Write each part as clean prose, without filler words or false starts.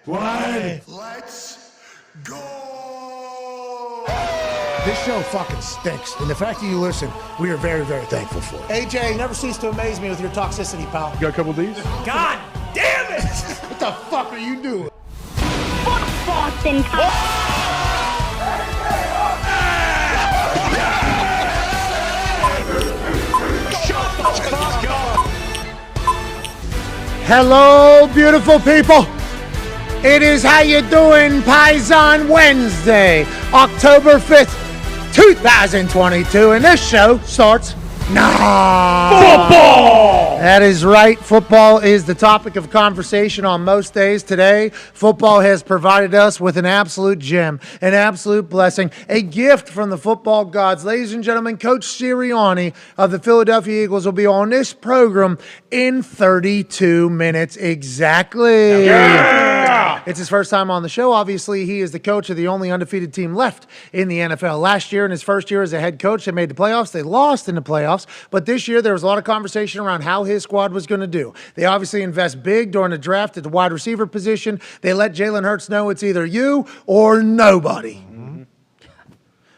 Why? Let's go! This show fucking stinks, and the fact that you listen, we are very, very thankful for it. AJ, you never cease to amaze me with your toxicity, pal. You got a couple of these? God damn it! What the fuck are you doing? Fuck Boston. Hello, beautiful people. It is How You Doing Pies on Wednesday, October 5th, 2022, and this show starts now. Football! That is right. Football is the topic of conversation on most days. Today, football has provided us with an absolute gem, an absolute blessing, a gift from the football gods. Ladies and gentlemen, Coach Sirianni of the Philadelphia Eagles will be on this program in 32 minutes exactly. Yeah! It's his first time on the show. Obviously, he is the coach of the only undefeated team left in the NFL. Last year, in his first year as a head coach, they made the playoffs. They lost in the playoffs. But this year, there was a lot of conversation around how his squad was going to do. They obviously invest big during the draft at the wide receiver position. They let Jalen Hurts know it's either you or nobody.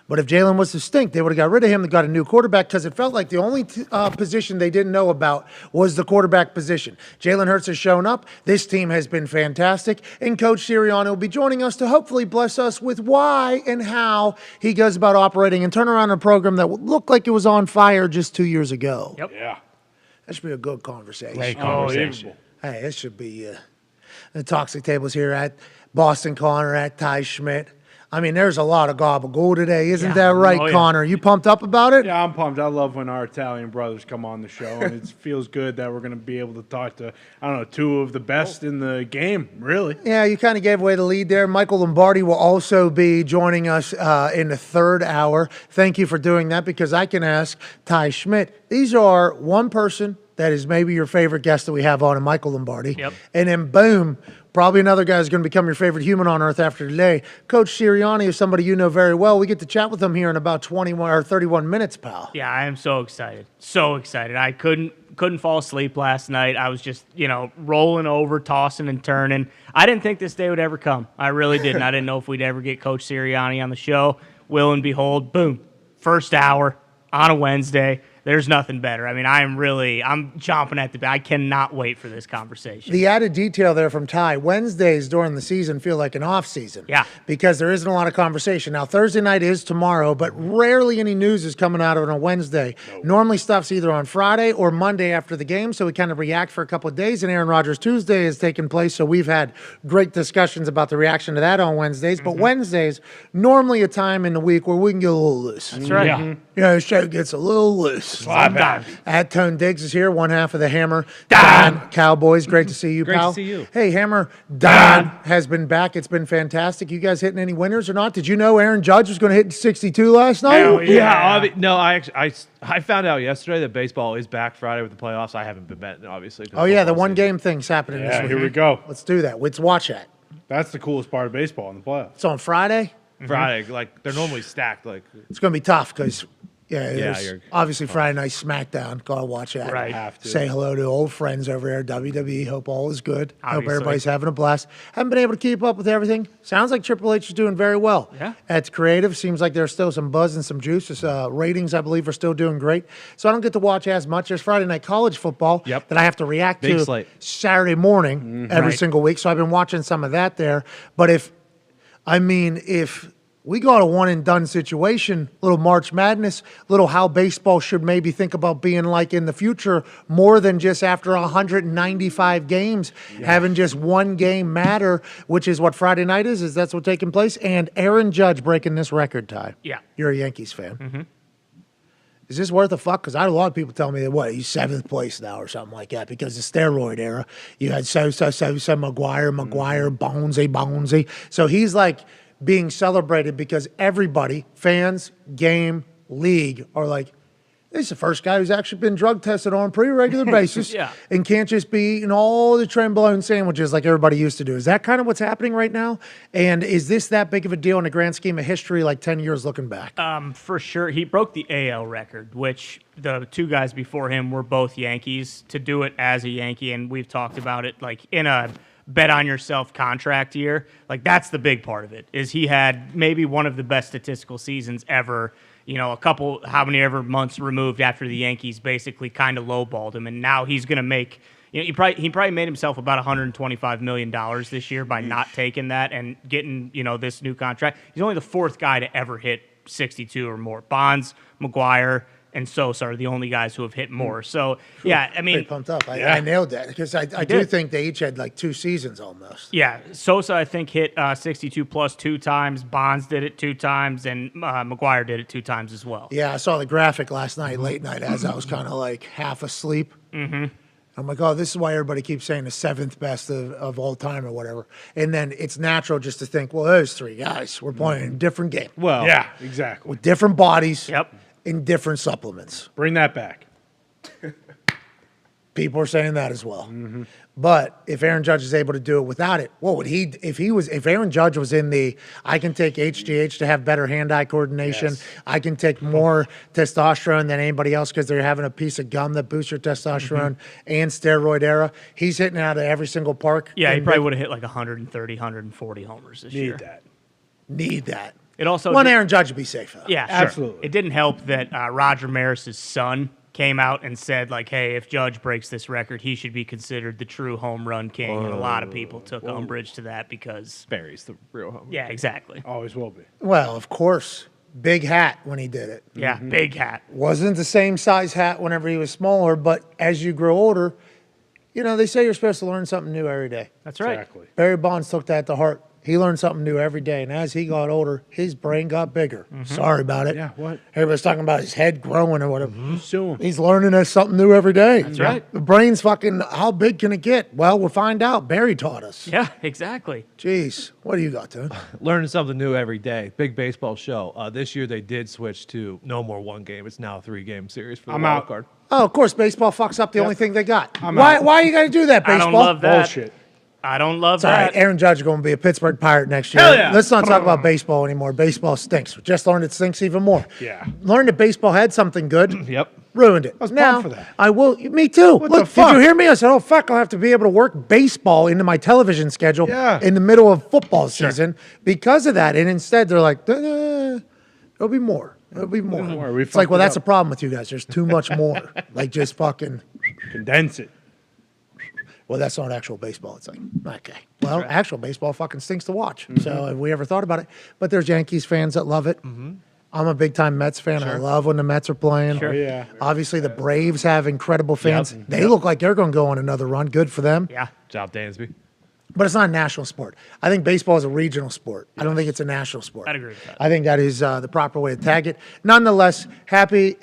But if Jalen was to stink, they would have got rid of him. They got a new quarterback because it felt like the only position they didn't know about was the quarterback position. Jalen Hurts has shown up. This team has been fantastic. And Coach Sirianni will be joining us to hopefully bless us with why and how he goes about operating and turn around a program that looked like it was on fire just 2 years ago. Yep. Yeah. That should be a good conversation. Great conversation. Hey, this should be the Toxic Tables here at Boston Connor, at Ty Schmidt. I mean, there's a lot of gabagool today. Isn't that right, Connor? You pumped up about it? Yeah, I'm pumped. I love when our Italian brothers come on the show, and it feels good that we're going to be able to talk to, I don't know, two of the best in the game, really. Yeah, you kind of gave away the lead there. Michael Lombardi will also be joining us in the third hour. Thank you for doing that, because I can ask Ty Schmidt. These are one person that is maybe your favorite guest that we have on, and Michael Lombardi. Yep. And then, boom, probably another guy is going to become your favorite human on earth after today. Coach Sirianni is somebody you know very well. We get to chat with him here in about 21 or 31 minutes, pal. Yeah, I am so excited. So excited. I couldn't fall asleep last night. I was just, rolling over, tossing and turning. I didn't think this day would ever come. I really didn't. I didn't know if we'd ever get Coach Sirianni on the show. Will and behold, boom, first hour on a Wednesday. There's nothing better. I mean, I'm chomping at the bit. I cannot wait for this conversation. The added detail there from Ty, Wednesdays during the season feel like an off season. Yeah. Because there isn't a lot of conversation. Now, Thursday night is tomorrow, but rarely any news is coming out on a Wednesday. Nope. Normally stuff's either on Friday or Monday after the game, so we kind of react for a couple of days, and Aaron Rodgers Tuesday has taken place, so we've had great discussions about the reaction to that on Wednesdays. But Wednesdays, normally a time in the week where we can get a little loose. That's right. Yeah. The show gets a little loose. Sometimes. At Tone Diggs is here, one half of the Hammer Dahn Cowboys. Great to see you, Great pal. to see you. Hey, Hammer Dahn has been back. It's been fantastic. You guys hitting any winners or not? Did you know Aaron Judge was going to hit 62 last night? Hell yeah. No, I found out yesterday that baseball is back Friday with the playoffs. I haven't been betting, obviously. Oh, yeah, the one-game thing's happening this Yeah, week. here we go. Let's do that. Let's watch that. That's the coolest part of baseball in the playoffs. It's on Friday. Friday, like they're normally stacked. Like It's going to be tough because, you're obviously Friday night SmackDown. Got to watch that. Right. Have to. Say hello to old friends over there, WWE. Hope all is good. Hope Obviously. everybody's having a blast. Haven't been able to keep up with everything. Sounds like Triple H is doing very well. Yeah. At Creative. Seems like there's still some buzz and some juice. His, ratings, I believe, are still doing great. So I don't get to watch as much. There's Friday night college football Yep. that I have to react Big to slate. Saturday morning every Right. single week. So I've been watching some of that there. But if we got a one-and-done situation, little March Madness, little how baseball should maybe think about being like in the future, more than just after 195 games, having just one game matter, which is what Friday night is that's what's taking place, and Aaron Judge breaking this record, Ty. Yeah. You're a Yankees fan. Is this worth a fuck? Because I had a lot of people tell me that, he's 7th place now or something like that because the steroid era. You had Sosa, McGuire, Bonesy. So he's like being celebrated because everybody, fans, game, league, are like, this is the first guy who's actually been drug tested on a pretty regular basis Yeah. and can't just be eating all the trenbolone sandwiches like everybody used to do. Is that kind of what's happening right now? And is this that big of a deal in the grand scheme of history, like 10 years looking back? For sure. He broke the AL record, which the two guys before him were both Yankees. To do it as a Yankee, and we've talked about it, like in a bet on yourself contract year. Like, that's the big part of it, is he had maybe one of the best statistical seasons ever. You know, how many ever months removed after the Yankees basically kind of lowballed him, and now he's going to make. You know, he probably made himself about $125 million this year by not taking that and getting, you know, this new contract. He's only the fourth guy to ever hit 62 or more. Bonds, McGuire, and Sosa are the only guys who have hit more. So, yeah, I mean. Pretty pumped up. I nailed that because I do think they each had like 2 seasons almost. Yeah, Sosa, I think, hit 62 plus 2 times. Bonds did it 2 times, and McGuire did it 2 times as well. Yeah, I saw the graphic last night, late night, as I was kind of like half asleep. Mm-hmm. I'm like, oh, this is why everybody keeps saying the 7th best of all time or whatever. And then it's natural just to think, well, those 3 guys, we're playing a different game. Well, Yeah, exactly. With different bodies. Yep. In different supplements. Bring that back. People are saying that as well. Mm-hmm. But if Aaron Judge is able to do it without it, what would he? If Aaron Judge was in the, I can take HGH to have better hand-eye coordination. Yes. I can take more testosterone than anybody else because they're having a piece of gum that boosts your testosterone and steroid era. He's hitting out of every single park. Yeah, he probably would have hit like 130, 140 homers this year. Need that. It also Aaron Judge would be safe though. Yeah, sure. Absolutely. It didn't help that Roger Maris's son came out and said, like, hey, if Judge breaks this record, he should be considered the true home run king. And a lot of people took umbrage to that because Barry's the real home. Yeah, exactly. Always will be. Well, of course. Big hat when he did it. Yeah, big hat. Wasn't the same size hat whenever he was smaller, but as you grow older, you know, they say you're supposed to learn something new every day. That's right. Exactly. Barry Bonds took that to heart. He learned something new every day, and as he got older, his brain got bigger. Sorry about it. Yeah, what? Everybody's talking about his head growing or whatever. Sue him. He's learning us something new every day. That's right. The brain's fucking, how big can it get? Well, we'll find out. Barry taught us. Yeah, exactly. Jeez, what do you got, dude? Learning something new every day. Big baseball show. This year they did switch to no more 1 game. It's now a 3-game series for the I'm wild out. card. Oh, of course, baseball fucks up the only thing they got. I'm Why out. you got to do that, I baseball? don't love that. Bullshit. I don't love It's all that. right. Aaron Judge is going to be a Pittsburgh Pirate next year. Hell yeah. Let's not talk about baseball anymore. Baseball stinks. We just learned it stinks even more. Yeah. Learned that baseball had something good. Yep. Ruined it. I was pumped for that. I will. Me too. What Look, the fuck? did you hear me? I said, oh, fuck, I'll have to be able to work baseball into my television schedule in the middle of football season because of that. And instead, they're like, there'll be more. There'll be more. more. It's like, well, fucked it that's up. a problem with you guys. There's too much more. Like, just fucking. Condense it. Well, that's not actual baseball. It's like, okay. Well, actual baseball fucking stinks to watch. So have we ever thought about it? But there's Yankees fans that love it. I'm a big-time Mets fan. I love when the Mets are playing. Sure. Oh, yeah. Obviously, the Braves have incredible fans. They look like they're going to go on another run. Good for them. Yeah. Job Dansby. But it's not a national sport. I think baseball is a regional sport. I don't think it's a national sport. I'd agree with that. I think that is the proper way to tag it. Nonetheless, happy for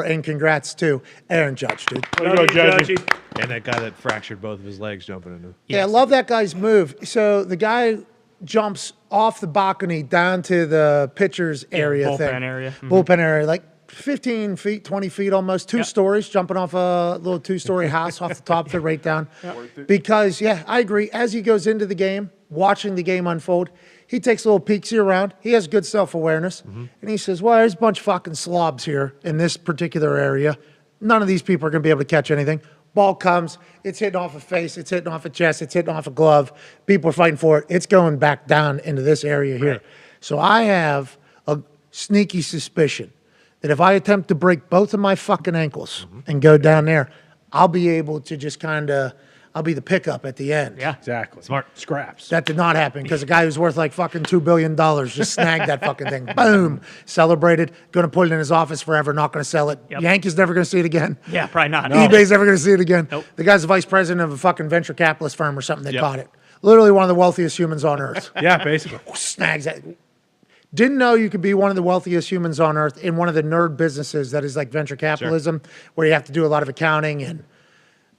and congrats to Aaron Judge, dude. Way to go, Judgy. And that guy that fractured both of his legs jumping into. Yeah, I love that guy's move. So the guy jumps off the balcony down to the pitcher's area bullpen thing. area. Bullpen area, like 15 feet, 20 feet almost, 2 stories, jumping off a little 2-story house off the top of it right down. Because, yeah, I agree. As he goes into the game, watching the game unfold, he takes a little peeksy around. He has good self-awareness. And he says, well, there's a bunch of fucking slobs here in this particular area. None of these people are going to be able to catch anything. Ball comes, it's hitting off a face, it's hitting off a chest, it's hitting off a glove. People are fighting for it. It's going back down into this area here. Right. So I have a sneaky suspicion that if I attempt to break both of my fucking ankles and go down there, I'll be able to just I'll be the pickup at the end. Yeah. Exactly. Smart. Scraps. That did not happen because a guy who's worth like fucking $2 billion just snagged that fucking thing. Boom. Celebrated. Going to put it in his office forever. Not going to sell it. Yep. Yankees never going to see it again. Yeah, probably not. eBay's never going to see it again. Nope. The guy's the vice president of a fucking venture capitalist firm or something that Yep. caught it. Literally one of the wealthiest humans on earth. Yeah, basically. Snags that. Didn't know you could be one of the wealthiest humans on earth in one of the nerd businesses that is like venture capitalism, where you have to do a lot of accounting and,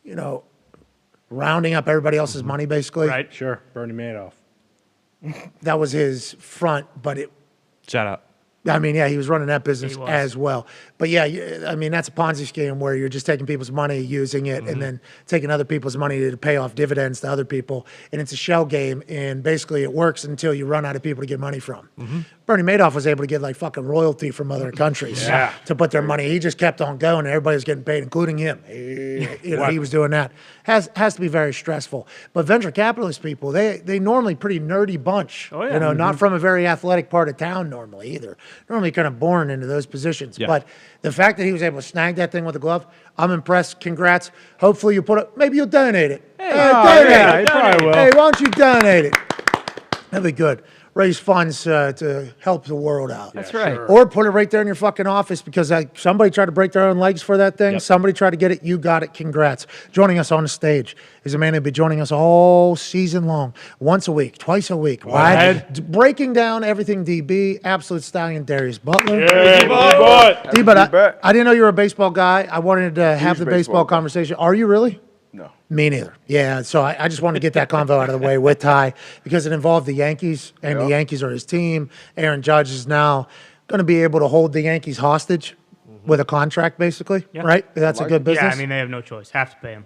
you know, rounding up everybody else's money, basically. Right. Sure. Bernie Madoff. That was his front, but Shout out. I mean, yeah, he was running that business He was. as well. But yeah, I mean, that's a Ponzi scheme where you're just taking people's money, using it, and then taking other people's money to pay off dividends to other people. And it's a shell game, and basically it works until you run out of people to get money from. Bernie Madoff was able to get like fucking royalty from other countries to put their money. He just kept on going, and everybody was getting paid, including him. He was doing that. Has to be very stressful. But venture capitalist people, they normally pretty nerdy bunch. Oh, yeah. Not from a very athletic part of town normally either. Normally kind of born into those positions. Yeah. But the fact that he was able to snag that thing with a glove, I'm impressed. Congrats. Hopefully you put it. Maybe you'll donate it. yeah, he probably will. Hey, why don't you donate it? That'd be good. Raise funds to help the world out. That's right. sure. Or put it right there in your fucking office because somebody tried to break their own legs for that thing. Yep. Somebody tried to get it. You got it. Congrats. Joining us on the stage is a man who'll be joining us all season long, once a week, twice a week. Breaking down everything DB, absolute stallion Darius Butler. D-But I didn't know you were a baseball guy. I wanted to have the baseball conversation. Are you really? No. Me neither. Yeah, so I just wanted to get that convo out of the way with Ty because it involved the Yankees, and the Yankees are his team. Aaron Judge is now going to be able to hold the Yankees hostage with a contract, basically, right? That's a good business. Yeah, I mean, they have no choice. Have to pay him.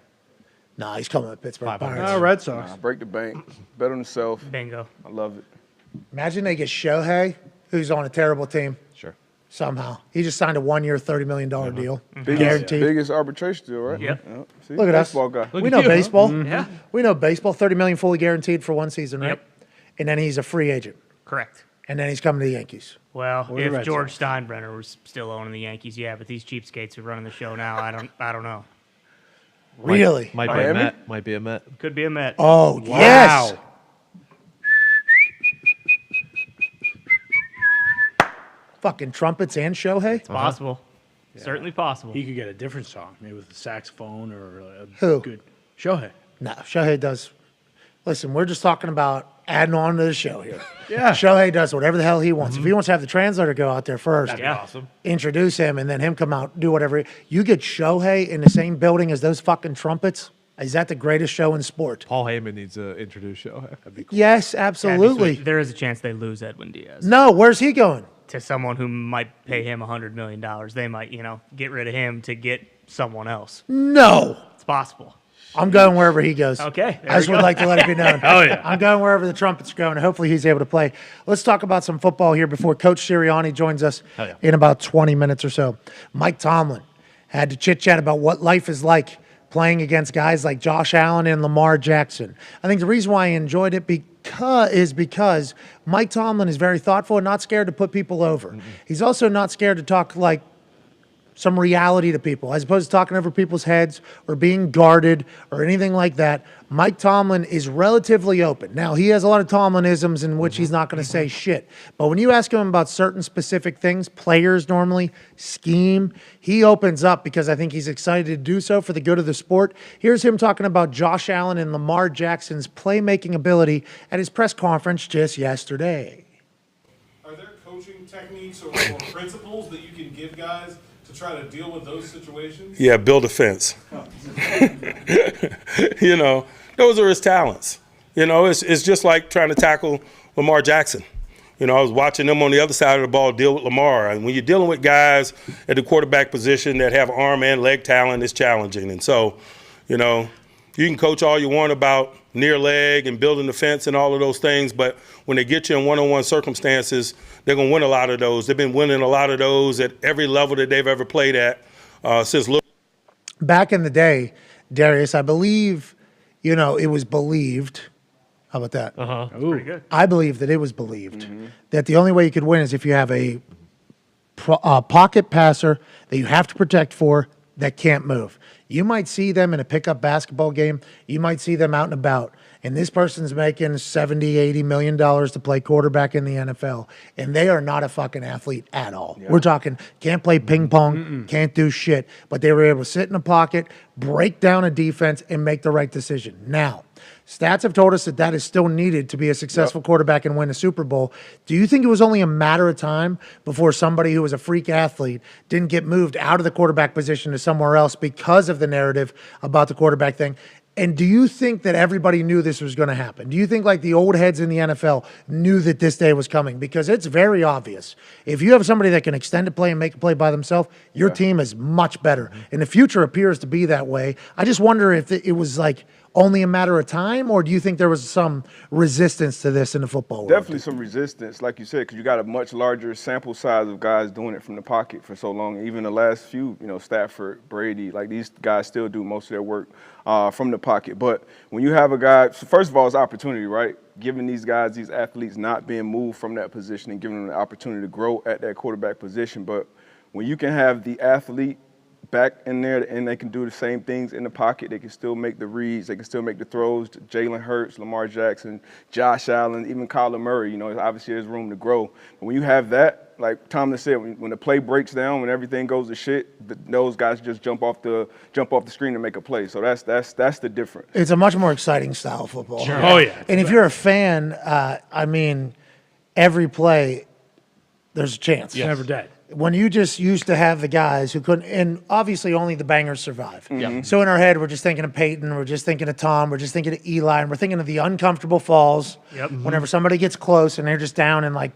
Nah, he's coming with Pittsburgh Pirates. Red Sox. Break the bank. Bet on yourself. Bingo. I love it. Imagine they get Shohei, who's on a terrible team. Sure. Somehow. He just signed a 1-year, $30 million deal. Guaranteed. Guaranteed. Biggest arbitration deal, right? Yep. See? Look at us. Baseball guy. We know baseball. Yeah. We know baseball. $30 million fully guaranteed for one season, right? Yep. And then he's a free agent. Correct. And then he's coming to the Yankees. Well, the if Red George Steinbrenner was still owning the Yankees, yeah, but these cheapskates who are running the show now, I don't know. Really? Might be a Miami? Met. Might be a Met. Could be a Met. Oh, yes. Fucking trumpets and Shohei? It's possible. Certainly possible. He could get a different song, maybe with a saxophone or a Who? good Shohei. No, Shohei does. Listen, we're just talking about adding on to the show here. Yeah. Shohei does whatever the hell he wants. If he wants to have the translator go out there first, Yeah. Awesome. introduce him, and then him come out, do whatever. You get Shohei in the same building as those fucking trumpets. Is that the greatest show in sport? Paul Heyman needs to introduce Shohei. Yes, Yeah, absolutely. there is a chance they lose Edwin Diaz No, where's he going? to someone who might pay him $100 million. They might, get rid of him to get someone else. No. It's possible. I'm going wherever he goes. Okay, there I just we would go. like to let it be known. Oh, yeah. I'm going wherever the trumpets are going. Hopefully he's able to play. Let's talk about some football here before Coach Sirianni joins us yeah. in about 20 minutes or so. Mike Tomlin had to chit-chat about what life is like playing against guys like Josh Allen and Lamar Jackson. I think the reason why I enjoyed it is because Mike Tomlin is very thoughtful and not scared to put people over. Mm-hmm. He's also not scared to talk like some reality to people, as opposed to talking over people's heads or being guarded or anything like that. Mike Tomlin is relatively open. Now, he has a lot of Tomlinisms in which he's not going to say shit. But when you ask him about certain specific things, players normally, scheme, he opens up because I think he's excited to do so for the good of the sport. Here's him talking about Josh Allen and Lamar Jackson's playmaking ability at his press conference just yesterday. Are there coaching techniques or principles that you can give guys to try to deal with those situations? Yeah, build a fence. Those are his talents. It's just like trying to tackle Lamar Jackson. I was watching them on the other side of the ball deal with Lamar. And when you're dealing with guys at the quarterback position that have arm and leg talent, it's challenging. And so, you can coach all you want about near leg and building the fence and all of those things, but when they get you in one-on-one circumstances, they're going to win a lot of those. They've been winning a lot of those at every level that they've ever played at since. Back in the day, Darius, I believe, it was believed. How about that? Pretty good. I believe that it was believed that the only way you could win is if you have a pocket passer that you have to protect for that can't move. You might see them in a pickup basketball game. You might see them out and about. And this person's making $70, $80 million to play quarterback in the NFL. And they are not a fucking athlete at all. Yeah. We're talking can't play ping pong, can't do shit. But they were able to sit in a pocket, break down a defense, and make the right decision. Now, stats have told us that is still needed to be a successful quarterback and win a Super Bowl. Do you think it was only a matter of time before somebody who was a freak athlete didn't get moved out of the quarterback position to somewhere else because of the narrative about the quarterback thing? And do you think that everybody knew this was going to happen? Do you think like the old heads in the NFL knew that this day was coming? Because it's very obvious. If you have somebody that can extend a play and make a play by themselves, your team is much better. And the future appears to be that way. I just wonder if it was like only a matter of time, or do you think there was some resistance to this in the football world? Definitely some resistance, like you said, because you got a much larger sample size of guys doing it from the pocket for so long. Even the last few, Stafford, Brady, like these guys still do most of their work from the pocket. But when you have a guy, so first of all, it's opportunity, right? Giving these guys, these athletes, not being moved from that position and giving them the opportunity to grow at that quarterback position. But when you can have the athlete back in there and they can do the same things in the pocket, they can still make the reads, they can still make the throws. Jalen Hurts, Lamar Jackson, Josh Allen, even Kyler Murray, obviously there's room to grow. But when you have that, like Tomlin said, when the play breaks down, when everything goes to shit, those guys just jump off the screen and make a play. So that's the difference. It's a much more exciting style of football. Sure. Oh, yeah. And if you're a fan, every play, there's a chance. Yes. Never dead. When you just used to have the guys who couldn't, and obviously only the bangers survive. Mm-hmm. So in our head, we're just thinking of Peyton, we're just thinking of Tom, we're just thinking of Eli, and we're thinking of the uncomfortable falls. Yep. Whenever somebody gets close and they're just down in like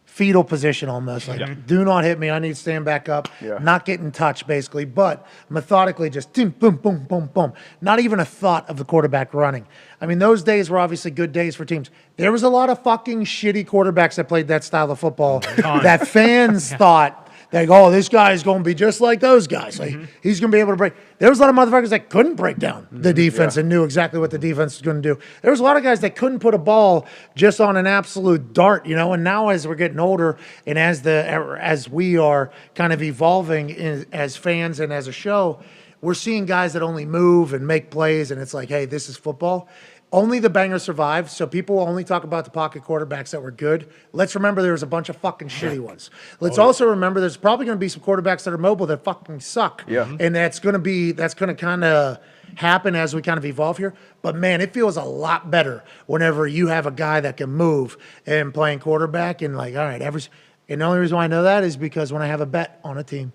fetal position almost, like do not hit me, I need to stand back up, not getting touched basically, but methodically just boom, boom, boom, boom, boom. Not even a thought of the quarterback running. I mean, those days were obviously good days for teams. There was a lot of fucking shitty quarterbacks that played that style of football that fans thought, like, oh, this guy is going to be just like those guys. Like, he's going to be able to break. There was a lot of motherfuckers that couldn't break down the defense and knew exactly what the defense was going to do. There was a lot of guys that couldn't put a ball just on an absolute dart, And now as we're getting older and as we are kind of evolving as fans and as a show, we're seeing guys that only move and make plays, and it's like, hey, this is football. Only the bangers survive, so people will only talk about the pocket quarterbacks that were good. Let's remember there was a bunch of fucking shitty ones. Let's also remember there's probably going to be some quarterbacks that are mobile that fucking suck. Yeah. And that's going to kind of happen as we kind of evolve here. But, man, it feels a lot better whenever you have a guy that can move and playing quarterback and like, all right, and the only reason why I know that is because when I have a bet on a team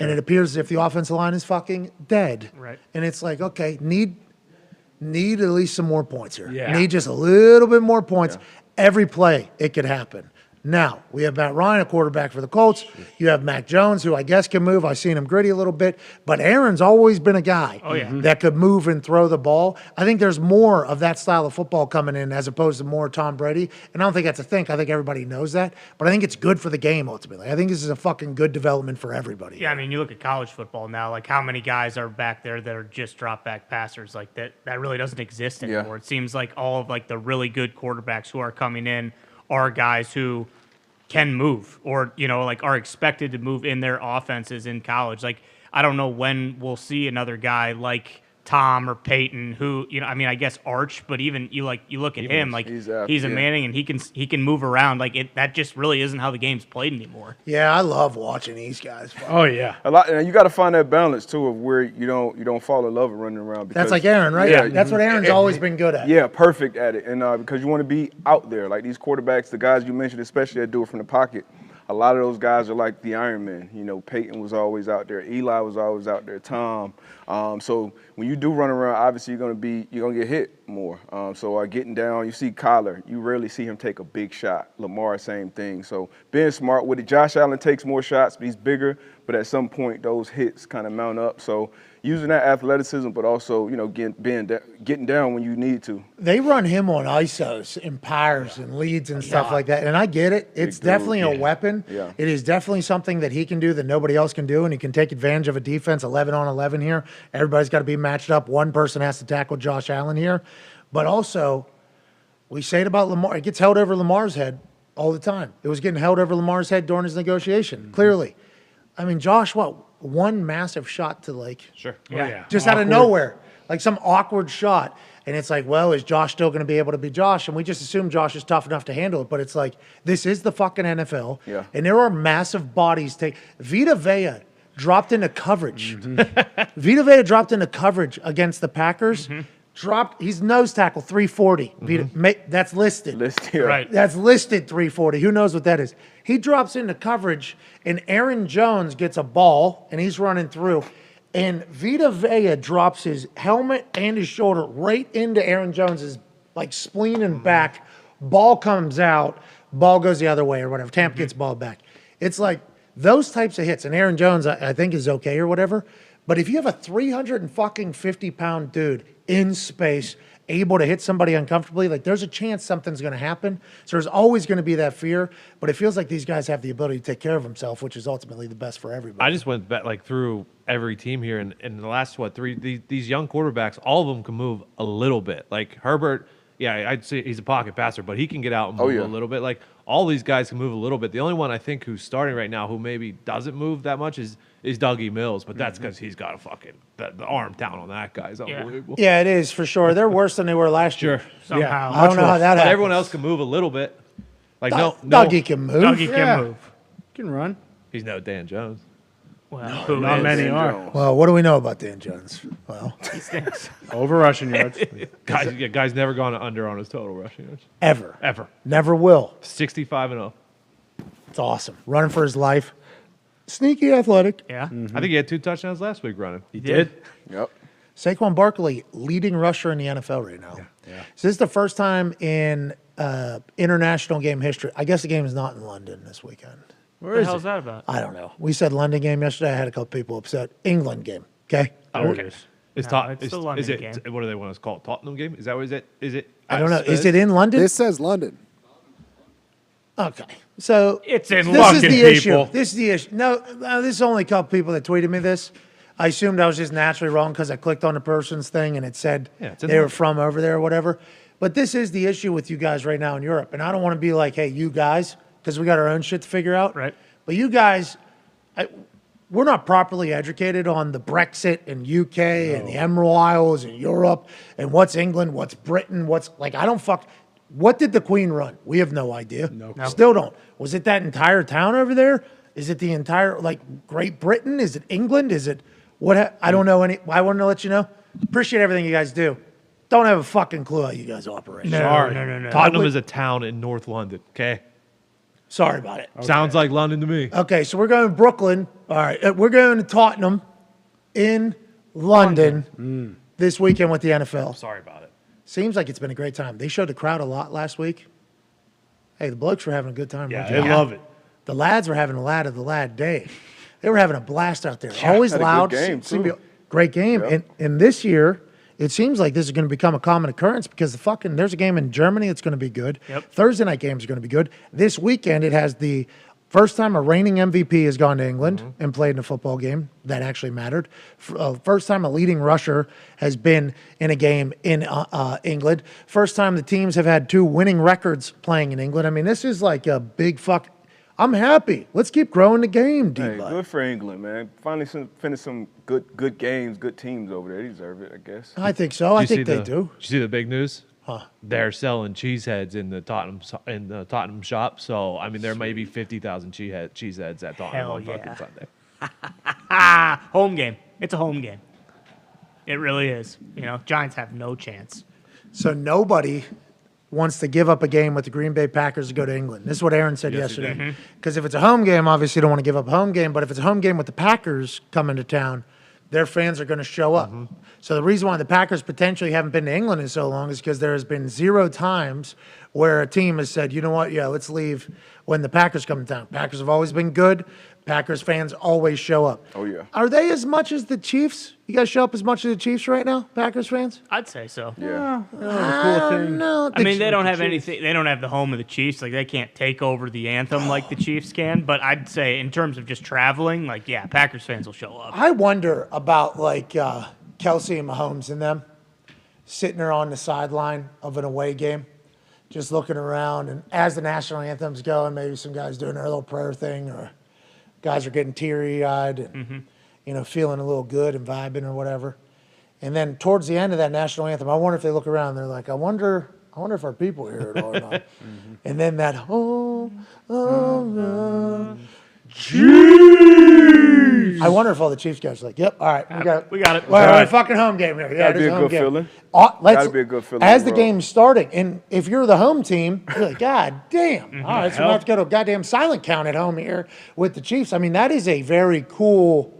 and it appears as if the offensive line is fucking dead. Right. And it's like, okay, need at least some more points here. Yeah. Need just a little bit more points. Every play, it could happen. Now, we have Matt Ryan, a quarterback for the Colts. You have Mac Jones, who I guess can move. I've seen him gritty a little bit. But Aaron's always been a guy that could move and throw the ball. I think there's more of that style of football coming in as opposed to more Tom Brady. And I don't think that's a thing. I think everybody knows that. But I think it's good for the game, ultimately. I think this is a fucking good development for everybody. Yeah, I mean, you look at college football now, like how many guys are back there that are just drop-back passers like that. That really doesn't exist anymore. It seems like all of like the really good quarterbacks who are coming in are guys who can move or, like are expected to move in their offenses in college. Like, I don't know when we'll see another guy like Tom or Peyton who, I guess Arch, but even you look at him, like he's a Manning and he can move around. Like that just really isn't how the game's played anymore. Yeah, I love watching these guys. Oh yeah. A lot, and you got to find that balance too of where you don't fall in love with running around. Because, That's like Aaron, right? Yeah, That's what Aaron's always been good at. Yeah, perfect at it. And because you want to be out there. Like these quarterbacks, the guys you mentioned, especially that do it from the pocket, a lot of those guys are like the Iron Man. Peyton was always out there. Eli was always out there. Tom. So when you do run around, obviously you're gonna get hit more. So getting down, you see Kyler, you rarely see him take a big shot. Lamar, same thing. So being smart with it. Josh Allen takes more shots, but he's bigger. But at some point, those hits kind of mount up. So using that athleticism, but also getting down when you need to. They run him on ISOs and powers and leads and stuff like that. And I get it. It's definitely a weapon. Yeah. It is definitely something that he can do that nobody else can do, and he can take advantage of a defense 11 on 11 here. Everybody's got to be matched up. One person has to tackle Josh Allen here. But also, we say it about Lamar. It gets held over Lamar's head all the time. It was getting held over Lamar's head during his negotiation, clearly. I mean, Josh, one massive shot to just out of nowhere, like some awkward shot. And it's like, well, is Josh still going to be able to be Josh? And we just assume Josh is tough enough to handle it. But it's like, this is the fucking NFL. Yeah. And there are massive bodies. Vita Vea dropped into coverage. Vita Vea dropped into coverage against the Packers. He's nose tackle 340. That's listed. Right. That's listed 340. Who knows what that is? He drops into coverage, and Aaron Jones gets a ball, and he's running through. And Vita Vea drops his helmet and his shoulder right into Aaron Jones's spleen and back. Ball comes out. Ball goes the other way or whatever. Tampa gets ball back. It's like those types of hits. And Aaron Jones, I think, is okay or whatever. But if you have a 350-pound dude in space, able to hit somebody uncomfortably, like there's a chance something's going to happen. So there's always going to be that fear. But it feels like these guys have the ability to take care of themselves, which is ultimately the best for everybody. I just went back like through every team here, and in the last these young quarterbacks, all of them can move a little bit. Like Herbert, yeah, I'd say he's a pocket passer, but he can get out and move a little bit. Like all these guys can move a little bit. The only one I think who's starting right now who maybe doesn't move that much is Dougie Mills, but that's because he's got a fucking the arm down on that guy is unbelievable. Yeah, it is for sure. They're worse than they were last year. Somehow. I don't know how that But happened. everyone else can move a little bit. Like Dougie can move. Dougie can move. Can run. he's no Dan Jones. Well, Not many Dan are. Jones. Well, what do we know about Dan Jones? Well, He stinks. Over rushing yards. Guys never gone under on his total rushing yards ever. ever. Never will. 65-0. It's awesome. Running for his life. Sneaky athletic. Yeah. I think he had 2 touchdowns last week running. He did. Yep. Saquon Barkley, leading rusher in the NFL right now. Yeah. So this is the first time in international game history. I guess the game is not in London this weekend. What the hell's that about? I don't know. We said London game yesterday. I had a couple people upset. England game. Okay. There it is. It's No, Tot- it's is, the London is it, game. What do they want to call it? Tottenham game? Is that what is it? Is it? I don't know. Is it in London? This says London. Okay. So It's in this London, is the people. issue. This is the issue. No, this is only a couple people that tweeted me this. I assumed I was just naturally wrong because I clicked on the person's thing and it said it's in they were London. from over there or whatever. But this is the issue with you guys right now in Europe. And I don't want to be like, hey, you guys, because we got our own shit to figure out. Right. But you guys, we're not properly educated on the Brexit and UK and the Emerald Isles and Europe and what's England, what's Britain, what's like, I don't fuck. What did the Queen run? We have no idea. No. Still don't. Was it that entire town over there? Is it the entire, like, Great Britain? Is it England? Is it what? I don't know any. I wanted to let you know. Appreciate everything you guys do. Don't have a fucking clue how you guys operate. No, Sorry. no. Tottenham is a town in North London. Okay. Sorry about it. Sounds like London to me. Okay, so we're going to Brooklyn. All right, we're going to Tottenham in London this weekend with the NFL. Sorry about it. Seems like it's been a great time. They showed the crowd a lot last week. Hey, the blokes were having a good time. Yeah, weren't they they? love it. The lads were having a lad of the lad day. They were having a blast out there. Always had a good loud. game, seemed to be too. a great game. Yep. And this year, it seems like this is going to become a common occurrence because there's a game in Germany that's going to be good. Yep. Thursday night games are going to be good. This weekend, it has the first time a reigning MVP has gone to England and played in a football game that actually mattered. First time a leading rusher has been in a game in England. First time the teams have had 2 winning records playing in England. I mean, this is like a big fuck. I'm happy. Let's keep growing the game, Hey, D-Bud. good for England, man. Finally finished some good games, good teams over there. They deserve it, I guess. I think so. I think they do. Did you see the big news? Huh. They're selling cheeseheads in the Tottenham shop. So I mean, there may be 50,000 cheeseheads at Tottenham Hell on yeah. fucking Sunday. Home game. It's a home game. It really is. You know, Giants have no chance. So nobody wants to give up a game with the Green Bay Packers to go to England. This is what Aaron said Yes, he did. yesterday. Because if it's a home game, obviously you don't want to give up a home game. But if it's a home game with the Packers coming to town, their fans are going to show up. So the reason why the Packers potentially haven't been to England in so long is because there has been 0 times where a team has said, you know what, yeah, let's leave when the Packers come to town. Packers have always been good. Packers fans always show up. Oh, yeah. Are they as much as the Chiefs? You guys show up as much as the Chiefs right now, Packers fans? I'd say so. Yeah. I don't know. I mean, they don't have anything. They don't have the home of the Chiefs. Like, they can't take over the anthem like the Chiefs can. But I'd say, in terms of just traveling, like, yeah, Packers fans will show up. I wonder about like Kelsey and Mahomes and them sitting there on the sideline of an away game, just looking around, and as the national anthem's going, maybe some guys doing their little prayer thing, or guys are getting teary-eyed and feeling a little good and vibing or whatever. And then towards the end of that national anthem, I wonder if they look around and they're like, I wonder if our people hear it all or not. And then that I wonder if all the Chiefs guys are like, yep, all right, We got it. Well, fucking home game here. Yeah, Gotta be it is a home good game. feeling. Let's, Gotta be a good feeling as the overall. game's starting, and if you're the home team, you're like, God damn. All right, so we have to go to a goddamn silent count at home here with the Chiefs. I mean, that is a very cool.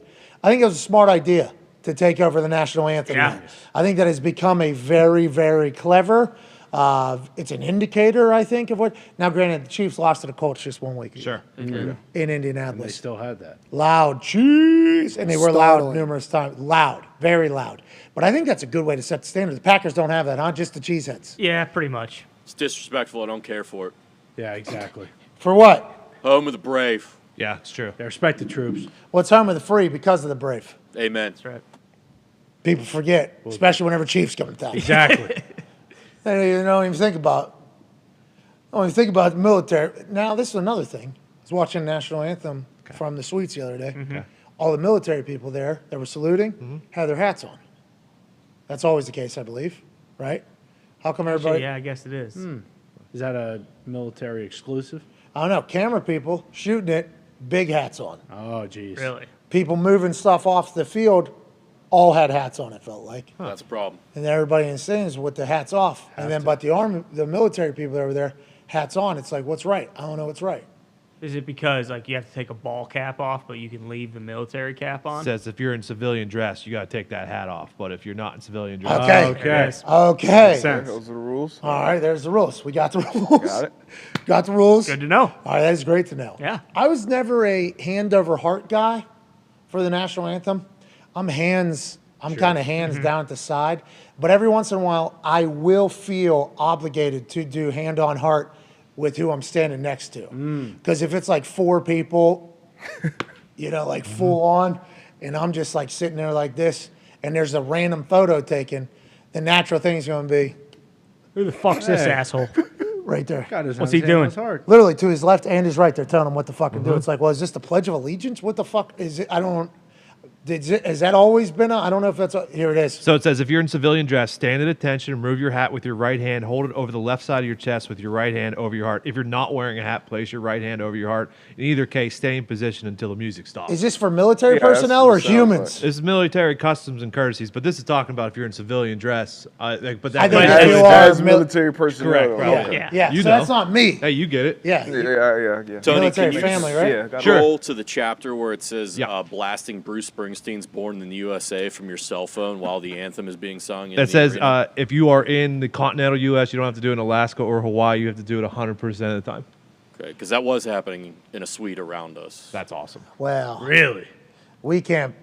I think it was a smart idea to take over the national anthem. Yeah. I think that has become a very, very clever It's an indicator, I think, of what. Now, granted, the Chiefs lost to the Colts just 1 week ago. Sure. In And they Indianapolis. still had that. Loud cheese, and they were loud Startling. numerous times. Loud, very loud. But I think that's a good way to set the standard. The Packers don't have that, huh? Just the cheeseheads. Yeah, pretty much. It's disrespectful. I don't care for it. Yeah, exactly. For what? Home of the brave. Yeah, it's true. They respect the troops. What's home of the free because of the brave? Amen. That's right. People forget, especially whenever Chiefs come to town. Exactly. They don't even think about. Don't even think about the military. Now, this is another thing. I was watching the national anthem from the suites the other day. Okay. All the military people there that were saluting had their hats on. That's always the case, I believe, right? How come everybody? Yeah, I guess it is. Is that a military exclusive? I don't know. Camera people shooting it, big hats on. Oh, geez. Really? People moving stuff off the field, all had hats on. It felt like, That's a problem. and then everybody in the stands with the hats off, and then but the military people that were there, hats on. It's like, what's right? I don't know what's right. Is it because like you have to take a ball cap off, but you can leave the military cap on? Says if you're in civilian dress, you got to take that hat off. But if you're not in civilian dress, Okay. Okay. Okay. Sense. Those are the rules. All right, there's the rules. We got the rules. Got it. Got the rules. Good to know. All right, that is great to know. Yeah. I was never a hand over heart guy for the national anthem. I'm kind of hands down at the side, but every once in a while I will feel obligated to do hand on heart with who I'm standing next to. Because if it's like 4 people, like full on, and I'm just like sitting there like this, and there's a random photo taken, the natural thing is going to be Who the fuck's this Hey. asshole? right there. God, his What's hands he doing? on his heart. Literally to his left and his right, they're telling him what to fucking do. It's like, well, is this the Pledge of Allegiance? What the fuck is it? I don't. Has that always been? I don't know if that's. Here it is. So it says, if you're in civilian dress, stand at attention, remove your hat with your right hand, hold it over the left side of your chest with your right hand over your heart. If you're not wearing a hat, place your right hand over your heart. In either case, stay in position until the music stops. Is this for military Yeah, that's personnel what or it sounds humans? This is military customs and courtesies, but this is talking about if you're in civilian dress. But I that think makes if sense. you are As military personnel. Correct, though. right. Okay. Yeah. Yeah, You so know. that's not me. Hey, you get it. Yeah, Yeah. Tony, military can you family, right? Yeah, got Sure. roll to the chapter where it says Yeah. blasting Bruce Springsteen's Born in the USA from your cell phone while the anthem is being sung? In That the says arena? if you are in the continental U.S., you don't have to do it in Alaska or Hawaii. You have to do it 100% of the time. Okay, because that was happening in a suite around us. That's awesome. Well, Really? we can't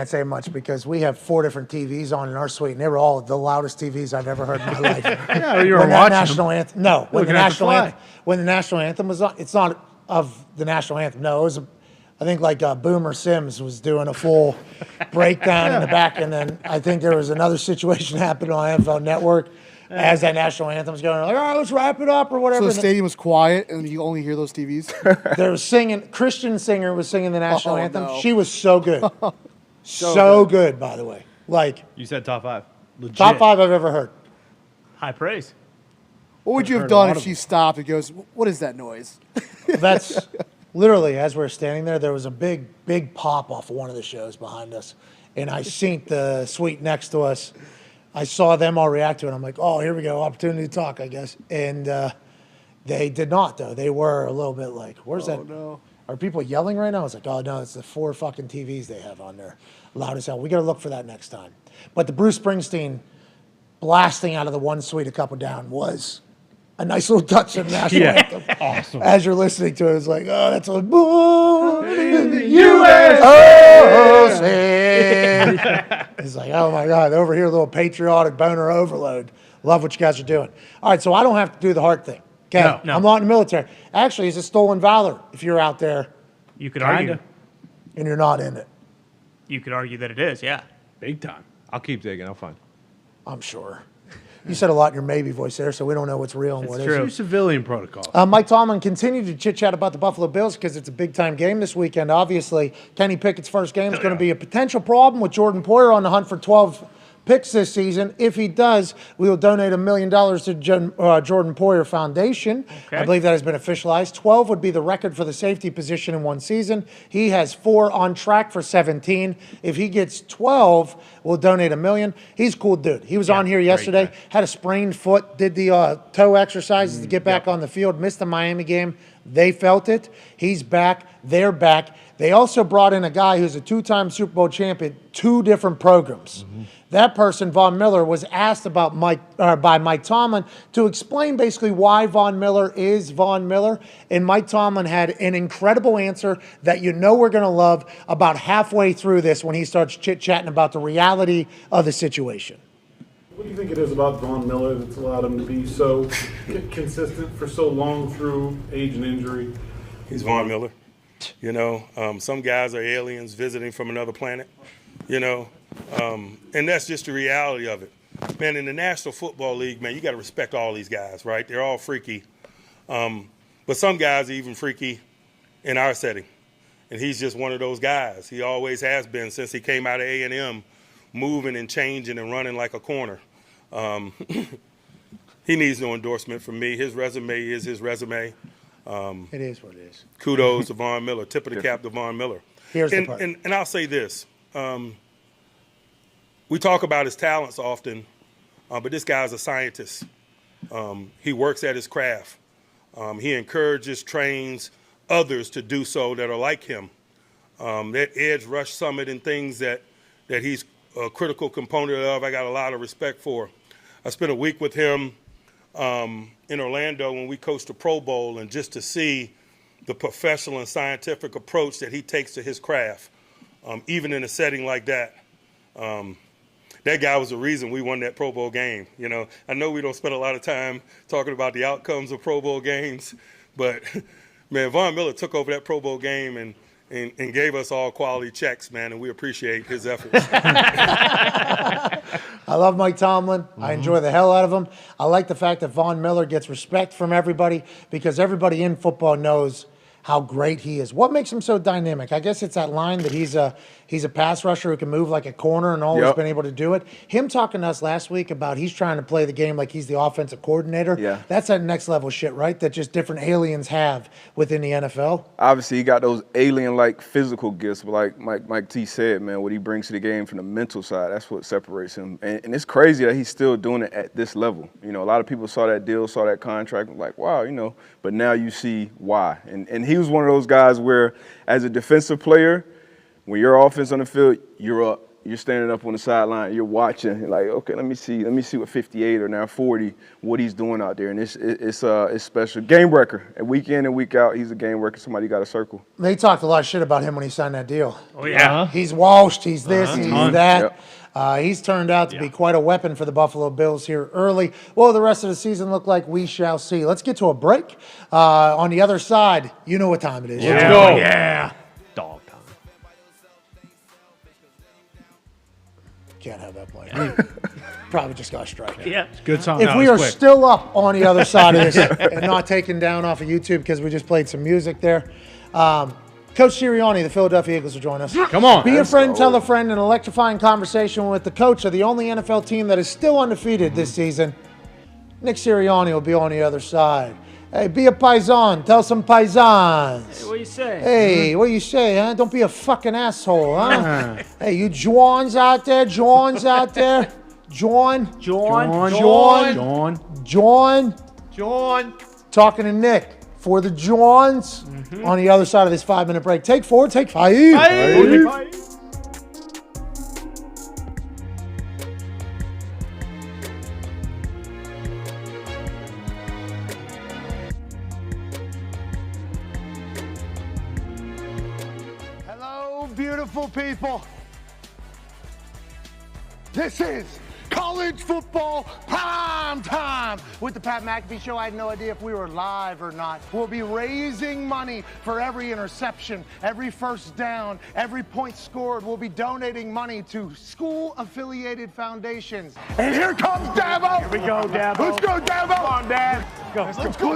say much because we have 4 different TVs on in our suite, and they were all the loudest TVs I've ever heard in my life. Yeah, you were When that watching national anthem. No, when the Looking at the national flag. anthem. When the national anthem was on, it's not of the national anthem. No, it was. I think like Boomer Sims was doing a full breakdown in the back, and then I think there was another situation happening on NFL Network as that national anthem was going. Like, all right, let's wrap it up or whatever. So the And stadium was quiet, and you only hear those TVs. There was singing. Christian singer was singing the national Oh, anthem. no. She was so good, so good. By the way, like You said top 5. Legit. top 5 I've ever heard. High praise. What would you have heard a done lot if of she them. stopped and goes, "What is that noise?" That's literally as we were standing there. There was a big pop off of one of the shows behind us, and I seen the suite next to us. I saw them all react to it. I'm like, oh, here we go, opportunity to talk, I guess. And they did not though. They were a little bit like, where's that? No. Are people yelling right now? I was like, oh no, it's the 4 fucking TVs they have on there, loud as hell. We got to look for that next time. But the Bruce Springsteen blasting out of the one suite a couple down was a nice little touch of the national anthem. Awesome. As you're listening to it, it's like, oh, that's a born in the USA. It's like, oh my God, over here, a little patriotic boner overload. Love what you guys are doing. All right, so I don't have to do the heart thing. Okay, No. I'm not in the military. Actually, it's a stolen valor if you're out there You could Kinda. argue. and you're not in it. You could argue that it is. Yeah. Big time. I'll keep digging. I'll find. I'm sure. You said a lot in your maybe voice there, so we don't know what's real and what It's isn't. true. Two civilian protocols. Mike Tomlin continued to chit-chat about the Buffalo Bills because it's a big-time game this weekend. Obviously, Kenny Pickett's first game is going to be a potential problem with Jordan Poyer on the hunt for 12 picks this season. If he does, we will donate $1 million to Jordan Poyer Foundation. Okay. I believe that has been officialized. 12 would be the record for the safety position in one season. He has 4 on track for 17. If he gets 12, we'll donate $1 million. He's a cool dude. He was on here yesterday, had a sprained foot, did the toe exercises to get back on the field, missed the Miami game. They felt it. He's back. They're back. They also brought in a guy who's a 2-time Super Bowl champion, 2 different programs. That person, Von Miller, was asked about by Mike Tomlin to explain basically why Von Miller is Von Miller. And Mike Tomlin had an incredible answer that you know we're going to love about halfway through this when he starts chit-chatting about the reality of the situation. What do you think it is about Von Miller that's allowed him to be so consistent for so long through age and injury? He's Von Miller. You know, some guys are aliens visiting from another planet, you know, and that's just the reality of it. Man, in the National Football League, man, you got to respect all these guys, right? They're all freaky. But some guys are even freaky in our setting. And he's just one of those guys. He always has been since he came out of A&M, moving and changing and running like a corner. He needs no endorsement from me. His resume is his resume. It is what it is. Kudos to Von Miller. Tip of the cap to Von Miller. Here's the part. And I'll say this. We talk about his talents often, but this guy's a scientist. He works at his craft. He encourages, trains others to do so that are like him. That edge rush summit and things that he's a critical component of, I got a lot of respect for. I spent a week with him in Orlando when we coached the Pro Bowl, and just to see the professional and scientific approach that he takes to his craft, even in a setting like that. That guy was the reason we won that Pro Bowl game. You know, I know we don't spend a lot of time talking about the outcomes of Pro Bowl games, but man, Von Miller took over that Pro Bowl game and gave us all quality checks, man, and we appreciate his efforts. I love Mike Tomlin. I enjoy the hell out of him. I like the fact that Von Miller gets respect from everybody because everybody in football knows how great he is. What makes him so dynamic? I guess it's that line that he's a pass rusher who can move like a corner and always been able to do it. Him talking to us last week about he's trying to play the game like he's the offensive coordinator. Yeah. That's that next level shit, right? That just different aliens have within the NFL. Obviously, he got those alien-like physical gifts, but like Mike T said, man, what he brings to the game from the mental side, that's what separates him. And it's crazy that he's still doing it at this level. You know, a lot of people saw that deal, saw that contract, and like, wow, you know, but now you see why. And he was one of those guys where, as a defensive player, when your offense on the field, you're up. You're standing up on the sideline. You're watching. You're like, okay, let me see what 58 or now 40, what he's doing out there. And it's special. Game wrecker. And week in and week out, he's a game wrecker. Somebody got a circle. They talked a lot of shit about him when he signed that deal. Oh, yeah. He's washed. He's this. He's that. Yep. He's turned out to be quite a weapon for the Buffalo Bills here early. What will the rest of the season look like? We shall see. Let's get to a break. On the other side, you know what time it is. Let's go. Yeah. Dog time. Can't have that play. Probably just got a strike. Yeah. Good song. If we are still up on the other side of this and not taken down off of YouTube because we just played some music there, Coach Sirianni, the Philadelphia Eagles, will join us. Come on. Be a friend, tell a friend, an electrifying conversation with the coach of the only NFL team that is still undefeated this season. Nick Sirianni will be on the other side. Hey, be a paisan. Tell some paisans. Hey, what you say? Hey, what you say, huh? Don't be a fucking asshole, huh? Hey, you Johns out there? Johns out there? John. Talking to Nick for the Johns on the other side of this 5-minute break. Take 4, take 5. Hello, beautiful people. This is college football prime time with the Pat McAfee Show. I had no idea if we were live or not. We'll be raising money for every interception, every first down, every point scored. We'll be donating money to school-affiliated foundations. And here comes Dabo. Here we go, Dabo. Let's go, Dabo. Come on, Dad. Let's go,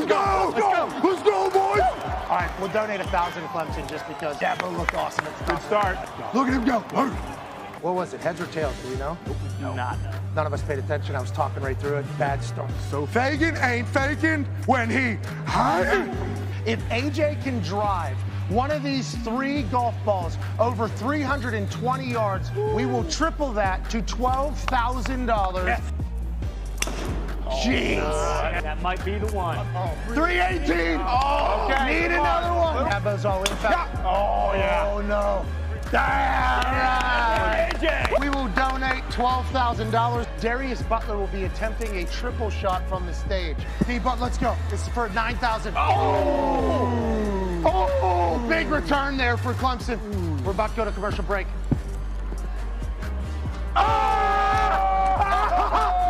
boys. All right, we'll donate 1,000 to Clemson just because Dabo looked awesome at the top. Good start. Look at him go. What was it, heads or tails, do you know? No. None of us paid attention. I was talking right through it. Bad start. So Fagan ain't faking when he hired. If AJ can drive one of these 3 golf balls over 320 yards, we will triple that to $12,000. Yes. Jeez. That might be the one. 318. Oh, okay. Need another one. Cabo's all in. Oh, yeah. Oh, no. Damn. We will donate $12,000. Darius Butler will be attempting a triple shot from the stage. D-But, let's go. This is for $9,000. Oh, big return there for Clemson. We're about to go to commercial break.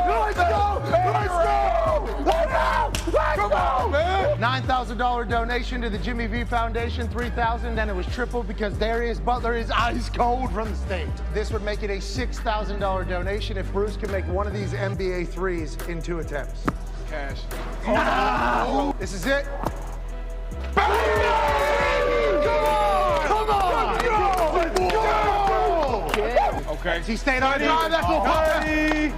Let's go! Let's go! Let's go! $9,000 donation to the Jimmy V Foundation, $3,000, then it was tripled because Darius Butler is ice cold from the stage. This would make it a $6,000 donation if Bruce can make one of these NBA threes in 2 attempts. Cash. Oh. This is it. Come on! Let's go! Okay. He stayed on drive. That's what party.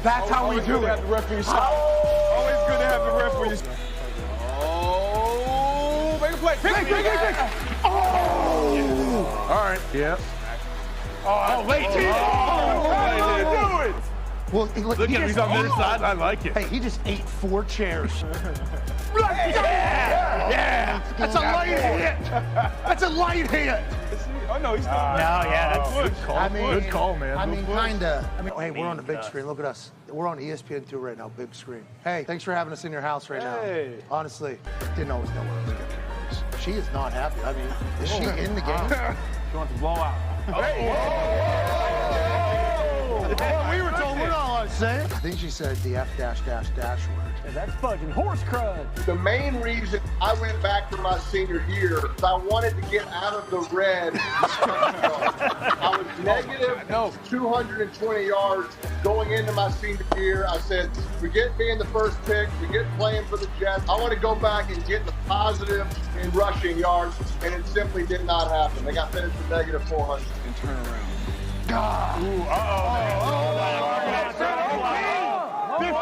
That's how we do it. Always good to have the ref for you. Oh, make a play. Pick. Oh. All right. Yep. Oh, late. Do it. Well, look at him. He's on their side. I like it. Hey, he just ate 4 chairs. Yeah. That's a light hit. That's a light hit. Oh, no, he's not. No, yeah, that's good call. Good call, man. I mean, kinda. Hey, we're on the big screen. Look at us. We're on ESPN2 right now, big screen. Hey, thanks for having us in your house right now. Honestly, didn't always know where I was getting nervous. She is not happy. I mean, is she in the game? She wants to blow out. We were told we're not allowed to say it. I think she said the F dash word. And that's fucking horse crud. The main reason I went back for my senior year is I wanted to get out of the red. I was negative 220 yards going into my senior year. I said, forget being the first pick, forget playing for the Jets. I want to go back and get the positive in rushing yards, and it simply did not happen. They got finished with negative 400. And turn around. God. Ooh, 15.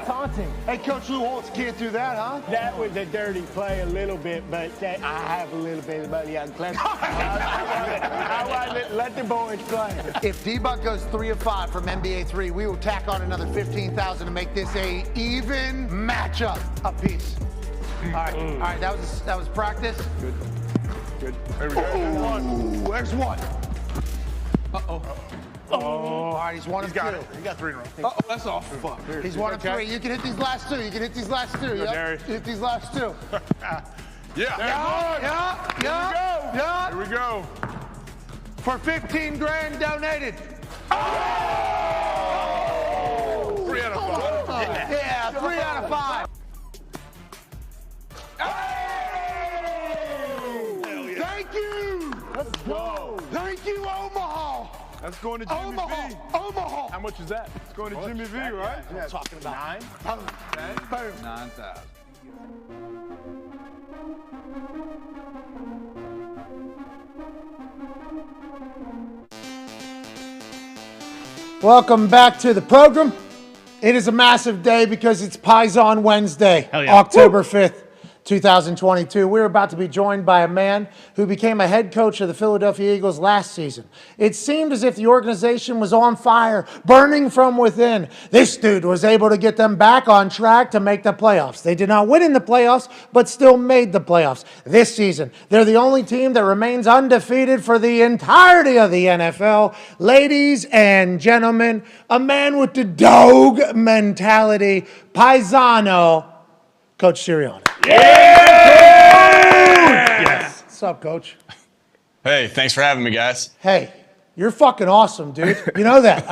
Taunting. Hey, Coach Lou Holtz can't do that, huh? That was a dirty play a little bit, but I have a little bit of money on Clemson. I wasn't. Let the boys play. If D-Buck goes 3 of 5 from NBA 3, we will tack on another 15,000 to make this a even matchup apiece. All right, that was practice. Good. There we go. Ooh, there's one. All right, he's 1 of 2. He got 3 in a row. That's all. Fuck. He's 1 of 3. You can hit these last 2. Yep. Hit these last 2. Yeah. Here we go. For 15 grand donated. 3 out of 5. Yeah, 3 out of 5. Thank you. Let's go. Thank you, Omaha. That's going to Jimmy V. Omaha. How much is that? It's going to Jimmy V, right? Yeah, talking about 9. Boom. 9,000. Welcome back to the program. It is a massive day because it's Pies on Wednesday, October 5th. 2022. We're about to be joined by a man who became a head coach of the Philadelphia Eagles last season. It seemed as if the organization was on fire, burning from within. This dude was able to get them back on track to make the playoffs. They did not win in the playoffs, but still made the playoffs. This season, they're the only team that remains undefeated for the entirety of the NFL. Ladies and gentlemen, a man with the dog mentality, Paisano, Coach Sirianni. Yes. What's up, Coach? Hey, thanks for having me, guys. Hey, you're fucking awesome, dude. You know that.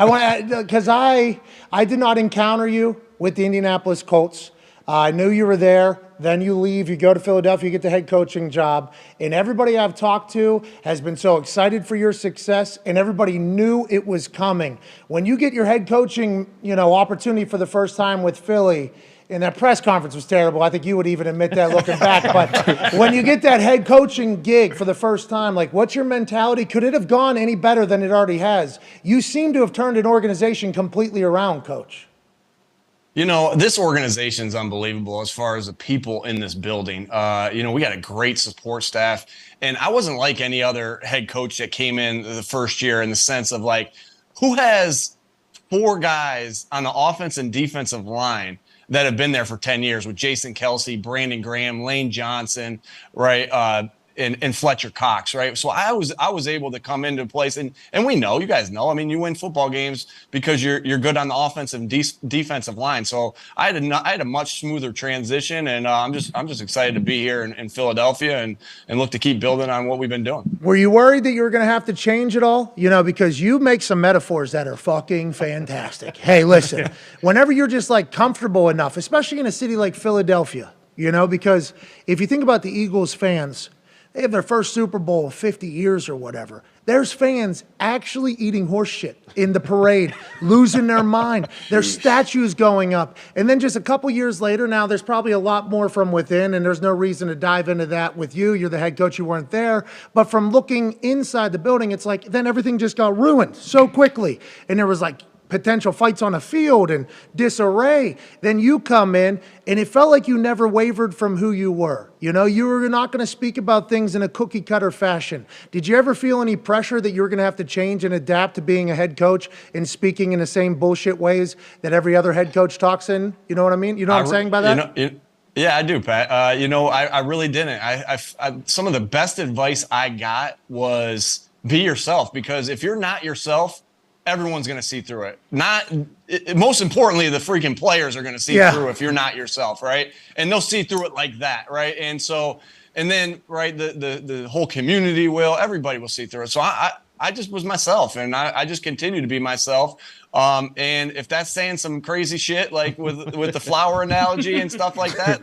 Because I did not encounter you with the Indianapolis Colts. I knew you were there. Then you leave, you go to Philadelphia, you get the head coaching job. And everybody I've talked to has been so excited for your success, and everybody knew it was coming. When you get your head coaching, opportunity for the first time with Philly, and that press conference was terrible. I think you would even admit that looking back. But when you get that head coaching gig for the first time, what's your mentality? Could it have gone any better than it already has? You seem to have turned an organization completely around, Coach. This organization's unbelievable as far as the people in this building. We got a great support staff. And I wasn't like any other head coach that came in the first year in the sense of who has 4 guys on the offense and defensive line that have been there for 10 years with Jason Kelsey, Brandon Graham, Lane Johnson, right? And Fletcher Cox, right? So I was able to come into place, and we know, you guys know, I mean, you win football games because you're good on the offensive and defensive line. So I had a much smoother transition, and I'm just excited to be here in Philadelphia and look to keep building on what we've been doing. Were you worried that you were going to have to change it all? You know, because you make some metaphors that are fucking fantastic. Hey, listen, whenever you're just like comfortable enough, especially in a city like Philadelphia, you know, because if you think about the Eagles fans, they have their first Super Bowl in 50 years or whatever. There's fans actually eating horse shit in the parade, losing their mind. There's statues going up. And then just a couple years later, now there's probably a lot more from within, and there's no reason to dive into that with you. You're the head coach, you weren't there. But from looking inside the building, it's like then everything just got ruined so quickly. And there was like potential fights on the field and disarray. Then you come in, and it felt like you never wavered from who you were. You know, you were not going to speak about things in a cookie cutter fashion. Did you ever feel any pressure that you were going to have to change and adapt to being a head coach and speaking in the same bullshit ways that every other head coach talks in? You know what I mean? You know what I'm saying by that? Yeah, I do, Pat. I really didn't. I some of the best advice I got was be yourself, because if you're not yourself, everyone's going to see through it. Most importantly, the freaking players are going to see through if you're not yourself, right? And they'll see through it like that, right? And so, and then, right, the whole community will, everybody will see through it. So I just was myself, and I just continue to be myself. And if that's saying some crazy shit, like with the flower analogy and stuff like that,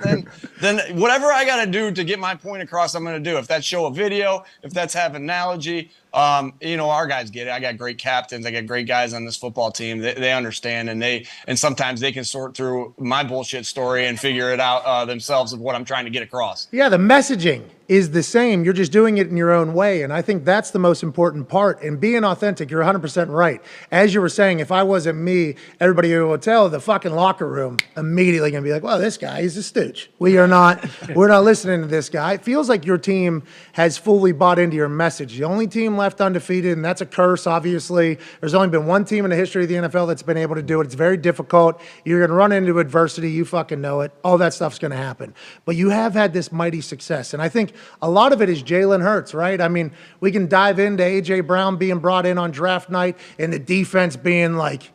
then whatever I got to do to get my point across, I'm going to do. If that's show a video, if that's have an analogy, our guys get it. I got great captains. I got great guys on this football team. They understand, and sometimes they can sort through my bullshit story and figure it out themselves of what I'm trying to get across. Yeah, the messaging is the same. You're just doing it in your own way, and I think that's the most important part. And being authentic, you're 100% right. As you were saying, if I wasn't me, everybody would tell the fucking locker room immediately going to be like, well, this guy, he's a stooge. We're not listening to this guy. It feels like your team has fully bought into your message. The only team left undefeated, and that's a curse, obviously. There's only been one team in the history of the NFL that's been able to do it. It's very difficult. You're going to run into adversity. You fucking know it. All that stuff's going to happen. But you have had this mighty success, and I think a lot of it is Jalen Hurts, right? I mean, we can dive into A.J. Brown being brought in on draft night and the defense being like,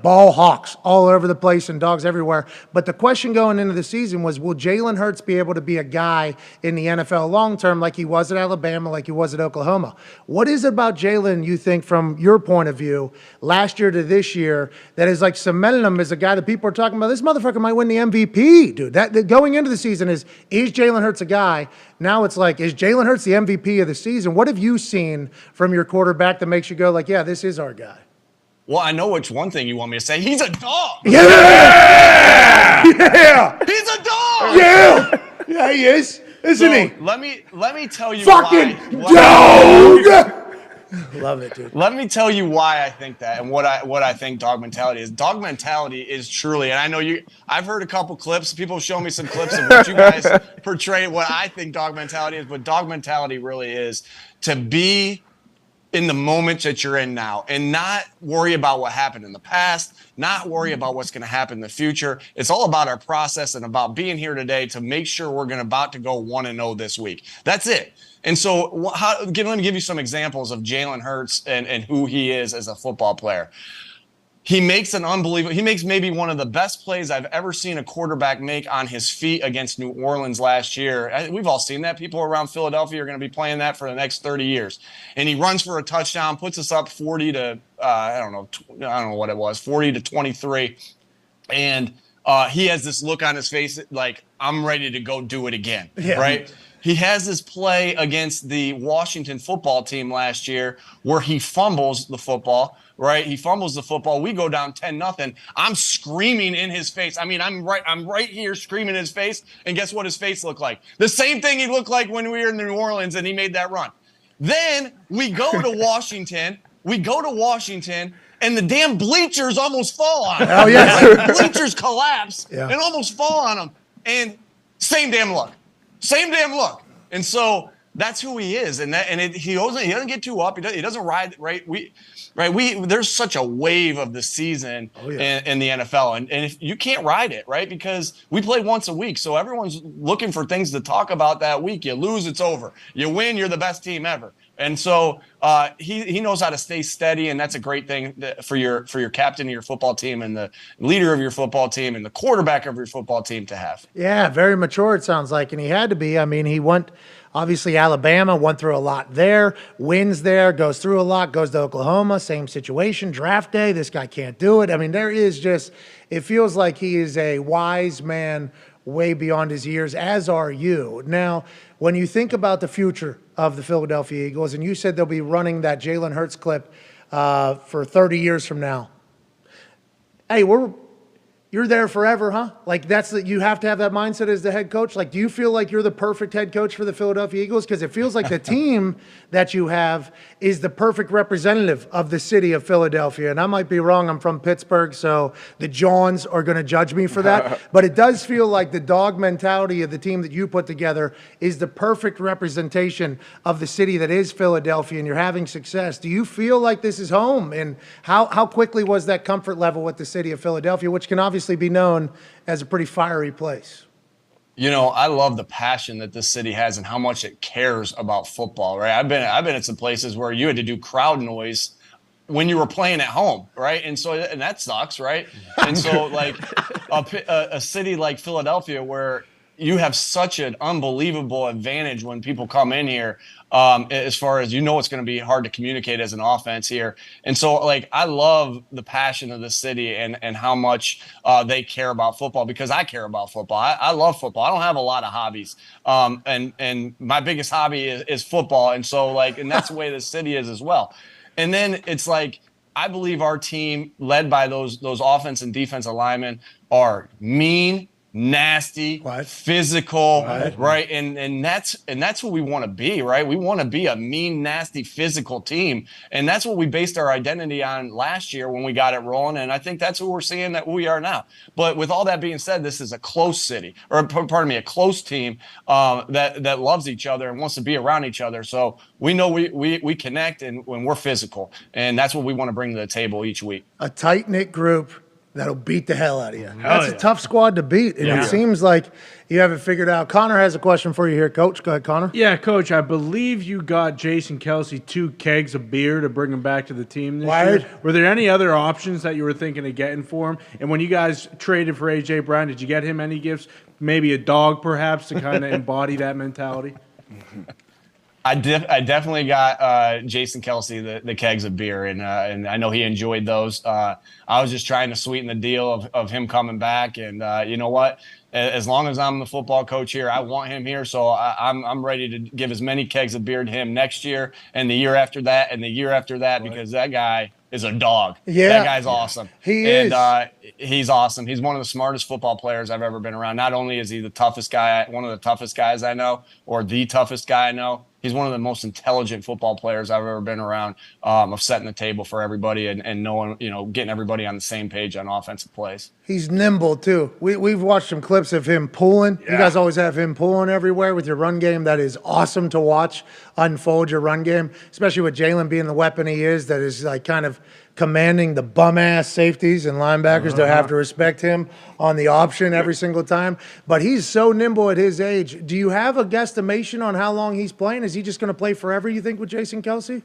ball hawks all over the place and dogs everywhere. But the question going into the season was, will Jalen Hurts be able to be a guy in the NFL long-term like he was at Alabama, like he was at Oklahoma? What is it about Jalen, you think, from your point of view, last year to this year, that is like cementing him as a guy that people are talking about, this motherfucker might win the MVP, dude? That going into the season is Jalen Hurts a guy? Now it's like, is Jalen Hurts the MVP of the season? What have you seen from your quarterback that makes you go like, yeah, this is our guy? Well, I know which one thing you want me to say. He's a dog. Yeah! Yeah! He's a dog. Yeah! Yeah, he is, isn't he? Let me tell you fucking why. Dog! Love it, dude. Let me tell you why I think that and what I think dog mentality is. Dog mentality is truly, and I know I've heard a couple clips. People show me some clips of what you guys portray, what I think dog mentality is, but dog mentality really is to be in the moment that you're in now and not worry about what happened in the past, not worry about what's going to happen in the future. It's all about our process and about being here today to make sure we're about to go 1-0 this week. That's it. And so let me give you some examples of Jalen Hurts and who he is as a football player. He makes maybe one of the best plays I've ever seen a quarterback make on his feet against New Orleans last year. We've all seen that. People around Philadelphia are going to be playing that for the next 30 years. And he runs for a touchdown, puts us up 40 to, I don't know what it was, 40 to 23. And he has this look on his face like, I'm ready to go do it again, right? He has this play against the Washington football team last year where he fumbles the football, right? He fumbles the football. We go down 10-0. I'm screaming in his face. I mean, I'm right here screaming in his face. And guess what his face looked like? The same thing he looked like when we were in New Orleans and he made that run. Then we go to Washington. And the damn bleachers almost fall on him. Oh, yes. Like, bleachers collapse and almost fall on him. And same damn look. And so that's who he is, and he doesn't get too up. He doesn't ride right. There's such a wave of the season in the NFL, and if you can't ride it, right? Because we play once a week, so everyone's looking for things to talk about that week. You lose, it's over. You win, you're the best team ever. And so he knows how to stay steady, and that's a great thing for your captain of your football team and the leader of your football team and the quarterback of your football team to have. Yeah, very mature it sounds like, and he had to be. I mean, he went, obviously Alabama, went through a lot there, wins there, goes through a lot, goes to Oklahoma, same situation, draft day, this guy can't do it. I mean, there is just, it feels like he is a wise man way beyond his years, as are you. Now, when you think about the future of the Philadelphia Eagles, and you said they'll be running that Jalen Hurts clip for 30 years from now. Hey, you're there forever, huh? Like you have to have that mindset as the head coach. Like, do you feel like you're the perfect head coach for the Philadelphia Eagles? Because it feels like the team that you have is the perfect representative of the city of Philadelphia. And I might be wrong. I'm from Pittsburgh, so the Johns are going to judge me for that. But it does feel like the dog mentality of the team that you put together is the perfect representation of the city that is Philadelphia, and you're having success. Do you feel like this is home? And how quickly was that comfort level with the city of Philadelphia, which can obviously be known as a pretty fiery place? You know, I love the passion that this city has and how much it cares about football, right? I've been at some places where you had to do crowd noise when you were playing at home, right? And that sucks, right? And so like a city like Philadelphia where you have such an unbelievable advantage when people come in here, as far as it's going to be hard to communicate as an offense here. And so, like, I love the passion of the city and how much they care about football, because I care about football. I love football. I don't have a lot of hobbies, and my biggest hobby is football. And so, like, and that's the way the city is as well. And then it's like, I believe our team, led by those offense and defensive linemen, are mean, nasty, physical, right? And that's what we want to be, right? We want to be a mean, nasty, physical team. And that's what we based our identity on last year when we got it rolling. And I think that's what we're seeing that we are now. But with all that being said, this is a close city, or pardon me, a close team that loves each other and wants to be around each other. So we know we connect and when we're physical. And that's what we want to bring to the table each week. A tight-knit group that'll beat the hell out of you. That's a tough squad to beat, and it seems like you have it figured out. Connor has a question for you here, Coach. Go ahead, Connor. Yeah, Coach, I believe you got Jason Kelce 2 kegs of beer to bring him back to the team this year. Were there any other options that you were thinking of getting for him? And when you guys traded for A.J. Brown, did you get him any gifts? Maybe a dog, perhaps, to kind of embody that mentality? I definitely got Jason Kelce the kegs of beer, and I know he enjoyed those. I was just trying to sweeten the deal of him coming back, and you know what? As long as I'm the football coach here, I want him here, so I'm ready to give as many kegs of beer to him next year and the year after that and the year after that, because that guy is a dog. Yeah, that guy's awesome. He's awesome. He's one of the smartest football players I've ever been around. Not only is he the toughest guy, one of the toughest guys I know, or the toughest guy I know, he's one of the most intelligent football players I've ever been around, of setting the table for everybody and knowing, getting everybody on the same page on offensive plays. He's nimble, too. We've watched some clips of him pulling. Yeah. You guys always have him pulling everywhere with your run game. That is awesome to watch unfold your run game, especially with Jalen being the weapon he is, that is like kind of commanding the bum-ass safeties and linebackers to have to respect him on the option every single time. But he's so nimble at his age. Do you have a guesstimation on how long he's playing? Is he just going to play forever, you think, with Jason Kelce?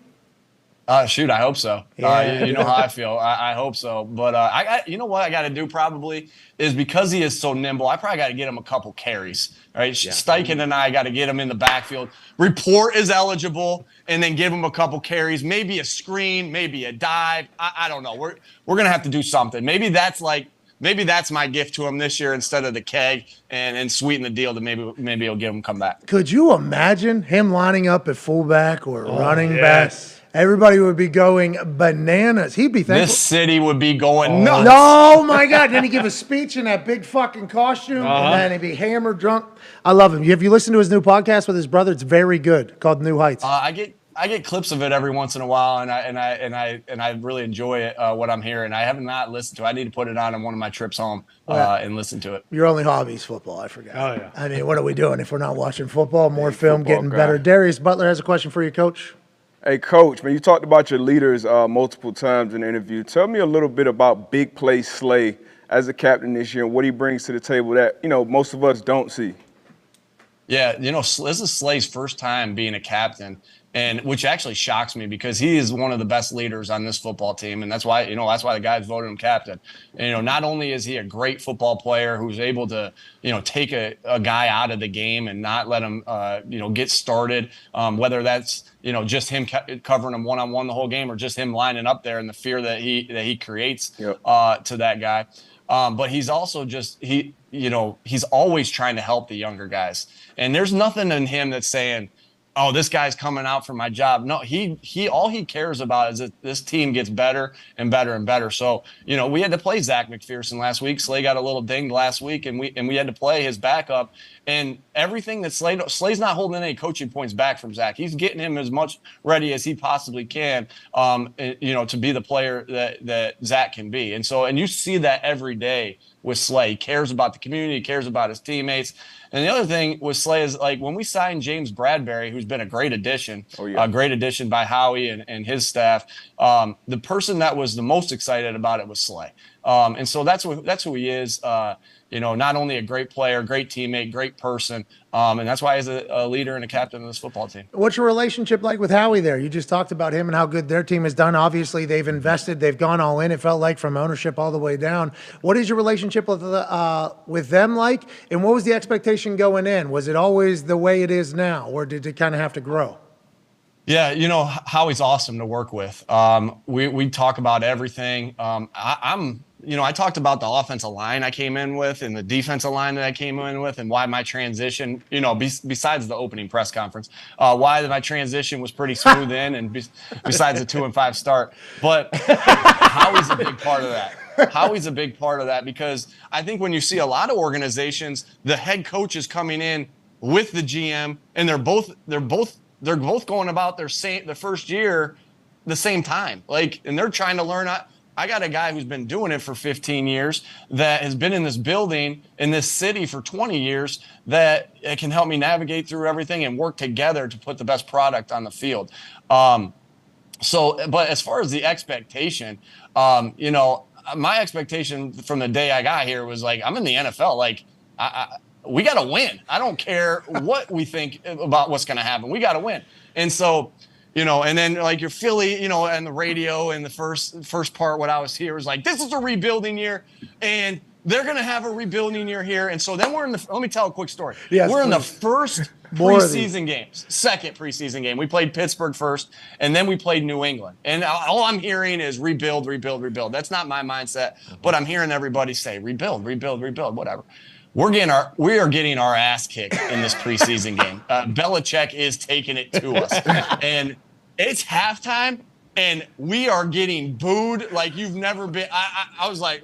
Shoot, I hope so. You know how I feel. I hope so. But you know what I got to do probably is, because he is so nimble, I probably got to get him a couple carries. Right? Yeah. Steichen and I got to get him in the backfield. Report is eligible, and then give him a couple carries, maybe a screen, maybe a dive. I don't know. We're gonna have to do something. Maybe that's my gift to him this year instead of the keg, and sweeten the deal to maybe he'll get him come back. Could you imagine him lining up at fullback or running back? Everybody would be going bananas. He'd be thankful. This city would be going nuts. Oh, my God. Then he'd give a speech in that big fucking costume, and then he'd be hammered drunk. I love him. Have you listened to his new podcast with his brother? It's very good, called New Heights. I I get clips of it every once in a while, and I really enjoy it, what I'm hearing. I have not listened to it. I need to put it on one of my trips home and listen to it. Your only hobby is football, I forgot. Oh, yeah. I mean, what are we doing if we're not watching football? More film, football getting guy. better. Darius Butler has a question for you, Coach. Hey, Coach, man, you talked about your leaders multiple times in the interview. Tell me a little bit about Big Play Slay as a captain this year and what he brings to the table that, most of us don't see. Yeah, this is Slay's first time being a captain, and which actually shocks me because he is one of the best leaders on this football team, and that's why the guys voted him captain. And not only is he a great football player who's able to take a guy out of the game and not let him get started, whether that's just him covering him one-on-one the whole game or just him lining up there and the fear that he creates to that guy. But he's also he's always trying to help the younger guys. And there's nothing in him that's saying, oh, this guy's coming out for my job. No, all he cares about is that this team gets better and better and better. So, we had to play Zach McPherson last week. Slay got a little dinged last week, and we had to play his backup. And everything that Slay's not holding any coaching points back from Zach. He's getting him as much ready as he possibly can, to be the player that Zach can be. And you see that every day with Slay. He cares about the community, he cares about his teammates. And the other thing with Slay is, like, when we signed James Bradbury, who's been a great addition, a great addition by Howie and his staff, the person that was the most excited about it was Slay. And so that's who he is. Not only a great player, great teammate, great person, and that's why he's a leader and a captain of this football team. What's your relationship like with Howie there? You just talked about him and how good their team has done. Obviously, they've invested, they've gone all in. It felt like from ownership all the way down. What is your relationship with them like? And what was the expectation going in? Was it always the way it is now, or did it kind of have to grow? Yeah, Howie's awesome to work with. We talk about everything. I talked about the offensive line I came in with and the defensive line that I came in with and why my transition, besides the opening press conference, why my transition was pretty smooth and besides the 2-5 start. But Howie's a big part of that. Howie's a big part of that because I think when you see a lot of organizations, the head coach is coming in with the GM and they're both going about their first year the same time. And they're trying to learn. I got a guy who's been doing it for 15 years that has been in this building in this city for 20 years that it can help me navigate through everything and work together to put the best product on the field. But as far as the expectation, my expectation from the day I got here was like, I'm in the NFL. Like, we got to win. I don't care what we think about what's going to happen. We got to win. And so, and then like your Philly, and the radio and the first part, what I was here was like, this is a rebuilding year and they're going to have a rebuilding year here. And so then let me tell a quick story. Yes, we're in the please. first preseason games, second preseason game. We played Pittsburgh first and then we played New England. And all I'm hearing is rebuild, rebuild, rebuild. That's not my mindset, but I'm hearing everybody say rebuild, rebuild, rebuild, whatever. We are getting our ass kicked in this preseason game. Belichick is taking it to us, and it's halftime, and we are getting booed like you've never been. I was like,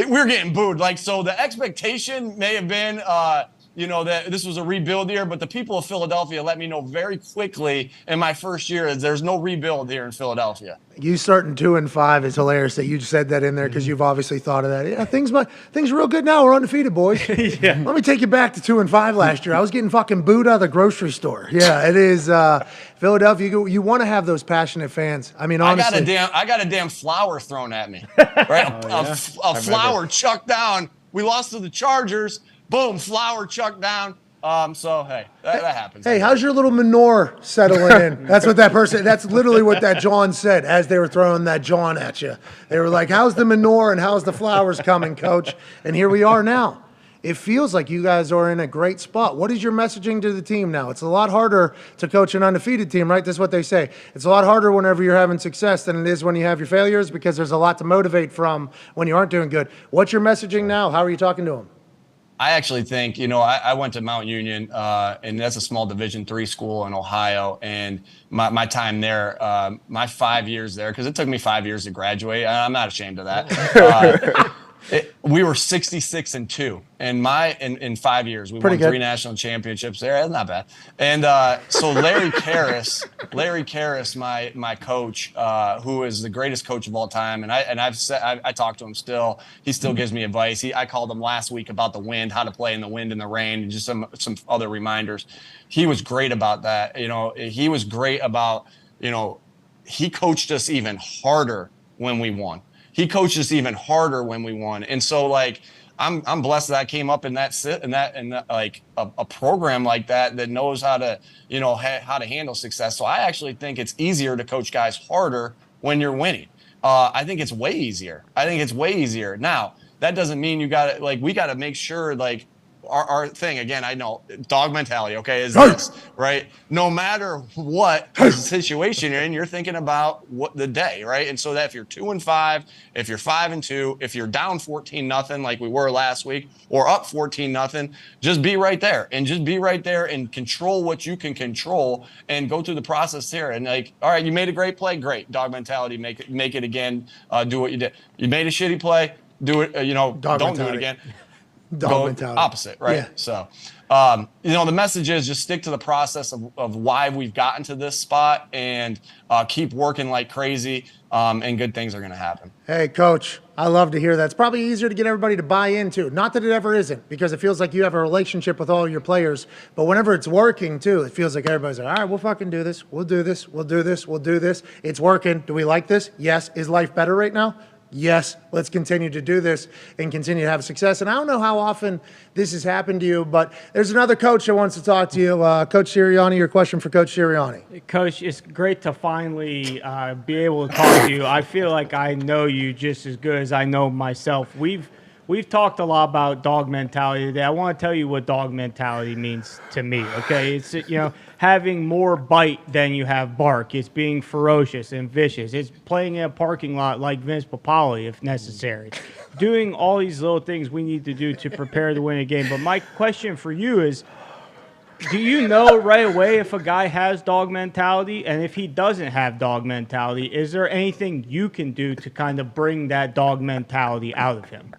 we're getting booed. Like, so the expectation may have been, that this was a rebuild year, but the people of Philadelphia let me know very quickly in my first year is there's no rebuild here in Philadelphia. You starting 2-5 is hilarious that you said that in there because you've obviously thought of that. Yeah, things are real good now. We're undefeated, boys. Yeah. Let me take you back to 2-5 last year. I was getting fucking booed out of the grocery store. Yeah, it is Philadelphia. You want to have those passionate fans. I mean, honestly, I got a damn flower thrown at me. Right, a flower chucked down. We lost to the Chargers. Boom, flower chucked down. So, hey, that happens. Hey, how's your little manure settling in? That's literally what that John said as they were throwing that John at you. They were like, how's the manure and how's the flowers coming, coach? And here we are now. It feels like you guys are in a great spot. What is your messaging to the team now? It's a lot harder to coach an undefeated team, right? That's what they say. It's a lot harder whenever you're having success than it is when you have your failures because there's a lot to motivate from when you aren't doing good. What's your messaging now? How are you talking to them? I actually think, I went to Mount Union, and that's a small Division III school in Ohio. And my time there, my 5 years there, because it took me 5 years to graduate. I'm not ashamed of that. We were 66-2 in 5 years. We Pretty won good. 3 national championships there. That's not bad. And so Larry Karras, my coach, who is the greatest coach of all time, and I talk to him still. He still gives me advice. I called him last week about the wind, how to play in the wind and the rain, and just some other reminders. He was great about that. He was great about, he coached us even harder when we won. He coached us even harder when we won. And so like, I'm blessed that I came up in that like a program like that knows how to, how to handle success. So I actually think it's easier to coach guys harder when you're winning. I think it's way easier. Now, that doesn't mean we got to make sure like, our thing, again, I know dog mentality, okay, is this, right? No matter what situation you're in, you're thinking about what the day, right? And so that if you're 2-5, if you're 5-2, if you're down 14-0 like we were last week, or up 14-0, just be right there and control what you can control and go through the process here. And like, all right, you made a great play, great. Dog mentality, make it again, do what you did. You made a shitty play, do it, don't do it again. Dog mentality. Opposite, right? Yeah. So, the message is just stick to the process of why we've gotten to this spot and keep working like crazy, and good things are going to happen. Hey, Coach, I love to hear that. It's probably easier to get everybody to buy into. Not that it ever isn't, because it feels like you have a relationship with all your players. But whenever it's working, too, it feels like everybody's like, all right, we'll fucking do this. We'll do this. We'll do this. We'll do this. It's working. Do we like this? Yes. Is life better right now? Yes, let's continue to do this and continue to have success. And I don't know how often this has happened to you, but there's another coach that wants to talk to you. Coach Sirianni, your question for Coach Sirianni. Coach, it's great to finally be able to talk to you. I feel like I know you just as good as I know myself. We've talked a lot about dog mentality today. I want to tell you what dog mentality means to me, okay? It's, having more bite than you have bark. It's being ferocious and vicious. It's playing in a parking lot like Vince Papali if necessary. Doing all these little things we need to do to prepare to win a game. But my question for you is, do you know right away if a guy has dog mentality? And if he doesn't have dog mentality, is there anything you can do to kind of bring that dog mentality out of him?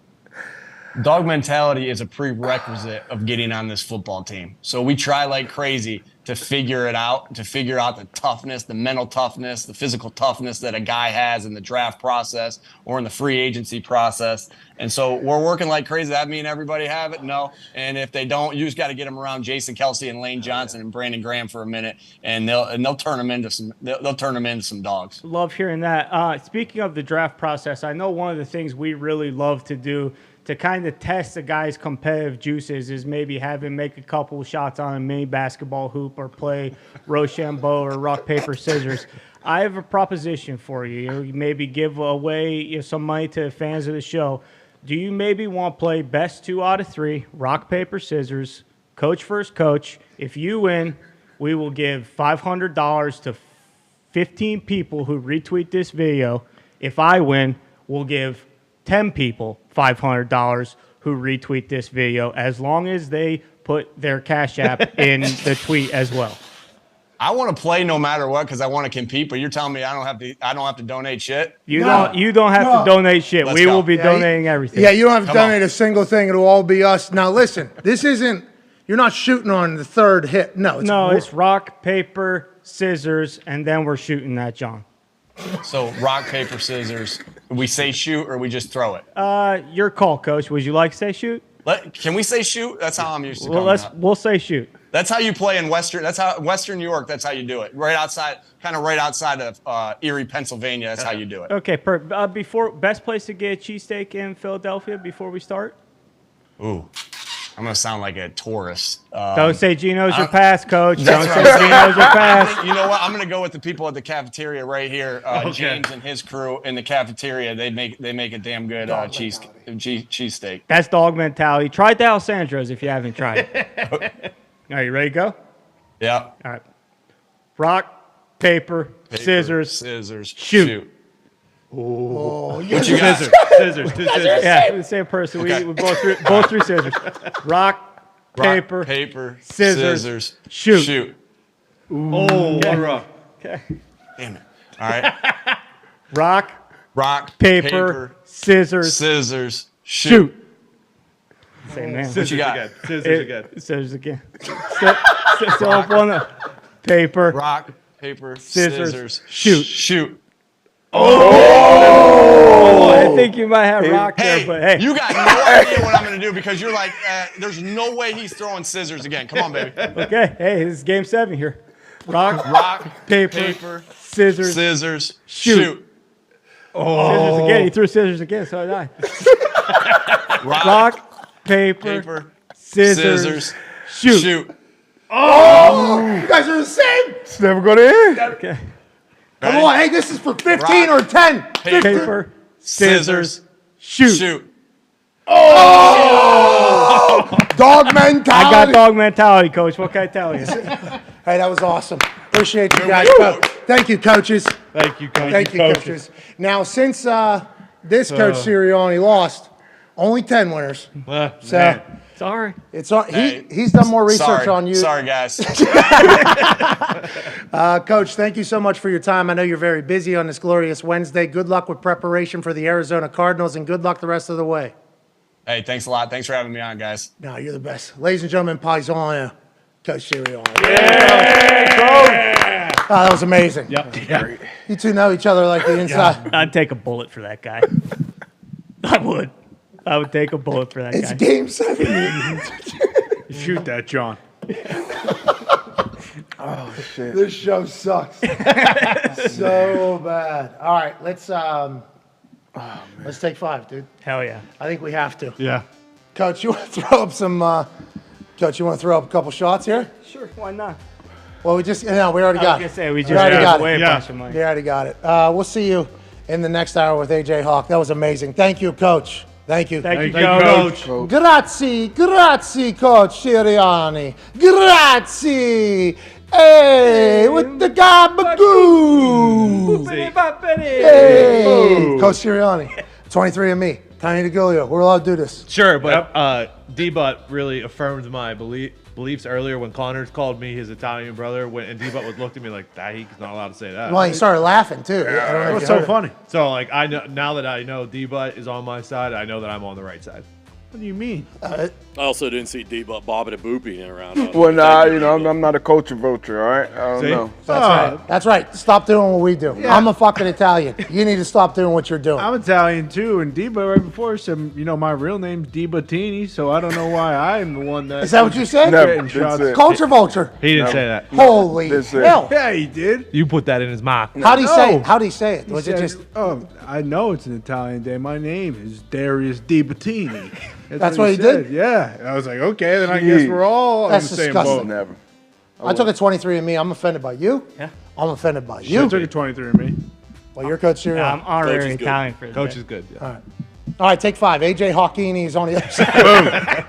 Dog mentality is a prerequisite of getting on this football team. So we try like crazy to figure out the toughness, the mental toughness, the physical toughness that a guy has in the draft process or in the free agency process. And so we're working like crazy. That mean everybody have it? No. And if they don't, you just got to get them around Jason Kelsey and Lane Johnson and Brandon Graham for a minute, and they'll turn them into some dogs. Love hearing that. Speaking of the draft process, I know one of the things we really love to do to kind of test a guy's competitive juices is maybe have him make a couple shots on a mini basketball hoop or play Rochambeau or rock, paper, scissors. I have a proposition for you. You maybe give away some money to fans of the show. Do you maybe want to play best 2 out of 3, rock, paper, scissors, coach versus coach? If you win, we will give $500 to 15 people who retweet this video. If I win, we'll give 10 people $500 who retweet this video, as long as they put their Cash App in the tweet as well. I want to play no matter what because I want to compete, but you're telling me I don't have to donate shit? You don't have to donate shit. We will be donating everything. Yeah, you don't have to donate a single thing. It'll all be us. Now listen, this isn't, you're not shooting on the third hit. No, it's rock, paper, scissors, and then we're shooting that, John. So rock, paper, scissors. We say shoot or we just throw it? Your call, Coach. Would you like to say shoot? Can we say shoot? That's how I'm used to We'll say shoot. That's how you play in Western New York. That's how you do it. Right outside of Erie, Pennsylvania. That's how you do it. Okay. Best place to get a cheesesteak in Philadelphia before we start? Ooh. I'm going to sound like a tourist. Don't say Gino's your pass, Coach. Don't say Gino's your pass. You know what? I'm going to go with the people at the cafeteria right here. James and his crew in the cafeteria. They make a damn good cheesesteak. That's dog mentality. Try D'Alessandro's if you haven't tried it. Are you ready to go? Yeah. All right. Rock, paper, scissors, shoot. Oh, what you got? Scissors. Yeah, the same person. Okay. We both through scissors. Rock, paper, scissors, shoot. Ooh. Oh, one rock. Okay. Damn it. All right. Rock, paper, scissors, Shoot. Same man. Scissors again. Scissors again. Scissors again. So up on the paper. Rock, paper, Scissors. scissors. Shoot. Oh! I think you might have rock there, but hey. You got no idea what I'm going to do because you're like, there's no way he's throwing scissors again. Come on, baby. Okay. Hey, this is game 7 here. Rock, paper, scissors, shoot. Scissors again. He threw scissors again, so did I. Rock, paper, scissors, shoot. Oh, you guys are the same. It's never going to end. Okay. Come on, hey, this is for 15 or 10. Paper, scissors, shoot. Oh! Dog mentality. I got dog mentality, Coach. What can I tell you? Hey, that was awesome. Appreciate you guys. Thank you, coaches. Thank you, coach. Thank you, coaches. Now, since this Coach Sirianni lost, only 10 winners. So sorry. It's on. He's done more research on you. Sorry, guys. Coach, thank you so much for your time. I know you're very busy on this glorious Wednesday. Good luck with preparation for the Arizona Cardinals, and good luck the rest of the way. Hey, thanks a lot. Thanks for having me on, guys. No, you're the best. Ladies and gentlemen, Paisan, Coach Sirianni. Yeah! Oh, that was amazing. Yep. Yeah. You two know each other like the inside. Yeah. I'd take a bullet for that guy. I would take a bullet for that guy. It's game 7. Shoot that, John. Oh, shit. This show sucks. So bad. All right, let's take 5, dude. Hell yeah. I think we have to. Yeah. Coach, you want to throw up some Coach, you want to throw up a couple shots here? Sure, why not? Well, we already got it. We already got it. We already got it. We'll see you in the next hour with AJ Hawk. That was amazing. Thank you, Coach. Thank you. Thank you, Coach. Grazie, Coach Sirianni. Grazie. Hey, with the gabagoo. Hey, Coach Sirianni, 23andMe, Tiny DeGilio. We're allowed to do this. Sure, but D-Butt really affirmed my beliefs earlier when Connors called me his Italian brother, and D-Butt was looked at me like, he's not allowed to say that. Well, he started laughing too. I don't know It if was you so heard it. funny. So like I know now that I know D-Butt is on my side, I know that I'm on the right side. What do you mean? I also didn't see D-Butt bobbing and booping around. Well, nah, I'm not a culture vulture, all right? I don't know. That's right. Stop doing what we do. Yeah. I'm a fucking Italian. You need to stop doing what you're doing. I'm Italian too, and Deba right before said, my real name's Dibattini, so I don't know why I'm the one that. Is that what you said? Never. Culture vulture. He didn't say that. Holy hell. Yeah, he did. You put that in his mouth. How'd he say it? How'd he say it? He Was said, it just... I know it's an Italian day. My name is Darius Dibattini. That's what he said. did? Yeah. I was like, okay, then I guess we're all That's in the same disgusting. boat. Never. I took a 23andMe. I'm offended by you. Yeah. I'm offended by I you. took a 23andMe. Well, you're Coach Sirianni. I'm honorary Coach is good. Italian for Coach that. is good. Yeah. All right. All right, take 5. AJ Hawkini is on the other side.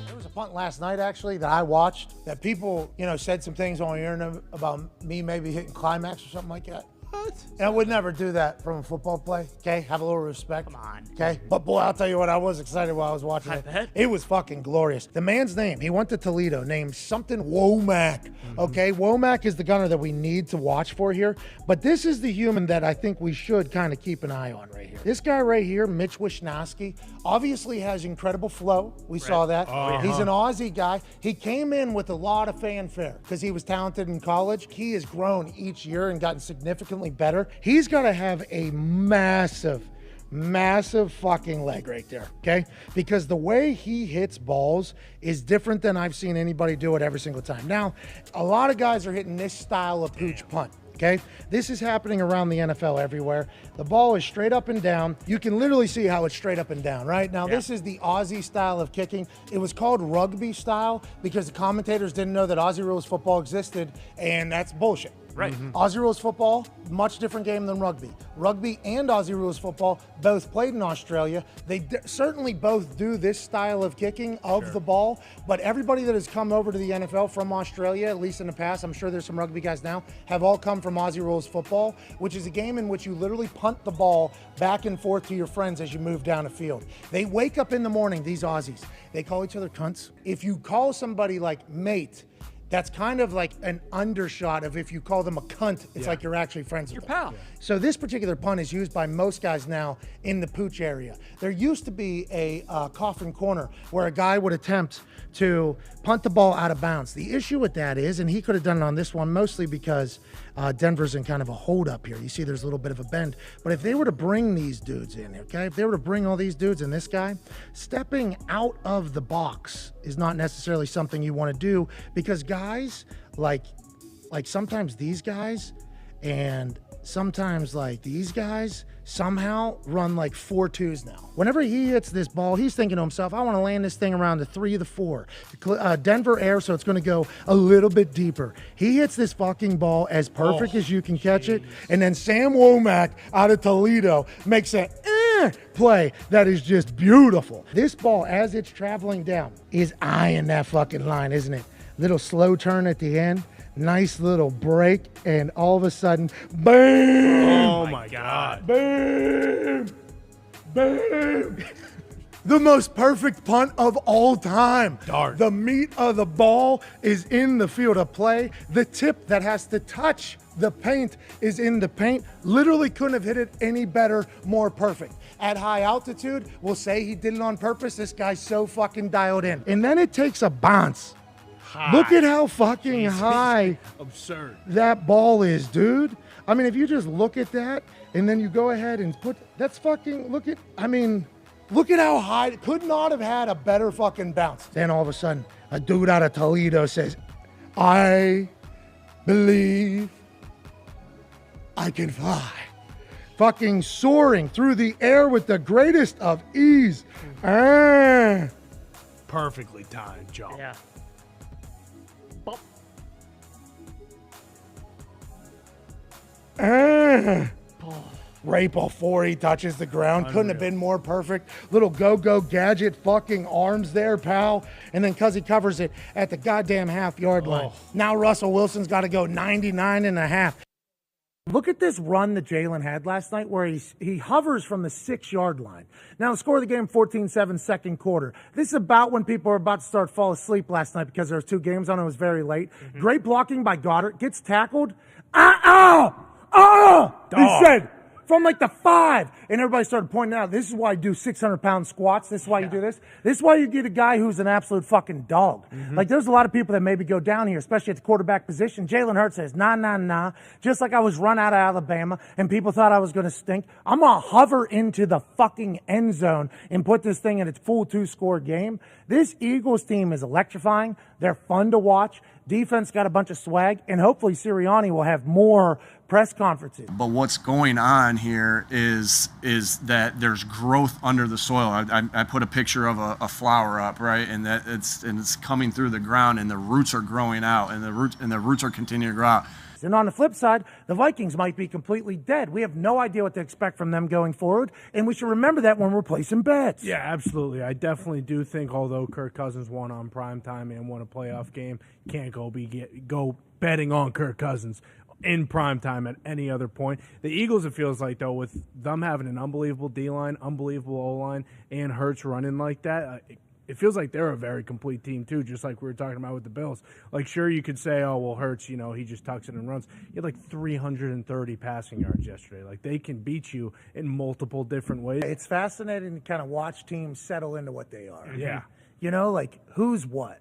There was a punt last night, actually, that I watched that people, said some things on the internet about me maybe hitting climax or something like that. What? And I would never do that from a football play, okay? Have a little respect. Come on. Okay? But boy, I'll tell you what, I was excited while I was watching it. bet. It was fucking glorious. The man's name, he went to Toledo, named something Womack. Okay? Womack is the gunner that we need to watch for here. But this is the human that I think we should kind of keep an eye on right here. This guy right here, Mitch Wishnowsky, obviously has incredible flow. We saw that. He's an Aussie guy. He came in with a lot of fanfare because he was talented in college. He has grown each year and gotten significantly better. He's got to have a massive fucking leg right there, okay? Because the way he hits balls is different than I've seen anybody do it every single time. Now, a lot of guys are hitting this style of pooch punt. Okay, this is happening around the NFL everywhere. The ball is straight up and down. You can literally see how it's straight up and down, right? Now, This is the Aussie style of kicking. It was called rugby style because the commentators didn't know that Aussie rules football existed, and that's bullshit. Right. Aussie rules football, much different game than rugby. Rugby and Aussie rules football both played in Australia. They certainly both do this style of kicking of the ball, but everybody that has come over to the NFL from Australia, at least in the past, I'm sure there's some rugby guys now, have all come from Aussie rules football, which is a game in which you literally punt the ball back and forth to your friends as you move down a field. They wake up in the morning, these Aussies, they call each other cunts. If you call somebody like mate, that's kind of like an undershot of if you call them a cunt, it's like you're actually friends with them. Your pal. So this particular pun is used by most guys now in the pooch area. There used to be a coffin corner where a guy would attempt to punt the ball out of bounds. The issue with that is, and he could have done it on this one mostly because Denver's in kind of a hold up here. You see there's a little bit of a bend. But if they were to bring these dudes in, okay, if they were to bring all these dudes and this guy, stepping out of the box is not necessarily something you want to do because guys like sometimes these guys and sometimes like these guys somehow run like 4-2s now. Whenever he hits this ball, he's thinking to himself, I want to land this thing around the 3 or the 4. Denver air, so it's going to go a little bit deeper. He hits this fucking ball as perfect as you can catch it, and then Sam Womack out of Toledo makes a play that is just beautiful. This ball, as it's traveling down, is eyeing that fucking line, isn't it? Little slow turn at the end. Nice little break, and all of a sudden, boom! Oh my God. Boom! Boom! The most perfect punt of all time. Darn. The meat of the ball is in the field of play. The tip that has to touch the paint is in the paint. Literally couldn't have hit it any better, more perfect. At high altitude, we'll say he did it on purpose. This guy's so fucking dialed in. And then it takes a bounce. Look at how fucking high absurd that ball is, dude. I mean, if you just look at that and then you go ahead and that's fucking, look at how high, could not have had a better fucking bounce. Then all of a sudden, a dude out of Toledo says, I believe I can fly. Fucking soaring through the air with the greatest of ease. Perfectly timed jump. Yeah. Right before he touches the ground. Couldn't have been more perfect. Little go-go gadget fucking arms there, pal. And then cuz he covers it at the goddamn half-yard line. Now Russell Wilson's got to go 99 and a half. Look at this run that Jalen had last night where he hovers from the 6-yard line. Now, the score of the game, 14-7, second quarter. This is about when people were about to start fall asleep last night because there was 2 games on. It was very late. Great blocking by Goddard. Gets tackled. He said, from like the 5. And everybody started pointing out, this is why you do 600-pound squats. This is why you do this. This is why you get a guy who's an absolute fucking dog. Like, there's a lot of people that maybe go down here, especially at the quarterback position. Jalen Hurts says, nah. Just like I was run out of Alabama and people thought I was going to stink. I'm going to hover into the fucking end zone and put this thing in its full 2-score game. This Eagles team is electrifying. They're fun to watch. Defense got a bunch of swag, and hopefully Sirianni will have more press conferences. But what's going on here is that there's growth under the soil. I put a picture of a flower up, right, and that it's coming through the ground, and the roots are growing out, and the roots are continuing to grow out. And on the flip side, the Vikings might be completely dead. We have no idea what to expect from them going forward, and we should remember that when we're placing bets. Yeah, absolutely. I definitely do think, although Kirk Cousins won on primetime and won a playoff game, can't go betting on Kirk Cousins in primetime at any other point. The Eagles, it feels like, though, with them having an unbelievable D-line, unbelievable O-line, and Hurts running like that, it feels like they're a very complete team, too, just like we were talking about with the Bills. Like, sure, you could say, oh, well, Hurts, he just tucks it and runs. He had like 330 passing yards yesterday. Like, they can beat you in multiple different ways. It's fascinating to kind of watch teams settle into what they are. Yeah. Like, who's what?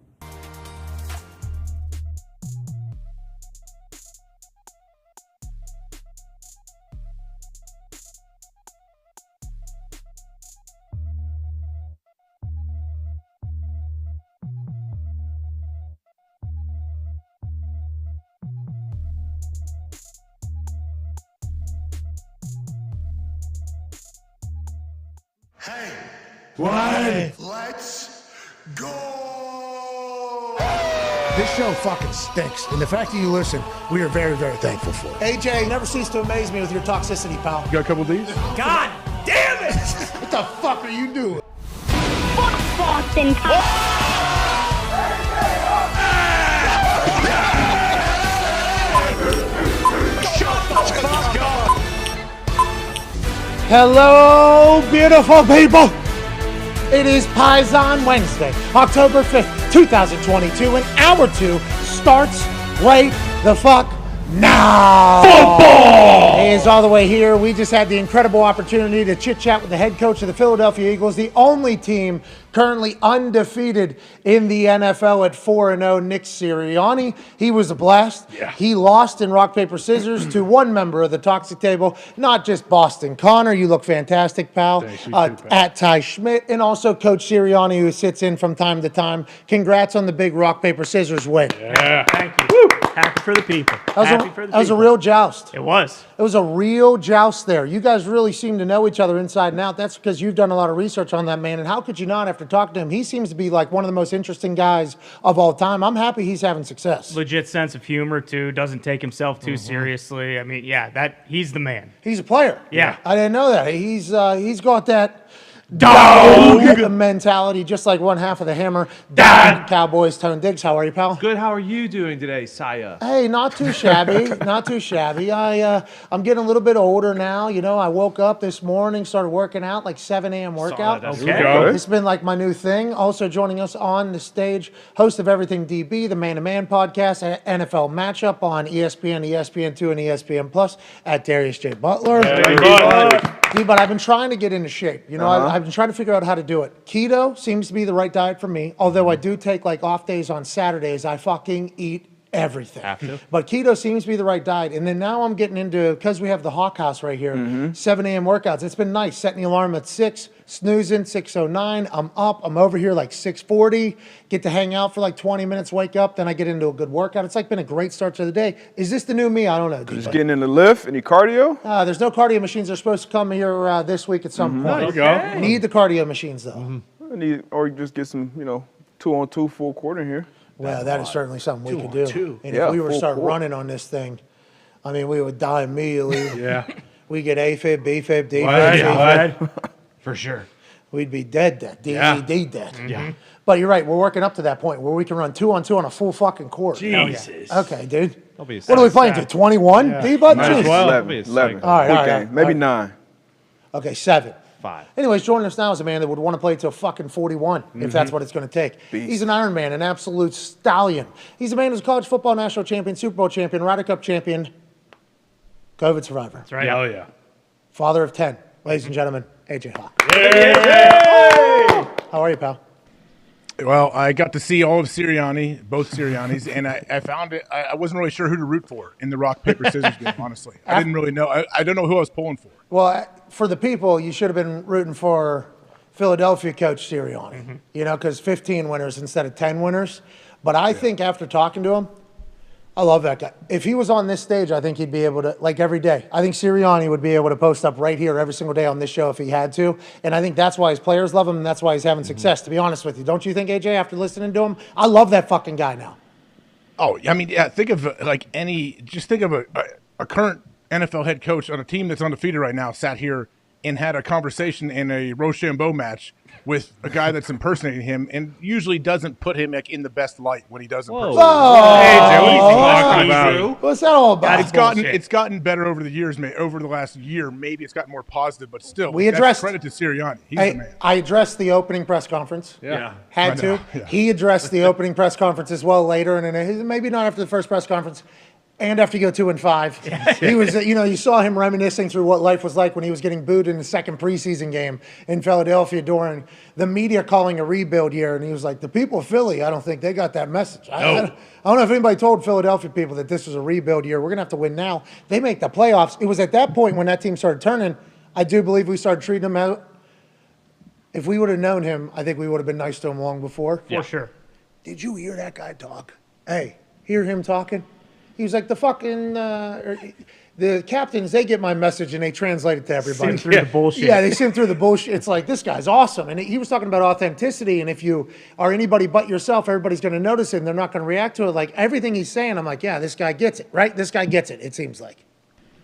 Hey, What? let's go! This show fucking stinks, and the fact that you listen, we are very, very thankful for it. AJ, never cease to amaze me with your toxicity, pal. You got a couple of these? God damn it! What the fuck are you doing? Fuck Boston. Hello, beautiful people. It is Paisan Wednesday, October 5th, 2022, and hour 2 starts right the fuck now. Football! He is all the way here. We just had the incredible opportunity to chit-chat with the head coach of the Philadelphia Eagles, the only team currently undefeated in the NFL at 4-0, Nick Sirianni. He was a blast. Yeah. He lost in rock, paper, scissors to one member of the toxic table, not just Boston Connor. You look fantastic, pal. Thanks, you too, pal. At Ty Schmidt, and also Coach Sirianni, who sits in from time to time. Congrats on the big rock, paper, scissors win. Yeah. Thank you. Woo. Happy for the people. That was a real joust. It was. It was a real joust there. You guys really seem to know each other inside and out. That's because you've done a lot of research on that man. And how could you not after talking to him? He seems to be like one of the most interesting guys of all time. I'm happy he's having success. Legit sense of humor, too. Doesn't take himself too seriously. I mean, he's the man. He's a player. Yeah. I didn't know that. He's got that dog mentality, just like one half of the Hammer. Dad. Cowboys, Tone Diggs. How are you, pal? Good. How are you doing today, Saya? Hey, not too shabby. Not too shabby. I'm getting a little bit older now. You know, I woke up this morning, started working out, like 7 a.m. workout. Okay. It's been like my new thing. Also joining us on the stage, host of Everything DB, the Man to Man podcast, NFL Matchup on ESPN, ESPN2, and ESPN Plus at Darius J. Butler. But I've been trying to get into shape. You know, I've been trying to figure out how to do it. Keto seems to be the right diet for me. Although I do take like off days on Saturdays, I fucking eat everything. But keto seems to be the right diet. And then now I'm getting into, because we have the Hawk House right here, 7 a.m. workouts. It's been nice. Setting the alarm at 6, snoozing, 6:09. I'm up. I'm over here like 6:40. Get to hang out for like 20 minutes, wake up. Then I get into a good workout. It's like been a great start to the day. Is this the new me? I don't know. Just getting in the lift. Any cardio? There's no cardio machines. They're supposed to come here this week at some point. There you go. Need the cardio machines, though. Or you just get some, 2-on-2 full court in here. Well, that is certainly something we could do. 2-on-2. And if we were to start running on this thing, I mean, we would die immediately. Yeah. We get AFib, BFib, DFib, Right. For sure. We'd be dead. DED. Yeah. But you're right. We're working up to that point where we can run 2-on-2 on a full fucking court. Jesus. Okay, dude. That'll be a What are we sight. playing to? 21? Yeah. D-Bud? Might as Jeez. well. 11. All right, Quick all right, game. all right. Maybe 9. Okay, 7. 5. Anyways, joining us now is a man that would want to play till fucking 41, if that's what it's going to take. Beast. He's an Iron Man, an absolute stallion. He's a man who's a college football national champion, Super Bowl champion, Ryder Cup champion, COVID survivor. That's right. Oh, yeah. Father of 10. Ladies and gentlemen, AJ Hawk. How are you, pal? Well, I got to see all of Sirianni, both Siriannis, and I found it. I wasn't really sure who to root for in the rock, paper, scissors game, honestly. I didn't really know. I don't know who I was pulling for. Well, for the people, you should have been rooting for Philadelphia coach Sirianni, because 15 winners instead of 10 winners. But I think after talking to him, I love that guy. If he was on this stage, I think he'd be able to, like every day. I think Sirianni would be able to post up right here every single day on this show if he had to. And I think that's why his players love him, and that's why he's having success, to be honest with you. Don't you think, AJ, after listening to him? I love that fucking guy now. Oh, I mean, yeah, think of think of a current NFL head coach on a team that's undefeated right now sat here and had a conversation in a Rochambeau match with a guy that's impersonating him and usually doesn't put him in the best light when he does impersonate. AJ, what are you talking about? What's that all about? It's gotten better over the years, over the last year. Maybe it's gotten more positive, but still, We addressed- that's credit to Sirianni. He's the man. I addressed the opening press conference. Yeah. Had I to. know, yeah. He addressed the opening press conference as well later, and maybe not after the first press conference. And after you go 2-5, he was, you saw him reminiscing through what life was like when he was getting booed in the second preseason game in Philadelphia during the media calling a rebuild year. And he was like, the people of Philly, I don't think they got that message. I don't know if anybody told Philadelphia people that this was a rebuild year. We're going to have to win now. They make the playoffs. It was at that point when that team started turning, I do believe we started treating him out. If we would have known him, I think we would have been nice to him long before. For sure. Did you hear that guy talk? Hey, hear him talking? He was like the the captains, they get my message and they translate it to everybody. Sim through the bullshit. Yeah, they sim through the bullshit. It's like, this guy's awesome. And he was talking about authenticity. And if you are anybody but yourself, everybody's going to notice it and they're not going to react to it. Like everything he's saying, I'm like, yeah, this guy gets it, right? This guy gets it, it seems like.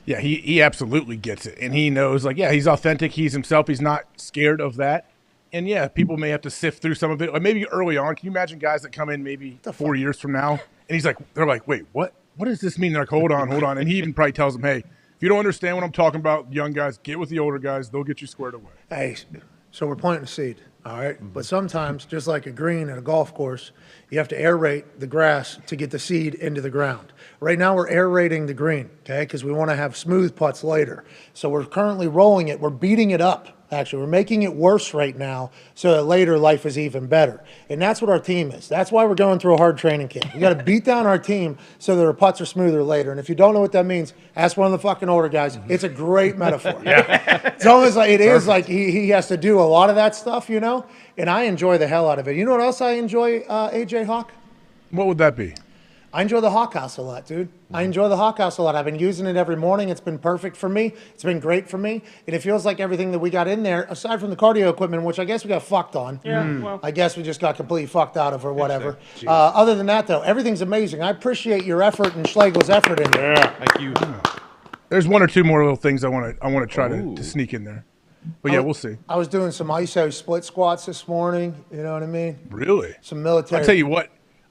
Yeah, he absolutely gets it. And he knows, like, yeah, he's authentic. He's himself. He's not scared of that. And, yeah, people may have to sift through some of it. Or maybe early on. Can you imagine guys that come in maybe 4 years from now? And he's like, they're like, wait, what? What does this mean? They're like, hold on. And he even probably tells them, hey, if you don't understand what I'm talking about, young guys, get with the older guys. They'll get you squared away. Hey, so we're planting a seed, all right? But sometimes, just like a green at a golf course, you have to aerate the grass to get the seed into the ground. Right now, we're aerating the green, okay, because we want to have smooth putts later. So we're currently rolling it. We're beating it up, actually. We're making it worse right now so that later life is even better. And that's what our team is. That's why we're going through a hard training camp. We got to beat down our team so that our putts are smoother later. And if you don't know what that means, ask one of the fucking older guys. It's a great metaphor. It's almost like, it is like he has to do a lot of that stuff, you know? And I enjoy the hell out of it. You know what else I enjoy, AJ Hawk? What would that be? I enjoy the Hawk House a lot, dude. I enjoy the Hawk House a lot. I've been using it every morning. It's been perfect for me. It's been great for me. And it feels like everything that we got in there, aside from the cardio equipment, which I guess we got fucked on. Yeah, well. I guess we just got completely fucked out of or whatever. Other than that, though, everything's amazing. I appreciate your effort and Schlegel's effort in there. Thank you. There's one or two more little things I want to try to sneak in there. But yeah, we'll see. I was doing some ISO split squats this morning. You know what I mean? Really? Some military. I'll tell you what.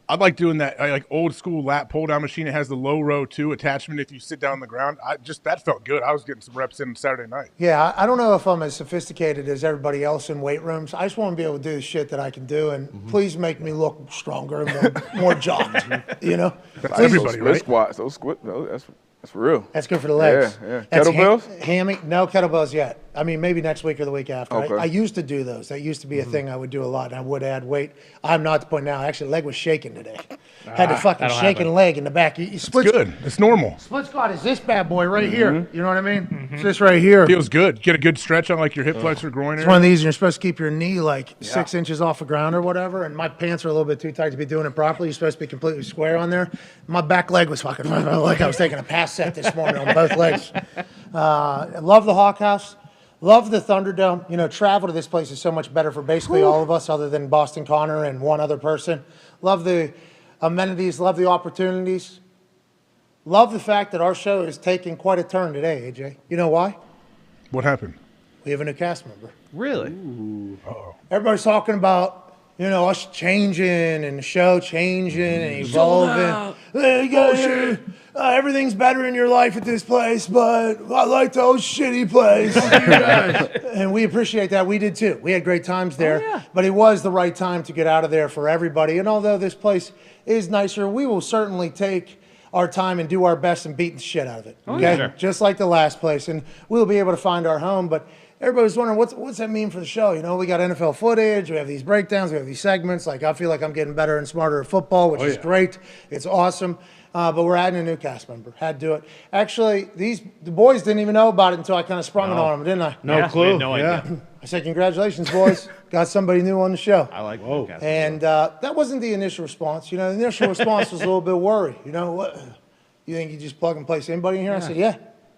I like doing that. I like old school lat pull down machine. It has the low row 2 attachment. If you sit down on the ground, that felt good. I was getting some reps in Saturday night. Yeah, I don't know if I'm as sophisticated as everybody else in weight rooms. I just want to be able to do the shit that I can do, and please make me look stronger and more jocked. You know, that's everybody, right? Squats, that's real. That's good for the legs. Yeah. That's Kettlebells? Hammy? No kettlebells yet. I mean, maybe next week or the week after. Okay. I used to do those. That used to be a thing I would do a lot, and I would add weight. I'm not to the point now. Actually, leg was shaking today. Had the fucking shaking leg in the back. You split, It's good. It's normal. Split squat is this bad boy right here. You know what I mean? It's this right here. Feels good. Get a good stretch on like your hip flexor groin area. It's one of these, and you're supposed to keep your knee like 6 inches off the ground or whatever. And my pants are a little bit too tight to be doing it properly. You're supposed to be completely square on there. My back leg was fucking like I was taking a pass set this morning on both legs. I love the Hawk House. Love the Thunderdome. You know, travel to this place is so much better for basically all of us other than Boston Connor and one other person. Love the amenities. Love the opportunities. Love the fact that our show is taking quite a turn today, AJ. You know why? What happened? We have a new cast member. Really? Everybody's talking about, you know, us changing and the show changing and evolving. Everything's better in your life at this place, but I like the old shitty place. And we appreciate that. We did too. We had great times there, but it was the right time to get out of there for everybody. And although this place is nicer, we will certainly take our time and do our best and beat the shit out of it. Okay? Just like the last place. And we'll be able to find our home, but everybody's wondering, what's that mean for the show? You know, we got NFL footage, we have these breakdowns, we have these segments. Like, I feel like I'm getting better and smarter at football, which is great. It's awesome. But we're adding a new cast member. Had to do it. Actually, the boys didn't even know about it until I kind of sprung it on them, didn't I? No clue. No idea. I said, congratulations, boys. Got somebody new on the show. I like cast And that wasn't the initial response. You know, the initial response was a little bit worried. You know, what? You think you just plug and place anybody in here? I said, yeah,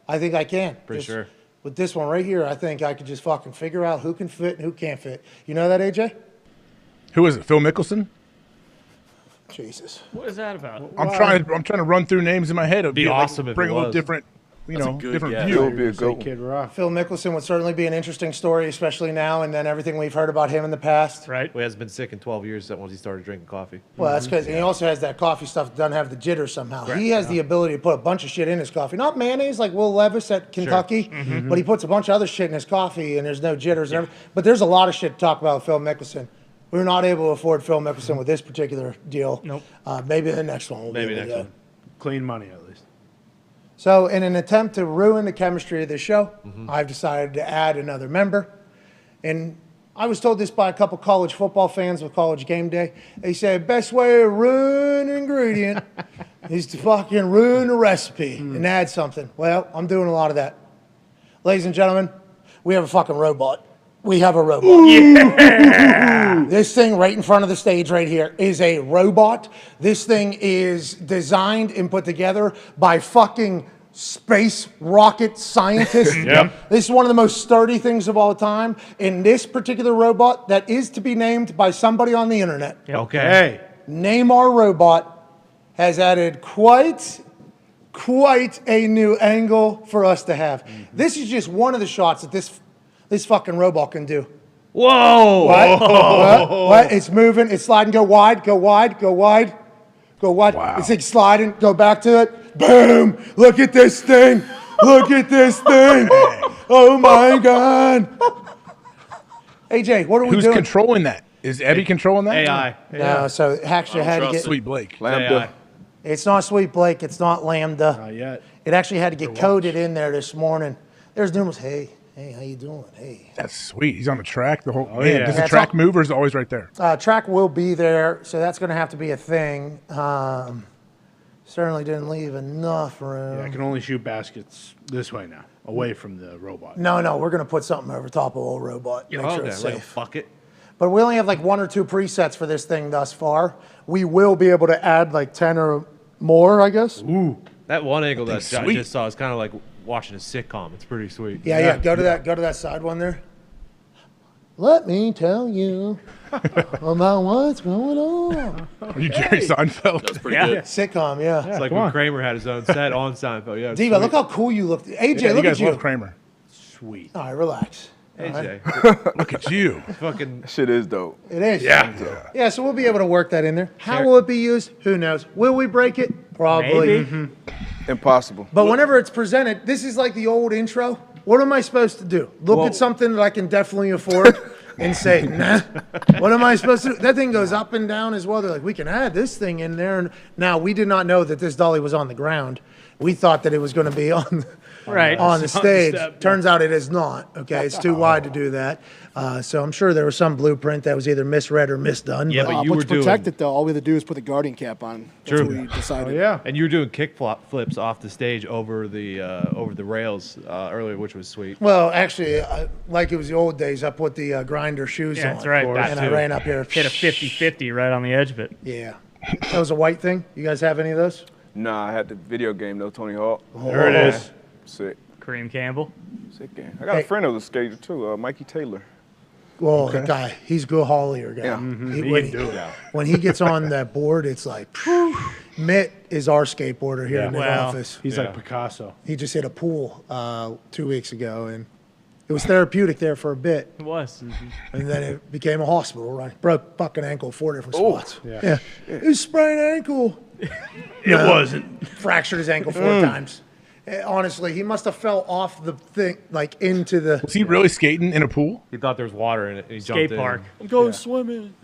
I think I can. Pretty sure. With this one right here, I think I could just fucking figure out who can fit and who can't fit. You know that, AJ? Who is it? Phil Mickelson? Jesus. What is that about? I'm trying to run through names in my head. It'd be awesome if bring it a little was. different, different view. It would be a goat. Kid Rock. Phil Mickelson would certainly be an interesting story, especially now and then everything we've heard about him in the past. Right. Well, he hasn't been sick in 12 years once he started drinking coffee. Well, that's because he also has that coffee stuff that doesn't have the jitters somehow. He has the ability to put a bunch of shit in his coffee. Not mayonnaise like Will Levis at Kentucky, but he puts a bunch of other shit in his coffee and there's no jitters. But there's a lot of shit to talk about with Phil Mickelson. We were not able to afford Phil Mickelson with this particular deal. Nope. Maybe the next one will Maybe be next one. Clean money, at least. So in an attempt to ruin the chemistry of the show, I've decided to add another member. And I was told this by a couple college football fans with College Game Day. They said, best way to ruin an ingredient is to fucking ruin the recipe and add something. Well, I'm doing a lot of that. Ladies and gentlemen, we have a fucking robot. We have a robot. This thing right in front of the stage right here is a robot. This thing is designed and put together by fucking space rocket scientist. Yep. This is one of the most sturdy things of all time. And this particular robot that is to be named by somebody on the internet. Okay. Name our robot has added quite a new angle for us to have. This is just one of the shots that this fucking robot can do. Whoa! What? It's moving. It's sliding. Go wide. Go wide. Go wide. Go wide. Wow. It's like sliding. Go back to it. Boom! Look at this thing. Look at this thing. Oh my God. AJ, what are we Who's doing? controlling that? Is Eddie controlling that? AI. No, so it actually had to get. Sweet Blake. Lambda. It's not Sweet Blake. It's not Lambda. Not yet. It actually had to get coded in there this morning. There's numerous. Hey, how you doing? Hey. That's sweet. He's on the track the whole. Man, yeah. does Yeah, the it's track all- move or is it always right there? Track will be there, so that's going to have to be a thing. Certainly didn't leave enough room. Yeah, I can only shoot baskets this way now, away from the robot. No, we're going to put something over top of old robot. Make sure it's Like a safe. bucket. But we only have like 1 or 2 presets for this thing thus far. We will be able to add like 10 or more, I guess. Ooh. That one angle that I sweet. just saw is kind of like watching a sitcom. It's pretty sweet. Yeah. Go to that side one there. Let me tell you about what's going on. Are you Jerry Seinfeld? That's pretty good. Sitcom, yeah. It's like when Kramer had his own set on Seinfeld. Yeah, it's Diva, sweet. look how cool you look. AJ, Yeah, look you at guys you. love Kramer. Sweet. All right, relax. AJ. Look at you. Fucking Shit is dope. It is. Yeah. Yeah, so we'll be able to work that in there. How will it be used? Who knows? Will we break it? Probably. Maybe. Impossible. But whenever it's presented, this is like the old intro. What am I supposed to do? Look at something that I can definitely afford and say, nah. What am I supposed to do? That thing goes up and down as well. They're like, we can add this thing in there. And now, we did not know that this dolly was on the ground. We thought that it was going to be on on the stage. Turns out it is not. Okay, it's too wide to do that. So I'm sure there was some blueprint that was either misread or misdone. Yeah, but you were to protect doing it, though, all we had to do is put the guardian cap on. That's what we decided. Yeah. and you were doing kick flips off the stage over the rails earlier, which was sweet. Well, actually, like it was the old days, I put the grinder shoes Yeah, on. that's right. And I ran up here. Hit a 50-50 right on the edge of it. Yeah. That was a white thing. You guys have any of those? Nah, I had the video game though, Tony Hawk. There it is. Sick. Kareem Campbell. Sick game. I got a friend who was a skater too, Mikey Taylor. Well, the guy, he's a good haulier guy. Yeah. When he gets on that board, it's like, Mitt is our skateboarder here in the office. He's like Picasso. He just hit a pool 2 weeks ago, and it was therapeutic there for a bit. It was. And then it became a hospital run. Broke fucking ankle 4 different Oh. spots. Yeah. It was sprained ankle. It wasn't. Fractured his ankle 4 times. Honestly, he must have fell off the thing, like into the. Was he really skating in a pool? He thought there was water in it. And he jumped Skate in. park. I'm going swimming.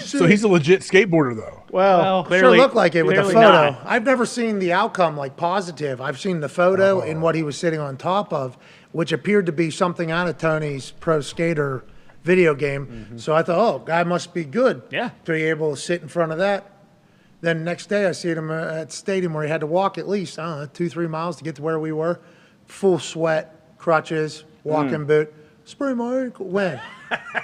So he's a legit skateboarder, though. Well, sure clearly- looked like it with the clearly photo. not. I've never seen the outcome like positive. I've seen the photo and what he was sitting on top of, which appeared to be something out of Tony's pro skater video game. So I thought, oh, guy must be good. Yeah. To be able to sit in front of that. Then next day I see him at the stadium where he had to walk at least, 2-3 miles to get to where we were. Full sweat, crutches, walking boot. Sprained my ankle. When?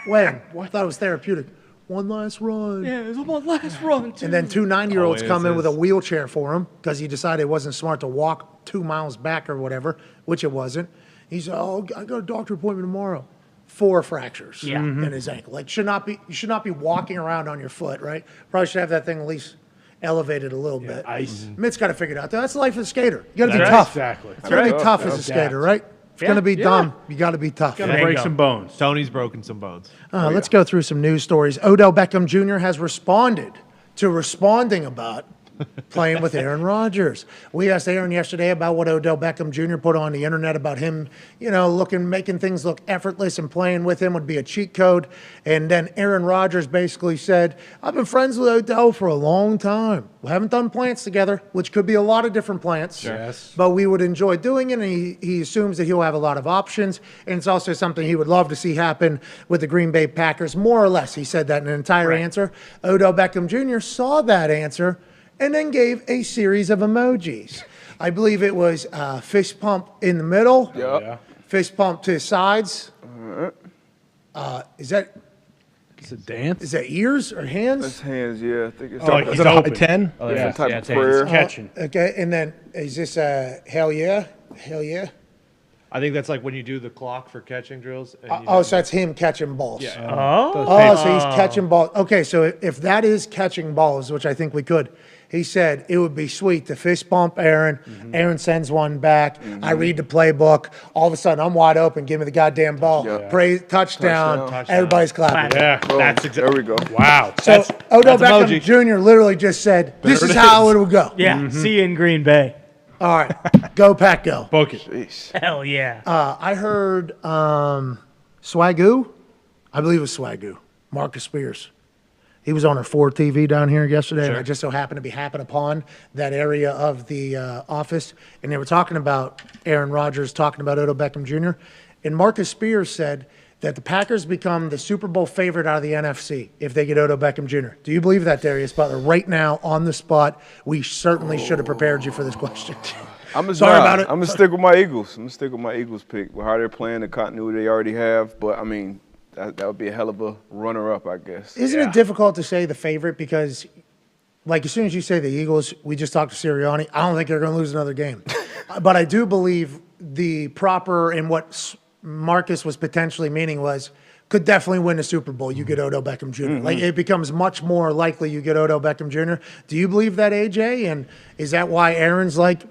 When? I thought it was therapeutic. One last run. Yeah, it was my last run, too. And then 2 9-year-olds Always come in with a is. wheelchair for him because he decided it wasn't smart to walk 2 miles back or whatever, which it wasn't. He said, "Oh, I got a doctor appointment tomorrow." 4 fractures in his ankle. Like you should not be walking around on your foot, right? Probably should have that thing at least elevated a little bit. Ice. Mitt's got to figure it out. That's the life of a skater. You got to be Right. tough. Exactly. You got to be tough as a skater, right? If you're going to be dumb, you got to be tough. Gonna break some bones. Tony's broken some bones. Let's go through some news stories. Odell Beckham Jr. has responded to responding about playing with Aaron Rodgers. We asked Aaron yesterday about what Odell Beckham Jr. put on the internet about him, making things look effortless and playing with him would be a cheat code. And then Aaron Rodgers basically said, I've been friends with Odell for a long time. We haven't done plants together, which could be a lot of different plants. Yes. But we would enjoy doing it, and he assumes that he'll have a lot of options. And it's also something he would love to see happen with the Green Bay Packers, more or less. He said that in an entire answer. Odell Beckham Jr. saw that answer and then gave a series of emojis. I believe it was fist pump in the middle, Yep. fist pump to the sides. Is that It's a dance. Is that ears or hands? That's hands, yeah. I think it's like, is it a high 10? Oh, yeah, yeah, some type yeah, of it's hands. prayer. Catching. Okay, and then is this hell yeah? Hell yeah? I think that's like when you do the clock for catching drills. And you So that's him catching balls. Yeah. So he's catching balls. Okay, so if that is catching balls, which I think we could, he said it would be sweet to fist bump Aaron. Aaron sends one back. I read the playbook. All of a sudden, I'm wide open. Give me the goddamn ball. Praise, touchdown. Everybody's clapping. Yeah, that's There we go. Wow. So Odell that's Beckham emoji. Jr. literally just said, "This is how it will go." Yeah, see you in Green Bay. All right, go Pack, go. Book it. Jeez. Hell yeah. I heard Swagoo. I believe it was Swagoo. Marcus Spears. He was on our 4 TV down here yesterday, and I just so happened to be upon that area of the office, and they were talking about Aaron Rodgers, talking about Odell Beckham Jr., and Marcus Spears said that the Packers become the Super Bowl favorite out of the NFC if they get Odell Beckham Jr. Do you believe that, Darius Butler? Right now, on the spot, we certainly should have prepared you for this question. Sorry about it. I'm going to stick with my Eagles. I'm going to stick with my Eagles pick. With how they're playing, the continuity they already have. But, I mean, that would be a hell of a runner-up, I guess. Isn't it difficult to say the favorite because, like, as soon as you say the Eagles, we just talked to Sirianni, I don't think they're going to lose another game. But I do believe the proper and what Marcus was potentially meaning was could definitely win the Super Bowl. You get Odell Beckham junior Like, it becomes much more likely you get Odell Beckham Jr. Do you believe that, AJ? And is that why Aaron's like,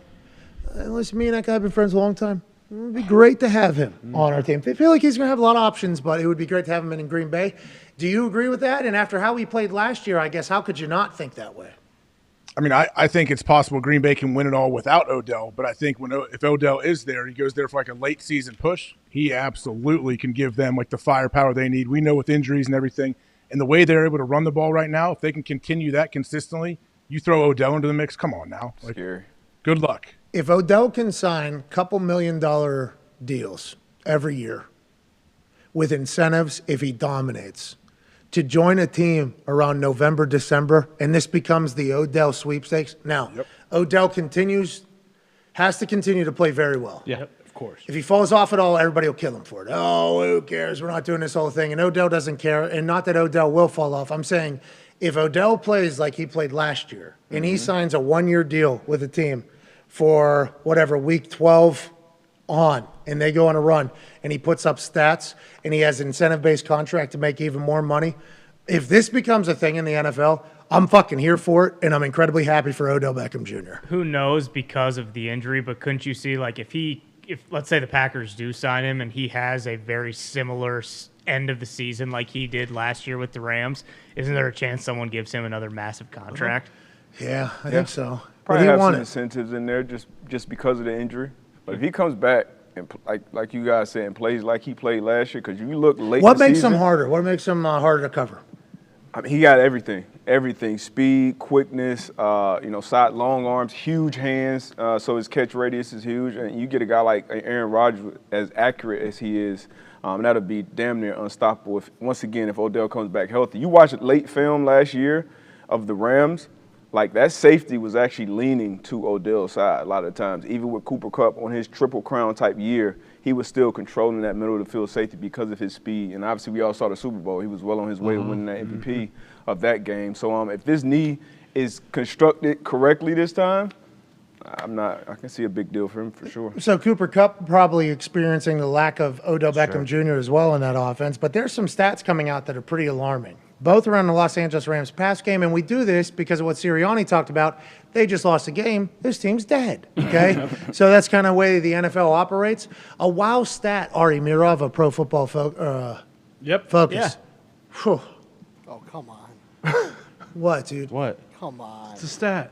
listen, me and that guy have been friends a long time. It would be great to have him on our team. I feel like he's going to have a lot of options, but it would be great to have him in Green Bay. Do you agree with that? And after how he played last year, I guess, how could you not think that way? I mean, I think it's possible Green Bay can win it all without Odell, but I think if Odell is there, he goes there for like a late season push, he absolutely can give them like the firepower they need. We know with injuries and everything, and the way they're able to run the ball right now, if they can continue that consistently, you throw Odell into the mix, come on now. Like, scary. Good luck. If Odell can sign a couple $1 million deals every year with incentives if he dominates, to join a team around November, December, and this becomes the Odell sweepstakes. Now, Odell has to continue to play very well. Yeah, of course. If he falls off at all, everybody will kill him for it. Oh, who cares? We're not doing this whole thing. And Odell doesn't care. And not that Odell will fall off. I'm saying if Odell plays like he played last year and he signs a 1-year deal with a team for whatever, week 12 on, and they go on a run, and he puts up stats, and he has an incentive-based contract to make even more money. If this becomes a thing in the NFL, I'm fucking here for it, and I'm incredibly happy for Odell Beckham Jr. Who knows because of the injury, but couldn't you see, like, if let's say the Packers do sign him and he has a very similar end of the season like he did last year with the Rams, isn't there a chance someone gives him another massive contract? Yeah, I think so. Probably have some incentives in there just because of the injury. But if he comes back and like you guys said, and plays like he played last year, because you look late. What makes him harder? What makes him harder to cover? I mean, he got everything: speed, quickness, side long arms, huge hands. So his catch radius is huge, and you get a guy like Aaron Rodgers as accurate as he is. That'll be damn near unstoppable. If Odell comes back healthy. You watched late film last year of the Rams. Like, that safety was actually leaning to Odell's side a lot of times. Even with Cooper Kupp on his triple crown type year, he was still controlling that middle of the field safety because of his speed. And obviously, we all saw the Super Bowl. He was well on his way to winning that MVP of that game. So if this knee is constructed correctly this time, I can see a big deal for him for sure. So Cooper Kupp probably experiencing the lack of Odell Beckham Jr. as well in that offense. But there's some stats coming out that are pretty alarming, both around the Los Angeles Rams pass game. And we do this because of what Sirianni talked about. They just lost a game. This team's dead, okay? So that's kind of the way the NFL operates. A wow stat, Ari Mirov of Pro Football Focus. Yeah. Whew. Oh, come on. What, dude? What? Come on. It's a stat.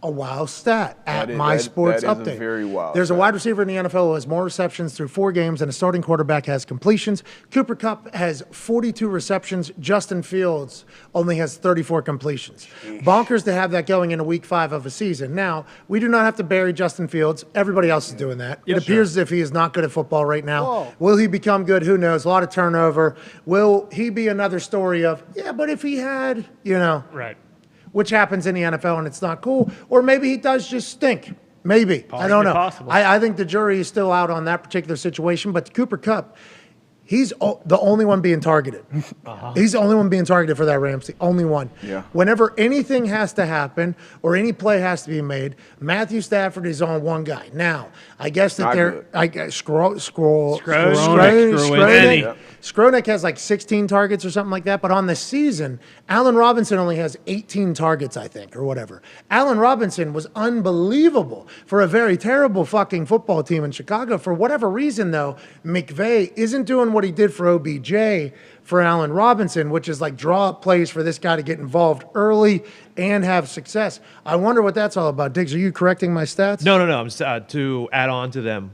A wow stat at That is- My that- Sports that is a Update. very wild There's a stat. wide receiver in the NFL who has more receptions through 4 games, and a starting quarterback has completions. Cooper Kupp has 42 receptions. Justin Fields only has 34 completions. Bonkers to have that going into week 5 of a season. Now, we do not have to bury Justin Fields. Everybody else is doing that. It appears as if he is not good at football right now. Whoa. Will he become good? Who knows? A lot of turnover. Will he be another story of, but if he had, Right. which happens in the NFL, and it's not cool. Or maybe he does just stink. Maybe. I don't know. Possible. I think the jury is still out on that particular situation. But Cooper Kupp, He's the only one being targeted. He's the only one being targeted for that Rams. The only one. Yeah. Whenever anything has to happen or any play has to be made, Matthew Stafford is on one guy. Now, I guess that Skronik has like 16 targets or something like that. But on the season, Allen Robinson only has 18 targets, I think, or whatever. Allen Robinson was unbelievable for a very terrible fucking football team in Chicago. For whatever reason, though, McVay isn't doing what he did for OBJ for Allen Robinson, which is like draw up plays for this guy to get involved early and have success. I wonder what that's all about. Diggs, are you correcting my stats? No. I'm to add on to them.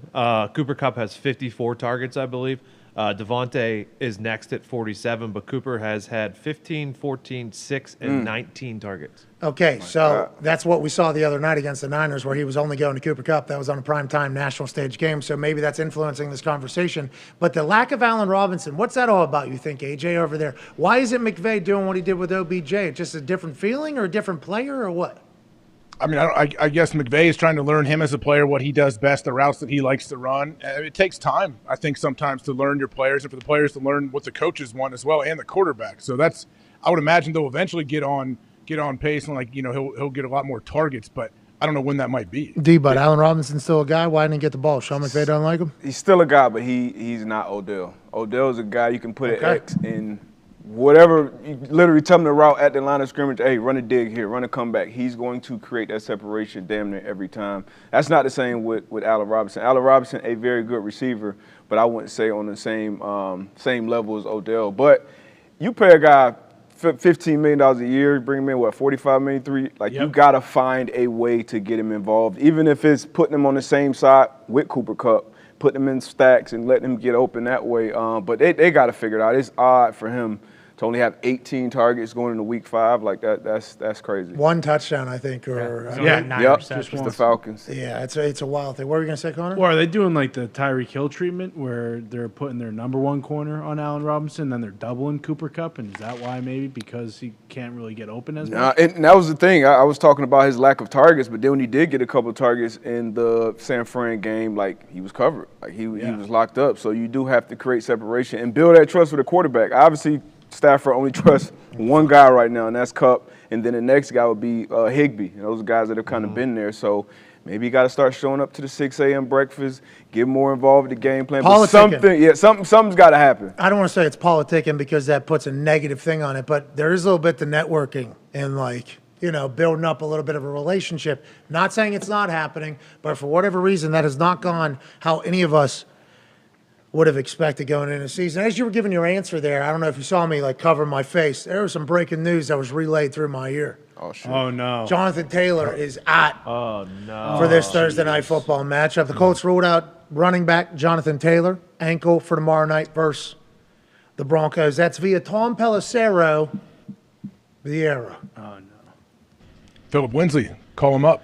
Cooper Kupp has 54 targets, I believe. Devontae is next at 47, but Cooper has had 15, 14, 6, and 19 targets. Okay, so that's what we saw the other night against the Niners where he was only going to Cooper Kupp. That was on a primetime national stage game, so maybe that's influencing this conversation. But the lack of Allen Robinson, what's that all about, you think, AJ, over there? Why isn't McVay doing what he did with OBJ? Just a different feeling or a different player or what? I mean, I guess McVay is trying to learn him as a player, what he does best, the routes that he likes to run. It takes time, I think, sometimes to learn your players and for the players to learn what the coaches want as well and the quarterback. So that's, I would imagine they'll eventually get on pace and he'll get a lot more targets, but I don't know when that might be. But Allen Robinson's still a guy. Why didn't he get the ball? Sean McVay doesn't like him? He's still a guy, but he's not Odell. Odell's a guy you can put an X in whatever, you literally tell him the route at the line of scrimmage, hey, run a dig here, run a comeback. He's going to create that separation damn near every time. That's not the same with Allen Robinson. Allen Robinson, a very good receiver, but I wouldn't say on the same level as Odell. But you pay a guy $15 million a year, bring him in, $45 million, you got to find a way to get him involved, even if it's putting him on the same side with Cooper Kupp, putting him in stacks and letting him get open that way. But they got to figure it out. It's odd for him to only have 18 targets going into week 5 like that. That's crazy. One touchdown, I think, or just the Falcons. Yeah, it's a wild thing. What were you gonna say, Connor? Or are they doing like the Tyreek Hill treatment where they're putting their number one corner on Allen Robinson, then they're doubling Cooper Kupp, and is that why maybe because he can't really get open as much? And that was the thing. I was talking about his lack of targets, but then when he did get a couple of targets in the San Fran game, he was covered, he was locked up. So you do have to create separation and build that trust with the quarterback. Obviously, Stafford only trusts one guy right now, and that's Kupp. And then the next guy would be Higbee. Those are guys that have kind of been there. So maybe you got to start showing up to the 6 a.m. breakfast, get more involved with the game plan. But something's got to happen. I don't want to say it's politicking because that puts a negative thing on it, but there is a little bit the networking and building up a little bit of a relationship. Not saying it's not happening, but for whatever reason, that has not gone how any of us would have expected going into the season. As you were giving your answer there, I don't know if you saw me cover my face. There was some breaking news that was relayed through my ear. Oh, shit. Oh, no. Jonathan Taylor is out for this Thursday night football matchup. The Colts ruled out running back Jonathan Taylor, ankle for tomorrow night versus the Broncos. That's via Tom Pelissero, Vieira. Oh, no. Philip Lindsay, call him up.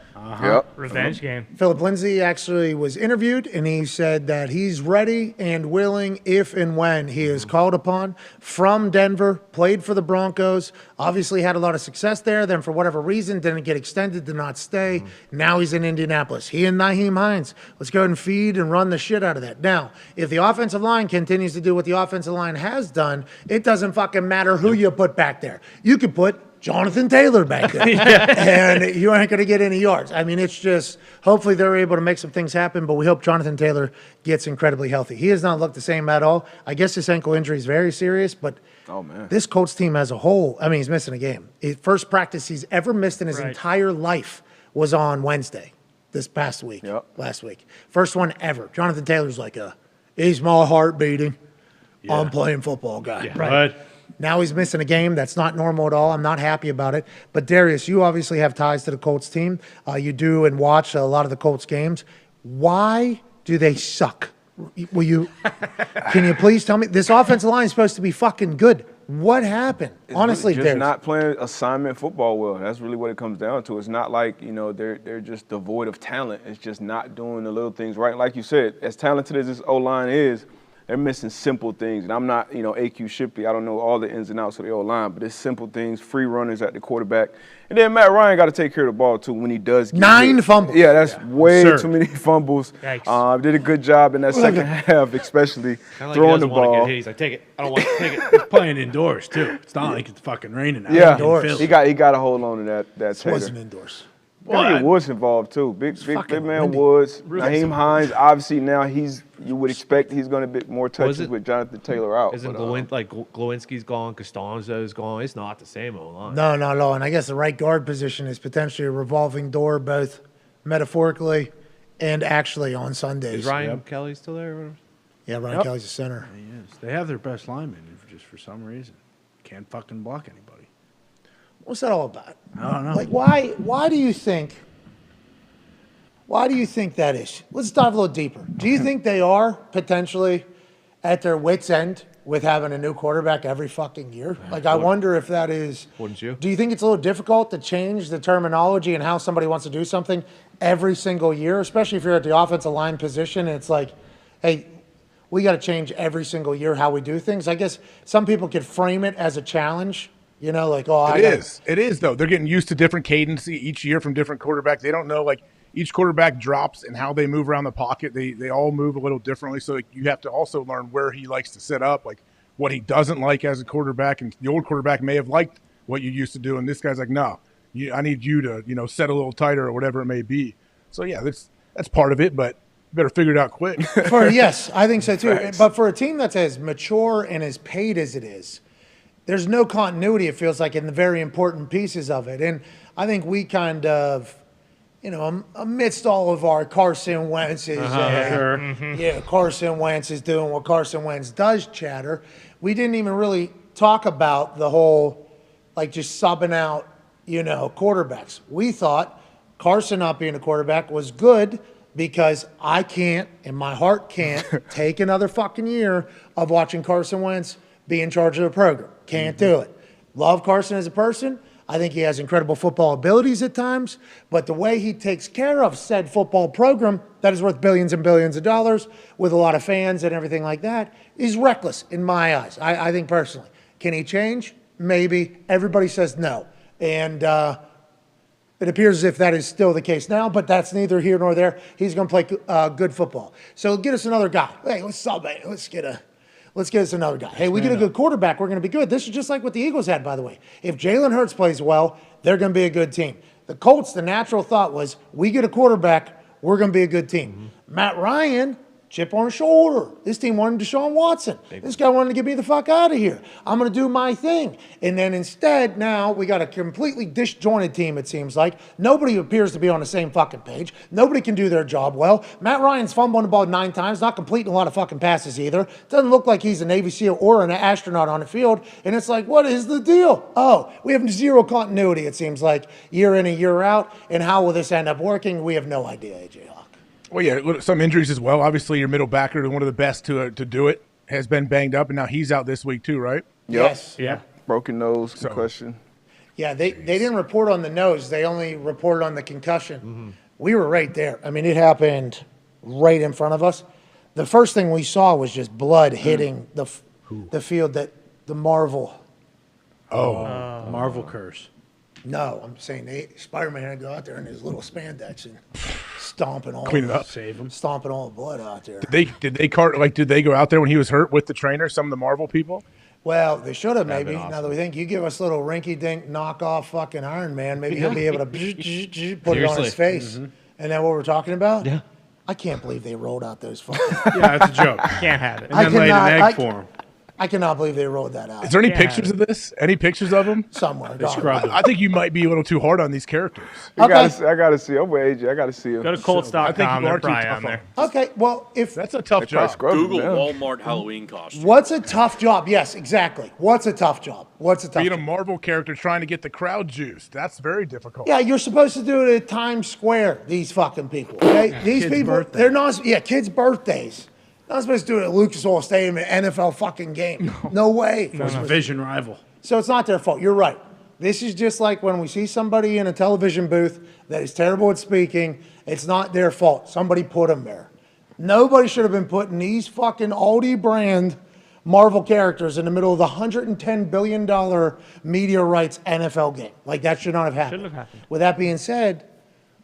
Revenge game. Philip Lindsay actually was interviewed, and he said that he's ready and willing if and when he is called upon. From Denver, played for the Broncos, obviously had a lot of success there. Then for whatever reason, didn't get extended, did not stay. Now he's in Indianapolis. He and Nyheim Hines, let's go ahead and feed and run the shit out of that. Now, if the offensive line continues to do what the offensive line has done, it doesn't fucking matter who you put back there. You could put Jonathan Taylor back there, and you ain't going to get any yards. I mean, it's just hopefully they're able to make some things happen, but we hope Jonathan Taylor gets incredibly healthy. He has not looked the same at all. I guess this ankle injury is very serious, but this Colts team as a whole, I mean, he's missing a game. First practice he's ever missed in his entire life was on Wednesday this past week, last week. First one ever. Jonathan Taylor's he's my heart beating. I'm playing football guy. Yeah. Right. Now he's missing a game. That's not normal at all. I'm not happy about it. But Darius, you obviously have ties to the Colts team. You do and watch a lot of the Colts games. Why do they suck? Can you please tell me? This offensive line is supposed to be fucking good. What happened? Honestly, just Darius. not playing assignment football well. That's really what it comes down to. It's not like, they're just devoid of talent. It's just not doing the little things right. Like you said, as talented as this O-line is, they're missing simple things. And I'm not, AQ Shipley. I don't know all the ins and outs of the O-line, but it's simple things, free runners at the quarterback. And then Matt Ryan got to take care of the ball, too, when he does get 9 hit. fumbles. Yeah, that's way too many fumbles. Did a good job in that second half, especially throwing the ball. He's like, take it. I don't want to take it. He's playing indoors, too. It's not like it's fucking raining out. Yeah, Indoors. he got to hold on to that It wasn't indoors. Well, Woods involved too. Big man Woods. Naheem Hines, obviously now you would expect he's going to be more touches with Jonathan Taylor out. Isn't Glowinski's gone, Costanzo's gone. It's not the same O-line. No, not at all. And I guess the right guard position is potentially a revolving door, both metaphorically and actually on Sundays. Is Ryan Kelly still there? Yeah, Ryan Kelly's a center. He is. They have their best lineman just for some reason. Can't fucking block anybody. What's that all about? I don't know. Like, why do you think that is? Let's dive a little deeper. Do you think they are potentially at their wits' end with having a new quarterback every fucking year? Like, I wonder if that is. Wouldn't you? Do you think it's a little difficult to change the terminology and how somebody wants to do something every single year, especially if you're at the offensive line position and it's like, hey, we got to change every single year how we do things? I guess some people could frame it as a challenge. It is though. They're getting used to different cadence each year from different quarterbacks. They don't know, like, each quarterback drops and how they move around the pocket. They all move a little differently. So you have to also learn where he likes to set up, like what he doesn't like as a quarterback. And the old quarterback may have liked what you used to do, and this guy's like, no, I need you to set a little tighter or whatever it may be. So yeah, that's part of it, but you better figure it out quick. Yes, I think so too. But for a team that's as mature and as paid as it is, there's no continuity, it feels like, in the very important pieces of it. And I think we kind of, amidst all of our Carson Wentz's, Carson Wentz is doing what Carson Wentz does chatter, we didn't even really talk about the whole, like, just subbing out, quarterbacks. We thought Carson not being a quarterback was good because I can't, and my heart can't, take another fucking year of watching Carson Wentz be in charge of the program. Can't do it. Love Carson as a person. I think he has incredible football abilities at times, but the way he takes care of said football program that is worth billions and billions of dollars with a lot of fans and everything like that is reckless in my eyes. I think personally. Can he change? Maybe. Everybody says no. And it appears as if that is still the case now, but that's neither here nor there. He's going to play good football. So get us another guy. Hey, let's get us another guy. Hey, we get a good quarterback, we're going to be good. This is just like what the Eagles had, by the way. If Jalen Hurts plays well, they're going to be a good team. The Colts, the natural thought was, we get a quarterback, we're going to be a good team. Matt Ryan, chip on his shoulder. This team wanted Deshaun Watson. This guy wanted to get me the fuck out of here. I'm going to do my thing. And then instead, now we got a completely disjointed team, it seems like. Nobody appears to be on the same fucking page. Nobody can do their job well. Matt Ryan's fumbling the ball 9 times, not completing a lot of fucking passes either. Doesn't look like he's a Navy SEAL or an astronaut on the field. And it's like, what is the deal? Oh, we have zero continuity, it seems like, year in and year out. And how will this end up working? We have no idea, AJ Hawk. Well, yeah, some injuries as well. Obviously, your middle backer, one of the best to do it, has been banged up, and now he's out this week too, right? Yes. Yeah. Broken nose, concussion. Yeah, they didn't report on the nose. They only reported on the concussion. We were right there. I mean, it happened right in front of us. The first thing we saw was just blood hitting the field, that the Marvel. Marvel curse. No, I'm saying Spider-Man had to go out there in his little spandex and stomping all Clean it up. Save him. Stomping all the blood out there. Did they go out there when he was hurt with the trainer, some of the Marvel people? Well, they should have maybe. Awesome. Now that we think, you give us a little rinky-dink knockoff fucking Iron Man, maybe he'll be able to put it on his face. And then what we're talking about? Yeah. I can't believe they rolled out those fucking. Yeah, it's a joke. Can't have it. And then laid an egg for him. I cannot believe they rolled that out. Is there any pictures of this? Any pictures of him? Somewhere. I think you might be a little too hard on these characters. I gotta see. I'm with AJ. I gotta see him. Go to Colts.com. I think you They're are too probably tough on there. Okay, well, if that's a tough job. Google Walmart Halloween costume. What's a tough job? Yes, exactly. What's a tough job? Being a Marvel character trying to get the crowd juiced. That's very difficult. Yeah, you're supposed to do it at Times Square, these fucking people. Okay? These people, they're not, kids' birthdays. Not supposed to do it at Lucas Oil Stadium, an NFL fucking game. No way. From a division rival. So it's not their fault. You're right. This is just like when we see somebody in a television booth that is terrible at speaking. It's not their fault. Somebody put them there. Nobody should have been putting these fucking Aldi brand Marvel characters in the middle of the $110 billion media rights NFL game. Like, that should not have happened. Shouldn't have happened. With that being said,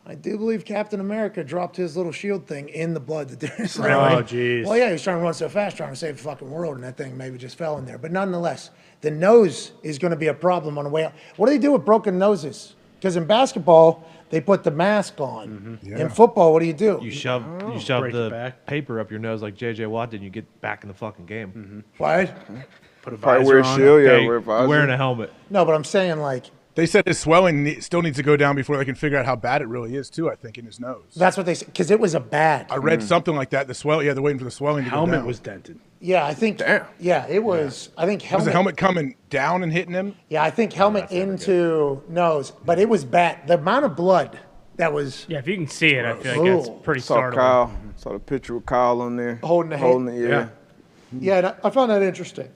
I do believe Captain America dropped his little shield thing in the blood that there's. Oh, jeez. Well, yeah, he was trying to run so fast, trying to save the fucking world, and that thing maybe just fell in there. But nonetheless, the nose is going to be a problem on the way out. What do they do with broken noses? Because in basketball, they put the mask on. In football, what do? You shove the paper up your nose like J.J. Watt did, and you get back in the fucking game. What? Put a Probably visor wear a on. shield, Okay, wear a visor. wearing a helmet. No, but I'm saying, like, They said his swelling still needs to go down before they can figure out how bad it really is, too, I think, in his nose. that's what they said, because it was a bad. I read something like that. The swell, yeah, they're waiting for the swelling to go Helmet down. was dented. Yeah, I think. Damn. Yeah, it was. I think Was helmet. the helmet coming down and hitting him? Yeah, I think helmet into nose, but it was bad. The amount of blood that was. Yeah, if you can see it, I feel like that's Ooh. pretty Saw startling. Kyle. Saw the picture with Kyle on there. Holding the Holding hand. it, yeah. Yeah, and I found that interesting.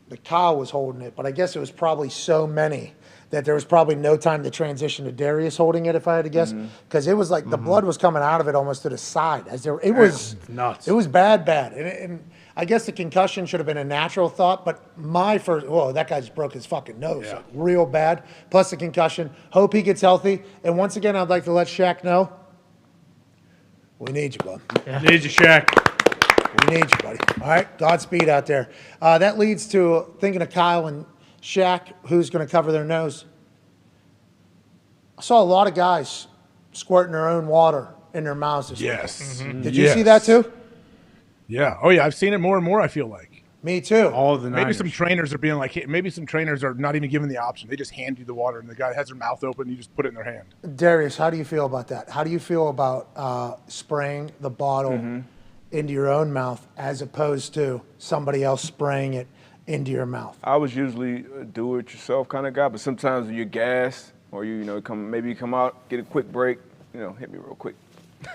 The Kyle was holding it, but I guess it was probably so many that there was probably no time to transition to Darius holding it, if I had to guess, because it was like the blood was coming out of it almost to the side. It was nuts. It was bad, and I guess the concussion should have been a natural thought, but my first, that guy just broke his fucking nose, like, real bad. Plus the concussion. Hope he gets healthy. And once again, I'd like to let Shaq know, we need you, bud. Need you, Shaq. We need you, buddy. All right, Godspeed out there. That leads to thinking of Kyle and Shaq, who's going to cover their nose. I saw a lot of guys squirting their own water in their mouths this week. Did you see that too? Yeah. Oh, yeah. I've seen it more and more, I feel like. Me too. All of the Maybe Niners. some trainers are being like, maybe some trainers are not even given the option. They just hand you the water, and the guy has their mouth open, and you just put it in their hand. Darius, how do you feel about that? How do you feel about spraying the bottle into your own mouth as opposed to somebody else spraying it into your mouth? I was usually a do-it-yourself kind of guy, but sometimes when you're gassed or you come out, get a quick break, hit me real quick.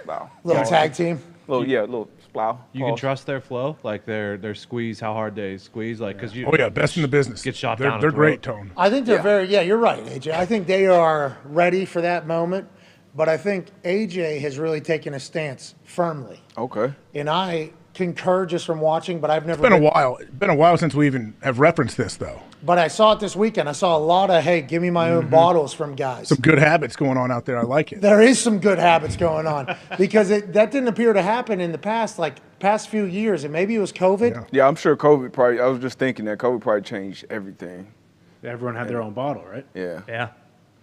Wow. Little tag team. Little splow. You can trust their flow, like their squeeze, how hard they squeeze, like because you. Oh yeah, best in the business. Get shot They're down. They're great, Tone. I think they're very, you're right, AJ. I think they are ready for that moment, but I think AJ has really taken a stance firmly. Okay. And I concur just from watching, but I've never It's been a while. It's been a while since we even have referenced this, though. But I saw it this weekend. I saw a lot of, hey, give me my own bottles from guys. Some good habits going on out there. I like it. There is some good habits going on because that didn't appear to happen in the past few years, and maybe it was COVID. Yeah, I'm sure COVID probably, I was just thinking that COVID probably changed everything. Everyone had their own bottle, right? Yeah. Yeah.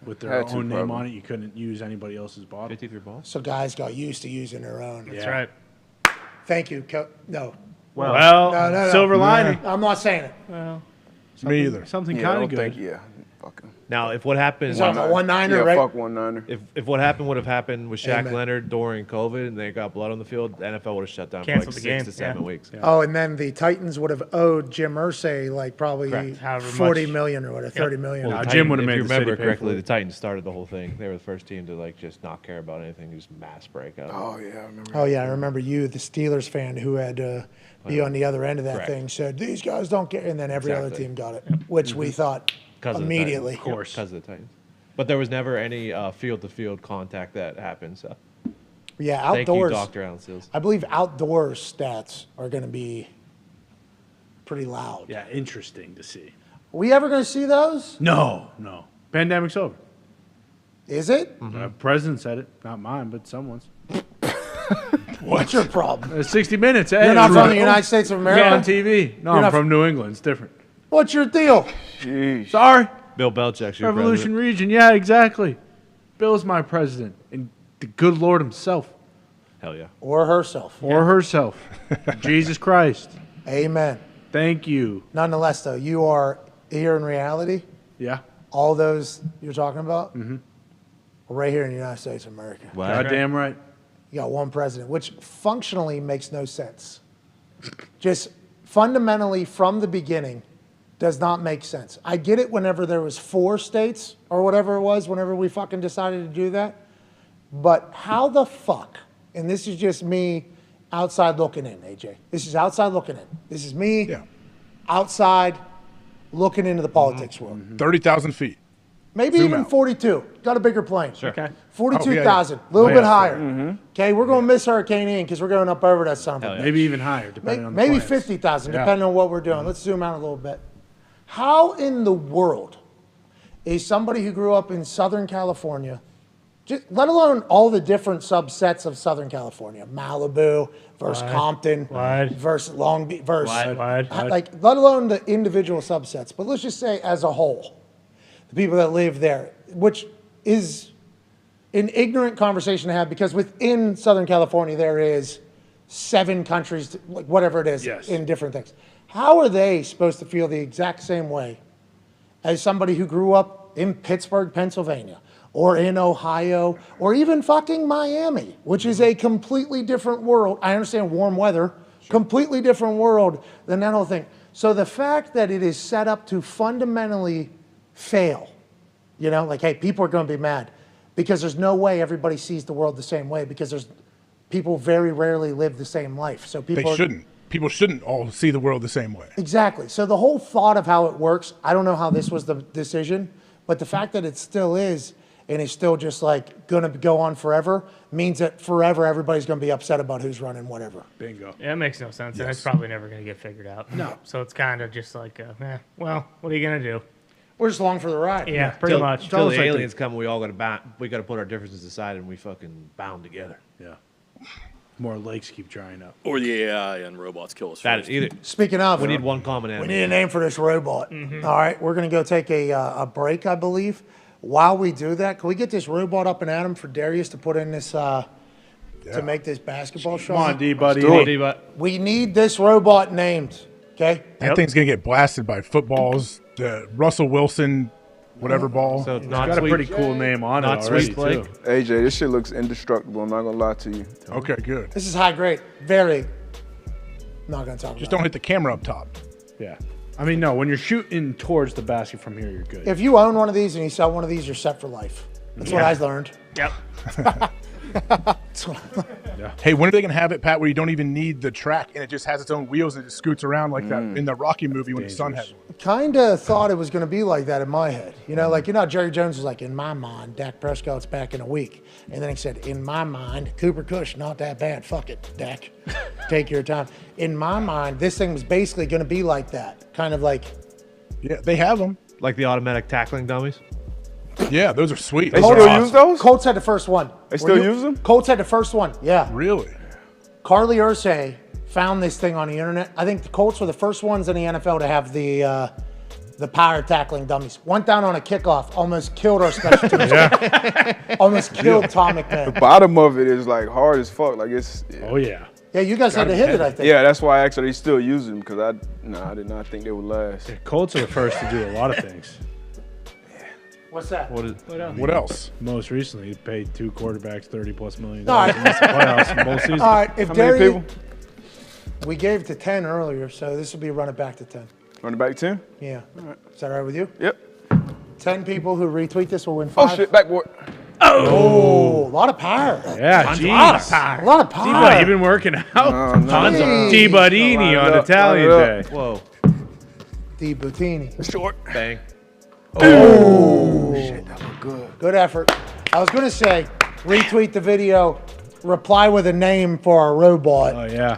With their Had to, own name probably. on it, you couldn't use anybody else's bottle. 53 balls. So guys got used to using their own. That's right. Thank you. No. Well, No. silver lining. I'm not saying it. Well, Me either. Something I kind don't of good. think, fucking. Now, if what happened, He's on a 1-9er, right? Fuck 1-9er. if what happened would have happened with Shaq Amen. Leonard during COVID and they got blood on the field, the NFL would have shut down Canceled for the like game, 6 to 7 yeah. weeks. Oh, and then the Titans would have owed Jim Irsay like probably Correct. However $40 much. million or whatever, $30 million. Well, Now, the Jim Titans- would have if made you the city remember pay correctly, for the it. Titans started the whole thing. They were the first team to just not care about anything, just mass breakout. Oh, yeah, I remember. Oh yeah, I remember you, the Steelers fan who had to be on the other end of that Correct. thing, said these guys don't care, and then every other Exactly. team got it, which we thought 'Cause of the immediately. Titans. Of course, because of the Titans. But there was never any field-to-field contact that happened. So Yeah, thank you, outdoors. Dr. Allen Seals. I believe outdoor stats are going to be pretty loud. Yeah, interesting to see. Are we ever going to see those? No. Pandemic's over. Is it? President said it, not mine, but someone's. What's your problem? 60 Minutes. Hey, You're not from the right. United States of Yeah, America? on TV. No, You're I'm not from New England. It's different. What's your deal? Jeez. Sorry. Bill Belichick's your Revolution president. Region. Yeah, exactly. Bill's my president. And the good Lord himself. Hell yeah. Or herself. Or herself. Jesus Christ. Amen. Thank you. Nonetheless, though, you are here in reality. Yeah. All those you're talking about, right here in the United States of America. Goddamn right. You got one president, which functionally makes no sense. Just fundamentally from the beginning does not make sense. I get it whenever there was 4 states or whatever it was, whenever we fucking decided to do that. But how the fuck, and this is just me outside looking in, AJ. This is outside looking in. This is me outside looking into the politics world. 30,000 feet. Maybe Zoom even out. 42. Got a bigger plane. Sure. Okay. 42,000. A little bit higher. Okay, we're going to miss Hurricane Ian because we're going up over that son of a bitch. Maybe even higher, depending on the Maybe plans. 50,000, depending on what we're doing. Let's zoom out a little bit. How in the world is somebody who grew up in Southern California, let alone all the different subsets of Southern California, Malibu versus Compton versus Long Beach versus like, let alone the individual subsets, but let's just say as a whole, the people that live there, which is an ignorant conversation to have because within Southern California there is 7 countries, like whatever it is, in different things. How are they supposed to feel the exact same way as somebody who grew up in Pittsburgh, Pennsylvania, or in Ohio, or even fucking Miami, which is a completely different world? I understand warm weather, completely different world than that whole thing. So the fact that it is set up to fundamentally fail, you know, like, hey, people are going to be mad because there's no way everybody sees the world the same way because there's people very rarely live the same life. So people shouldn't. People shouldn't all see the world the same way. Exactly. So the whole thought of how it works, I don't know how this was the decision, but the fact that it still is, and it's still just like going to go on forever, means that forever everybody's going to be upset about who's running whatever. Bingo. Yeah, it makes no sense, and it's probably never going to get figured out. No. So it's kind of just like, well, what are you going to do? We're just along for the ride. Yeah, pretty much. Until the aliens come, we all got to put our differences aside and we fucking bound together. Yeah. More lakes keep drying up. Or the AI and robots kill us That first. is either. Speaking of, we need one common we enemy. need a name for this robot. All right, we're going to go take a break, I believe. While we do that, can we get this robot up and at him for Darius to put in this, to make this basketball shot? Come on, D-Buddy. We need this robot named, okay? That thing's going to get blasted by footballs, the Russell Wilson, whatever ball. So It's got a pretty cool name on it already, too. AJ, this shit looks indestructible. I'm not going to lie to you. Okay, good. This is high grade. Very. Not going to talk Just about don't hit the camera up top. Yeah. I mean, no, when you're shooting towards the basket from here, you're good. If you own one of these and you sell one of these, you're set for life. That's what I learned. Yep. Hey, when are they going to have it, Pat, where you don't even need the track and it just has its own wheels and it scoots around like that in the Rocky movie when the son has one? Kind of thought it was going to be like that in my head. You know, like, you know, Jerry Jones was like, in my mind, Dak Prescott's back in a week. And then he said, in my mind, Cooper Kush, not that bad. Fuck it, Dak. Take your time. In my mind, this thing was basically going to be like that. Kind of like. Yeah, they have them. Like the automatic tackling dummies? Yeah, those are sweet. They still use those? Colts had the first one. They still use them? Colts had the first one, yeah. Really? Carly Ursay found this thing on the internet. I think the Colts were the first ones in the NFL to have the power tackling dummies. Went down on a kickoff, almost killed our special teams. Almost killed Tom McMahon. The bottom of it is like hard as fuck. Like it's. Oh, yeah. Yeah, you guys had to hit it, I think. Yeah, that's why I actually still use them because I did not think they would last. Yeah, Colts are the first to do a lot of things. What's that? What else? Most recently, he paid 2 quarterbacks $30+ million All right. to miss the playoffs in both seasons. All right, if How many Darius, people? we gave it to 10 earlier, so this will be run it back to 10. Run it back 10? Yeah. Is that all right with you? Yep. 10 people who retweet this will win Oh 5. shit, backboard. Oh, a lot of power. Yeah, A jeez. lot of power. A lot of power. D-Buddy, you've been working out. Tons of D-Budini on Italian Day. Whoa. D. Bottini. Short. Bang. Oh, shit, that looked good. Good effort. I was going to say, retweet the video, reply with a name for our robot. Oh, yeah.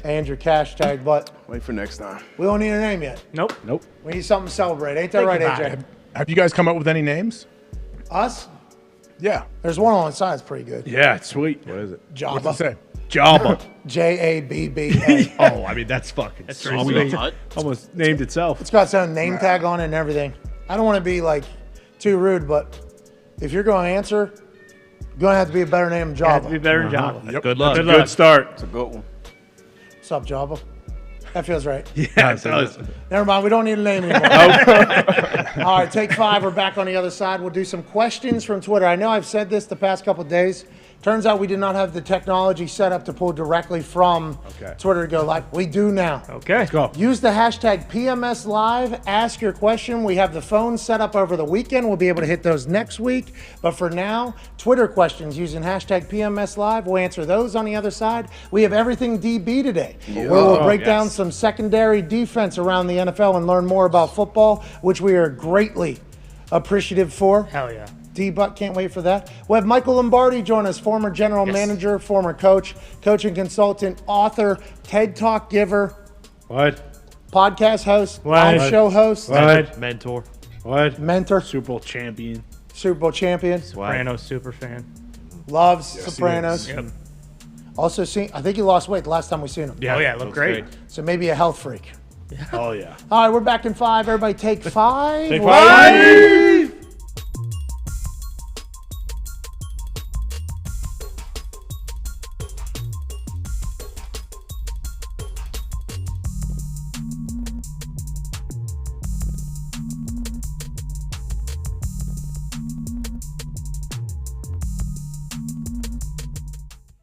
And your hashtag, but Wait for next time. we don't need a name yet. Nope. We need something to celebrate. Ain't that Think right, about AJ? Have you guys come up with any names? Us? Yeah. There's one on the side that's pretty good. Yeah, it's sweet. What is it? What's it Jabba. say? Jabba. Jabba. Oh, I mean, that's fucking That's sweet. pretty sweet. Almost named itself. It's got its own name tag on it and everything. I don't want to be like too rude, but if you're going to answer, you're going to have to be a better name than Have to be Jabba. better than Jabba. Good luck. That's a good start. It's a good one. What's up, Jabba? That feels right. Yeah, it does. Never mind. We don't need a name anymore. All right, take 5. We're back on the other side. We'll do some questions from Twitter. I know I've said this the past couple of days. Turns out we did not have the technology set up to pull directly from Twitter to go live. We do now. Okay. Let's go. Use the hashtag PMS Live. Ask your question. We have the phone set up over the weekend. We'll be able to hit those next week. But for now, Twitter questions using hashtag PMS Live. We'll answer those on the other side. We have everything DB today, where we'll break down some secondary defense around the NFL and learn more about football, which we are greatly appreciative for. Hell yeah. D-Butt, can't wait for that. We'll have Michael Lombardi join us, former general manager, former coach, coaching consultant, author, TED Talk giver. What? Podcast host, What? live show host. What? Mentor. What? Mentor. Super Bowl champion. Super Bowl champion. Sopranos super fan. Loves Sopranos. Yep. Also seen, I think he lost weight the last time we seen him. Yeah. Oh, yeah, looked great. So maybe a health freak. Oh, yeah. All right, we're back in 5. Everybody take 5. Take 5.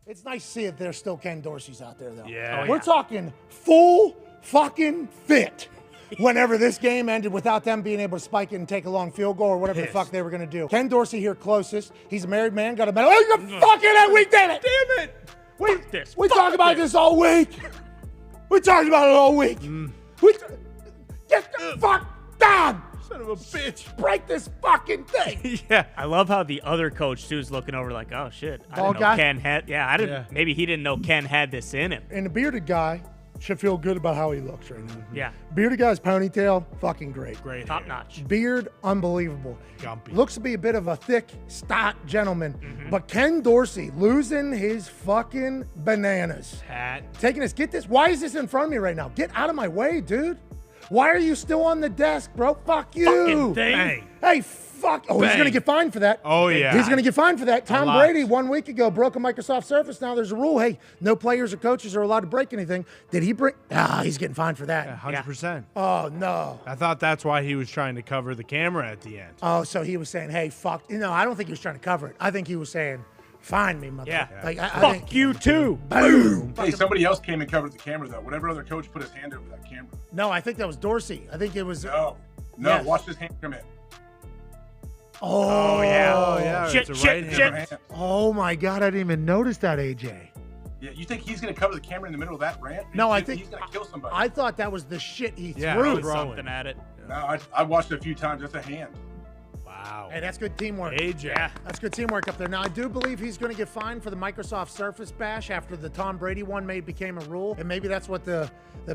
It's nice to see that there's still Ken Dorsey's out there, though. Yeah. We're talking full fucking fit. Whenever this game ended without them being able to spike it and take a long field goal or whatever the fuck they were going to do. Ken Dorsey here closest. He's a married man, got a medal. Oh, you fucking it, we did it! Damn it! We talked about this all week. We talked about it all week. Get the fuck down! Son of a bitch. Break this fucking thing. Yeah. I love how the other coach, too, is looking over like, oh, shit. I Bald didn't know guy? Ken had, I didn't, maybe he didn't know Ken had this in him. And the bearded guy should feel good about how he looks right now. Yeah. Bearded guy's ponytail, fucking great. Great. Top notch. Beard, unbelievable. Gumpy. Looks to be a bit of a thick, stout gentleman. But Ken Dorsey losing his fucking bananas. Hat. Taking this, get this. Why is this in front of me right now? Get out of my way, dude. Why are you still on the desk, bro? Fuck you. Fucking thing. Bang. Hey, fuck. Oh, he's Bang. going to get fined for that. Oh, yeah. He's going to get fined for that. Tom lot. Brady, 1 week ago, broke a Microsoft Surface. Now there's a rule. Hey, no players or coaches are allowed to break anything. Did he break? He's getting fined for that. 100%. Oh, no. I thought that's why he was trying to cover the camera at the end. Oh, so he was saying, hey, fuck. No, I don't think he was trying to cover it. I think he was saying, find me, mother. Yeah. Like, I Fuck think, you, too. boom. Hey, somebody else came and covered the camera, though. Whatever other coach put his hand over that camera. No, I think that was Dorsey. I think it was. No, Yes. watch his hand come in. Oh, yeah. Shit, It's a right shit, hand. shit. Oh, my God. I didn't even notice that, AJ. Yeah, you think he's going to cover the camera in the middle of that rant? No, I he's think going to kill somebody. I thought that was the shit he Yeah, threw. Throw something at it. No, I watched it a few times. That's a hand. Wow. Hey, that's good teamwork. AJ. Yeah. That's good teamwork up there. Now, I do believe he's going to get fined for the Microsoft Surface bash after the Tom Brady one became a rule. And maybe that's what the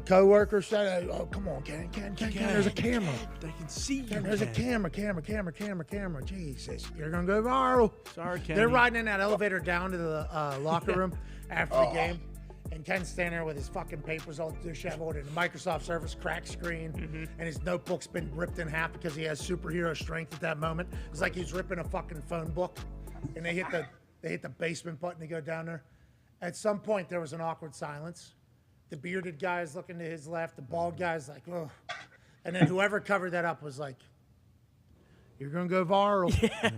coworker said. Oh, come on, Ken, there's a camera. They can see you. Ken, there's a camera. Jesus, you're going to go viral. Sorry, Ken. They're riding in that elevator down to the locker room after the game. And Ken's standing there with his fucking papers all disheveled and Microsoft Surface cracked screen. And his notebook's been ripped in half because he has superhero strength at that moment. It's like he's ripping a fucking phone book. And they hit the basement button to go down there. At some point, there was an awkward silence. The bearded guy is looking to his left. The bald guy's like, oh. And then whoever covered that up was like, you're going to go viral. Yeah.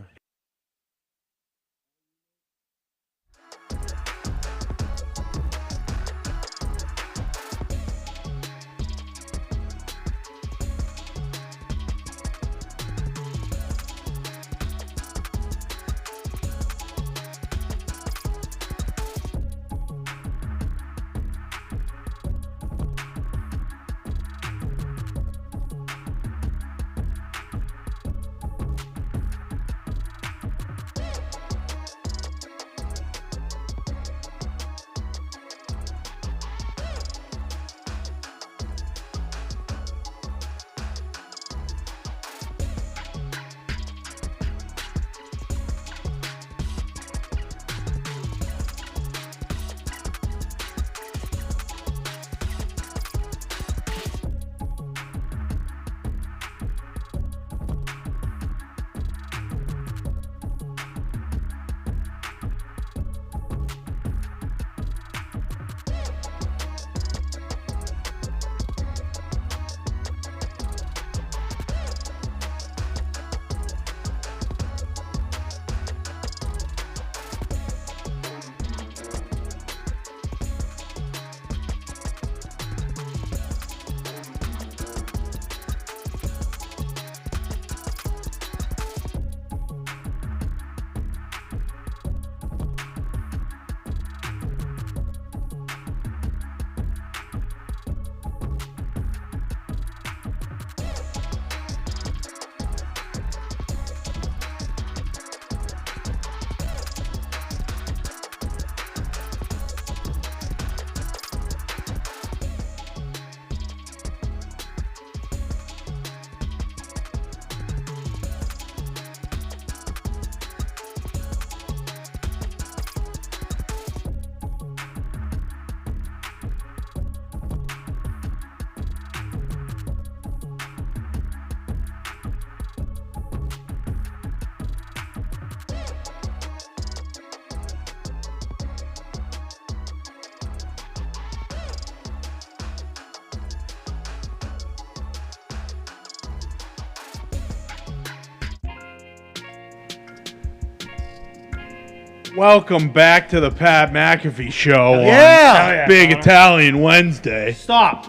Welcome back to the Pat McAfee Show. Yeah. Big Italian Wednesday. Stop.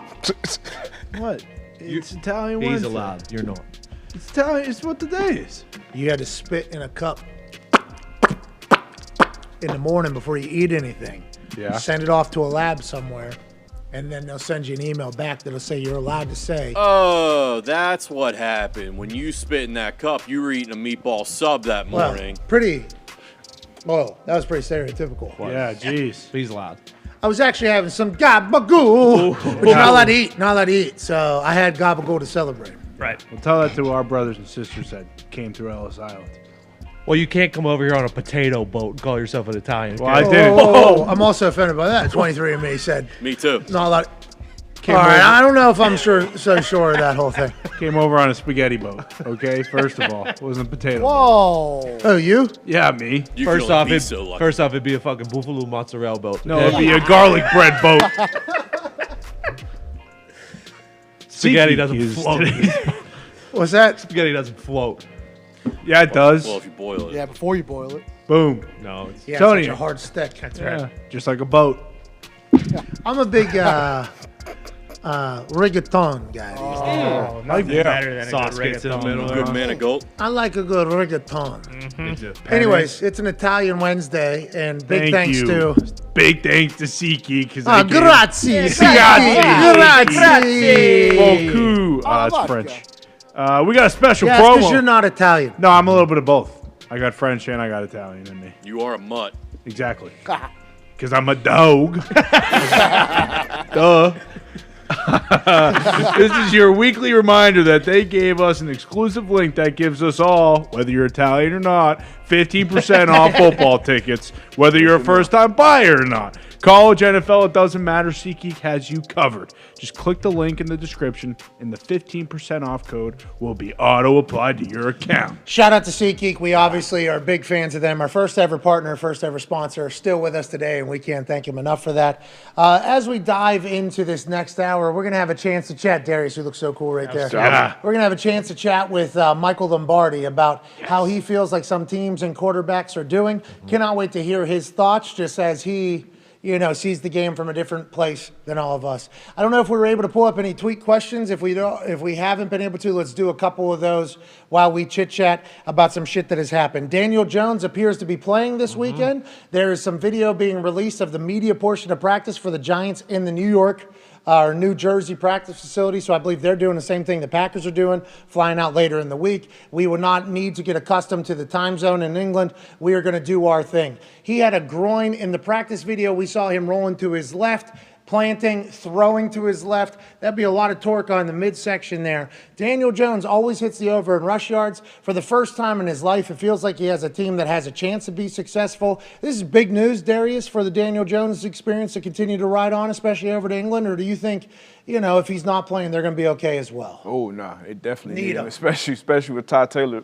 What? It's Italian He's Wednesday. allowed. You're not. It's Italian. It's what the day is. You had to spit in a cup in the morning before you eat anything. Yeah. Send it off to a lab somewhere, and then they'll send you an email back that'll say you're allowed to say. Oh, that's what happened. When you spit in that cup, you were eating a meatball sub that morning. Well, that was pretty stereotypical. Yeah, jeez. He's allowed. I was actually having some gabagool, which you're not allowed to eat. So I had gabagool to celebrate. Right. We'll tell that to our brothers and sisters that came through Ellis Island. Well, you can't come over here on a potato boat and call yourself an Italian. Well, I did. Oh, I'm also offended by that. 23andMe said. Me too. Not a lot. All right, I don't know if I'm so sure of that whole thing. Came over on a spaghetti boat. Okay, first of all, it wasn't a potato. Whoa. Oh, you? Yeah, me. First off, it'd be a fucking buffalo mozzarella boat. No, it'd be a garlic bread boat. Spaghetti doesn't float. What's that? Spaghetti doesn't float. Yeah, it does. Well, if you boil it. Yeah, before you boil it. Boom. No, it's Yeah, Tony. it's such a hard stick. That's Yeah, right. just like a boat. I'm a big reggaeton guy. Oh, nothing better than Sauce a good gets in the reggaeton. middle. Good man of gold. I like a good reggaeton. Mm-hmm. Anyways, it's an Italian Wednesday, and big thanks to. Big thanks to SeatGeek. Grazie. Grazie. Beaucoup. That's vodka. French. We got a special Yeah, promo. because you're not Italian. No, I'm a little bit of both. I got French and I got Italian in me. You are a mutt. Exactly. Because I'm a dog. Duh. This is your weekly reminder that they gave us an exclusive link that gives us all, whether you're Italian or not, 15% off football tickets, whether you're a first-time buyer or not. College, NFL, it doesn't matter. SeatGeek has you covered. Just click the link in the description, and the 15% off code will be auto-applied to your account. Shout out to SeatGeek. We obviously are big fans of them. Our first ever partner, first ever sponsor, still with us today, and we can't thank him enough for that. As we dive into this next hour, we're going to have a chance to chat. Darius, you look so cool right there. Yeah. We're going to have a chance to chat with Michael Lombardi about how he feels like some teams and quarterbacks are doing. Cannot wait to hear his thoughts, just as he sees the game from a different place than all of us. I don't know if we were able to pull up any tweet questions. If we haven't been able to, let's do a couple of those while we chit-chat about some shit that has happened. Daniel Jones appears to be playing this weekend. There is some video being released of the media portion of practice for the Giants in the New Jersey practice facility. So I believe they're doing the same thing the Packers are doing, flying out later in the week. We will not need to get accustomed to the time zone in England. We are going to do our thing. He had a groin in the practice video. We saw him rolling to his left, planting, throwing to his left. That'd be a lot of torque on the midsection there. Daniel Jones always hits the over in rush yards. For the first time in his life, it feels like he has a team that has a chance to be successful. This is big news, Darius, for the Daniel Jones experience to continue to ride on, especially over to England, or do you think, if he's not playing, they're going to be okay as well? Oh, nah, it definitely Need need him, him. especially with Ty Taylor,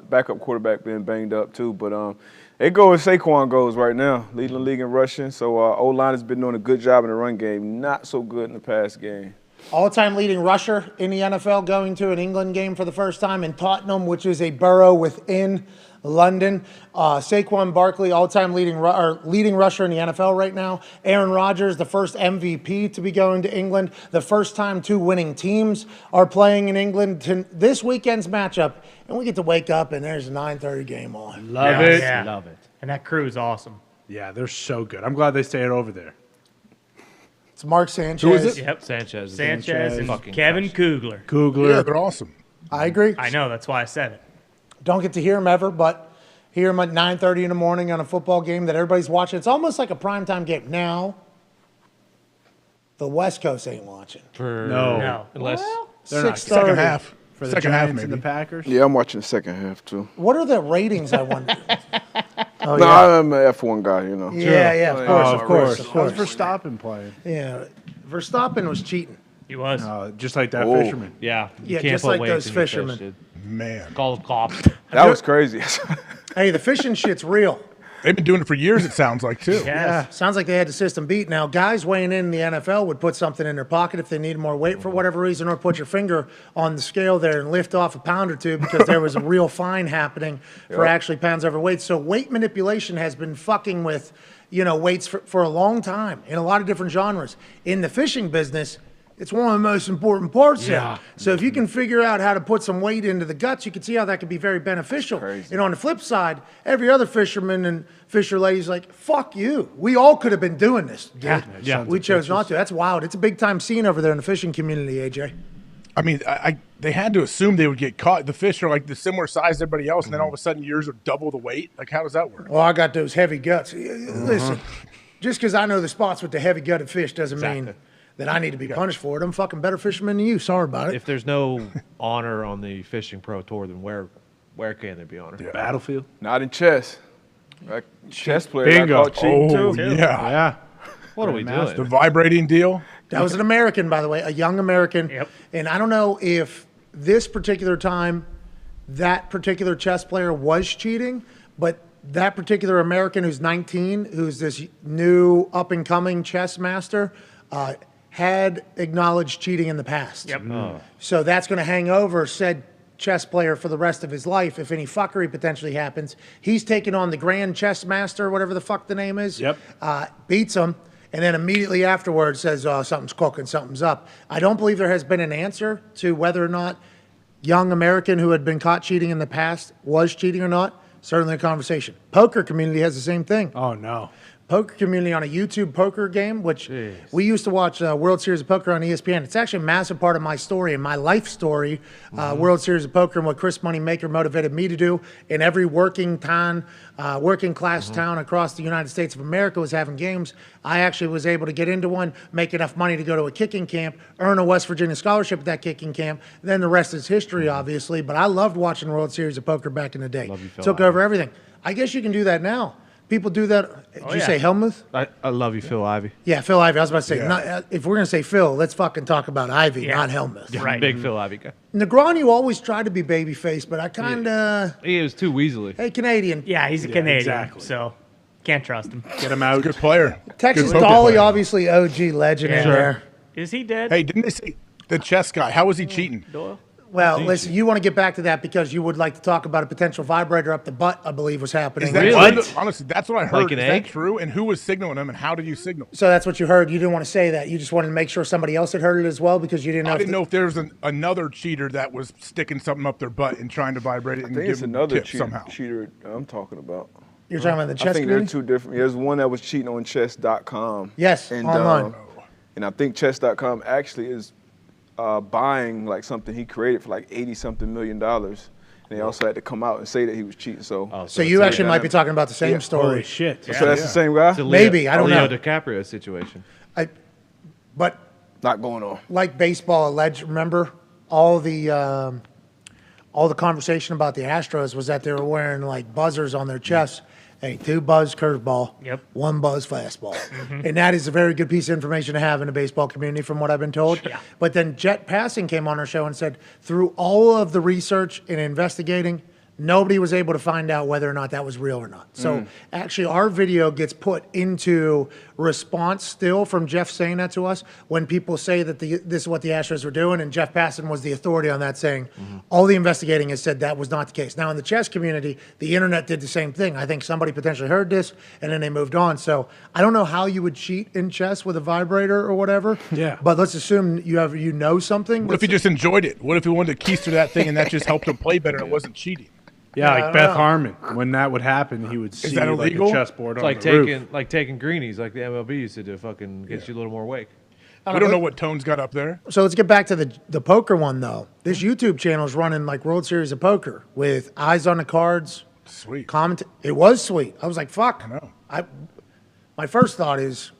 backup quarterback, being banged up too. But it goes as Saquon goes right now, leading the league in rushing. So O-line has been doing a good job in the run game, not so good in the pass game. All-time leading rusher in the NFL going to an England game for the first time in Tottenham, which is a borough within London. Saquon Barkley, all-time leading rusher in the NFL right now. Aaron Rodgers, the first MVP to be going to England. The first time two winning teams are playing in England. This weekend's matchup, and we get to wake up and there's a 9:30 game on. Love it. Yeah. Love it. And that crew is awesome. Yeah, they're so good. I'm glad they stayed over there. It's Mark Sanchez. Who is it? Yep. Sanchez and fucking Kevin gosh. Kugler. Yeah, they're awesome. I agree. I know. That's why I said it. Don't get to hear him ever, but hear him at 9:30 in the morning on a football game that everybody's watching. It's almost like a primetime game. Now, the West Coast ain't watching. No. Unless They're not. 6:30. Second half. For the Second half, Giants and the maybe. Packers. Yeah, I'm watching the second half too. What are the ratings, I wonder? Oh, No, yeah. I'm an F1 guy, Yeah, of course. How's Verstappen playing? Yeah, Verstappen was cheating. He was. Just like that Oh. fisherman. Yeah. You Yeah, can't just put like weights those in your fish, fishermen. dude. Man. Call the cops. That was crazy. Hey, the fishing shit's real. They've been doing it for years, it sounds like, too. Yeah, sounds like they had the system beat. Now, guys weighing in the NFL would put something in their pocket if they needed more weight for whatever reason, or put your finger on the scale there and lift off a pound or two because there was a real fine happening for actually pounds overweight. So weight manipulation has been fucking with, weights for a long time in a lot of different genres. In the fishing business, it's one of the most important parts there. So if you can figure out how to put some weight into the guts, you can see how that could be very beneficial. And on the flip side, every other fisherman and fisher lady's like, fuck you. We all could have been doing this, dude. We chose not to. That's wild. It's a big-time scene over there in the fishing community, AJ. I mean, they had to assume they would get caught. The fish are like the similar size to everybody else, and then all of a sudden yours are double the weight. Like, how does that work? Well, I got those heavy guts. Listen, just because I know the spots with the heavy-gutted fish doesn't mean that I need to be punished for it. I'm fucking better fisherman than you. Sorry about it. If there's no honor on the fishing pro tour, then where can there be honor? Battlefield? Not in chess. Like chess player Bingo. got caught cheating too. Yeah. What are we doing? The vibrating deal? That was an American, by the way, a young American. And I don't know if this particular time that particular chess player was cheating, but that particular American who's 19, who's this new up-and-coming chess master, had acknowledged cheating in the past. So that's going to hang over said chess player for the rest of his life if any fuckery potentially happens. He's taking on the grand chess master, whatever the fuck the name is, beats him, and then immediately afterwards says, oh, something's cooking, something's up. I don't believe there has been an answer to whether or not young American who had been caught cheating in the past was cheating or not. Certainly a conversation. Poker community has the same thing. Oh, no. Poker community on a YouTube poker game, which we used to watch World Series of Poker on ESPN. It's actually a massive part of my story and my life story, World Series of Poker, and what Chris Moneymaker motivated me to do. In every working class town across the United States of America was having games. I actually was able to get into one, make enough money to go to a kicking camp, earn a West Virginia scholarship at that kicking camp. Then the rest is history, obviously. But I loved watching World Series of Poker back in the day. Took over everything. I guess you can do that now. People do that. Did you say Helmuth? I love you, Phil Ivey. Yeah, Phil Ivey. I was about to say, not, if we're going to say Phil, let's fucking talk about Ivey, not Helmuth. Right. Big Phil Ivey guy. Negreanu always tried to be babyface, but I kind of... He was too weaselly. Hey, Canadian. Yeah, he's a Canadian, so can't trust him. Get him out. Good player. Texas Dolly, obviously OG legend in there. Is he dead? Hey, didn't they say the chess guy, how was he cheating? Doyle? Well, listen, you want to get back to that because you would like to talk about a potential vibrator up the butt, I believe was happening. Is that Really? true? Honestly, that's what I heard. Like an Is egg? that true? And who was signaling him, and how did you signal? So that's what you heard. You didn't want to say that. You just wanted to make sure somebody else had heard it as well because you didn't know. I didn't know if there was another cheater that was sticking something up their butt and trying to vibrate it and I think give it's them another tips somehow. cheater I'm talking about. You're talking about the I chess think community? they're two different. There's one that was cheating on chess.com. Yes, and, online. And I think chess.com actually is buying like something he created for like 80-something million dollars. And they also had to come out and say that he was cheating. So you actually might be talking about the same story. Holy shit. So that's the same guy? Maybe. I don't know. Leo DiCaprio situation. But not going on. Like baseball alleged, remember all the conversation about the Astros was that they were wearing like buzzers on their chests. Hey, 2 buzz curveball, 1 buzz fastball. And that is a very good piece of information to have in the baseball community from what I've been told. But then Jet Passing came on our show and said, through all of the research and investigating, nobody was able to find out whether or not that was real or not. So actually our video gets put into response still from Jeff saying that to us when people say that this is what the Astros were doing, and Jeff Passan was the authority on that, saying all the investigating has said that was not the case. Now in the chess community, the internet did the same thing. I think somebody potentially heard this and then they moved on. So I don't know how you would cheat in chess with a vibrator or whatever. But let's assume you know something. What if he just enjoyed it? What if he wanted to keister that thing and that just helped him play better and it wasn't cheating? Yeah, like Beth Harmon. When that would happen, he would see that like illegal? a chessboard It's on like the taking roof. like taking greenies, like the MLB used to do, fucking get you a little more wake. We don't know what Tone's got up there. So let's get back to the poker one, though. This YouTube channel is running like World Series of Poker with eyes on the cards. Sweet. It was sweet. I was like, fuck. I know. My first thought is,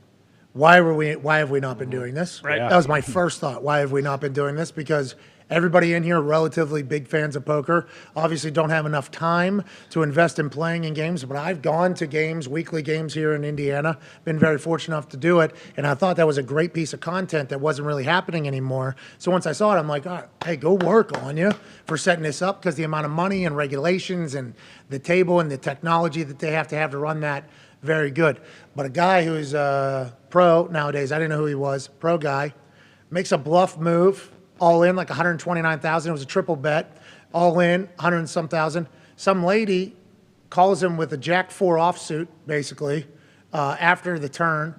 why have we not been doing this? Right. That was my first thought. Why have we not been doing this? Because Everybody in here relatively big fans of poker. Obviously don't have enough time to invest in playing in games, but I've gone to games, weekly games here in Indiana. Been very fortunate enough to do it, and I thought that was a great piece of content that wasn't really happening anymore. So once I saw it, I'm like, all right, hey, go work on you for setting this up, because the amount of money and regulations and the table and the technology that they have to run that, very good. But a guy who's a pro nowadays, I didn't know who he was, pro guy, makes a bluff move, all in, like 129,000. It was a triple bet, all in, 100 and some thousand. Some lady calls him with a Jack 4 offsuit, basically, after the turn.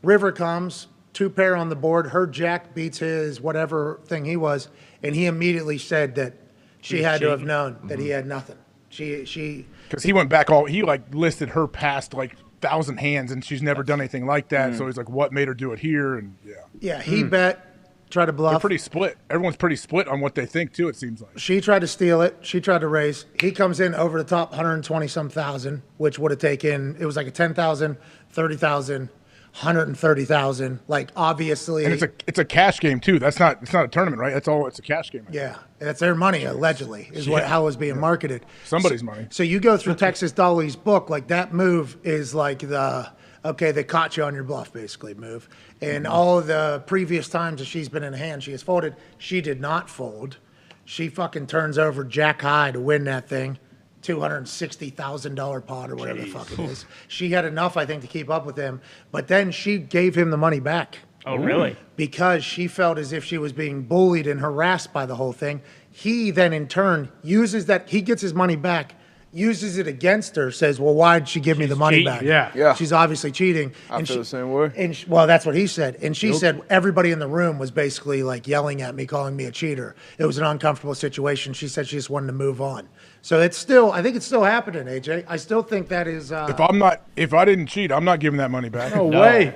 River comes, 2 pair on the board. Her Jack beats his whatever thing he was, and he immediately said that she had to have known that he had nothing. She because he went back he listed her past 1,000 hands, and she's never done anything like that. So he's like, what made her do it here? And yeah, he bet. Try to bluff. They're pretty split. Everyone's pretty split on what they think too, it seems like. She tried to steal it. She tried to raise. He comes in over the top, 120-some thousand, which would have taken, it was like a 10,000, 30,000, 130,000. Obviously. And it's a cash game too. It's not a tournament, right? It's a cash game. Yeah. That's their money, allegedly, is how it was being marketed. Somebody's money. So you go through Texas Dolly's book, that move is okay, they caught you on your bluff, basically, move. And all the previous times that she's been in hand, she has folded. She did not fold. She fucking turns over Jack High to win that thing, $260,000 pot or whatever the fuck it is. She had enough, I think, to keep up with him. But then she gave him the money back. Oh, really? Because she felt as if she was being bullied and harassed by the whole thing. He then, in turn, uses that. He gets his money back, uses it against her, says, well, why'd she give me the money back? Yeah. She's obviously cheating. I feel the same way. And well, that's what he said. And she said everybody in the room was basically yelling at me, calling me a cheater. It was an uncomfortable situation. She said she just wanted to move on. So I think it's still happening, AJ. I still think that is. If I didn't cheat, I'm not giving that money back. No way.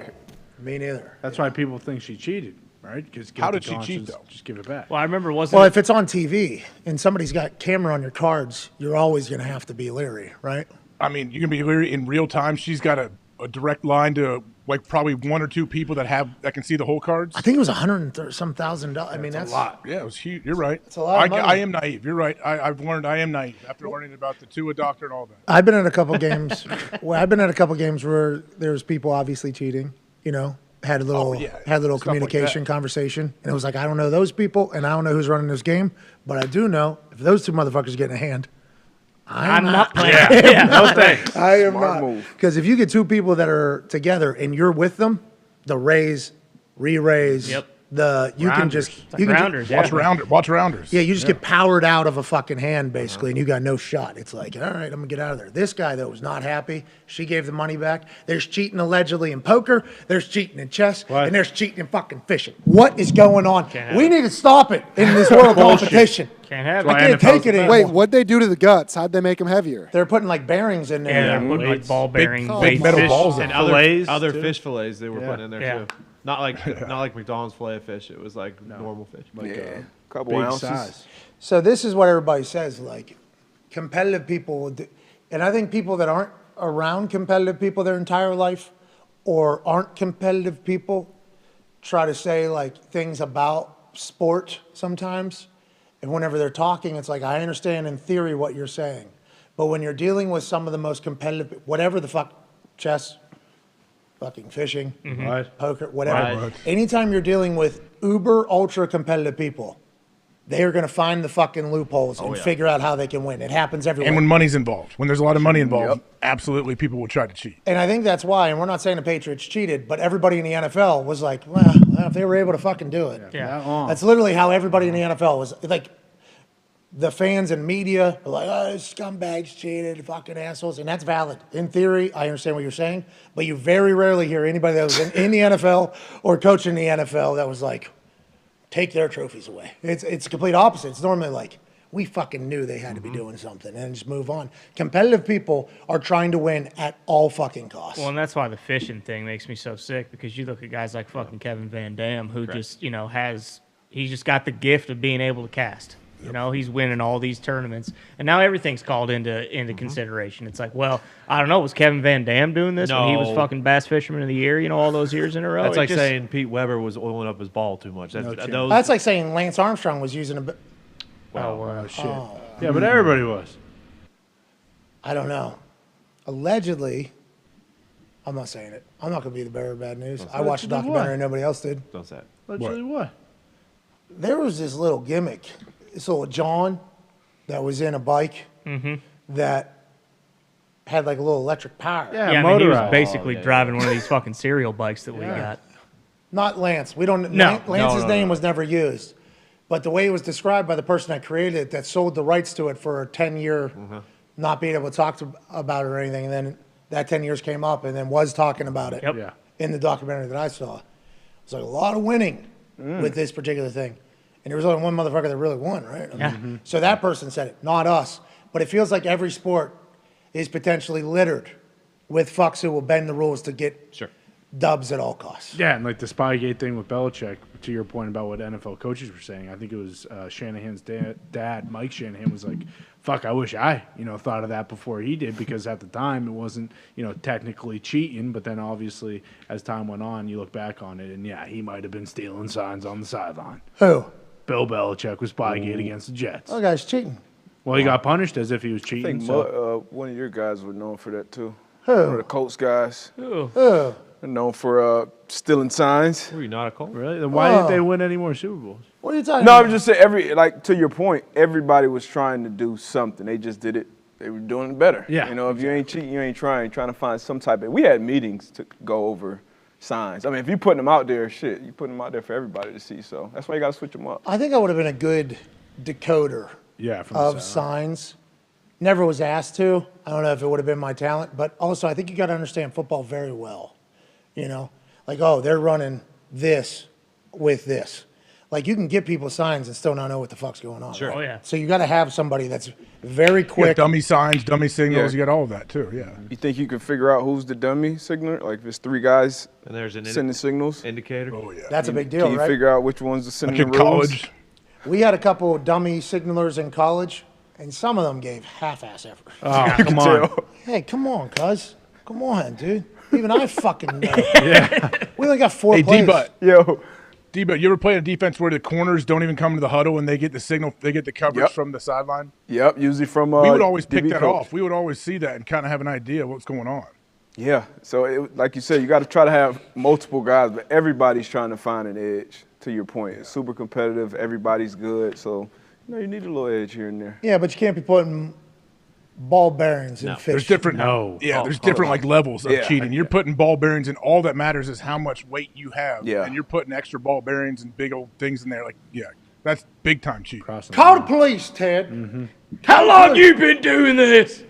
Me neither. That's why people think she cheated, right? How did she cheat, though? Just give it back. Well, I remember if it's on TV and somebody's got camera on your cards, you're always going to have to be leery, right? I mean, you can be leery in real time. She's got a direct line to probably 1 or 2 people that can see the whole cards. I think it was $100,000 thousand. I mean, that's a lot. Yeah, it was huge. You're right. It's a lot of money. I am naive. You're right. I've learned I am naive after learning about the Tua doctor and all that. I've been at a couple games. I've been at a couple games where there's people obviously cheating. Had a little communication conversation, and it was I don't know those people, and I don't know who's running this game, but I do know if those 2 motherfuckers get in a hand, I'm not playing. I am not. Because if you get 2 people that are together and you're with them, the raise, re-raise, watch rounders. Yeah, you just get powered out of a fucking hand basically, and you got no shot. It's all right, I'm gonna get out of there. This guy though was not happy. She gave the money back. There's cheating allegedly in poker. There's cheating in chess, and there's cheating in fucking fishing. What is going on? We need to stop it in this world competition. Can't have it. I can't take it anymore. Wait, what'd they do to the guts? How'd they make them heavier? They're putting bearings in there. Yeah, they're putting ball bearings, big metal balls, and other fish fillets they were putting in there too. Not like McDonald's fillet of fish. It was normal fish. A couple ounces. Size. So this is what everybody says. Competitive people, and I think people that aren't around competitive people their entire life, or aren't competitive people, try to say things about sport sometimes. And whenever they're talking, it's I understand in theory what you're saying. But when you're dealing with some of the most competitive, whatever the fuck, chess, fucking fishing, poker, whatever. Anytime you're dealing with uber ultra competitive people, they are going to find the fucking loopholes and figure out how they can win. It happens everywhere. And when money's involved, when there's a lot of money involved, absolutely people will try to cheat. And I think that's why, and we're not saying the Patriots cheated, but everybody in the NFL was well, if they were able to fucking do it. Yeah. That's literally how everybody in the NFL was. The fans and media are scumbags cheated, fucking assholes, and that's valid. In theory, I understand what you're saying, but you very rarely hear anybody that was in the NFL or coaching the NFL that was take their trophies away. It's complete opposite. It's normally we fucking knew they had to be doing something and just move on. Competitive people are trying to win at all fucking costs. Well, and that's why the fishing thing makes me so sick, because you look at guys like fucking Kevin Van Dam, who just, he's just got the gift of being able to cast. You know, he's winning all these tournaments, and now everything's called into consideration. It's like, well, I don't know, was Kevin Van Dam doing this when he was fucking Bass Fisherman of the Year? You know, all those years in a row. That's like saying Pete Weber was oiling up his ball too much. That's like saying Lance Armstrong was using a bit. Shit. Yeah, but everybody was. I don't know. Allegedly, I'm not saying it. I'm not going to be the bearer of bad news. I watched the documentary and nobody else did. Don't say it. Allegedly what? There was this little gimmick, this little John that was in a bike that had like a little electric power. Yeah, I mean, he was basically driving one of these fucking cereal bikes that we got. Not Lance. We don't. No. Lance's name was never used, but the way it was described by the person that created it, that sold the rights to it for a 10-year, not being able to talk about it or anything, and then that 10 years came up, and then was talking about it in the documentary that I saw. It was like a lot of winning with this particular thing, and there was only one motherfucker that really won, right? I mean, so that person said it, not us. But it feels like every sport is potentially littered with fucks who will bend the rules to get dubs at all costs. Yeah, and like the Spygate thing with Belichick, to your point about what NFL coaches were saying, I think it was Shanahan's dad, Mike Shanahan, was like, fuck, I wish I, thought of that before he did, because at the time it wasn't, technically cheating, but then obviously as time went on, you look back on it, and yeah, he might have been stealing signs on the sideline. Who? Bill Belichick was Spygate against the Jets. Oh, guy's cheating. Well, he got punished as if he was cheating. I think one of your guys was known for that too. Who? One of the Colts guys. Who? They're known for stealing signs. Were you not a Colt? Really? Then why didn't they win any more Super Bowls? What are you talking No, about? I'm just saying, to your point, everybody was trying to do something. They just did it. They were doing it better. Yeah. If you ain't cheating, you ain't trying. You're trying to find some type of. We had meetings to go over signs. I mean, if you're putting them out there, you're putting them out there for everybody to see. So that's why you got to switch them up. I think I would have been a good decoder of signs. Never was asked to. I don't know if it would have been my talent, but also I think you got to understand football very well. Like, oh, they're running this with this. Like, you can give people signs and still not know what the fuck's going on. Sure. Right? Oh, yeah. So you got to have somebody that's very You got quick. dummy signs, dummy signals. Yeah. You got all of that too. Yeah. You think you can figure out who's the dummy signaler? Like if it's three guys And there's an sending signals. indicator. Oh yeah. That's a big deal, Can you right? figure out which one's the sending Like in the rules? college. We had a couple of dummy signalers in college, and some of them gave half-ass effort. Oh, come on. Hey, come on, cuz. Come on, dude. Even I fucking know. We only got 4 Hey, plays. D-Butt. Yo. D-Butt, you ever play a defense where the corners don't even come to the huddle and they get the signal, they get the coverage from the sideline? Yep, usually from We would always pick DB that coach. off. We would always see that and kind of have an idea of what's going on. Yeah, so like you said, you got to try to have multiple guys, but everybody's trying to find an edge. To your point, it's super competitive. Everybody's good, so you need a little edge here and there. Yeah, but you can't be putting ball bearings in fish. There's different. No. There's different like levels of Yeah. cheating. You're putting ball bearings, and all that matters is how much weight you have. Yeah. And you're putting extra ball bearings and big old things in there. Like, that's big time cheating. Call the police, Ted. How long you been doing this?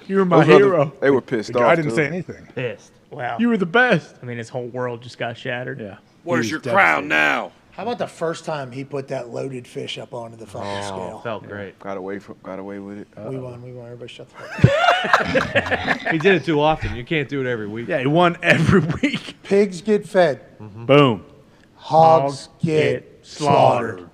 You're my Those hero. They were pissed off. I didn't too. say anything. Pissed. Wow. You were the best. I mean, his whole world just got shattered. Yeah. Where's your crown now? How about the first time he put that loaded fish up onto the fucking scale? Felt great. Got away with it. We won. Everybody shut the fuck up. He did it too often. You can't do it every week. Yeah, he won every week. Pigs get fed. Boom. Hogs get slaughtered.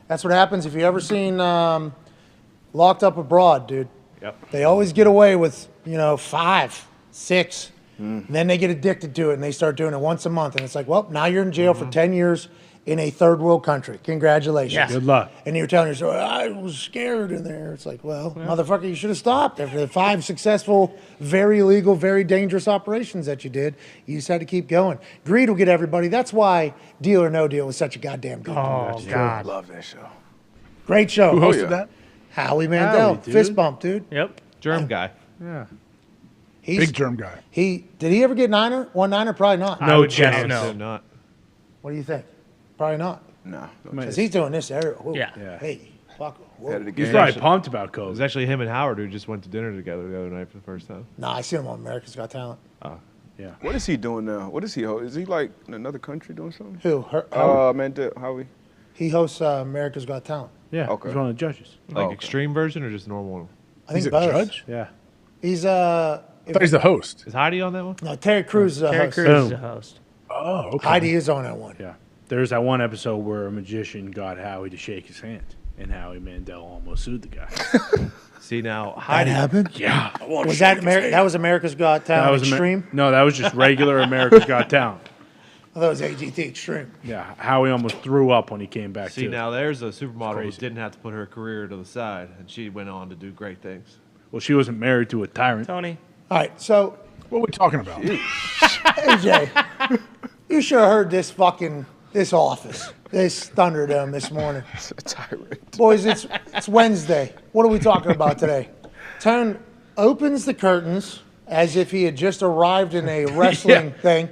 That's what happens if you ever seen Locked Up Abroad, dude. Yep. They always get away with, 5, 6. Then they get addicted to it and they start doing it once a month. And it's like, well, now you're in jail for 10 years in a third world country. Congratulations. Yeah. Good luck. And you're telling yourself, I was scared in there. It's like, well, motherfucker, you should have stopped after the 5 successful, very illegal, very dangerous operations that you did. You just had to keep going. Greed will get everybody. That's why Deal or No Deal was such a goddamn good Oh, God. Love that show. Great show. Who hosted that? Howie Mandel. Howie, dude. Fist bump, dude. Yep. Germ guy. Yeah. Big germ guy. Did he ever get one niner? Probably not. I would guess No, no. not. What do you think? Probably not. No. Because he's doing this every. Yeah. Hey, fuck. Whoa. Ahead of the He's game. probably pumped about It Kobe. was actually him and Howard who just went to dinner together the other night for the first time. Nah, I seen him on America's Got Talent. Yeah. What is he doing now? What is he? Is he like in another country doing something? Who? Howie. He hosts America's Got Talent. Yeah. Okay. He's one of the judges. Like extreme version or just normal one? I think He's a both. judge? Yeah. He's I thought he's the host. Is Heidi on that one? no, Terry Crews is a Terry host. Crews is a host. Oh, okay. Heidi is on that one. Yeah. There's that one episode where a magician got Howie to shake his hand, and Howie Mandel almost sued the guy. See now, That happened? Yeah. Was that that was America's Got Talent Extreme? No, that was just regular America's Got Talent. I thought it was AGT Extreme. Yeah, Howie almost threw up when he came back. See, too. now there's a supermodel who didn't have to put her career to the side, and she went on to do great things. Well, she wasn't married to a tyrant. Tony. All right, so what are we talking about? AJ, you should have heard this office, this Thunderdome this morning. It's a tyrant. Boys, it's Wednesday. What are we talking about today? Tone opens the curtains as if he had just arrived in a wrestling thing.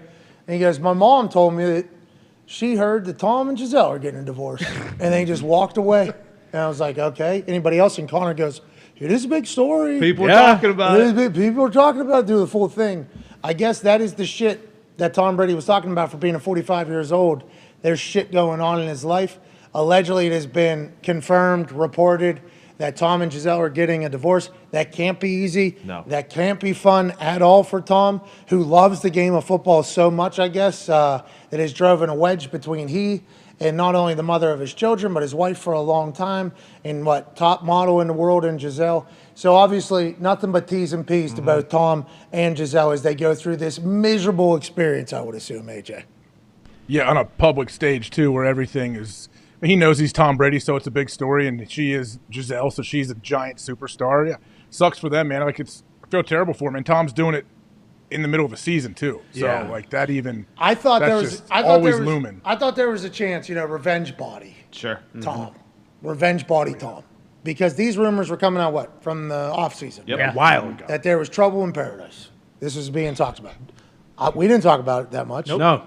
And he goes, my mom told me that she heard that Tom and Giselle are getting a divorce. And then he just walked away. And I was like, okay. Anybody else? And Connor goes, it is a big story. People are talking about it. Big. People are talking about it. Do the full thing. I guess that is the shit that Tom Brady was talking about for being 45 years old. There's shit going on in his life. Allegedly, it has been confirmed, reported that Tom and Giselle are getting a divorce. That can't be easy. No. That can't be fun at all for Tom, who loves the game of football so much, I guess, that has driven a wedge between he and not only the mother of his children, but his wife for a long time, and top model in the world in Giselle. So obviously, nothing but T's and P's to both Tom and Giselle as they go through this miserable experience, I would assume, AJ. Yeah, on a public stage, too, where everything is... He knows he's Tom Brady, so it's a big story, and she is Giselle, so she's a giant superstar. Yeah, sucks for them, man. I feel terrible for him, and Tom's doing it in the middle of a season too. So that even I thought there was always looming. I thought there was a chance, revenge body. Sure. Tom, revenge body Tom, because these rumors were coming out from the off season. Yep. A while ago. That there was trouble in paradise. This was being talked about. We didn't talk about it that much. Nope. No.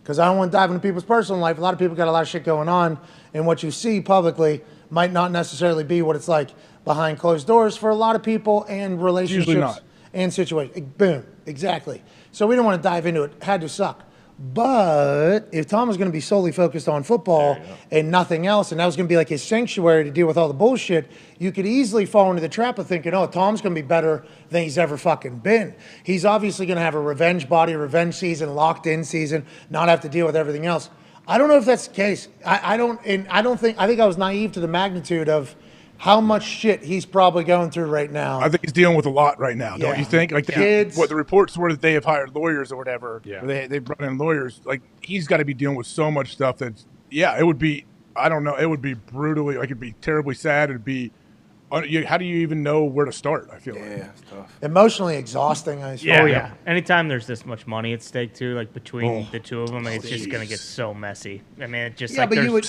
Because I don't want to dive into people's personal life. A lot of people got a lot of shit going on, and what you see publicly might not necessarily be what it's like behind closed doors for a lot of people and relationships and situations. Boom, exactly. So we don't want to dive into it. Had to suck. But if Tom was going to be solely focused on football and nothing else, and that was going to be like his sanctuary to deal with all the bullshit, you could easily fall into the trap of thinking, oh, Tom's going to be better than he's ever fucking been. He's obviously going to have a revenge body, revenge season, locked in season, not have to deal with everything else. I don't know if that's the case. I think I was naive to the magnitude of how much shit he's probably going through right now. I think he's dealing with a lot right now, don't you think? Like kids. What the reports were that they have hired lawyers or whatever. Yeah. Or they've brought in lawyers. Like he's got to be dealing with so much stuff that, it would be. I don't know. It would be brutally. Like it'd be terribly sad. It'd be. How do you even know where to start? I feel like it's tough. Emotionally exhausting. I suppose. Yeah. Anytime there's this much money at stake too, like between the two of them, it's just gonna get so messy. I mean, it just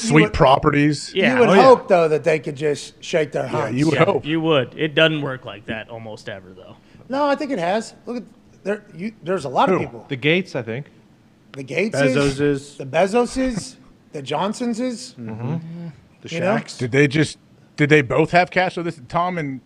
sweet properties. Yeah. You would hope though that they could just shake their hands. Yeah, you would hope. You would. It doesn't work like that almost ever though. No, I think it has. Look at there's a lot of people. The Gates, I think. The Gates, Bezoses. the Bezoses, the Johnsonses, The Shaqs. Did they both have cash? So this Tom and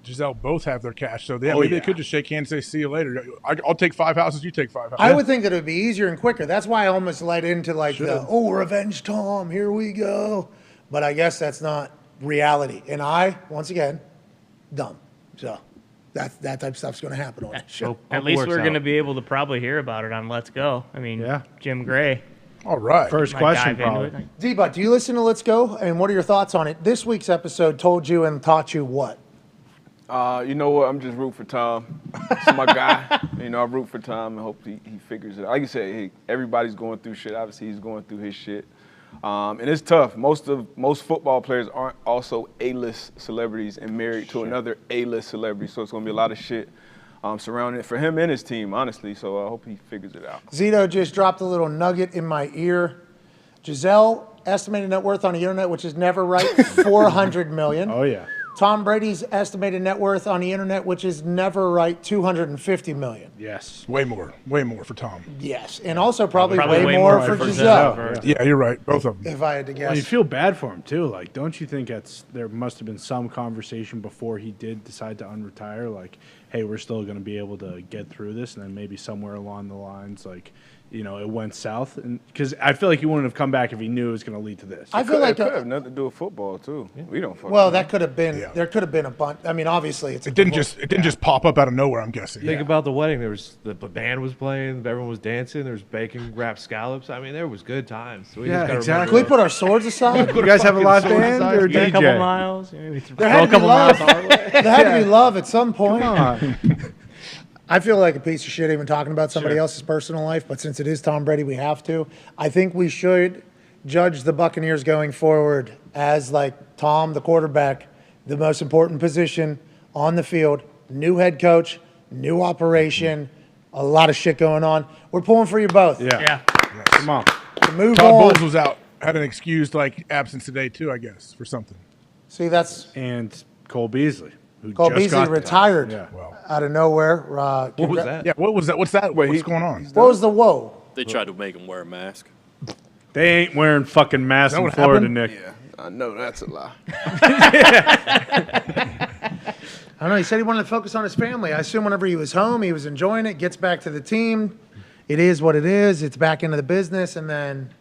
Giselle both have their cash. So maybe they could just shake hands and say, see you later. I'll take 5 houses, you take 5 houses. I would think that it would be easier and quicker. That's why I almost led into revenge Tom, here we go. But I guess that's not reality. And once again, dumb. So that type of stuff's going to happen on that show. At least we're going to be able to probably hear about it on Let's Go. I mean, Jim Gray. All right. First question, probably. D-Bot, do you listen to Let's Go? And what are your thoughts on it? This week's episode told you and taught you what? You know what? I'm just rooting for Tom. It's my guy. I root for Tom and hope he figures it out. Like you said, everybody's going through shit. Obviously, he's going through his shit. And it's tough. Most football players aren't also A-list celebrities and married to another A-list celebrity. So it's going to be a lot of shit surrounding it for him and his team, honestly. So I hope he figures it out. Zito just dropped a little nugget in my ear. Giselle, estimated net worth on the internet, which is never right, $400 million. Oh, yeah. Tom Brady's estimated net worth on the internet, which is never right, $250 million. Yes. Way more for Tom. Yes, and also probably way more for Giselle. Yeah, you're right. Both of them. If I had to guess. Well, you feel bad for him, too. Like, don't you think there must have been some conversation before he did decide to unretire? Like, hey, we're still going to be able to get through this. And then maybe somewhere along the lines, like, it went south, and because I feel like he wouldn't have come back if he knew it was going to lead to this. I feel like it could have nothing to do with football too. We don't. Well, that could have been. There could have been a bunch. I mean, obviously, It didn't just pop up out of nowhere. I'm guessing. Think about the wedding. There was the band was playing, everyone was dancing. There was bacon wrapped scallops. I mean, there was good times. So we just gotta remember Can we put our swords aside? You guys have a live band or Get DJ? a couple miles. There had to be love. There had to be love at some point. Come on. I feel like a piece of shit even talking about somebody else's personal life, but since it is Tom Brady, we have to. I think we should judge the Buccaneers going forward as like Tom, the quarterback, the most important position on the field, new head coach, new operation, a lot of shit going on. We're pulling for you both. Yeah. Come on. To move Todd on. Bowles was out, had an excused absence today too, I guess, for something. See, that's And Cole Beasley, who Cole just Beasley got retired Yeah. out of nowhere. What was that? Yeah, what was that? What's that? What's going on? What was the whoa? They tried to make him wear a mask. They ain't wearing fucking masks in what Florida, happened? Nick. Yeah, I know that's a lie. I don't know. He said he wanted to focus on his family. I assume whenever he was home, he was enjoying it, gets back to the team. It is what it is. It's back into the business. And then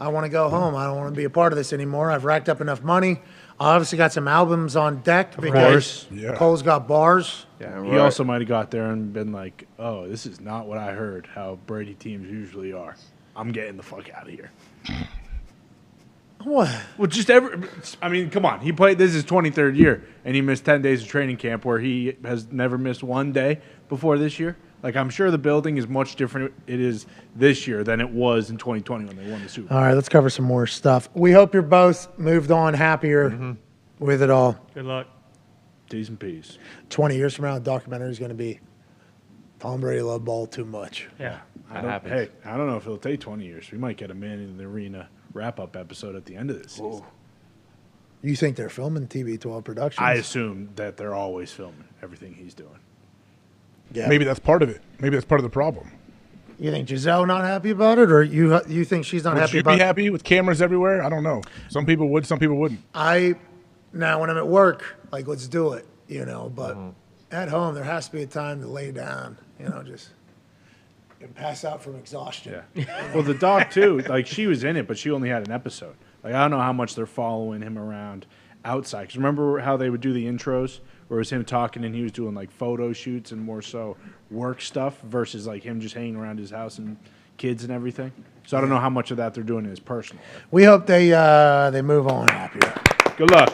I want to go home. I don't want to be a part of this anymore. I've racked up enough money. I obviously got some albums on deck because course. Cole's got bars. Yeah, he also might have got there and been like, oh, this is not what I heard how Brady teams usually are. I'm getting the fuck out of here. What? Well, I mean, come on. He played, this is his 23rd year, and he missed 10 days of training camp where he has never missed one day before this year. Like, I'm sure the building is much different it is this year than it was in 2020 when they won the Super Bowl. All right, let's cover some more stuff. We hope you're both moved on happier with it all. Good luck. T's and P's. 20 years from now, the documentary is going to be Tom Brady loved ball too much. Yeah. I don't know if it'll take 20 years. We might get a Man in the Arena wrap-up episode at the end of this season. You think they're filming TB12 Productions? I assume that they're always filming everything he's doing. Yeah. Maybe that's part of it. Maybe that's part of the problem. You think Giselle not happy about it, or you think she's not Would happy you about be happy with cameras everywhere? I don't know. Some people would, some people wouldn't. Now, when I'm at work, like, let's do it, but at home, there has to be a time to lay down, just and pass out from exhaustion. Yeah. Well, the dog, too, like, she was in it, but she only had an episode. Like, I don't know how much they're following him around outside. Because remember how they would do the intros where it was him talking and he was doing, like, photo shoots and more so work stuff versus, like, him just hanging around his house and kids and everything? So I don't know how much of that they're doing in his personal life. We hope they move on happier. Good luck.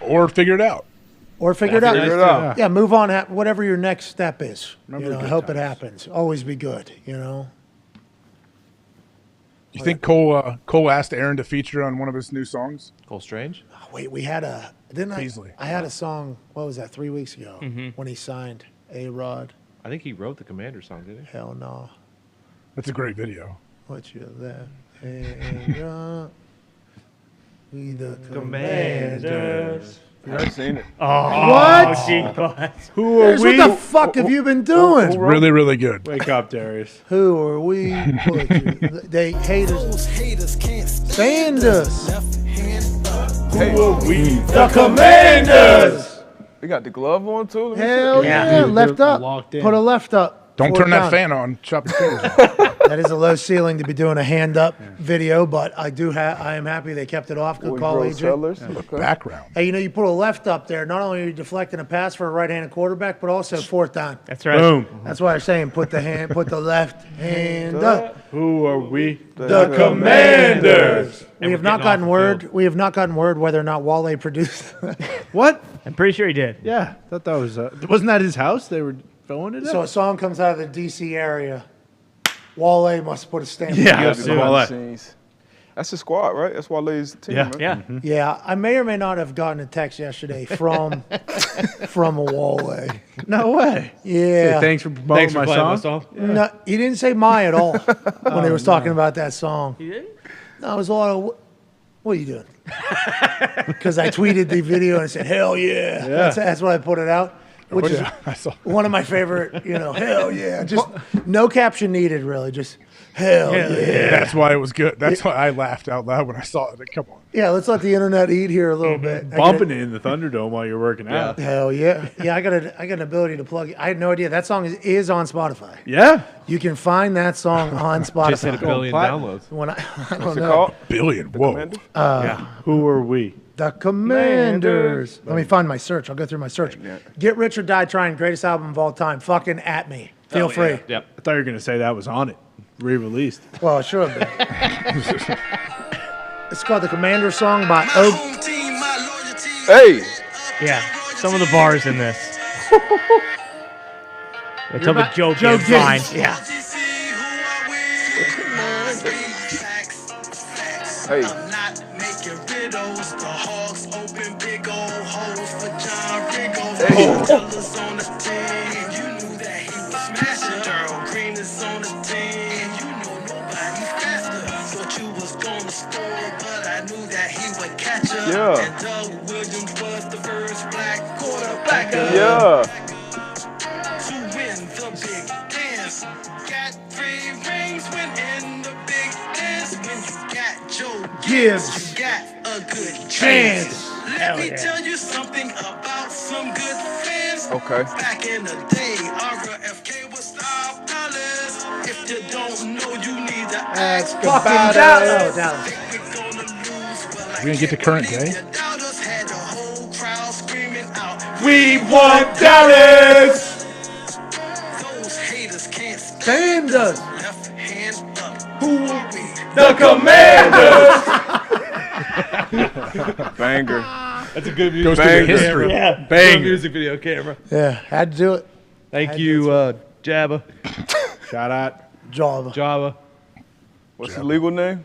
Or figure it out. Or figure it out. Figure it out. Yeah, move on. Whatever your next step is. Remember the I good hope it times. happens. Always be good, You think Cole asked Aaron to feature on one of his new songs? Cole Strange? Oh, wait, we had Beasley. I had a song, what was that, 3 weeks ago when he signed A-Rod. I think he wrote the Commander song, didn't he? Hell no. That's a great video. What you there? A-Rod. We the Commanders. I've seen it. What? Who are What the fuck have you been doing? It's really, really good. Wake up, Darius. Who are we? They hate us. Stand us. Who are we? The Commanders. They got the glove on too. Let me see. Hell yeah. Left up. Locked in. Put a left up. Don't Forward turn that down. fan on. Chop your fingers off. That is a low ceiling to be doing a hand up video, but I am happy they kept it off. Good call, Boy, AJ. sellers. Okay. Background. Hey, you put a left up there. Not only are you deflecting a pass for a right-handed quarterback, but also fourth down. That's right. Boom. That's why I'm saying put the left hand up. Who are we? The Commanders. And We have we're not getting gotten off the word. field. We have not gotten word whether or not Wale produced. What? I'm pretty sure he did. Yeah, thought that was wasn't that his house? They were filming it. So a song comes out of the D.C. area. Wale must put a stamp. Yeah. You got the Wale. behind the scenes. That's the squad, right? That's Wale's team. Yeah. Right? Yeah. Yeah, I may or may not have gotten a text yesterday from a Wale. No way. Yeah. Say, thanks for promoting my playing song. No, he didn't say my at all when he was talking about that song. He did? No, it was a lot of, what are you doing? Because I tweeted the video and I said, hell yeah. That's what I put it out. Which is I saw. one of my favorite, hell yeah. Just no caption needed, really. Just Hell yeah. That's why it was good. That's why I laughed out loud when I saw it. Like, come on. Yeah, let's let the internet eat here a little bit. Bumping it in the Thunderdome while you're working out. Hell yeah. Yeah, I got an ability to plug it. I had no idea. That song is on Spotify. Yeah. You can find that song on Spotify. Just hit 1 billion downloads. When I don't What's it know. called? Billion. Whoa. Who are we? The Commanders. Let me find my search. I'll go through my search. Get Rich or Die Trying, greatest album of all time. Fucking at me. Feel free. Yep. I thought you were going to say that was on it. Re-released. Well, it should have been. It's called The Commander Song by Oak. Hey. Yeah, some of the bars in this. It's up with Joe Gibbs. Fine. Yeah. Hey. Yeah. Yeah. To win the big dance. Got 3 rings when in the big dance. When you got Joe Gibbs, you got a good chance. Let me tell you something about some good fans. Okay. Back in the day, RFK was Star Palace. If you don't know, you need to ask Fucking Dallas. Dallas. We're going to get to current day. We want Dallas! Those haters can't stand us. Left hand up. Who are we? The Commanders! Banger. That's a good music Goes video. through the history. Yeah. Good Bang. music video camera. Yeah, had to do it. Thank you, Jabba. Shout out. Java. What's the legal name?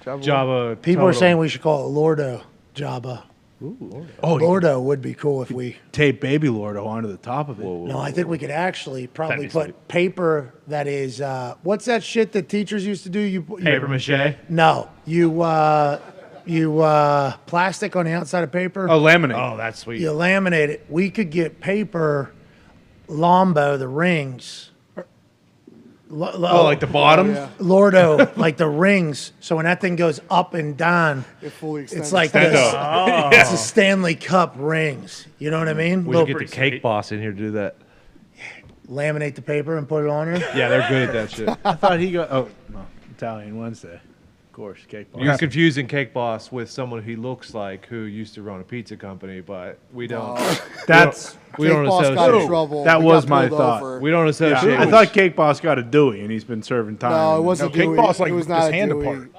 Jabba. People are saying we should call it Lordo Jabba. Ooh, Lordo. Oh, Lordo would be cool if we tape Baby Lordo onto the top of it. No, I think we could actually probably put paper that is what's that shit that teachers used to do? You Paper mache? No, you plastic on the outside of paper. Oh, laminate. Oh, that's sweet. You laminate it. We could get paper Lombo, the rings. Like the bottom? Lordo, like the rings. So when that thing goes up and down, it's like this. It's a Stanley Cup rings. You know what I mean? We should get the cake boss in here to do that. Laminate the paper and put it on there. Yeah, they're good at that shit. I thought he got. Oh, no. Italian Wednesday. Of course, cake boss. You're confusing Cake Boss with someone he looks like who used to run a pizza company, but we don't. That's we don't associate. That was my thought. Over. We don't associate. I thought Cake Boss got a Dewey, and he's been serving time. No, it wasn't Cake Dewey. Boss, like, it was his not a hand Dewey. apart.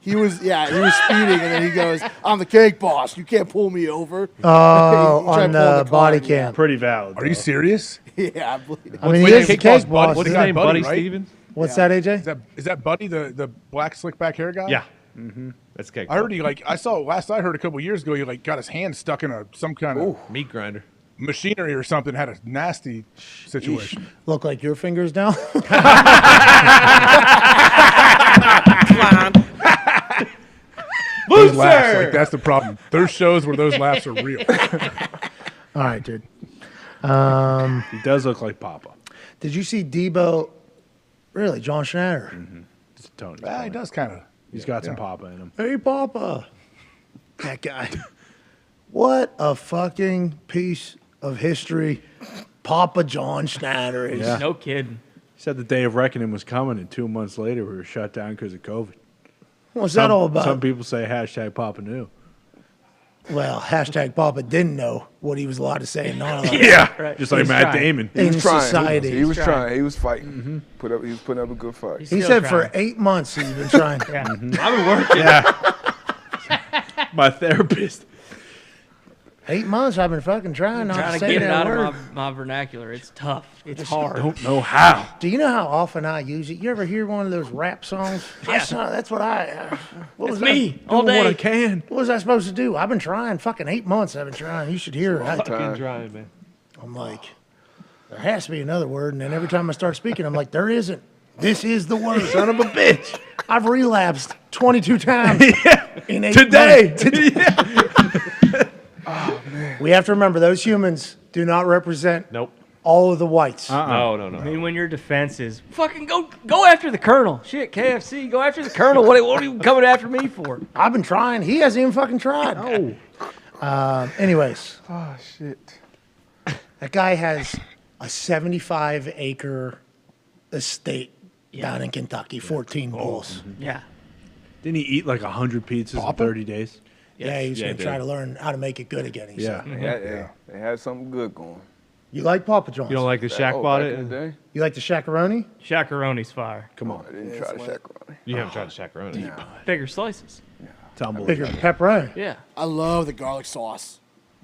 He was speeding, and then he goes, "I'm the Cake Boss. You can't pull me over." Oh, He tried on pulling the car body on me. cam. Pretty valid. Are you serious? Yeah, I believe it. I mean, he is the Cake Boss. What's his Buddy, name? Buddy right? Stevens? What's that, AJ? Is that Buddy, the black slick back hair guy? Yeah. Mm-hmm. That's Cake I heard he last I heard a couple years ago he got his hand stuck in some kind of meat grinder machinery or something. Had a nasty situation. Look like your fingers down. Those laughs, like that's the problem. There's shows where those laughs are real. All right, dude. He does look like Papa. Did you see Debo? Really, John Schneider? Mm-hmm. It's Tony. He does kind of. He's got some Papa in him. Hey, Papa. That guy. What a fucking piece of history Papa John Schneider is. Yeah. No kidding. He said the day of reckoning was coming, and 2 months later we were shut down because of COVID. What's that all about? Some people say hashtag Papa knew. Well, hashtag Papa didn't know what he was allowed to say and not allowed Yeah, to say. just like Matt Damon. He was In trying. society. He was trying. He was fighting. He was putting up a good fight. He said for 8 months he's been trying. I've been working. Yeah. My therapist. 8 months I've been fucking trying not Trying to to say get it that out word. of my vernacular. It's tough. It's hard. Don't know how. Do you know how often I use it? You ever hear one of those rap songs? Yeah. That's what I. What was It's me that? all Doing what I day. can. What was I supposed to do? I've been trying. Fucking 8 months I've been trying. You should hear it. Fucking trying, man. I'm like, there has to be another word. And then every time I start speaking, I'm like, there isn't. This is the word. Son of a bitch. I've relapsed 22 times in 8 Today. months. We have to remember those humans do not represent Nope. all of the whites. No. I mean, when your defense is fucking go after the Colonel. Shit, KFC, go after the Colonel. What are you coming after me for? I've been trying. He hasn't even fucking tried. No. Anyways. Oh, shit. That guy has a 75-acre estate down in Kentucky, 14 bulls. Yeah. Didn't he eat like 100 pizzas in 30 days? Yeah, he was going to try to learn how to make it good again, he said. They had something good going. You like Papa John's? You don't like the Shaq bought back it? in the day? You like the shakaroni? Shakaroni's fire. Come on. I didn't try the shakaroni. You haven't tried the Shakaroni. Bigger slices. Bigger pepperoni. Yeah. I love the garlic sauce.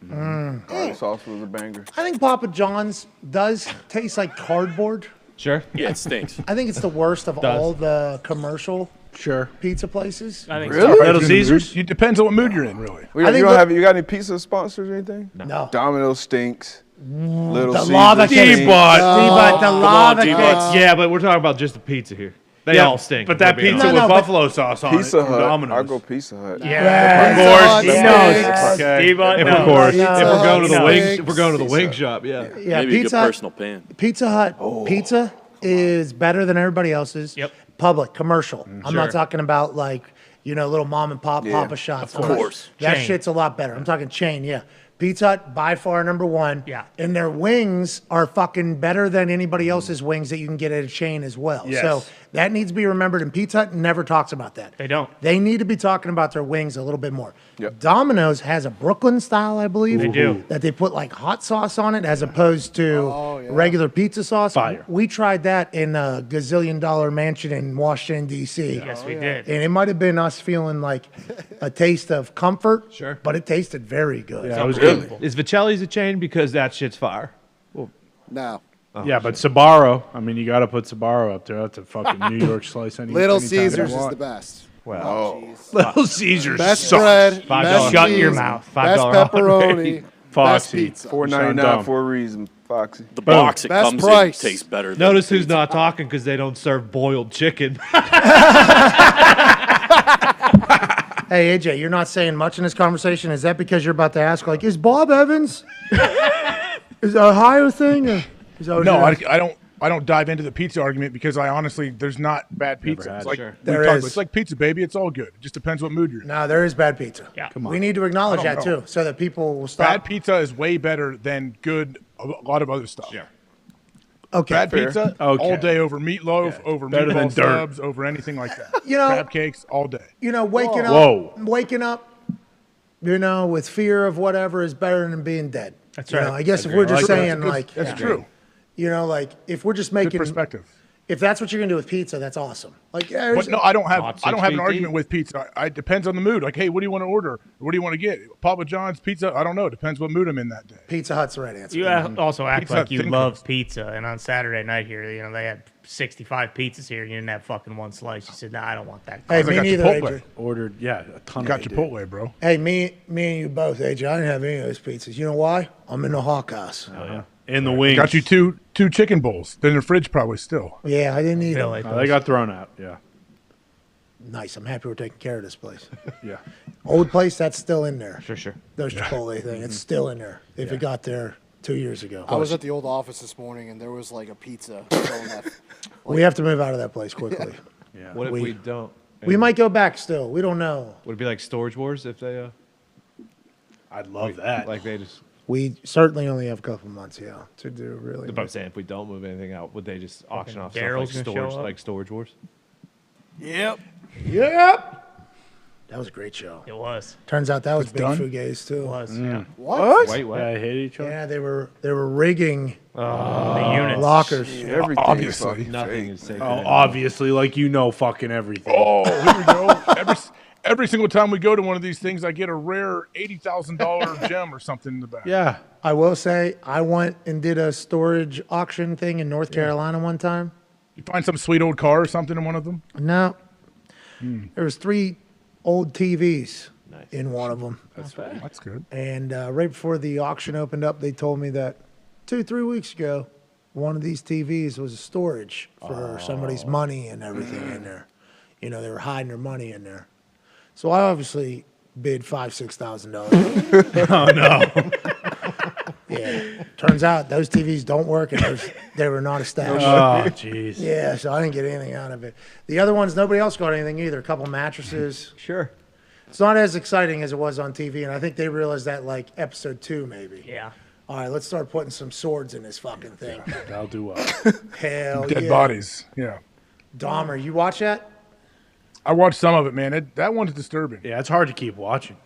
Garlic sauce was a banger. I think Papa John's does taste like cardboard. Sure. Yeah, it stinks. I think it's the worst of Does. all the commercial Sure. pizza places. I think Really? Little Caesars? It depends on what mood you're in, really. You think you got any pizza sponsors or anything? No. Domino's stinks. Little The Caesars lava cake. stinks. But the lava cake. Yeah, but we're talking about just the pizza here. They all stink. But that we're being pizza honest. with buffalo sauce on Pizza it from Hut. Domino's. I'll go Pizza Hut. Yeah. Of course. He knows. Okay. Steve Hutt If knows. of course, No, if we're going to the no. wing, if we're going to the wing shop, yeah. Yeah, Maybe a good Pizza Hut. personal pan. Pizza Hut pizza is better than everybody else's. Yep. Public, commercial. I'm not Sure. talking about like, little mom and pop Yeah, Papa shots. of course. That Chain. shit's a lot better. I'm talking chain, yeah. Pizza Hut, by far number one. Yeah. And their wings are fucking better than anybody else's wings that you can get at a chain as well. Yes. So that needs to be remembered, and Pizza Hut never talks about that. They don't. They need to be talking about their wings a little bit more. Yep. Domino's has a Brooklyn style, I believe. They do. That they put like hot sauce on it as opposed to regular pizza sauce. Fire. We tried that in a gazillion-dollar mansion in Washington, D.C. Yes, we did. And it might have been us feeling like a taste of comfort, Sure. but it tasted very good. Yeah, it was Really? good. Is Vicelli's a chain because that shit's fire? No. Yeah, but Sbarro, I mean, you got to put Sbarro up there. That's a fucking New York slice. Little anytime you Caesars is want. the best. Well, Little Caesars Best sucks. bread, $5. best Shut your cheese, mouth. best $5 pepperoni, best Foxy. pizza. $4.99 for a reason, Foxy. The box it Best comes price. in tastes better than notice the who's pizza. not talking because they don't serve boiled chicken. Hey, AJ, you're not saying much in this conversation. Is that because you're about to ask, like, is Bob Evans is a higher thing? Or is that what No, you're asking? I don't dive into the pizza argument because I honestly, there's not bad pizza. had It's it. like, Sure. There is. it's like pizza, baby. It's all good. It just depends what mood you're in. No, there is bad pizza. Yeah. Come on. We need to acknowledge I that don't know. too, so that people will stop. Bad pizza is way better than good, a lot of other stuff. Yeah. Okay. Bad pizza Okay. all day over meatloaf, over Better than meatball dirt. subs, over anything like that. Crab cakes all day. Waking up, with fear of whatever is better than being dead. That's You know, right. I guess if Agree. we're just I like that. saying That's good. That's true. like if we're just Good making perspective. if that's what you're gonna do with pizza, that's awesome. Like, yeah, But no, I don't have Not I don't 6 have an feet argument deep. with pizza. It depends on the mood. Like, hey, what do you want to order? What do you want to get? Papa John's pizza? I don't know. It depends what mood I'm in that day. Pizza Hut's the right answer. You also act Pizza like Hut you thin love crust. pizza, and on Saturday night here, they had 65 pizzas here, and you didn't have fucking one slice. You said, "Nah, I don't want that." Hey, I me got neither, Chipotle. AJ. Ordered, a ton Got of it, Chipotle, bro. Hey, me and you both, AJ. I didn't have any of those pizzas. You know why? I'm in the Hawk House. In the wings. Got you two chicken bowls. They're in the fridge probably still. Yeah, I didn't eat Billy. them. They got thrown out, yeah. Nice. I'm happy we're taking care of this place. Yeah. Old place, that's still in there. Sure. Those Chipotle thing, it's still in there. If it got there 2 years ago. I was at the old office this morning, and there was like a pizza. going up. We have to move out of that place quickly. Yeah. What if we don't? We might go back still. We don't know. Would it be like Storage Wars if they? I'd love that. Like they just. We certainly only have a couple months, to do really. But I'm saying if we don't move anything out, would they just auction off Daryl's stuff gonna show up? like Storage Wars? Yep. Yep. That was a great show. It was. Turns out that was It's Big done? Fugazi too. It was. Yeah. What? Wait, what? Yeah, I hate each other. Yeah, they were rigging The units. lockers. Everything Obviously. is fucking Nothing fake. is safe. Oh, obviously, like fucking everything. Oh, here we go. Every single time we go to one of these things, I get a rare $80,000 gem or something in the back. Yeah. I will say, I went and did a storage auction thing in North Carolina one time. You find some sweet old car or something in one of them? No, there was 3 old TVs in one of them. That's good. And right before the auction opened up, they told me that 2-3 weeks ago, one of these TVs was a storage for somebody's money and everything in there. They were hiding their money in there. So I obviously bid $5,000-$6,000. Oh, no. Yeah. Turns out those TVs don't work, and they were not established. Oh, jeez. Yeah, so I didn't get anything out of it. The other ones, nobody else got anything either. A couple mattresses. Sure. It's not as exciting as it was on TV, and I think they realized that like episode 2 maybe. Yeah. All right, let's start putting some swords in this fucking thing. That'll do well. Hell Dead yeah. bodies. Yeah. Dahmer, you watch that? I watched some of it, man. That one's disturbing. Yeah, it's hard to keep watching.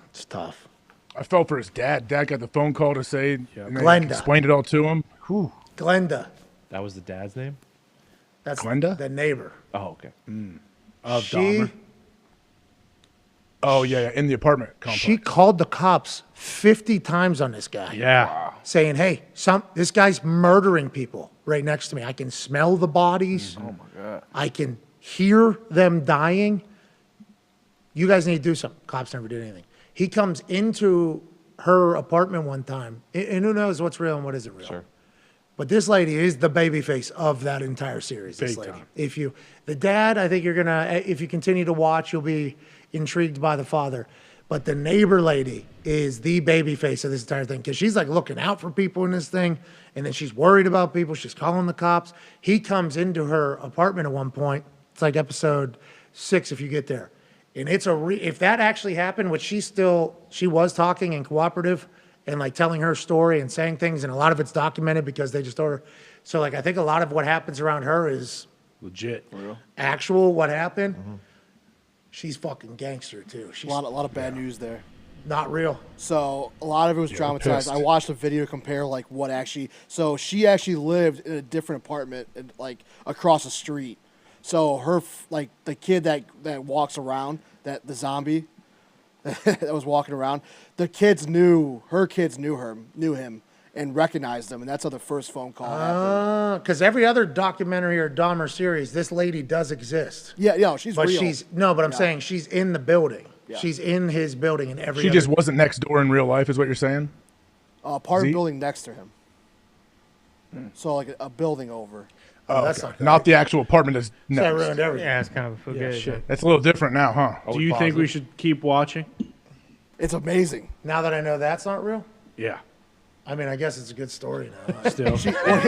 It's tough. I felt for his dad. Dad got the phone call to say, and they Glenda. explained it all to him. Whew. Glenda. That was the dad's name? That's Glenda? the neighbor. Oh, okay. Of She- Dahmer. Oh, yeah, in the apartment complex. She called the cops 50 times on this guy. Yeah. Saying, hey, this guy's murdering people right next to me. I can smell the bodies. Oh my God. I can hear them dying. You guys need to do something. Cops never did anything. He comes into her apartment one time, and who knows what's real and what isn't real. Sure. But this lady is the babyface of that entire series. This Big lady. time. The dad, I think you're gonna, if you continue to watch, you'll be intrigued by the father. But the neighbor lady is the babyface of this entire thing because she's like looking out for people in this thing, and then she's worried about people. She's calling the cops. He comes into her apartment at one point. It's like episode 6 if you get there. And it's if that actually happened, which she was talking and cooperative and like telling her story and saying things, and a lot of it's documented because they just told her. So like I think a lot of what happens around her is legit. Actual what happened. She's fucking gangster too. She's A lot of bad news there. not real. So a lot of it was traumatized. pissed. I watched a video to compare like what actually. So she actually lived in a different apartment, like across the street. So her like the kid that walks around, the zombie that was walking around, her kids knew him and recognized him, and that's how the first phone call happened. Because every other documentary or Dahmer series, this lady does exist. Yeah, she's But real. I'm saying she's in the building. Yeah. She's in his building and every. She just wasn't next door in real life, is what you're saying? Apartment Z? building next to him. So like a building over. Oh, that's okay. not Not the actual apartment that's So I next. ruined everything. Yeah, it's kind of a good. shit. That's a little different now, huh? Do you think we should keep watching? It's amazing. Now that I know that's not real, Yeah. I mean, I guess it's a good story now. Still.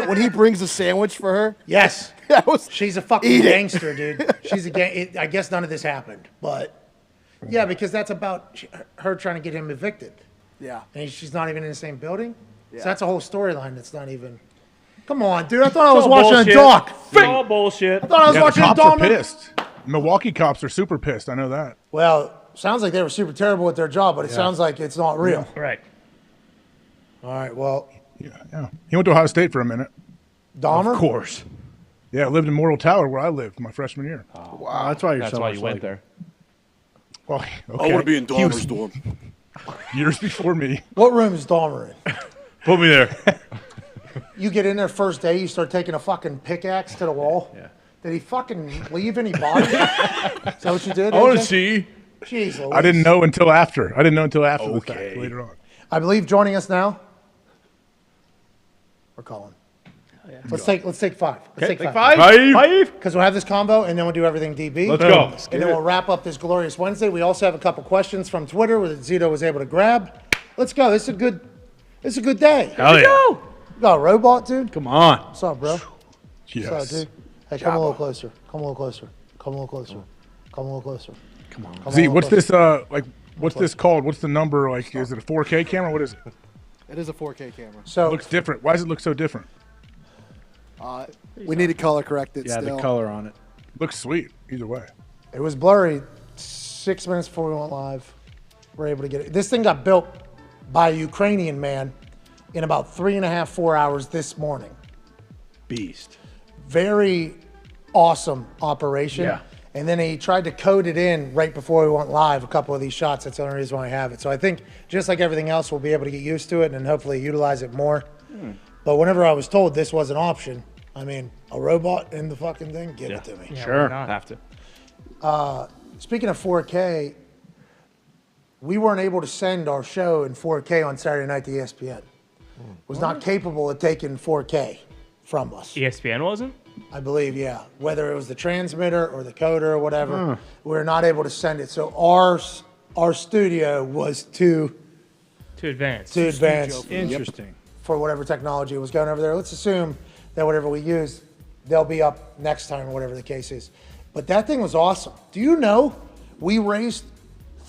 when he brings a sandwich for her. Yes, That was she's a fucking Eat it. gangster, dude. She's a gang. I guess none of this happened, but yeah, because that's about her trying to get him evicted, yeah. and she's not even in the same building. Yeah. So that's a whole storyline that's not even. Come on, dude. I thought I was all watching bullshit. a doc. It's all bullshit. I thought I was Yeah, the watching a cops are Dahmer. pissed. Milwaukee cops are super pissed. I know that. Well, sounds like they were super terrible at their job, but it sounds like it's not real. Right. All right, well, Yeah. He went to Ohio State for a minute. Dahmer? Of course. Yeah, I lived in Morrill Tower where I lived my freshman year. Wow. That's why you're That's so why much you went like there. Well, I want to be in He was Dahmer's dorm. years before me. What room is Dahmer in? Put me there. You get in there first day, you start taking a fucking pickaxe to the wall. Yeah. Did he fucking leave any bodies? Is that what you did? I want to AJ? see. Jeez Louise. I didn't know until after. The Okay. fact later on. I believe joining us now. We're calling. Let's take 5. Let's take 5. Five. Because we'll have this combo and then we'll do everything DB. Let's go. And then we'll wrap up this glorious Wednesday. We also have a couple questions from Twitter that Zito was able to grab. Let's go. This is a good day. Hell yeah. You got a robot, dude? Come on. What's up, bro? Yes. What's up, dude? Hey, come a little closer. Come a little closer. Come a little closer. Come a little closer. Come on. Come a Z, little what's closer. this? What's this called? What's the number? Like, is it a 4K camera? What is it? It is a 4K camera. It So looks different. Why does it look so different? We need to color correct it Yeah, still. the color on it. Looks sweet. Either way. it was blurry 6 minutes before we went live. We're able to get it. This thing got built by a Ukrainian man in about 3.5, 4 hours this morning. Beast. Very awesome operation. Yeah. And then he tried to code it in right before we went live, a couple of these shots. That's the only reason why I have it. So I think just like everything else, we'll be able to get used to it and hopefully utilize it more. But whenever I was told this was an option, I mean, a robot in the fucking thing, give it to me. Yeah, Sure. why not? Have to. Speaking of 4K, we weren't able to send our show in 4K on Saturday night to ESPN. Was not capable of taking 4K from us. ESPN wasn't? I believe, yeah. Whether it was the transmitter or the coder or whatever, we were not able to send it. So our studio was too Too advanced. advanced Interesting. for whatever technology was going over there. Let's assume that whatever we use, they'll be up next time or whatever the case is. But that thing was awesome. Do you know we raised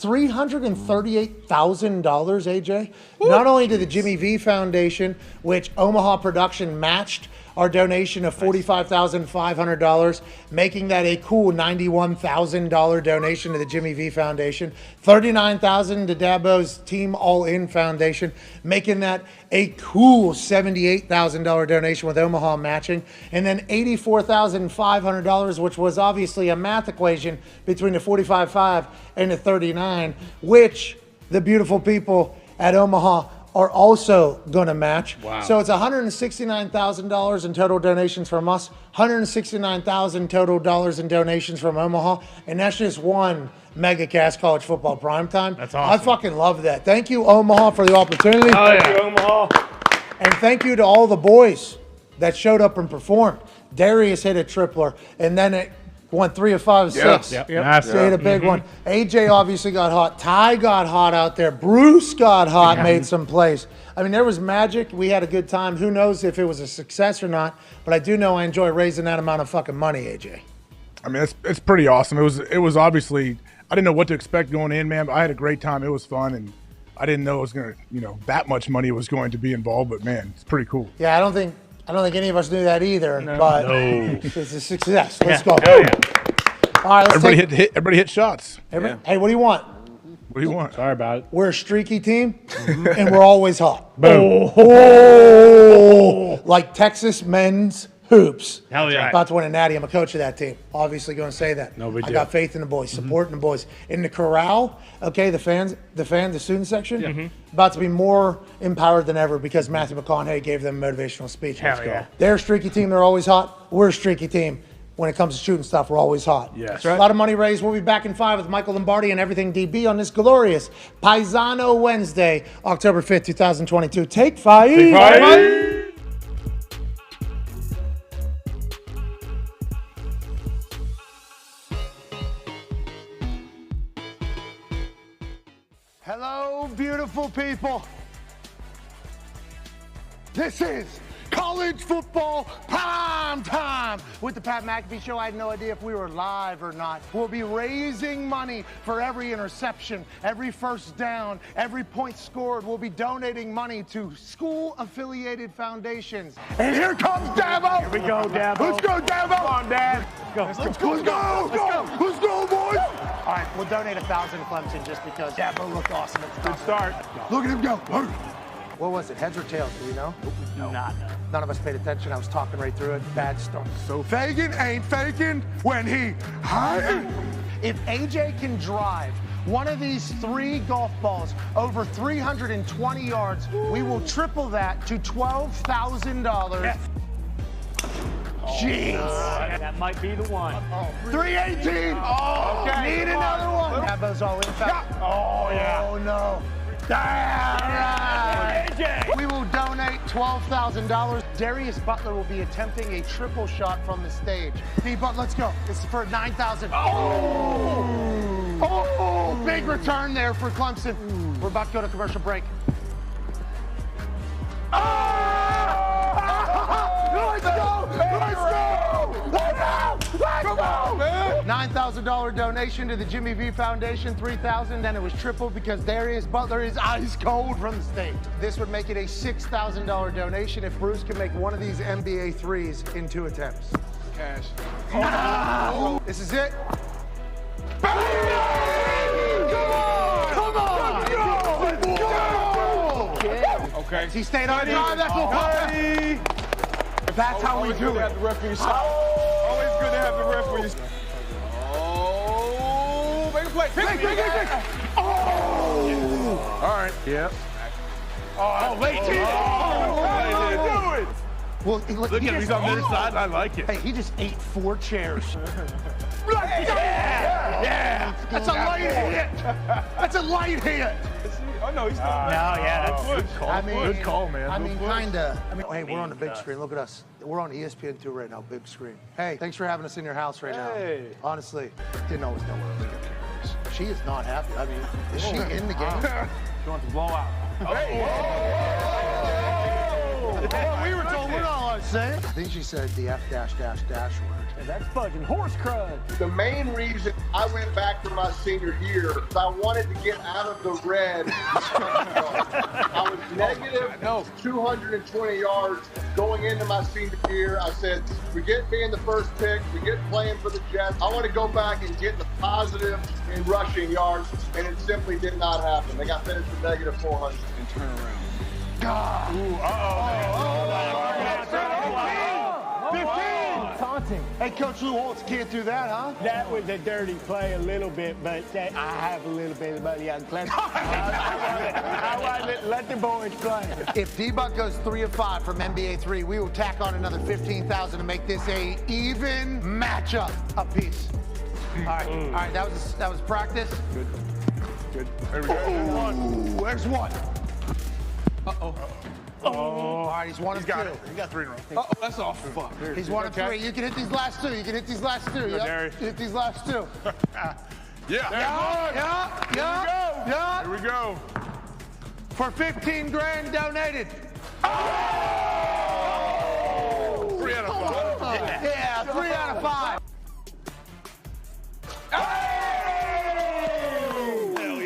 $338,000, AJ? Not only to the Jimmy V Foundation, which Omaha Production matched our donation of $45,500, making that a cool $91,000 donation to the Jimmy V Foundation, $39,000 to Dabo's Team All In Foundation, making that a cool $78,000 donation with Omaha matching, and then $84,500, which was obviously a math equation between the 45.5 and the 39, which the beautiful people at Omaha are also going to match. Wow. So it's $169,000 in total donations from us, $169,000 total dollars in donations from Omaha, and that's just one MegaCast College Football Primetime. That's awesome. I fucking love that. Thank you, Omaha, for the opportunity. Oh, yeah. Thank you, Omaha. And thank you to all the boys that showed up and performed. Darius hit a tripler, and then it won 3 of 5 of 6. Yep. He hit a big one. AJ obviously got hot. Ty got hot out there. Bruce got hot, made some plays. I mean, there was magic. We had a good time. Who knows if it was a success or not, but I do know I enjoy raising that amount of fucking money, AJ. I mean, it's pretty awesome. It was obviously, I didn't know what to expect going in, man, but I had a great time. It was fun, and I didn't know it was going to, that much money was going to be involved, but man, it's pretty cool. Yeah, I don't think any of us knew that either, but it's a success. Let's go. Hell yeah. All right, Everybody hit shots. Hey, what do you want? What do you want? Sorry about it. We're a streaky team, and we're always hot. Boom. Oh, like Texas men's hoops. Hell yeah. About to win a natty. I'm a coach of that team. Obviously going to say that. No big I deal. got faith in the boys, supporting the boys. In the corral, okay, the student section, about to be more empowered than ever because Matthew McConaughey gave them a motivational speech. Hell yeah. They're a streaky team. They're always hot. We're a streaky team. When it comes to shooting stuff, we're always hot. Yes. That's A lot of money raised. We'll be back in 5 with Michael Lombardi and Everything DB on this glorious Paisano Wednesday, October 5th, 2022. Take 5. Take 5. Hello, beautiful people. This is college football prime time with the Pat McAfee Show. I had no idea if we were live or not. We'll be raising money for every interception, every first down, every point scored. We'll be donating money to school-affiliated foundations. And here comes Dabo. Here we go, Dabo. Let's go, Dabo. Come on, Dad. Let's go. Let's go, boys. All right, we'll donate 1,000 to Clemson just because Dabo looked awesome at the top. Good start. Look at him go. What was it, heads or tails? Do you know? No. None of us paid attention. I was talking right through it. Bad start. So Fagan ain't faking when he hides. If AJ can drive one of these 3 golf balls over 320 yards, we will triple that to $12,000. Yes. Jeez. That might be the one. 318. Oh, okay. Need another one. Dabo's all in. Oh, yeah. Oh, no. We will donate $12,000. Darius Butler will be attempting a triple shot from the stage. D-But, let's go. This is for $9,000. Oh, big return there for Clemson. We're about to go to commercial break. Let's go! $9,000 donation to the Jimmy V Foundation, $3,000, then it was tripled because Darius Butler is ice cold from the state. This would make it a $6,000 donation if Bruce can make one of these NBA threes in 2 attempts. Cash. Oh. This is it. Come on! Let's go! Okay. He stayed on drive. That's what party. That's how we do it. Have the ref for your side. Always good to have the ref for your side. Oh, make a play. Pick. Oh! All right. Yep. Oh, late team. Oh, do it. Well, Look at him. He's on this side. I like it. Hey, he just ate 4 chairs. Yeah. That's a light hit. That's a light hit. Oh, no, he's not. No, yeah, that's Good call. Good call, man. Kinda. Hey, we're on the big screen. Look at us. We're on ESPN2 right now, big screen. Hey, thanks for having us in your house right now. Honestly, didn't always know where we got cameras. She is not happy. I mean, is she in the game? She wants to blow out. say? I think she said the F dash dash dash word. And that's fudging horse crud. The main reason I went back for my senior year is I wanted to get out of the red. I was negative 220 yards going into my senior year. I said, forget being the first pick, forget playing for the Jets. I want to go back and get the positive in rushing yards, and it simply did not happen. They got finished with negative 400. And turn around. God. Ooh, taunting. Hey, Coach Lou Holtz can't do that, huh? That was a dirty play a little bit, but I have a little bit of money on Clemson. I want to let the boys play. If D-Buck goes 3 of 5 from NBA 3, we will tack on another 15,000 to make this a even matchup apiece. All right, that was practice. Good. There we go. Ooh, there's one. Uh-oh. All right, he's 1 of 2. He got 3 in a row. Uh-oh, that's off. Fuck. He's 1 of 3. You can hit these last 2. Yep. Hit these last 2. Yeah. Here we go. For 15 grand donated. Oh! 3 out of 5. Yeah, 3 out of 5. Yeah.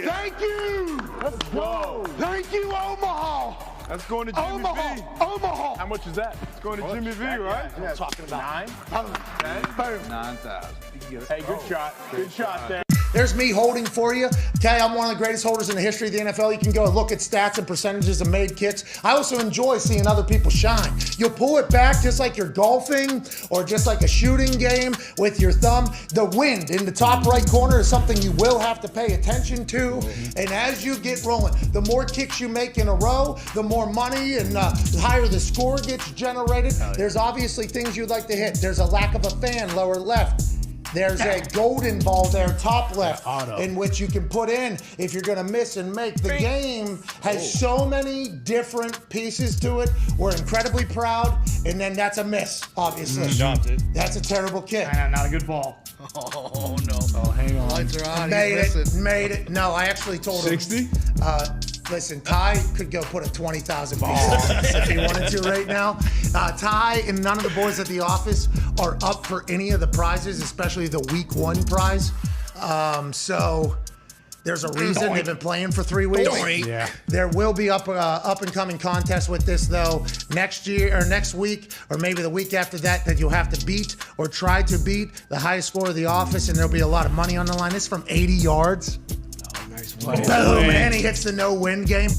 Thank you. Let's go. Thank you, Omaha. That's going to Jimmy V. Omaha. How much is that? It's going to Jimmy V, right? I'm talking about 9. Boom. 9,000. Hey, good shot. Good shot there. There's me holding for you. Okay, I'm one of the greatest holders in the history of the NFL. You can go look at stats and percentages of made kicks. I also enjoy seeing other people shine. You'll pull it back just like you're golfing or just like a shooting game with your thumb. The wind in the top right corner is something you will have to pay attention to. And as you get rolling, the more kicks you make in a row, the more money and the higher the score gets generated. There's obviously things you'd like to hit. There's a lack of a fan lower left. There's a golden ball there, top left, in which you can put in if you're going to miss and make. The game has so many different pieces to it. We're incredibly proud. And then that's a miss, obviously. That's a terrible kick. Not a good ball. Oh, no. Oh, hang on. Lights are on. Made it. No, I actually told him. 60? Listen, Ty could go put a 20,000 piece on this if he wanted to right now. Ty and none of the boys at the office are up for any of the prizes, especially the week 1 prize. So there's a reason they've been playing for 3 weeks. Yeah. There will be up and coming contests with this though next year or next week or maybe the week after that you'll have to beat or try to beat the highest score of the office, and there'll be a lot of money on the line. It's from 80 yards. Nice Boom, and he hits the no-win game.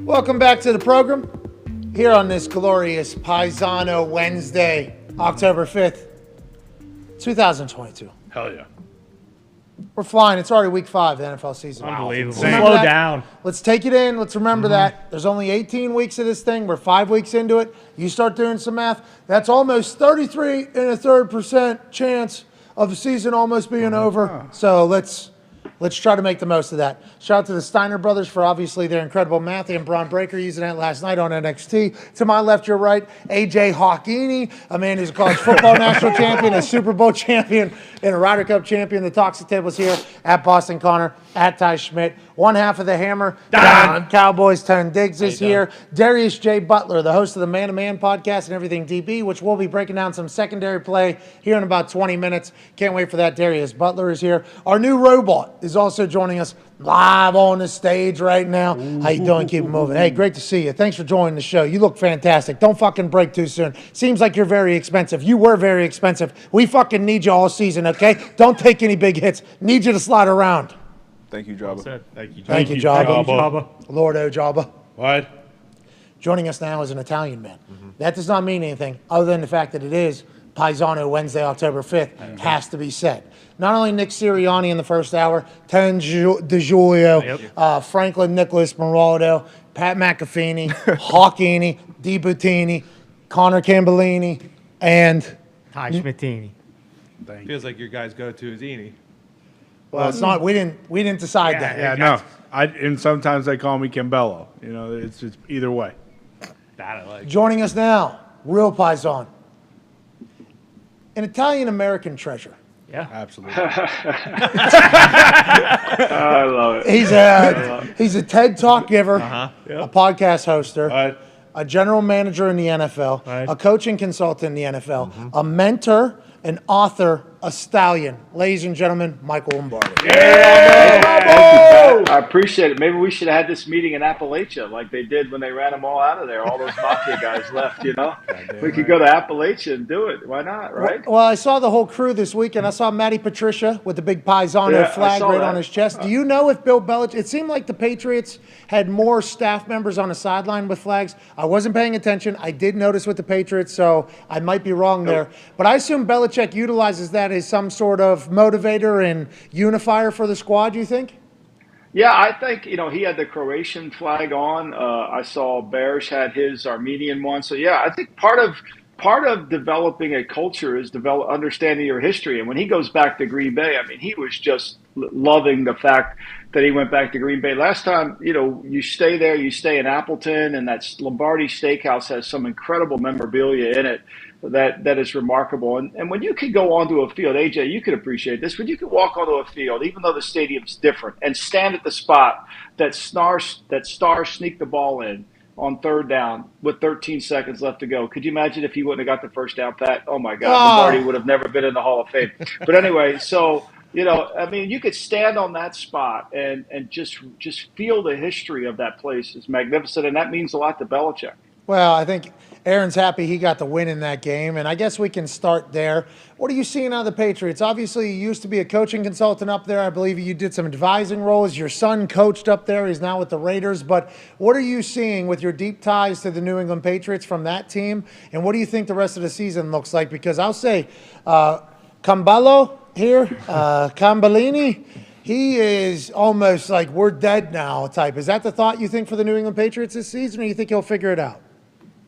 Welcome back to the program here on this glorious Paisano Wednesday, October 5th, 2022. Hell yeah. We're flying. It's already week 5 of the NFL season. Unbelievable. Remember Slow that? down. Let's take it in. Let's remember that. There's only 18 weeks of this thing. We're 5 weeks into it. You start doing some math. That's almost 33.3% chance of the season almost being over. So let's try to make the most of that. Shout out to the Steiner brothers for obviously their incredible math. And Braun Breaker using that last night on NXT. To my left, your right, AJ Hawkini, a man who's a college football national champion, a Super Bowl champion, and a Ryder Cup champion. The Toxic Table's here at Boston Connor, at Ty Schmidt. One half of the Hammer, Dahn. Cowboys Tone Diggs is here. Darius J. Butler, the host of the Man to Man podcast and Everything DB, which we'll be breaking down some secondary play here in about 20 minutes. Can't wait for that. Darius Butler is here. Our new robot is also joining us live on the stage right now. How you doing? Keep it moving. Hey, great to see you. Thanks for joining the show. You look fantastic. Don't fucking break too soon. Seems like you're very expensive. You were very expensive. We fucking need you all season, okay? Don't take any big hits. Need you to slide around. Thank you, Jabba. Thank you, Jabba. Thank you, Jabba. Lord O Jabba. What? Joining us now is an Italian man. That does not mean anything other than the fact that it is Paisano Wednesday, October 5th, has to be said. Not only Nick Sirianni in the first hour, Ten DeGiulio, Franklin Nicholas Moraldo, Pat McAfee, Hawkini, DiButtini, Connor Cambellini, and Ty Schmittini. Feels like your guy's go-to is Eni. Well, it's not. We didn't decide that. Yeah, no. And sometimes they call me Cambello. You know, it's just either way. That I like. Joining us now, real Paisan, an Italian-American treasure. Yeah, absolutely. I love it. He's a TED Talk giver, Uh-huh. a podcast hoster, a general manager in the NFL, a coaching consultant in the NFL, a mentor, an author, a stallion. Ladies and gentlemen, Michael Lombardi. I appreciate it. Maybe we should have had this meeting in Appalachia like they did when they ran them all out of there. All those mafia guys left, you know? We could go to Appalachia and do it. Why not, right? Well, I saw the whole crew this weekend. I saw Matty Patricia with the big Paisano flag right on his chest. Do you know if Bill Belichick... It seemed like the Patriots had more staff members on the sideline with flags. I wasn't paying attention. I did notice with the Patriots, so I might be wrong there. But I assume Belichick utilizes that as some sort of motivator and unifier for the squad, do you think? Yeah, I think, you know, he had the Croatian flag on. I saw Bears had his Armenian one. So, yeah, I think part of developing a culture is understanding your history. And when he goes back to Green Bay, I mean, he was just loving the fact that he went back to Green Bay. Last time, you know, you stay there, you stay in Appleton, and that Lombardi Steakhouse has some incredible memorabilia in it that is remarkable. And when you could go onto a field, AJ, you could appreciate this, when you could walk onto a field, even though the stadium's different, and stand at the spot that Stars sneaked the ball in on third down with 13 seconds left to go. Could you imagine if he wouldn't have got the first down, Pat? Oh, my God. Lombardi would have never been in the Hall of Fame. But anyway, so, you know, I mean, you could stand on that spot and just feel the history of that place is magnificent, and that means a lot to Belichick. Well, I think Aaron's happy he got the win in that game, and I guess we can start there. What are you seeing out of the Patriots? Obviously, you used to be a coaching consultant up there. I believe you did some advising roles. Your son coached up there. He's now with the Raiders. But what are you seeing with your deep ties to the New England Patriots from that team, and what do you think the rest of the season looks like? Because I'll say Cambello here, Cambellini, he is almost like we're dead now type. Is that the thought you think for the New England Patriots this season, or you think he'll figure it out?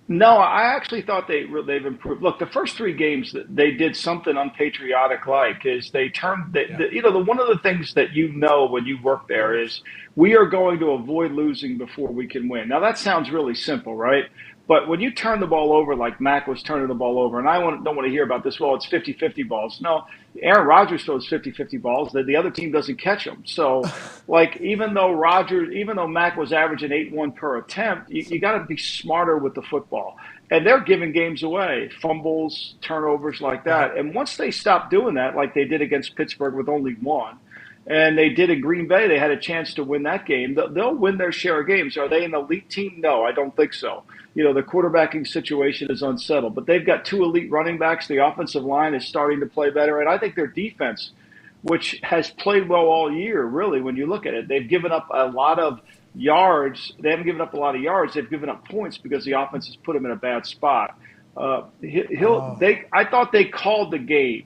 No, I actually thought they've improved. Look, the first three games that they did something unpatriotic like is they turned one of the things that you know when you work there is we are going to avoid losing before we can win. Now that sounds really simple, right? But when you turn the ball over like Mac was turning the ball over, and I don't want to hear about this, well, it's 50-50 balls. No, Aaron Rodgers throws 50-50 balls that the other team doesn't catch them. So, like, even though Mac was averaging 8-1 per attempt, you got to be smarter with the football. And they're giving games away, fumbles, turnovers like that. And once they stop doing that, like they did against Pittsburgh with only one, and they did in Green Bay, they had a chance to win that game. They'll win their share of games. Are they an elite team? No, I don't think so. You know, the quarterbacking situation is unsettled, but they've got two elite running backs. The offensive line is starting to play better, and I think their defense, which has played well all year, really, when you look at it, they've given up a lot of yards. They haven't given up a lot of yards. They've given up points because the offense has put them in a bad spot. I thought they called the game.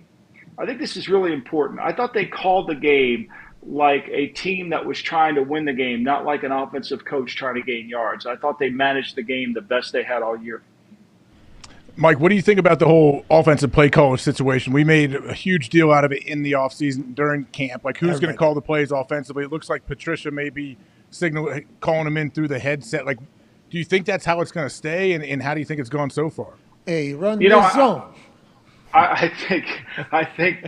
I think this is really important. I thought they called the game like a team that was trying to win the game, not like an offensive coach trying to gain yards. I thought they managed the game the best they had all year. Mike, what do you think about the whole offensive play call situation? We made a huge deal out of it in the offseason during camp. Like, who's going to call the plays offensively? It looks like Patricia may be calling them in through the headset. Like, do you think that's how it's going to stay, and how do you think it's gone so far? Hey, run the zone. I think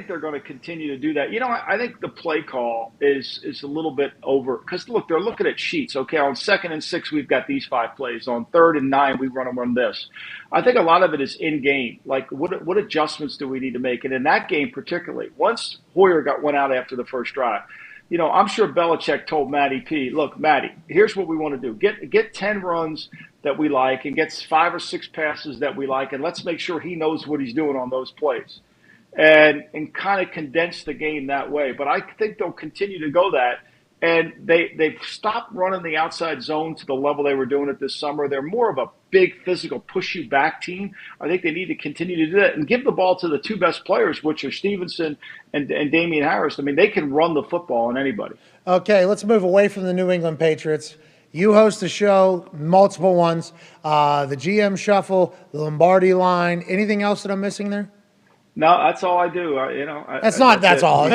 they're going to continue to do that. You know, I think the play call is a little bit over because look, they're looking at sheets. Okay, on 2nd and 6, we've got these 5 plays. On 3rd and 9, we run this. I think a lot of it is in game. Like, what adjustments do we need to make? And in that game particularly, once Hoyer went out after the first drive, you know, I'm sure Belichick told Matty P, look, Matty, here's what we want to do. Get 10 runs that we like and get 5 or 6 passes that we like, and let's make sure he knows what he's doing on those plays. And kind of condense the game that way. But I think they'll continue to go that. And they've stopped running the outside zone to the level they were doing it this summer. They're more of a big physical push you back team. I think they need to continue to do that and give the ball to the two best players, which are Stevenson and Damian Harris. I mean, they can run the football on anybody. Okay, let's move away from the New England Patriots. You host a show, multiple ones, the GM Shuffle, the Lombardi Line. Anything else that I'm missing there? No, that's all I do. That's all.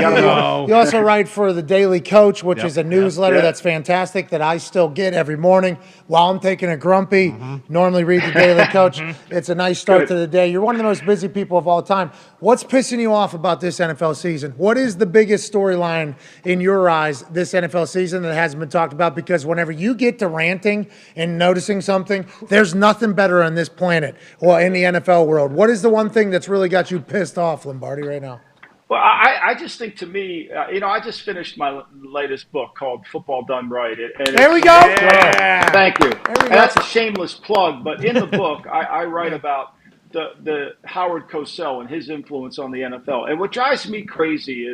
You also write for the Daily Coach, which is a newsletter that's fantastic that I still get every morning while I'm taking a grumpy. Normally read the Daily Coach. It's a nice start to the day. You're one of the most busy people of all time. What's pissing you off about this NFL season? What is the biggest storyline in your eyes this NFL season that hasn't been talked about? Because whenever you get to ranting and noticing something, there's nothing better on this planet or in the NFL world. What is the one thing that's really got you pissed off, Lombardi, right now? Well, I just think, to me, I just finished my latest book called Football Done Right. There we go. Yeah. Thank you. And that's a shameless plug, but in the book, I write about the Howard Cosell and his influence on the NFL. And what drives me crazy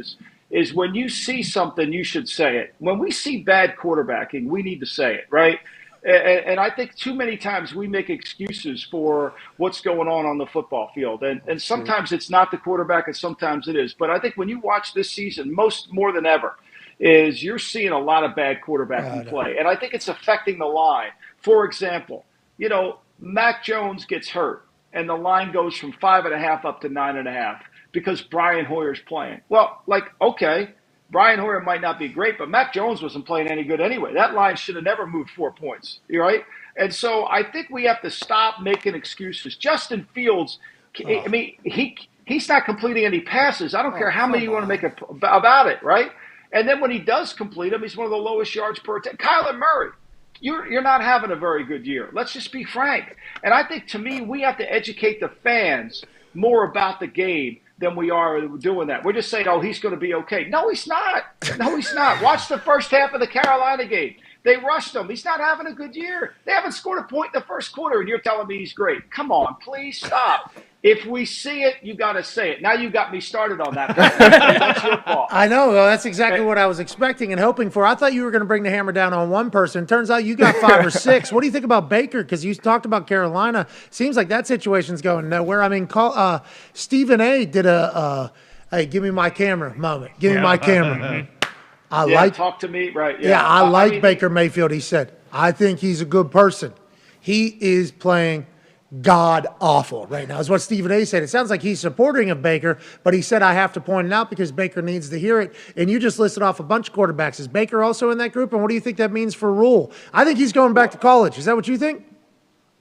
is when you see something, you should say it. When we see bad quarterbacking, we need to say it, right? And I think too many times we make excuses for what's going on the football field. And sometimes it's not the quarterback and sometimes it is. But I think when you watch this season, more than ever, is you're seeing a lot of bad quarterbacking play. And I think it's affecting the line. For example, Mac Jones gets hurt and the line goes from 5.5 up to 9.5 because Brian Hoyer's playing. Well, okay. Brian Hoyer might not be great, but Mac Jones wasn't playing any good anyway. That line should have never moved 4 points, right? And so I think we have to stop making excuses. Justin Fields, I mean, he's not completing any passes. I don't care how many you want to make about it, right? And then when he does complete them, he's one of the lowest yards per attempt. Kyler Murray, you're not having a very good year. Let's just be frank. And I think, to me, we have to educate the fans more about the game than we are doing that. We're just saying, he's going to be okay. No, he's not. No, he's not. Watch the first half of the Carolina game. They rushed him. He's not having a good year. They haven't scored a point in the first quarter, and you're telling me he's great. Come on, please stop. If we see it, you got to say it. Now you got me started on that. That's your fault. I know. Well, that's exactly what I was expecting and hoping for. I thought you were going to bring the hammer down on one person. Turns out you got 5 or 6. What do you think about Baker? Because you talked about Carolina. Seems like that situation's going nowhere. I mean, Stephen A. did a hey, give me my camera moment. Give me my camera. Talk to me, right? I like Baker Mayfield. He said, I think he's a good person. He is playing god awful right now, is what Stephen A. said. It sounds like he's supporting of Baker, but he said, I have to point it out because Baker needs to hear it. And you just listed off a bunch of quarterbacks. Is Baker also in that group? And what do you think that means for Rule? I think he's going back to college. Is that what you think?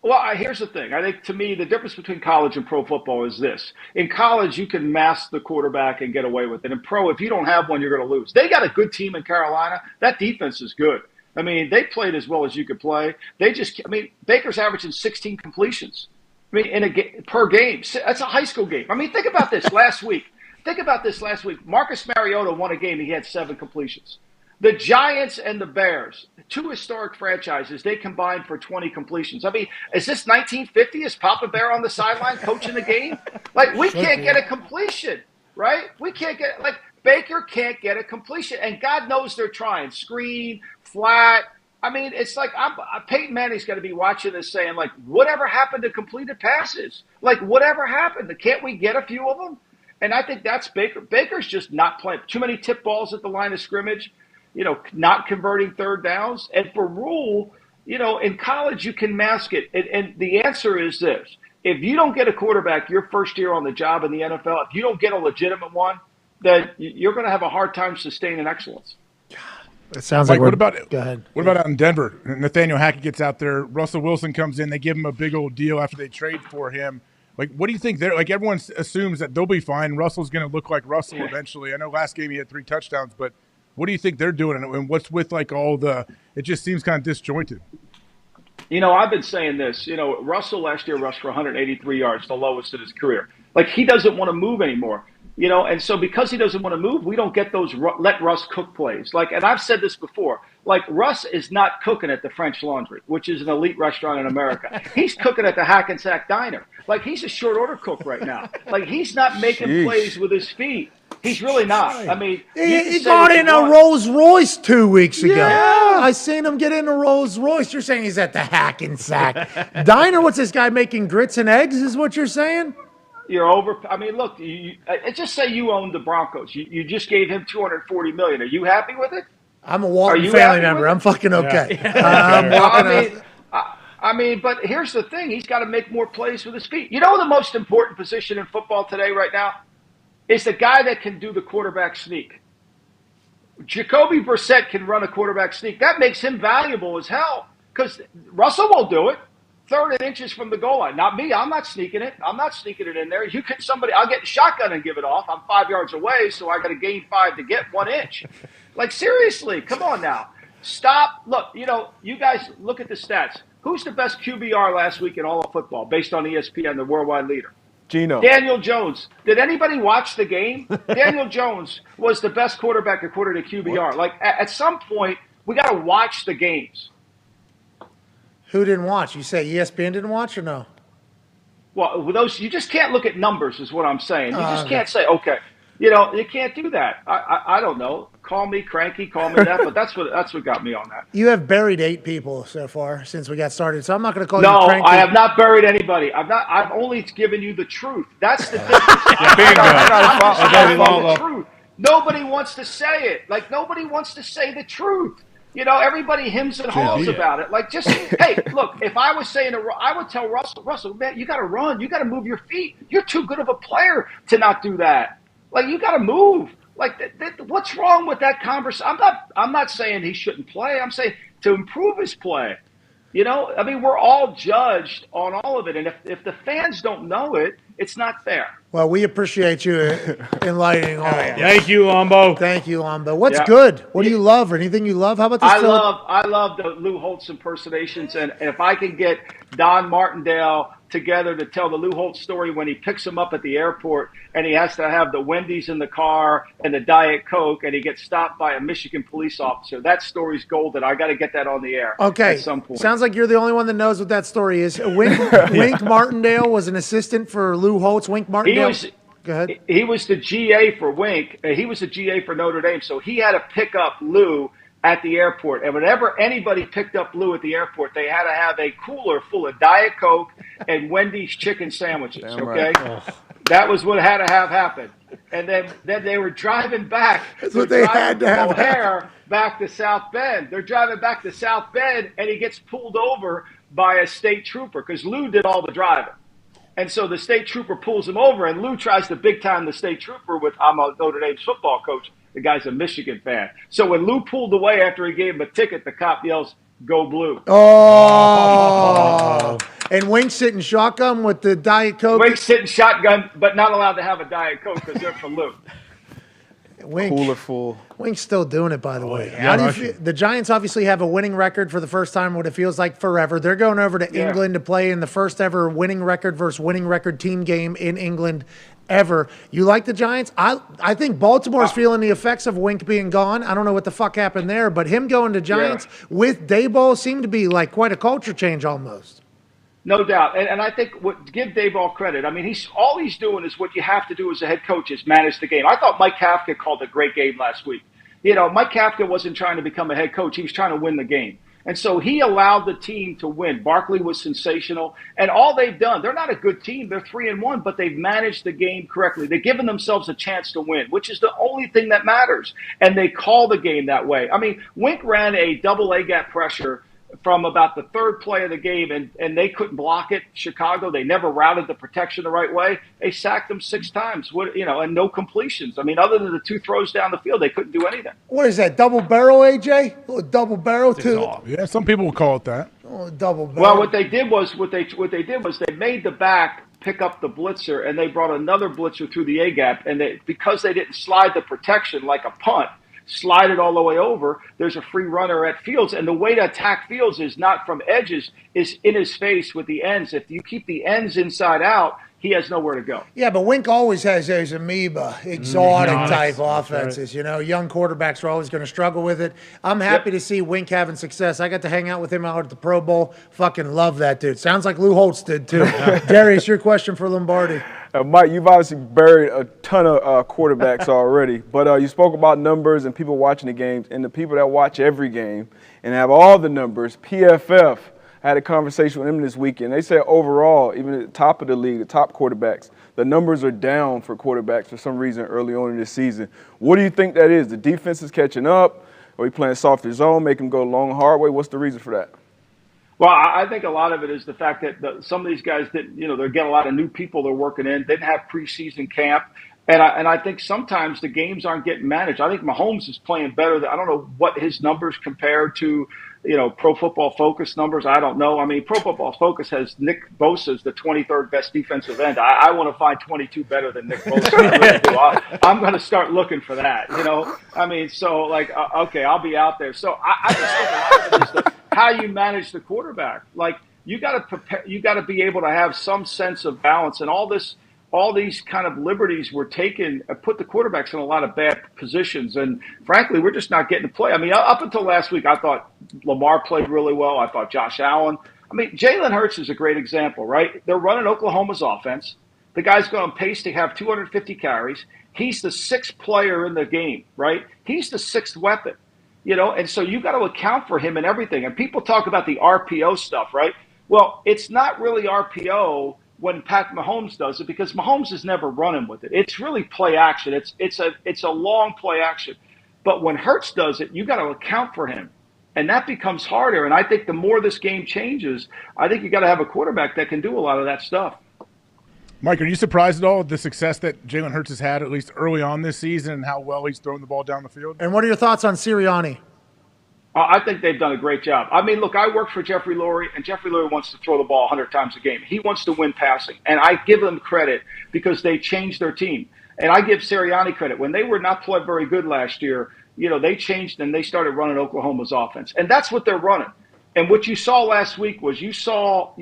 Well, here's the thing. I think, to me, the difference between college and pro football is this. In college, you can mask the quarterback and get away with it. In pro, if you don't have one, you're going to lose. They got a good team in Carolina. That defense is good. I mean, they played as well as you could play. Baker's averaging 16 completions. I mean, per game. That's a high school game. I mean, think about this last week. Marcus Mariota won a game. He had 7 completions. The Giants and the Bears, 2 historic franchises, they combined for 20 completions. I mean, is this 1950? Is Papa Bear on the sideline coaching the game? We can't get a completion, right? We can't get Baker can't get a completion, and God knows they're trying. Screen, flat. I mean, it's like Peyton Manning's got to be watching this saying, whatever happened to completed passes? Whatever happened? Can't we get a few of them? And I think that's Baker. Baker's just not playing. Too many tip balls at the line of scrimmage, not converting third downs. And for Rule, in college you can mask it. And the answer is this. If you don't get a quarterback your first year on the job in the NFL, if you don't get a legitimate one, then you're going to have a hard time sustaining excellence. It sounds Mike, like go ahead. What about out in Denver? Nathaniel Hackett gets out there. Russell Wilson comes in. They give him a big old deal after they trade for him. What do you think? Everyone assumes that they'll be fine. Russell's going to look like Russell eventually. I know last game he had 3 touchdowns, but what do you think they're doing? And what's with all the? It just seems kind of disjointed. I've been saying this. Russell last year rushed for 183 yards, the lowest in his career. He doesn't want to move anymore. And so because he doesn't want to move, we don't get those let Russ cook plays. And I've said this before, Russ is not cooking at the French Laundry, which is an elite restaurant in America. He's cooking at the Hackensack Diner. He's a short order cook right now. He's not making plays with his feet. He's really not. I mean, He got in a Rolls Royce 2 weeks ago. Yeah. I seen him get in a Rolls Royce. You're saying he's at the hack and sack diner? What's this guy making grits and eggs? Is what you're saying? You're over. I mean, look. Just say you own the Broncos. You just gave him $240 million. Are you happy with it? I'm a Walton family member. I'm fucking okay. I mean, but here's the thing. He's got to make more plays with his feet. You know the most important position in football today right now is the guy that can do the quarterback sneak. Jacoby Brissett can run a quarterback sneak. That makes him valuable as hell because Russell won't do it. 3rd and inches from the goal line. Not me. I'm not sneaking it. I'm not sneaking it in there. You can somebody. I'll get the shotgun and give it off. I'm 5 yards away, so I got to gain 5 to get 1 inch. Like, seriously, come on now. Stop. Look, you guys look at the stats. Who's the best QBR last week in all of football based on ESPN, the worldwide leader? Geno. Daniel Jones. Did anybody watch the game? Daniel Jones was the best quarterback according to QBR. What? Like, at some point, we got to watch the games. Who didn't watch? You say ESPN didn't watch or no? Well, you just can't look at numbers is what I'm saying. You just can't say, okay. You can't do that. I don't know. Call me cranky, call me that, but that's what got me on that. You have buried 8 people so far since we got started, so I'm not going to call you cranky. No, I have not buried anybody. I've only given you the truth. That's the difference. The truth. Nobody wants to say it. Like, nobody wants to say the truth. Everybody hems and haws about it. Like, just, hey, look, if I was saying, I would tell Russell, man, you got to run. You got to move your feet. You're too good of a player to not do that. Like, you got to move. Like, what's wrong with that conversation? I'm not saying he shouldn't play. I'm saying to improve his play. I mean, we're all judged on all of it. And if the fans don't know it, it's not fair. Well, we appreciate you enlightening all of us. Thank you, Lombo. Thank you, Lombo. What's good? What do you love or anything you love? How about this? I love the Lou Holtz impersonations. And if I can get Don Martindale together to tell the Lou Holtz story when he picks him up at the airport and he has to have the Wendy's in the car and the Diet Coke and he gets stopped by a Michigan police officer. That story's golden. I got to get that on the air at some point. Sounds like you're the only one that knows what that story is. Wink Martindale was an assistant for Lou Holtz. Wink Martindale. Go ahead. He was the GA for Wink. He was the GA for Notre Dame. So he had to pick up Lou at the airport. And whenever anybody picked up Lou at the airport, they had to have a cooler full of Diet Coke and Wendy's chicken sandwiches. Damn okay? Right. That was what had to have happened. And then they were driving back. That's what they had to have O'Hare back to South Bend. They're driving back to South Bend, and he gets pulled over by a state trooper because Lou did all the driving. And so the state trooper pulls him over, and Lou tries to big-time the state trooper with, I'm a Notre Dame football coach. The guy's a Michigan fan. So when Lou pulled away after he gave him a ticket, the cop yells, "Go Blue." Oh. And Wink's sitting shotgun with the Diet Coke. Wink's sitting shotgun, but not allowed to have a Diet Coke because they're for Lou. Cooler full. Wink's still doing it, by the way. Yeah, How do you feel? The Giants obviously have a winning record for the first time, what it feels like forever. They're going over to England to play in the first ever winning record versus winning record team game in England ever. You like the Giants? I think Baltimore's feeling the effects of Wink being gone. I don't know what the fuck happened there, but him going to Giants with Daboll seemed to be like quite a culture change almost. No doubt. And I think give Daboll credit. I mean, all he's doing is what you have to do as a head coach is manage the game. I thought Mike Kafka called a great game last week. Mike Kafka wasn't trying to become a head coach. He was trying to win the game. And so he allowed the team to win. Barkley was sensational. And all they've done, they're not a good team. They're 3-1, but they've managed the game correctly. They've given themselves a chance to win, which is the only thing that matters. And they call the game that way. I mean, Wink ran a double A-gap pressure from about the third play of the game, and they couldn't block it. Chicago, they never routed the protection the right way. They sacked them 6 times, and no completions. I mean, other than the 2 throws down the field, they couldn't do anything. What is that, double barrel, AJ? A double barrel, too? Yeah, some people will call it that. Oh, double barrel. Well, what they did was they made the back pick up the blitzer, and they brought another blitzer through the A-gap, and because they didn't slide the protection like a punt, slide it all the way over, there's a free runner at Fields. And the way to attack Fields is not from edges, is in his face with the ends. If you keep the ends inside out, he has nowhere to go. Yeah, but Wink always has those amoeba, exotic type offenses. Right. Young quarterbacks are always going to struggle with it. I'm happy to see Wink having success. I got to hang out with him out at the Pro Bowl. Fucking love that dude. Sounds like Lou Holtz did too. Darius, your question for Lombardi. Mike, you've obviously buried a ton of quarterbacks already, but you spoke about numbers and people watching the games, and the people that watch every game and have all the numbers. PFF had a conversation with them this weekend. They said overall, even at the top of the league, the top quarterbacks, the numbers are down for quarterbacks for some reason early on in this season. What do you think that is? The defense is catching up? Are we playing softer zone, make them go long, hard way? What's the reason for that? Well, I think a lot of it is the fact that some of these guys didn't, they're getting a lot of new people they're working in, didn't have preseason camp. And I think sometimes the games aren't getting managed. I think Mahomes is playing better. I don't know what his numbers compare to, Pro Football Focus numbers. I don't know. I mean, Pro Football Focus has Nick Bosa as the 23rd best defensive end. I want to find 22 better than Nick Bosa. I really do. I'm going to start looking for that, I mean, so okay, I'll be out there. So I just think a lot of it is how you manage the quarterback. Like, you got to prepare, you got to be able to have some sense of balance, and all these kind of liberties were taken, put the quarterbacks in a lot of bad positions. And frankly, we're just not getting to play. I mean, up until last week, I thought Lamar played really well. I thought Josh Allen. I mean, Jalen Hurts is a great example, right? They're running Oklahoma's offense. The guy's going on pace to have 250 carries. He's the sixth player in the game, right? He's the sixth weapon, and so you got to account for him and everything. And people talk about the RPO stuff, right? Well, it's not really RPO when Pat Mahomes does it, because Mahomes is never running with it. It's really play action. It's a long play action. But when Hurts does it, you got to account for him. And that becomes harder. And I think the more this game changes, I think you got to have a quarterback that can do a lot of that stuff. Mike, are you surprised at all at the success that Jalen Hurts has had, at least early on this season, and how well he's throwing the ball down the field? And what are your thoughts on Sirianni? I think they've done a great job. I mean, look, I work for Jeffrey Lurie, and Jeffrey Lurie wants to throw the ball 100 times a game. He wants to win passing, and I give them credit because they changed their team. And I give Sirianni credit. When they were not playing very good last year, they changed and they started running Oklahoma's offense. And that's what they're running. And what you saw last week was you saw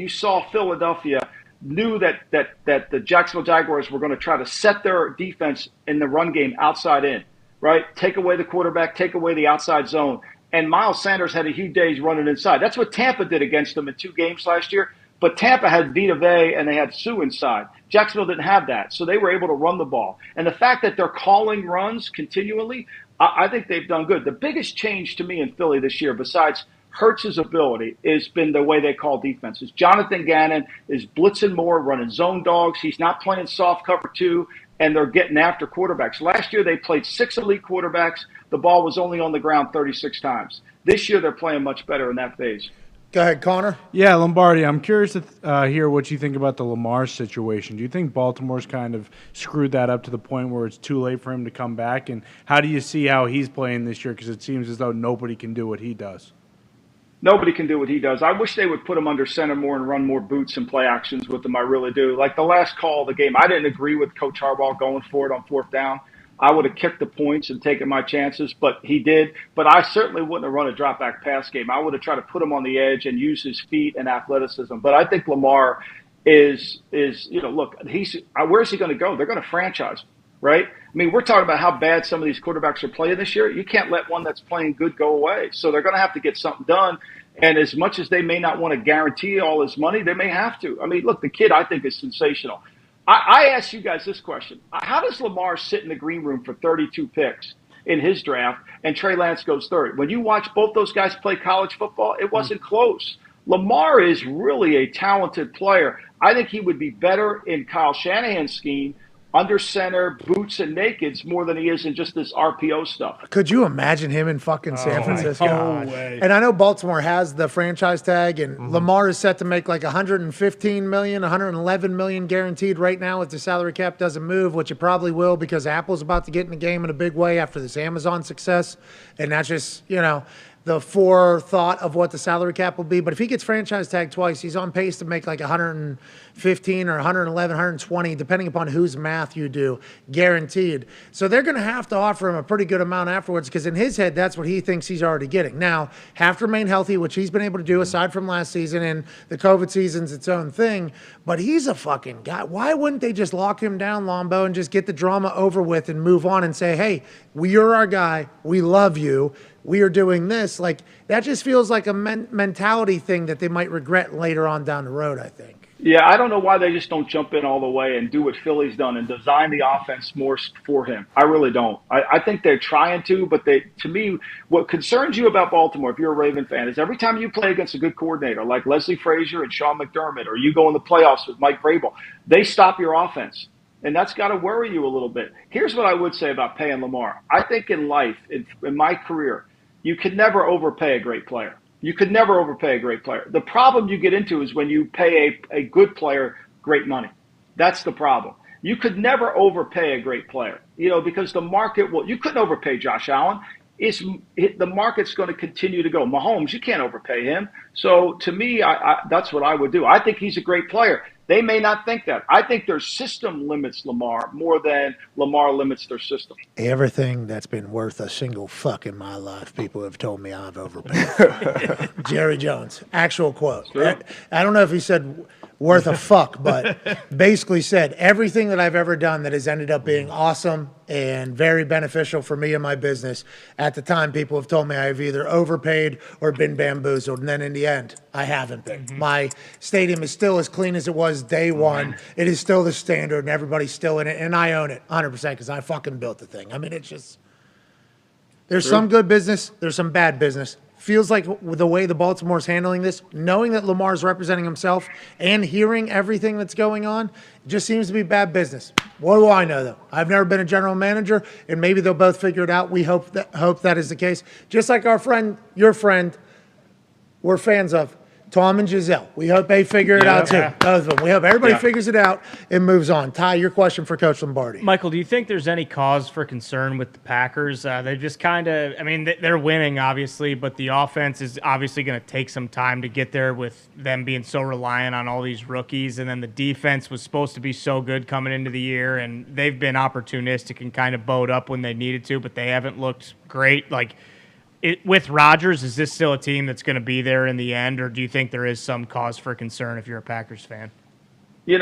Philadelphia knew that the Jacksonville Jaguars were going to try to set their defense in the run game outside in, right? Take away the quarterback, take away the outside zone. And Miles Sanders had a huge days running inside. That's what Tampa did against them in 2 games last year. But Tampa had Vita Vea and they had Sue inside. Jacksonville didn't have that, so they were able to run the ball. And the fact that they're calling runs continually, I think they've done good. The biggest change to me in Philly this year, besides Hurts' ability, has been the way they call defenses. Jonathan Gannon is blitzing more, running zone dogs. He's not playing soft cover 2, and they're getting after quarterbacks. Last year they played 6 elite quarterbacks. The ball was only on the ground 36 times. This year they're playing much better in that phase. Go ahead, Connor. Yeah, Lombardi, I'm curious to hear what you think about the Lamar situation. Do you think Baltimore's kind of screwed that up to the point where it's too late for him to come back? And how do you see how he's playing this year? Because it seems as though nobody can do what he does. Nobody can do what he does. I wish they would put him under center more and run more boots and play actions with him. I really do. Like the last call of the game, I didn't agree with Coach Harbaugh going for it on 4th down. I would have kicked the points and taken my chances, but he did. But I certainly wouldn't have run a drop-back pass game. I would have tried to put him on the edge and use his feet and athleticism. But I think Lamar is look, where's he going to go? They're going to franchise him, right? I mean, we're talking about how bad some of these quarterbacks are playing this year. You can't let one that's playing good go away. So they're going to have to get something done. And as much as they may not want to guarantee all his money, they may have to. I mean, look, the kid I think is sensational. I ask you guys this question. How does Lamar sit in the green room for 32 picks in his draft and Trey Lance goes 3rd? When you watch both those guys play college football, it wasn't close. Lamar is really a talented player. I think he would be better in Kyle Shanahan's scheme, under center, boots and nakeds, more than he is in just this RPO stuff. Could you imagine him in fucking San Francisco? No way. And I know Baltimore has the franchise tag, and Lamar is set to make like $115 million, $111 million guaranteed right now if the salary cap doesn't move, which it probably will because Apple's about to get in the game in a big way after this Amazon success. And that's just, the forethought of what the salary cap will be. But if he gets franchise tagged twice, he's on pace to make like 115 or 111, 120, depending upon whose math you do, guaranteed. So they're going to have to offer him a pretty good amount afterwards because in his head, that's what he thinks he's already getting. Now, have to remain healthy, which he's been able to do aside from last season, and the COVID season's its own thing. But he's a fucking guy. Why wouldn't they just lock him down, Lombo, and just get the drama over with and move on and say, hey, you're our guy. We love you. We are doing this. Like, that just feels like a mentality thing that they might regret later on down the road, I think. Yeah, I don't know why they just don't jump in all the way and do what Philly's done and design the offense more for him. I really don't. I think they're trying to, but to me, what concerns you about Baltimore, if you're a Raven fan, is every time you play against a good coordinator like Leslie Frazier and Sean McDermott, or you go in the playoffs with Mike Vrabel, they stop your offense. And that's got to worry you a little bit. Here's what I would say about paying Lamar. I think in life, in my career, you can never overpay a great player. You could never overpay a great player. The problem you get into is when you pay a good player great money. That's the problem. You could never overpay a great player, because the market will. You couldn't overpay Josh Allen. The market's going to continue to go. Mahomes, you can't overpay him. So to me, that's what I would do. I think he's a great player. They may not think that. I think their system limits Lamar more than Lamar limits their system. Everything that's been worth a single fuck in my life, people have told me I've overpaid. Jerry Jones, actual quote. Sure. I don't know if he said worth a fuck, but basically said everything that I've ever done that has ended up being awesome and very beneficial for me and my business. At the time, people have told me I've either overpaid or been bamboozled. And then in the end, I haven't been. Mm-hmm. My stadium is still as clean as it was day one. It is still the standard and everybody's still in it. And I own it 100% because I fucking built the thing. I mean, it's just, there's some good business. There's some bad business. Feels like with the way the Baltimore's handling this, knowing that Lamar's representing himself and hearing everything that's going on, it just seems to be bad business. What do I know, though? I've never been a general manager, and maybe they'll both figure it out. We hope that is the case. Just like our friend, your friend, we're fans of, Tom and Giselle. We hope they figure it out, too. Both of them. We hope everybody figures it out and moves on. Ty, your question for Coach Lombardi. Michael, do you think there's any cause for concern with the Packers? They just kind of, they're winning, obviously, but the offense is obviously going to take some time to get there with them being so reliant on all these rookies. And then the defense was supposed to be so good coming into the year, and they've been opportunistic and kind of bowed up when they needed to, but they haven't looked great. With Rodgers, is this still a team that's going to be there in the end, or do you think there is some cause for concern if you're a Packers fan? They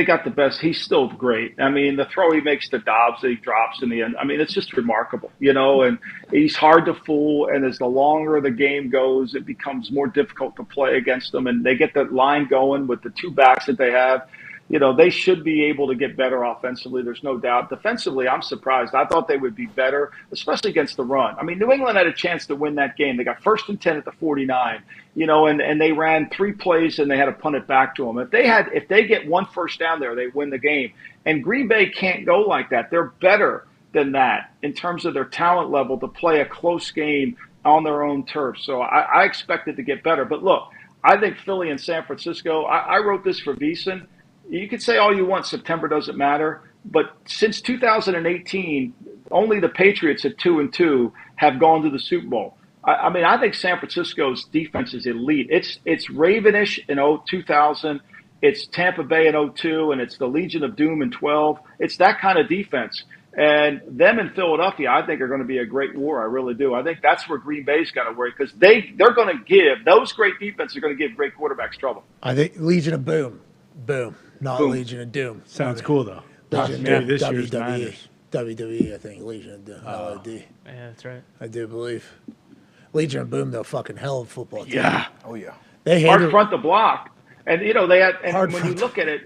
got the best. He's still great. The throw he makes to Dobbs that he drops in the end, it's just remarkable, and he's hard to fool. And as the longer the game goes, it becomes more difficult to play against them. And they get the line going with the two backs that they have. They should be able to get better offensively. There's no doubt. Defensively, I'm surprised. I thought they would be better, especially against the run. New England had a chance to win that game. They got 1st and 10 at the 49, and they ran 3 plays and they had to punt it back to them. If they get 1 first down there, they win the game. And Green Bay can't go like that. They're better than that in terms of their talent level to play a close game on their own turf. So I expect it to get better. But look, I think Philly and San Francisco, I wrote this for VSiN. You can say all you want, September doesn't matter, but since 2018, only the Patriots at 2-2 have gone to the Super Bowl. I think San Francisco's defense is elite. It's Ravenish in 2000, it's Tampa Bay in 2002, and it's the Legion of Doom in 12. It's that kind of defense. And them in Philadelphia, I think, are going to be a great war. I really do. I think that's where Green Bay's got to worry because they're going to give – those great defenses are going to give great quarterbacks trouble. I think Legion of Boom. Boom. Not Boom. Legion of Doom. Sounds cool, though. Legion This of year's WWE. Niners. WWE, I think. Legion of Doom. LOD. Yeah, that's right. I do believe. Legion of Boom, though, fucking hell of a football team. Yeah. Oh, yeah. They Hard front to block. And, they had – and Hard when front. you look at it,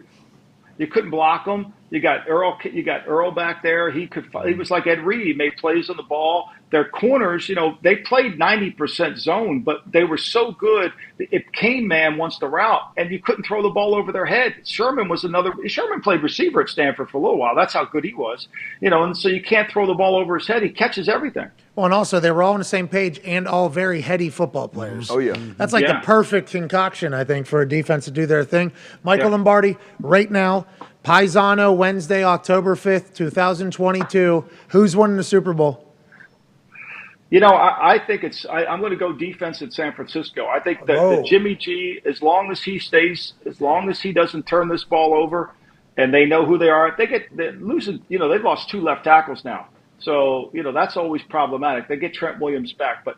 you couldn't block them. You got Earl back there. He was like Ed Reed. He made plays on the ball. Their corners, they played 90% zone, but they were so good. It came man once the route, and you couldn't throw the ball over their head. Sherman played receiver at Stanford for a little while. That's how good he was. And so you can't throw the ball over his head. He catches everything. Well, and also they were all on the same page and all very heady football players. Oh, yeah. That's like the perfect concoction, I think, for a defense to do their thing. Michael Lombardi, right now, Paisano, Wednesday, October 5th, 2022. Who's winning the Super Bowl? I think I'm going to go defense at San Francisco. I think that Jimmy G, as long as he doesn't turn this ball over and they know who they are, they're losing, they've lost 2 left tackles now. So, that's always problematic. They get Trent Williams back. But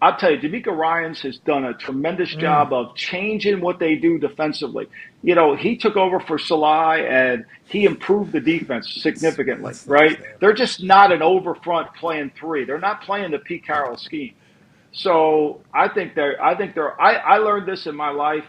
I'll tell you, D'Amico Ryans has done a tremendous job of changing what they do defensively. He took over for Saleh, and he improved the defense significantly, right? They're just not an over-front playing 3. They're not playing the Pete Carroll scheme. So I learned this in my life.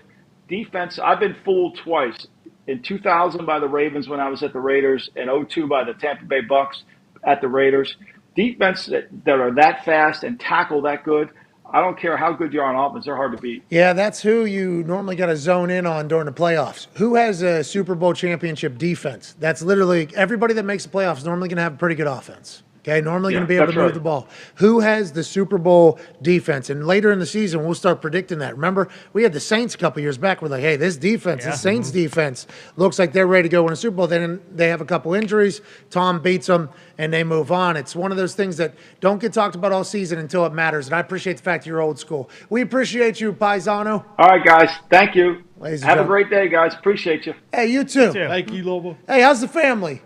defense, I've been fooled twice. In 2000 by the Ravens when I was at the Raiders, and 2002 by the Tampa Bay Bucks at the Raiders. Defense that are that fast and tackle that good, I don't care how good you are on offense, they're hard to beat. Yeah, that's who you normally got to zone in on during the playoffs. Who has a Super Bowl championship defense? That's literally everybody that makes the playoffs is normally going to have a pretty good offense. Okay, normally going to be able to move the ball. Who has the Super Bowl defense? And later in the season, we'll start predicting that. Remember, we had the Saints a couple years back. We're like, hey, this defense, this Saints defense looks like they're ready to go win a Super Bowl. Then they have a couple injuries. Tom beats them, and they move on. It's one of those things that don't get talked about all season until it matters. And I appreciate the fact you're old school. We appreciate you, Paisano. All right, guys. Thank you. Ladies and have a gentlemen. great day, guys. Appreciate you. Hey, you too. Thank you, Lobo. Hey, how's the family?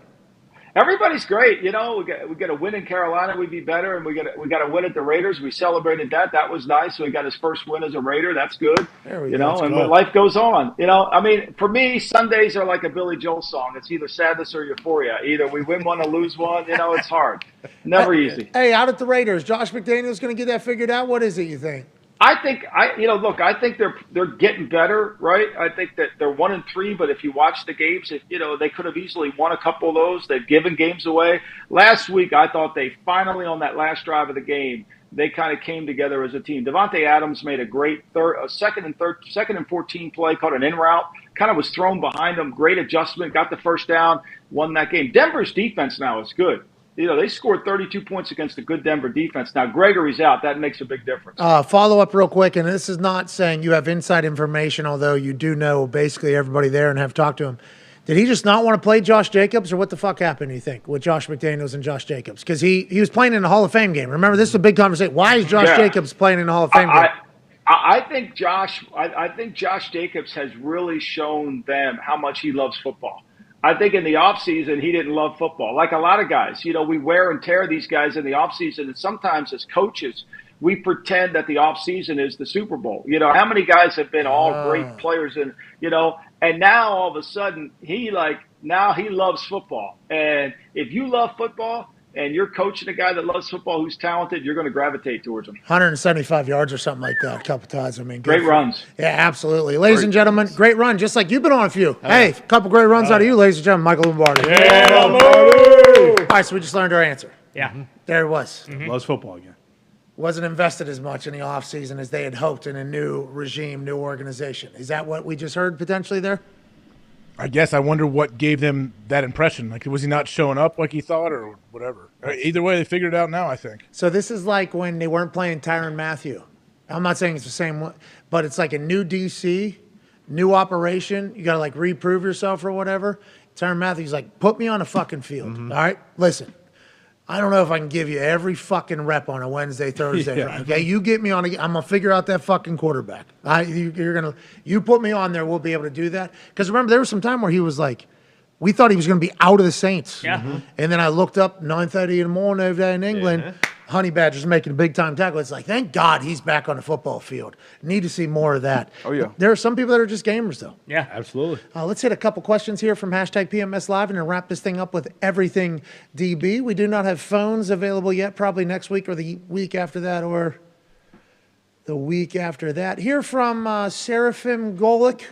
Everybody's great. You know, we got a win in Carolina, we'd be better, and we got a win at the Raiders. We celebrated that. That was nice. So he got his first win as a Raider. That's good. You know, and life goes on. You know, I mean, for me, Sundays are like a Billy Joel song. It's either sadness or euphoria. Either we win one or lose one. You know, it's hard. Never easy. Hey, out at the Raiders, Josh McDaniels going to get that figured out? What is it, you think? I think I think they're getting better, right? I think that they're 1-3, but if you watch the games, they could have easily won a couple of those. They've given games away. Last week, I thought they finally, on that last drive of the game, they kind of came together as a team. Devontae Adams made a great second and 14 play, caught an in route, kind of was thrown behind him. Great adjustment, got the first down, won that game. Denver's defense now is good. You know, they scored 32 points against a good Denver defense. Now, Gregory's out. That makes a big difference. Follow up real quick, and this is not saying you have inside information, although you do know basically everybody there and have talked to him. Did he just not want to play Josh Jacobs, or what the fuck happened, do you think, with Josh McDaniels and Josh Jacobs? Because he was playing in the Hall of Fame game. Remember, this is a big conversation. Why is Josh Jacobs playing in the Hall of Fame game? I think Josh Jacobs has really shown them how much he loves football. I think in the offseason, he didn't love football. Like a lot of guys, we wear and tear these guys in the offseason. And sometimes as coaches, we pretend that the offseason is the Super Bowl. How many guys have been all great players and now all of a sudden he loves football. And if you love football and you're coaching a guy that loves football who's talented, you're going to gravitate towards him. 175 yards or something like that a couple times. I mean, great runs. Yeah, absolutely. Ladies and gentlemen, great run, just like you've been on a few. Hey, a couple great runs out of you, ladies and gentlemen. Michael Lombardi. Yeah, Lombardi. All right, so we just learned our answer. Yeah. There it was. Loves football again. Wasn't invested as much in the offseason as they had hoped in a new regime, new organization. Is that what we just heard potentially there? I guess I wonder what gave them that impression. Like, was he not showing up like he thought or whatever? Either way, they figured it out now, I think. So this is like when they weren't playing Tyrann Mathieu. I'm not saying it's the same one, but it's like a new DC, new operation. You got to like reprove yourself or whatever. Tyrann Mathieu's like, put me on a fucking field. All right, listen. I don't know if I can give you every fucking rep on a Wednesday, Thursday. Okay, you get me on. I'm gonna figure out that fucking quarterback. You put me on there. We'll be able to do that. Because remember, there was some time where he was like, we thought he was gonna be out of the Saints. Yeah. And then I looked up 9:30 in the morning over there in England. Honey Badger's making a big time tackle. It's like, thank God he's back on the football field. Need to see more of that. Oh yeah. There are some people that are just gamers though. Yeah, absolutely. Let's hit a couple questions here from hashtag PMS Live and then wrap this thing up with everything DB. We do not have phones available yet. Probably next week or the week after that or the week after that. Here from Seraphim Golik.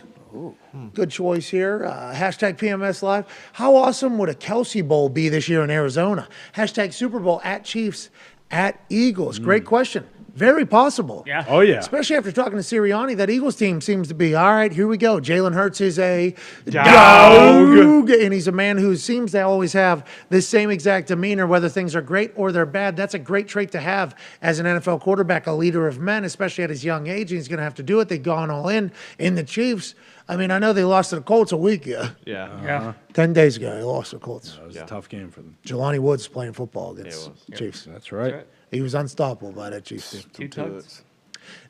Good choice here. Hashtag PMS Live. How awesome would a Kelsey Bowl be this year in Arizona? Hashtag Super Bowl at Chiefs at Eagles. Great question. Very possible. Yeah. Oh, yeah. Especially after talking to Sirianni, that Eagles team seems to be, all right, here we go. Jalen Hurts is a dog. And he's a man who seems to always have this same exact demeanor, whether things are great or they're bad. That's a great trait to have as an NFL quarterback, a leader of men, especially at his young age. And he's going to have to do it. They've gone all in the Chiefs. I mean, I know they lost to the Colts a week ago. Yeah. 10 days ago, they lost to the Colts. That was a tough game for them. Jelani Woods playing football against the Chiefs. That's right. He was unstoppable by that Chiefs team. Two tugs.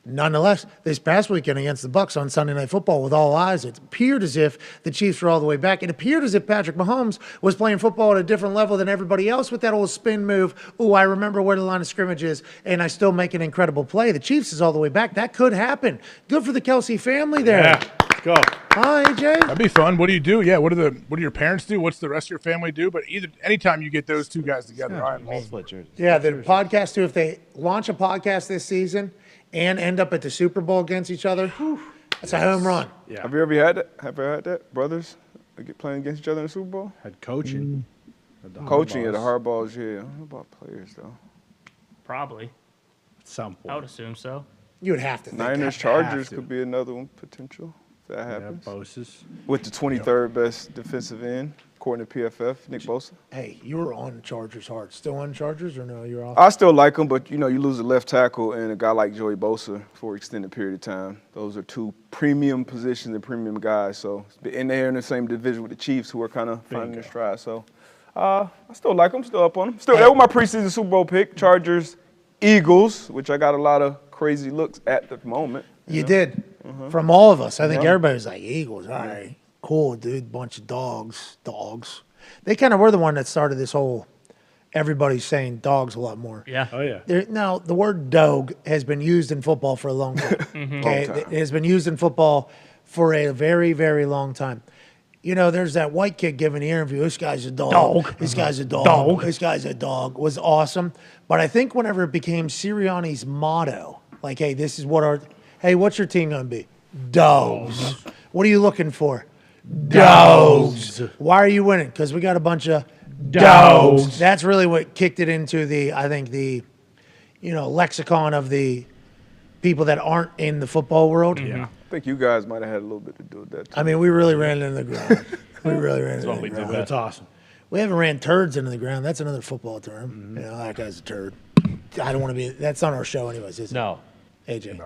Nonetheless, this past weekend against the Bucs on Sunday Night Football, with all eyes, it appeared as if the Chiefs were all the way back. It appeared as if Patrick Mahomes was playing football at a different level than everybody else with that old spin move. Ooh, I remember where the line of scrimmage is, and I still make an incredible play. The Chiefs is all the way back. That could happen. Good for the Kelsey family there. Yeah, let's go. Hi, AJ. That'd be fun. What do you do? Yeah, what do your parents do? What's the rest of your family do? But anytime you get those two guys together, I'm all split jerseys. Yeah, the podcast too. If they launch a podcast this season and end up at the Super Bowl against each other, That's a home run. Yeah. Have you ever had that? Have you ever had that? Brothers playing against each other in the Super Bowl? Had coaching. Coaching at the hardballs, yeah. I don't know about players, though. Probably. At some point. I would assume so. You would have to think. Niners, Chargers could be another one potential if that happens. Bosa's. With the 23rd best defensive end, according to PFF, Nick Bosa. Hey, you were on Chargers hard. Still on Chargers or no? You're off? I still like him, but, you lose a left tackle and a guy like Joey Bosa for an extended period of time. Those are two premium positions and premium guys. So, and they're in the same division with the Chiefs, who are kind of finding their stride. So, I still like them, still up on them. That was my preseason Super Bowl pick, Chargers, Eagles, which I got a lot of crazy looks at the moment. You did. From all of us. I think everybody was like, Eagles, all right. Cool, dude. Bunch of dogs. They kind of were the one that started this whole everybody's saying dogs a lot more. Yeah. Oh, yeah. Now, the word dog has been used in football for a long time. Okay? It has been used in football for a very, very long time. There's that white kid giving the interview. This guy's a dog. This guy's a dog. This guy's a dog. Was awesome. But I think whenever it became Sirianni's motto, like, hey, this is what's your team going to be? Dogs. What are you looking for? Dogs. Why are you winning? Because we got a bunch of dogs. That's really what kicked it into the lexicon of the people that aren't in the football world. Yeah. I think you guys might have had a little bit to do with that, too. I mean, we really ran it into the ground. We really ran it into the ground. That's awesome. We haven't ran turds into the ground. That's another football term. That guy's a turd. I don't want to be. That's on our show, anyways. Is it? No. AJ.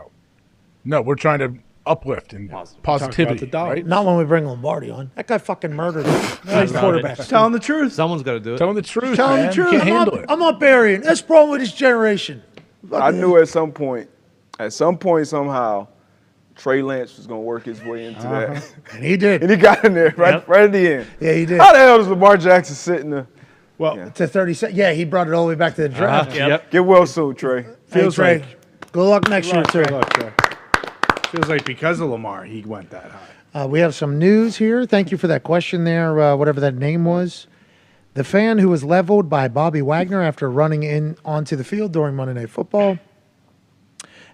No, we're trying to uplift and positivity. Right? Not when we bring Lombardi on. That guy fucking murdered his quarterback. Telling the truth. Someone's got to do it. Telling the truth. Telling man. the truth. You can't handle it. I'm not burying. That's the problem with this generation. I knew at some point, somehow, Trey Lance was going to work his way into that. And he did. And he got in there right at the end. Yeah, he did. How the hell does Lamar Jackson sit in the... To 30 Yeah, he brought it all the way back to the draft. Get well soon, Trey. Hey, Trey. Good luck next year, Trey. Good luck, Trey. Feels like because of Lamar, he went that high. We have some news here. Thank you for that question there, whatever that name was. The fan who was leveled by Bobby Wagner after running in onto the field during Monday Night Football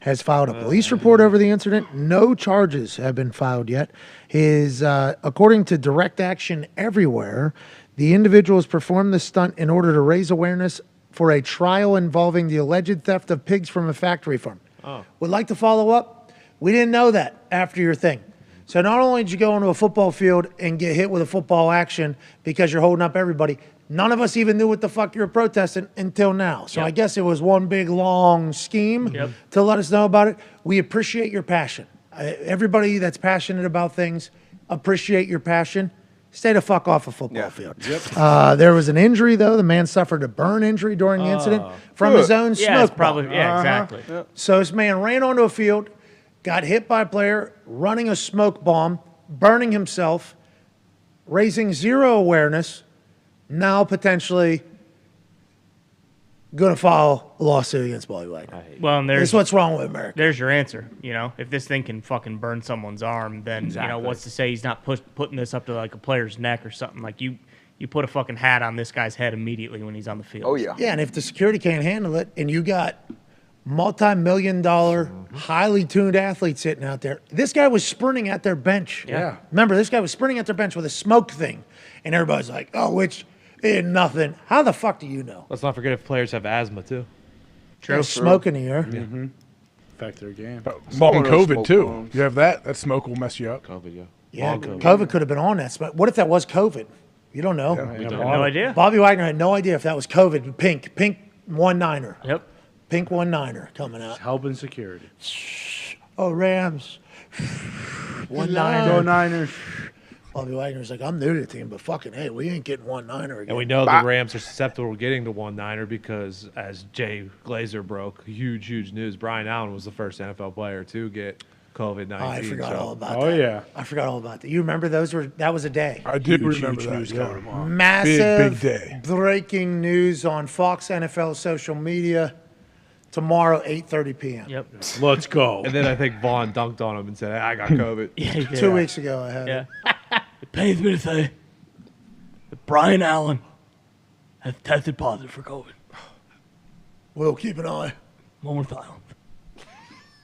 has filed a police report over the incident. No charges have been filed yet. According to Direct Action Everywhere, the individual has performed the stunt in order to raise awareness for a trial involving the alleged theft of pigs from a factory farm. Would like to follow up? We didn't know that after your thing. So not only did you go into a football field and get hit with a football action because you're holding up everybody, none of us even knew what the fuck you were protesting until now. So I guess it was one big, long scheme to let us know about it. We appreciate your passion. Everybody that's passionate about things, appreciate your passion. Stay the fuck off a football field. There was an injury, though. The man suffered a burn injury during the incident from his own smoke bomb. Exactly. So this man ran onto a field, got hit by a player, running a smoke bomb, burning himself, raising zero awareness, now potentially going to file a lawsuit against Bobby Wagner. Well, and that's what's wrong with America. There's your answer. If this thing can fucking burn someone's arm, then what's to say he's not putting this up to like a player's neck or something? Like you put a fucking hat on this guy's head immediately when he's on the field. Oh yeah. Yeah, and if the security can't handle it, and you got multi-million-dollar, highly tuned athletes sitting out there, this guy was sprinting at their bench. Yeah. Remember, this guy was sprinting at their bench with a smoke thing, and everybody's like, "Oh, which." Nothing. How the fuck do you know? Let's not forget if players have asthma too. True. Smoke in the air. Mm-hmm. Affect their game. Involving COVID too. You have that. That smoke will mess you up. COVID, Yeah, COVID could have been on that. But what if that was COVID? You don't know. We have no idea. Bobby Wagner had no idea if that was COVID. Pink 1-9er. Yep. Pink 1-9er coming out. Helping security. Oh, Rams. 1-9er. Go Niners. Bobby Wagner's like, I'm new to the team, but fucking, hey, we ain't getting 1-9er again. And we know the Rams are susceptible to getting the 1-9er because, as Jay Glazer broke, huge news, Brian Allen was the first NFL player to get COVID-19. Oh, I forgot all about that. Oh, yeah. I forgot all about that. You remember that was a day. I did remember that. Tomorrow. Massive big day. Breaking news on Fox NFL social media tomorrow, 8:30 p.m. Yep. Let's go. And then I think Vaughn dunked on him and said, I got COVID. 2 weeks ago, I had it. It pains me to say that Brian Allen has tested positive for COVID. We'll keep an eye. Moment of silence.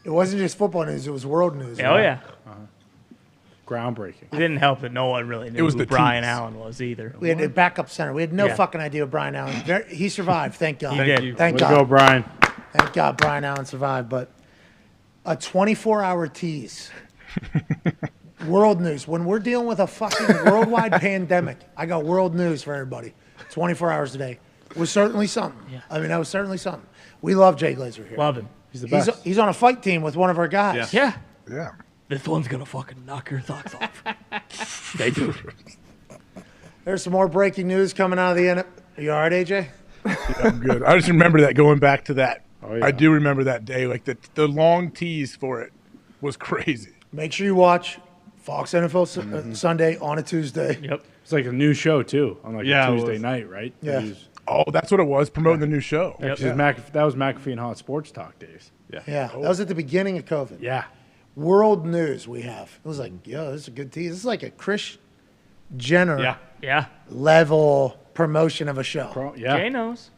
It wasn't just football news; it was world news. Oh, yeah. Groundbreaking. It didn't help that no one really knew who Brian Allen was either. We had a backup center. We had no fucking idea of Brian Allen. He survived, thank God. Thank God. Go, Brian. Thank God Brian Allen survived. But a 24-hour tease. World news. When we're dealing with a fucking worldwide pandemic, I got world news for everybody. 24 hours a day. Was certainly something. Yeah. I mean, that was certainly something. We love Jay Glazer here. Love him. He's the best. He's on a fight team with one of our guys. Yeah. Yeah. This one's going to fucking knock your socks off. They do. There's some more breaking news coming out of the end. Are you all right, AJ? Yeah, I'm good. I just remember that going back to that. Oh, yeah. I do remember that day. Like the long tease for it was crazy. Make sure you watch Fox NFL Sunday on a Tuesday. Yep. It's like a new show, too, on like Yeah, a it Tuesday was. night, right? Yeah. Oh, that's what it was, promoting the new show. That was McAfee and Hot Sports Talk days. Yeah. That was at the beginning of COVID. Yeah. World news we have. It was like, yo, this is a good tease. This is like a Kris Jenner level promotion of a show. Jay knows.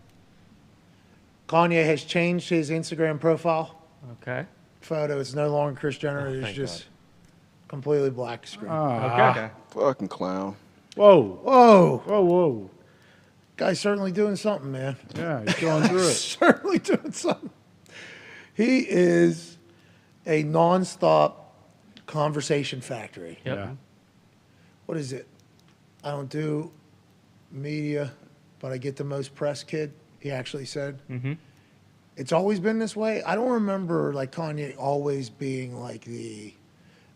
Kanye has changed his Instagram profile Okay. photo. It's no longer Kris Jenner. It's just completely black screen. Okay. Fucking clown. Whoa. Whoa. Whoa, whoa. Guy's certainly doing something, man. Yeah, he's going through it. Certainly doing something. He is a nonstop conversation factory. Yep. Yeah. What is it? I don't do media, but I get the most press, kid. He actually said. Mm-hmm. It's always been this way. I don't remember like Kanye always being like the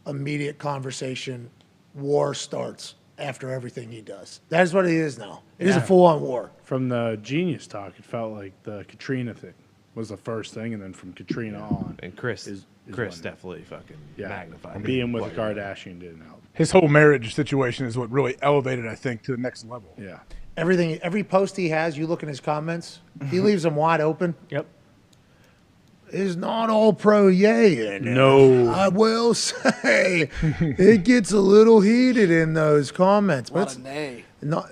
immediate conversation. War starts after everything he does. That's what it is now. It is a full-on war. From the Genius talk, it felt like the Katrina thing was the first thing, and then from Katrina on. And Chris when- definitely fucking magnified it. Being with the Kardashian didn't help. His whole marriage situation is what really elevated, I think, to the next level. Yeah. Every post he has, you look in his comments, he leaves them wide open. Yep. Is not all pro Ye in there. No. I will say it gets a little heated in those comments. A But lot it's of nay. not.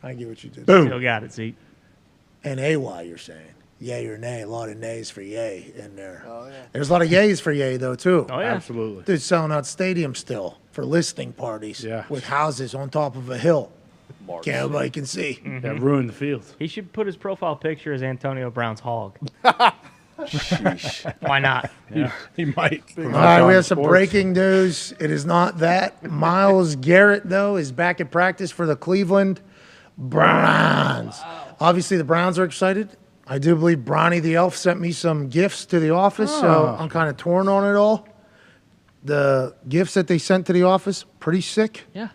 I get what you did. Boom. Still got it, Zeke. And AY, you're saying. Yay or nay. A lot of nays for yay in there. Oh, yeah. There's a lot of yays for yay, though, too. Oh, yeah. Absolutely. Dude's selling out stadiums still for listening parties Yeah. with houses on top of a hill. Nobody can see. That ruined the field. He should put his profile picture as Antonio Brown's hog. Sheesh. Why not? He might. All right, we have some breaking news. It is not that. Myles Garrett, though, is back at practice for the Cleveland Browns. Obviously, the Browns are excited. I do believe Bronny the Elf sent me some gifts to the office, so I'm kind of torn on it all. The gifts that they sent to the office, pretty sick. Yeah.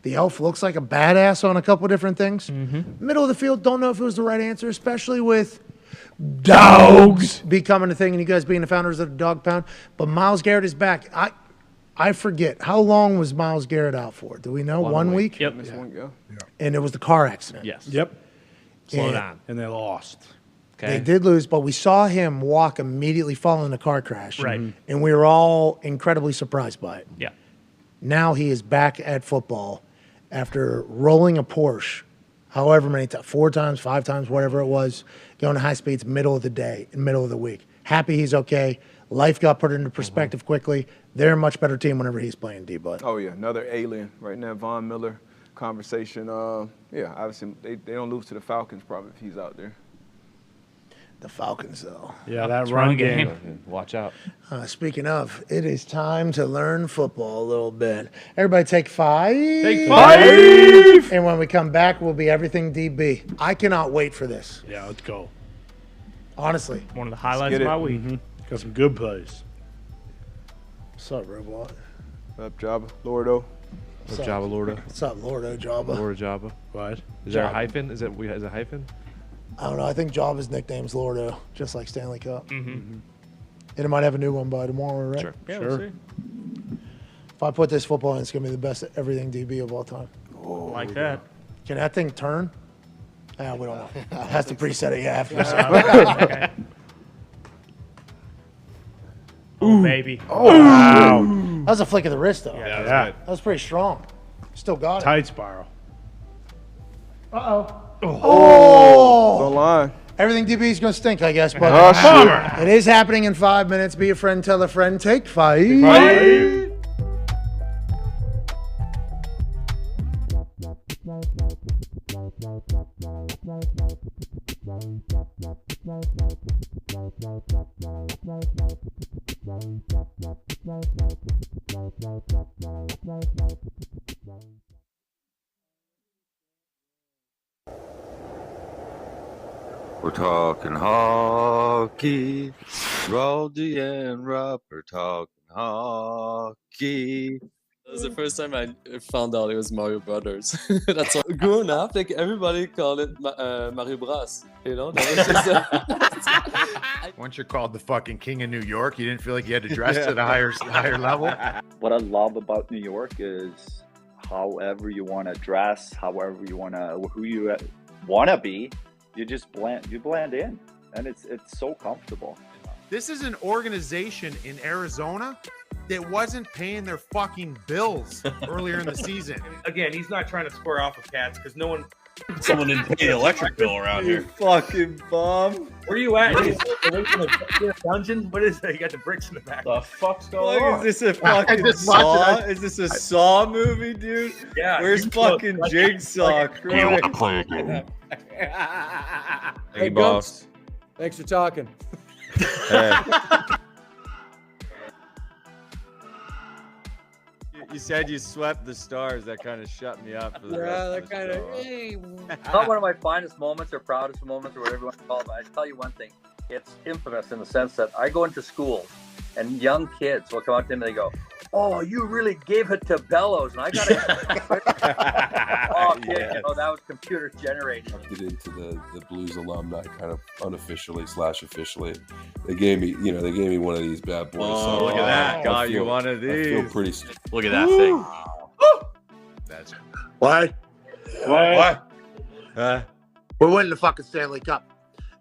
The Elf looks like a badass on a couple different things. Middle of the field, don't know if it was the right answer, especially with dogs becoming a thing and you guys being the founders of the Dog Pound. But Myles Garrett is back. I forget. How long was Myles Garrett out for? Do we know? 1 week? Yep. And it was the car accident. Yes. Yep. Slow down. And they lost. They did lose, but we saw him walk immediately following the car crash. Right. And we were all incredibly surprised by it. Yeah. Now he is back at football after rolling a Porsche, however many times, 4 times, 5 times, whatever it was, going to high speeds middle of the day, middle of the week. Happy he's okay. Life got put into perspective quickly. They're a much better team whenever he's playing D-Bud. Oh, yeah, another alien right now. Von Miller conversation. Yeah, obviously they don't lose to the Falcons probably if he's out there. The Falcons, though. Yeah, that run game. Watch out. Speaking of, it is time to learn football a little bit. Everybody take 5. Take 5! And when we come back, we'll be everything DB. I cannot wait for this. Yeah, let's go. Honestly. One of the highlights of my week. Got some good plays. What's up, Robot? What up, Jabba? Lordo. What's up, Jabba Lorda? What's up, Lordo Jabba? Lorda Jabba. What? Is there a Jabba. hyphen? Is it a hyphen? I don't know. I think Jabba's nickname's Lordo, just like Stanley Cup. And it might have a new one by tomorrow, right? Sure. Yeah, we'll see. If I put this football in, it's going to be the best everything DB of all time. Like that. Can that thing turn? We don't know. That's the preset it. Yeah, Okay. Oh, baby. Oh, wow. That was a flick of the wrist, though. Yeah, That was pretty strong. Still got it. Tight spiral. Uh-oh. It's on line. Everything DB is going to stink, I guess. But Oh, shit. it is happening in 5 minutes. Be a friend, tell a friend. Take 5. We're talking hockey. Roldy and Rupp are talking hockey. That was the first time I found out it was Mario Brothers. That's all. Growing up, like everybody called it Mario Bros. You know, that was just Once you're called the fucking king of New York, you didn't feel like you had to dress to the higher level. What I love about New York is however you want to dress, however you want to, who you want to be, you just blend in, and it's so comfortable. This is an organization in Arizona that wasn't paying their fucking bills earlier in the season. Again, he's not trying to square off with cats because no one. Someone didn't pay the electric bill around You here. fucking bum. Where you at? Away from the dungeon? What is that? You got the bricks in the back. The fuck's going on? Is this a fucking Saw? Is this a Saw movie, dude? Yeah. Where's fucking Jigsaw? You want to play a game? Hey, boss. Thanks for talking. Hey. You said you swept the stars. That kind of shut me up. For the rest that of the show. Not one of my finest moments or proudest moments or whatever you want to call it, but I tell you one thing. It's infamous in the sense that I go into schools and young kids will come up to me and they go, "Oh, you really gave it to Bellows." And I got to, oh, kid, you know, that was computer generated. Get into the Blues alumni kind of unofficially / officially. They gave me one of these bad boys. Oh, so look at that. I Got you feel- one of I feel these. pretty. Look at that thing. That's What? Huh? We're winning the fucking Stanley Cup.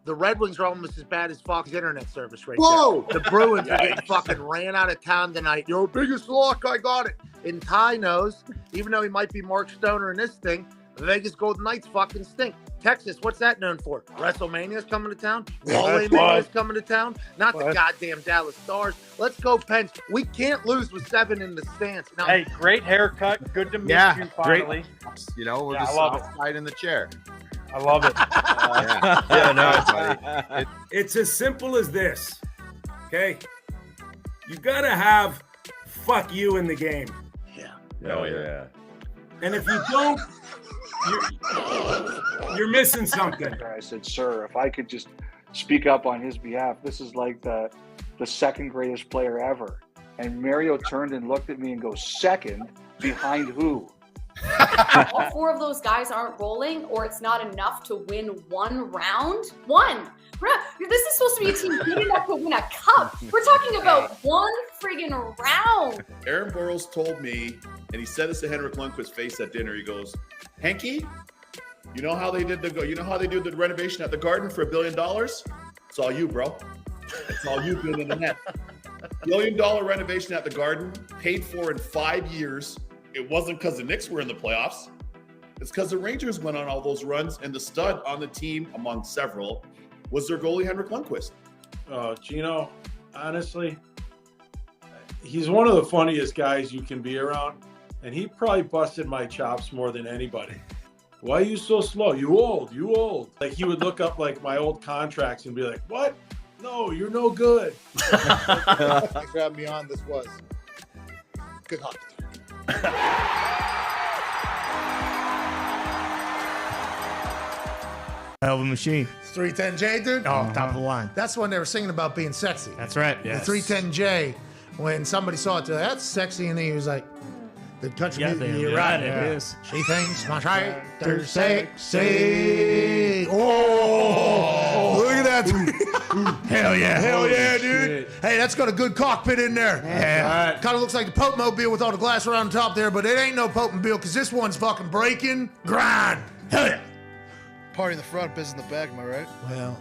The Red Wings are almost as bad as Fox internet service right Whoa! there. The Bruins are getting fucking ran out of town tonight. Your biggest lock, I got it. And Ty knows, even though he might be Mark Stoner in this thing, the Vegas Golden Knights fucking stink. Texas, what's that known for? WrestleMania's coming to town? Wally Mania's coming to town? Not the goddamn Dallas Stars. Let's go, Pens. We can't lose with 7 in the stands. Now, Hey, great haircut. Good to meet you finally. You know, we're Yeah, the I love soft side in the chair. I love it. buddy. It's as simple as this, okay? You gotta have fuck you in the game. Oh yeah. And if you don't, you're missing something. I said, "Sir, if I could just speak up on his behalf, this is like the second greatest player ever." And Mario turned and looked at me and goes, "Second? Behind who?" All 4 of those guys aren't rolling, or it's not enough to win one round. This is supposed to be a team good enough to win a cup. We're talking about one friggin' round. Aaron Burrows told me, and he said this to Henrik Lundqvist's face at dinner. He goes, "Henke, you know how they did the renovation at the Garden for $1 billion? It's all you, bro. It's all you building the net. $1 billion renovation at the Garden, paid for in 5 years. It wasn't because the Knicks were in the playoffs. It's because the Rangers went on all those runs, and the stud on the team, among several, was their goalie, Henrik Lundqvist." Gino, honestly, he's one of the funniest guys you can be around, and he probably busted my chops more than anybody. Why are you so slow? You old. Like, he would look up, like, my old contracts and be like, "What? No, you're no good." What grabbed me on this was good hockey. Hell of a machine. It's 310J, dude. Oh, top of the line. That's when they were singing about being sexy. That's right. The 310J, when somebody saw it, that's sexy, and he was like, the country Yeah, music, they- you're yeah, right, it it is. is. She thinks my shirt sexy. Oh, look at that. Hell yeah, dude. Hey, that's got a good cockpit in there. Yeah. Kind of looks like the Pope Mobile with all the glass around the top there, but it ain't no Pope Mobile because this one's fucking breaking grind. Hell yeah. Party in the front, business in the back, am I right? Well,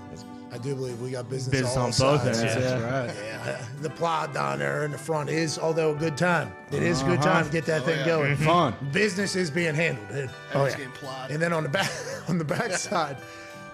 I do believe we got business, Business all on both sides. ends, That's yeah. right. Yeah, the plot down there in the front is, although a good time. It is a good time to get that thing going. Fun. Business is being handled, dude. Everyone's getting plotted. And then on the back side,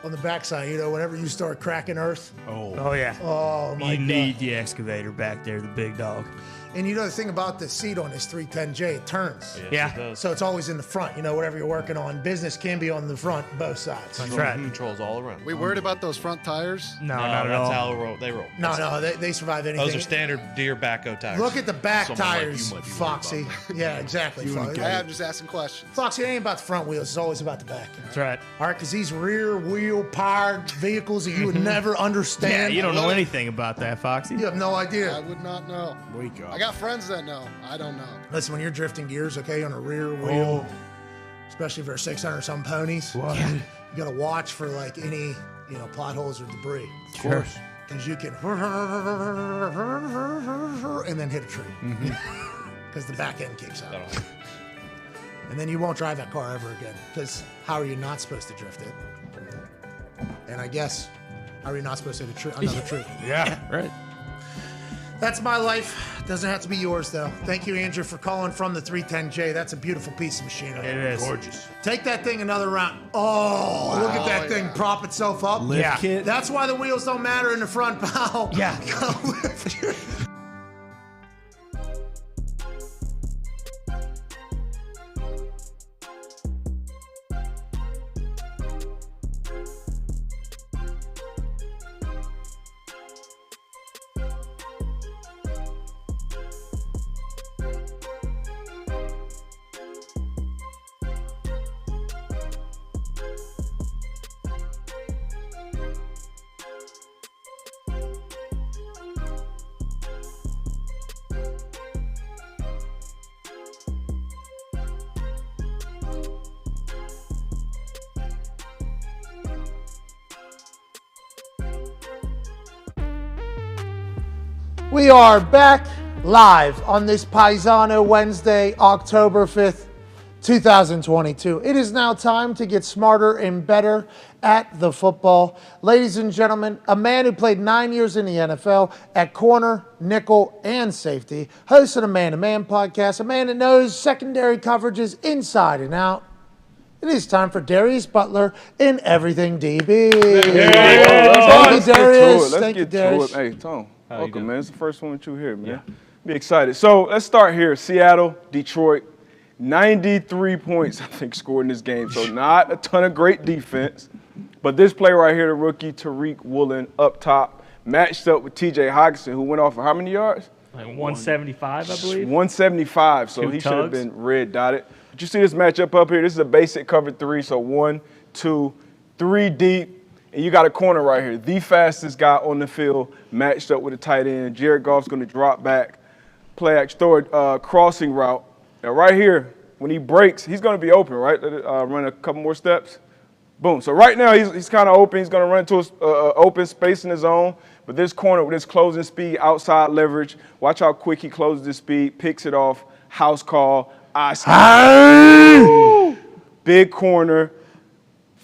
on the backside, whenever you start cracking earth. Oh yeah. Oh, my You God. need the excavator back there, the big dog. And the thing about the seat on this 310J, it turns. Yes, it does. So it's always in the front. Whatever you're working on, business can be on the front, both sides. That's right. Controls all around. We worried about those front tires? No, not at all. That's how they roll. No, they survive anything. Those are standard Deere backhoe tires. Look at the back Someone like you tires, might be worried Foxy. Yeah, exactly. Foxy. I'm just asking questions. Foxy, it ain't about the front wheels. It's always about the back. That's right. All right, because these rear wheel powered vehicles that you would never Yeah, understand. you don't know anything about that, Foxy. You have no idea. I would not know. Wake up. I got friends that know. I don't know. Listen, when you're drifting gears, okay, on a rear wheel, especially if they're 600 some ponies, you got to watch for any, plot holes or debris. Of course. Because you can and then hit a tree. Because the back end kicks out. And then you won't drive that car ever again. Because how are you not supposed to drift it? And I guess, how are you not supposed to hit another tree? Yeah, right. That's my life. Doesn't have to be yours, though. Thank you, Andrew, for calling from the 310J. That's a beautiful piece of machinery. It is. Gorgeous. Take that thing another round. Oh, look at that thing prop itself up. Lift kit. That's why the wheels don't matter in the front, pal. Yeah. We are back live on this Paisano Wednesday, October 5th, 2022. It is now time to get smarter and better at the football. Ladies and gentlemen, a man who played 9 years in the NFL at corner, nickel, and safety, host of the Man-to-Man podcast, a man that knows secondary coverages inside and out. It is time for Darius Butler in Everything DB. Thank you, Darius. Thank you, Darius. Hey, Tom. Welcome, man. It's the first one that you hear, man. Yeah. Be excited. So let's start here. Seattle, Detroit, 93 points, I think, scored in this game. So not a ton of great defense. But this play right here, the rookie Tariq Woolen up top, matched up with TJ Hockenson, who went off for how many yards? Like 175, I believe. 175, so Two he should have tugs. been red dotted. But you see this matchup up here? This is a basic cover three, so 1, 2, 3 deep. And you got a corner right here, the fastest guy on the field, matched up with a tight end. Jared Goff's going to drop back, play action, throw a crossing route. Now right here, when he breaks, he's going to be open, right? Run a couple more steps. Boom. So right now he's kind of open. He's going to run into an open space in his zone. But this corner with his closing speed, outside leverage, watch how quick he closes his speed, picks it off, house call, big corner.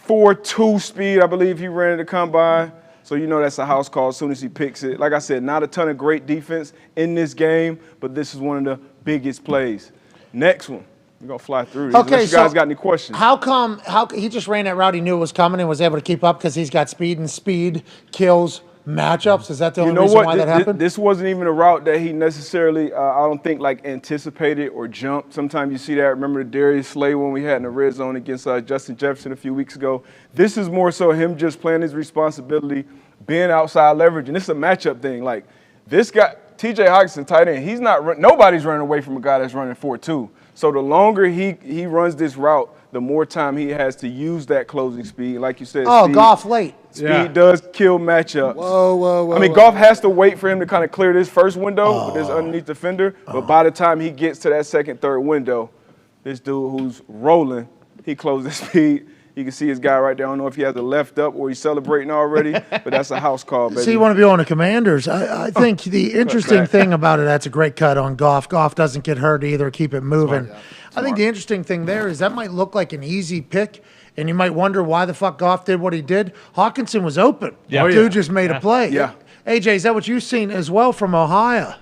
4.2 speed, I believe he ran at the combine. So you know that's a house call as soon as he picks it. Like I said, not a ton of great defense in this game, but this is one of the biggest plays. Next one. We're going to fly through these. Okay, Unless you guys got any questions. How come he just ran that route, he knew it was coming and was able to keep up because he's got speed, and speed kills matchups? Is that the only reason why that happened? This wasn't even a route that he necessarily, I don't think, anticipated or jumped. Sometimes you see that. Remember the Darius Slay one we had in the red zone against Justin Jefferson a few weeks ago? This is more so him just playing his responsibility, being outside leverage, and this is a matchup thing. Like, this guy, TJ Hockenson, tight end, nobody's running away from a guy that's running 4.2. So the longer he runs this route, the more time he has to use that closing speed. Like you said, Goff late. Speed does kill matchups. Whoa. I mean, Goff has to wait for him to kind of clear this first window with this underneath defender. But by the time he gets to that second, third window, this dude who's rolling, he closes his speed. You can see his guy right there. I don't know if he has a left up or he's celebrating already, but that's a house call, baby. So you want to be on the Commanders. I think the interesting thing about it, that's a great cut on Goff. Goff doesn't get hurt either. Keep it moving. Smart. I think the interesting thing there is that might look like an easy pick, and you might wonder why the fuck Goff did what he did. Hockenson was open. Yeah. Dude just made a play. Yeah. AJ, is that what you've seen as well from Ohio?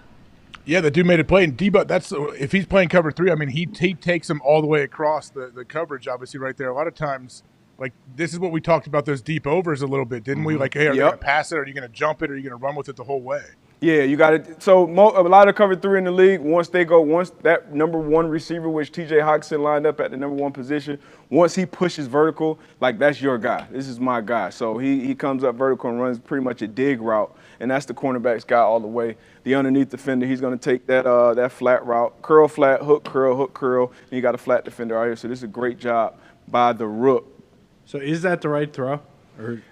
Yeah, the dude made a play, and Debo, if he's playing cover three, I mean, he takes him all the way across the coverage, obviously, right there. A lot of times like this is what we talked about those deep overs a little bit, didn't we? Like, hey, are you going to pass it? Are you going to jump it? Or are you going to run with it the whole way? Yeah, you got it. So a lot of cover 3 in the league, once that number 1 receiver, which TJ Hawkinson lined up at the number 1 position, once he pushes vertical, like that's your guy. This is my guy. So he comes up vertical and runs pretty much a dig route, and that's the cornerback's guy all the way. The underneath defender, he's going to take that flat route, curl flat, hook curl, and you got a flat defender out here. So this is a great job by the Rook. So is that the right throw?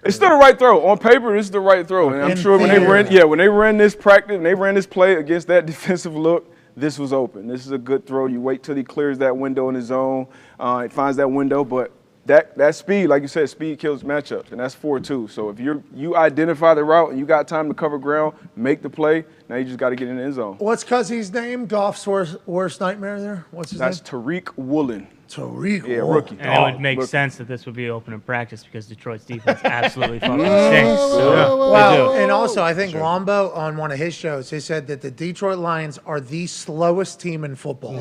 It's still the right throw. On paper, it's the right throw. And I'm sure when they ran this practice, when they ran this play against that defensive look, this was open. This is a good throw. You wait till he clears that window in his zone. He finds that window. But that speed, like you said, speed kills matchups, and that's 4-2. So if you identify the route and you got time to cover ground, make the play, now you just got to get in the end zone. What's Cuzzy's name? Goff's worst nightmare there? What's his name? That's Tariq Woolen. Yeah, rookie. And it would make sense that this would be open in practice because Detroit's defense absolutely fucking stinks. Well, and also I think Lombo on one of his shows, he said that the Detroit Lions are the slowest team in football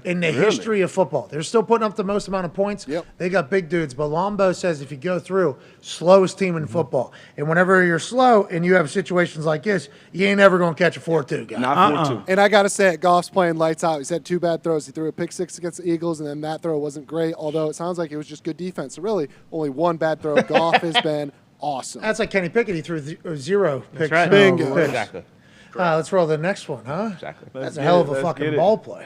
in the history of football. They're still putting up the most amount of points. They got big dudes, but Lombo says if you go through, slowest team in football. And whenever you're slow and you have situations like this, you ain't ever going to catch a 4-2 guy. Not 4-2. And I got to say it, Goff's playing lights out. He's had 2 bad throws. He threw a pick 6 against the Eagles, and then that throw wasn't great, although it sounds like it was just good defense. So really, only 1 bad throw. Goff has been awesome. That's like Kenny Pickett. He threw 0 picks. right. Bingo. Exactly. Let's roll the next one, huh? Exactly. That's a hell of a fucking ball play.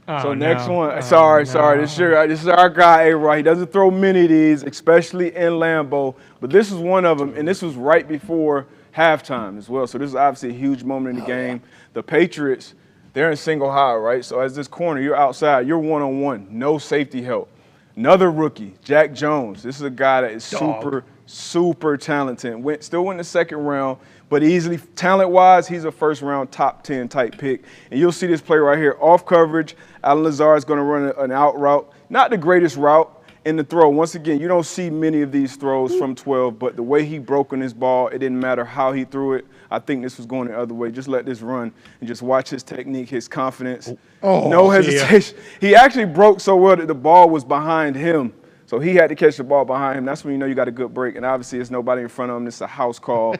Next one. Sorry. This is our guy, A-Rod. He doesn't throw many of these, especially in Lambeau. But this is one of them, and this was right before halftime as well. So this is obviously a huge moment in the game. The Patriots, they're in single high, right? So as this corner, you're outside, you're one-on-one, no safety help. Another rookie, Jack Jones. This is a guy that is super talented. Still went in the second round, but easily, talent-wise, he's a first-round top 10 type pick. And you'll see this play right here. Off coverage, Alan Lazard is going to run an out route. Not the greatest route in the throw. Once again, you don't see many of these throws from 12, but the way he broke on his ball, it didn't matter how he threw it. I think this was going the other way. Just let this run and just watch his technique, his confidence. No hesitation. He actually broke so well that the ball was behind him. So he had to catch the ball behind him. That's when you know you got a good break. And obviously, it's nobody in front of him. It's a house call.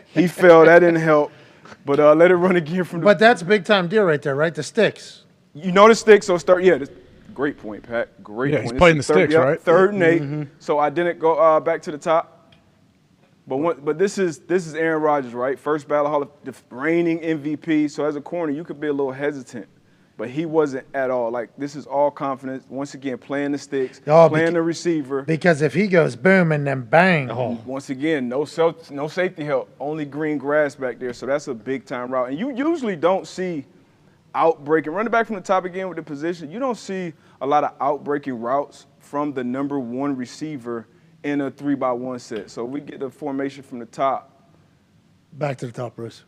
He fell. That didn't help. But let it run again from the – But that's a big-time deal right there, right? The sticks. You know the sticks, so start – yeah, great point, Pat. Great point. He's playing the sticks, right? 3rd and 8. So I didn't go back to the top. But this is Aaron Rodgers, right? First ballot Hall of the reigning MVP. So as a corner, you could be a little hesitant. But he wasn't at all. Like, this is all confidence. Once again, playing the sticks, playing the receiver. Because if he goes boom and then bang. Once again, no safety help, only green grass back there. So that's a big-time route. And you usually don't see outbreaking. Running back from the top again with the position, you don't see a lot of outbreaking routes from the number 1 receiver in a 3-by-1 set. So we get the formation from the top. Back to the top, Bruce.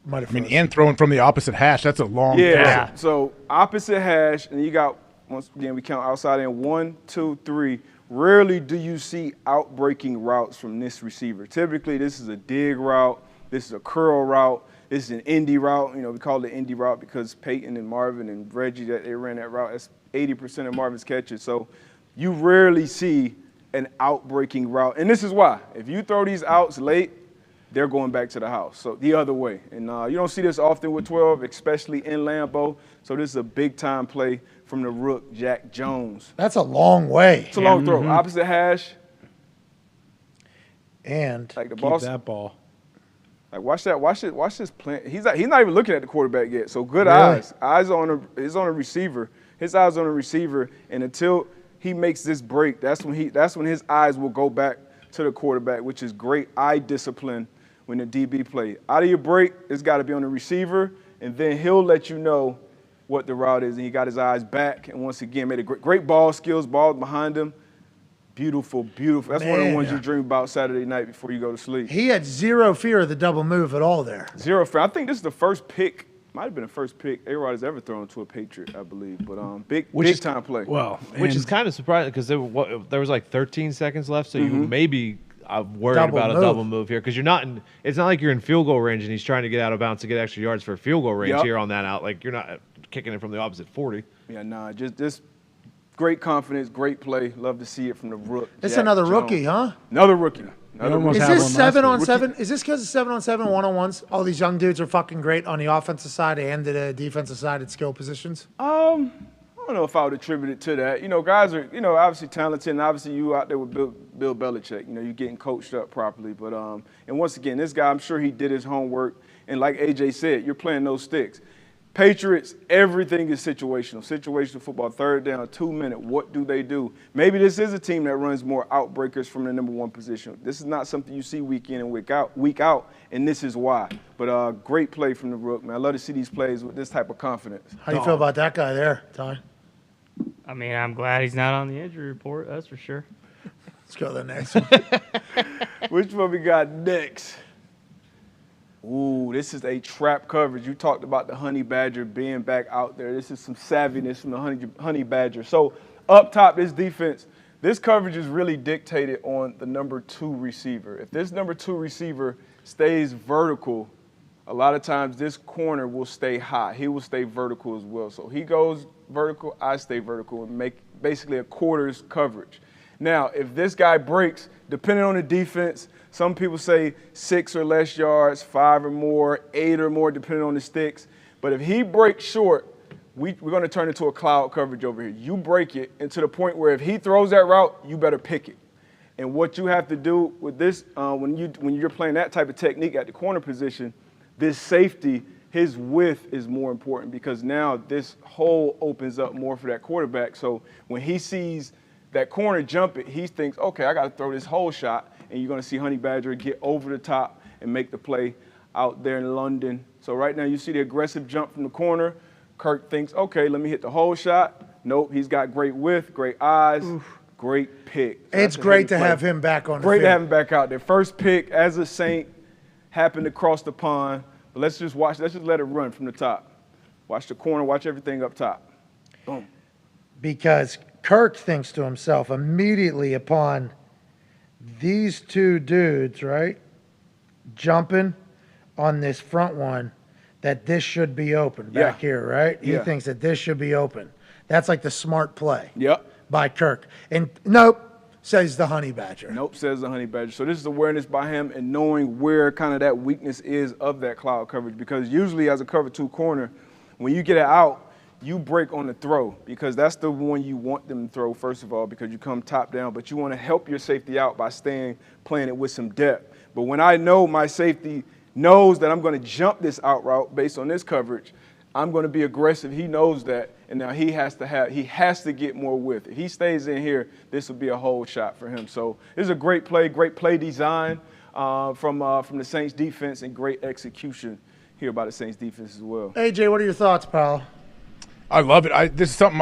And throwing from the opposite hash, that's a long throw. So opposite hash, and you got, once again, we count outside in 1, 2, 3. Rarely do you see outbreaking routes from this receiver. Typically, this is a dig route. This is a curl route. This is an Indy route. You know, we call it the Indy route because Peyton and Marvin and Reggie, they ran that route. That's 80% of Marvin's catches. So you rarely see an outbreaking route. And this is why. If you throw these outs late, they're going back to the house. So the other way. And you don't see this often with 12, especially in Lambeau. So this is a big-time play from the Rook, Jack Jones. That's a long way. It's a long throw. Opposite hash. And like the keep that ball. Like watch this plant. He's not even looking at the quarterback yet. So good eyes. Eyes on a receiver. His eyes on a receiver. And until he makes this break, that's when his eyes will go back to the quarterback, which is great eye discipline when the DB play. Out of your break, it's got to be on the receiver, and then he'll let you know what the route is. And he got his eyes back, and once again, made a great ball skills, ball behind him. Beautiful, beautiful. That's one of the ones you dream about Saturday night before you go to sleep. He had zero fear of the double move at all there. Zero fear. I think this is the first pick, might have been the first pick A-Rod has ever thrown to a Patriot, I believe. But big time play. Well, which is kind of surprising because there was like 13 seconds left, so you maybe worried about a double move here because you're not in. It's not like you're in field goal range and he's trying to get out of bounds to get extra yards for field goal range here on that out. Like you're not kicking it from the opposite 40. Yeah, nah, just great confidence, great play. Love to see it from the rook. It's Jack another Jones. rookie, huh? Another rookie. Is this 7-on-7? Is this because of 7-on-7 one-on-ones? All these young dudes are fucking great on the offensive side and the defensive side at skill positions. I don't know if I would attribute it to that. Guys are, obviously talented, and obviously you out there with Bill Belichick. You're getting coached up properly. But and once again, this guy, I'm sure he did his homework. And like AJ said, you're playing those sticks. Patriots, everything is situational. Situational football, 3rd down, 2 minute. What do they do? Maybe this is a team that runs more outbreakers from the number 1 position. This is not something you see week in and week out, and this is why. But great play from the rook, man. I love to see these plays with this type of confidence. How do you feel about that guy there, Ty? I mean, I'm glad he's not on the injury report. That's for sure. Let's go to the next one. Which one we got next? Ooh, this is a trap coverage. You talked about the Honey Badger being back out there. This is some savviness from the Honey Badger. So up top, this defense, this coverage is really dictated on the number 2 receiver. If this number 2 receiver stays vertical, a lot of times this corner will stay high. He will stay vertical as well. So he goes vertical, I stay vertical, and make basically a quarters coverage. Now, if this guy breaks, depending on the defense, some people say 6 or less yards, 5 or more, 8 or more, depending on the sticks. But if he breaks short, we're going to turn into a cloud coverage over here. You break it, and to the point where if he throws that route, you better pick it. And what you have to do with this, when you're playing that type of technique at the corner position, this safety, his width is more important because now this hole opens up more for that quarterback. So when he sees that corner jump it, he thinks, okay, I got to throw this whole shot. And you're going to see Honey Badger get over the top and make the play out there in London. So right now you see the aggressive jump from the corner. Kirk thinks, okay, let me hit the whole shot. Nope, he's got great width, great eyes, great pick. So it's great to have him back on the field. Great to have him back out there. First pick as a Saint happened across the pond. But let's just let it run from the top. Watch the corner, watch everything up top. Boom. Because Kirk thinks to himself immediately upon these 2 dudes, right, jumping on this front one, that this should be open back here, right? He thinks that this should be open. That's like the smart play by Kirk. And nope, says the Honey Badger. Nope, says the Honey Badger. So this is awareness by him and knowing where kind of that weakness is of that cloud coverage, because usually as a cover 2 corner, when you get it out, you break on the throw because that's the one you want them to throw, first of all, because you come top down, but you want to help your safety out by playing it with some depth. But when I know my safety knows that I'm going to jump this out route based on this coverage, I'm going to be aggressive. He knows that, and now he has to get more width. If he stays in here, this will be a whole shot for him. So this is a great play design from the Saints defense, and great execution here by the Saints defense as well. AJ, what are your thoughts, pal? I love it. This is something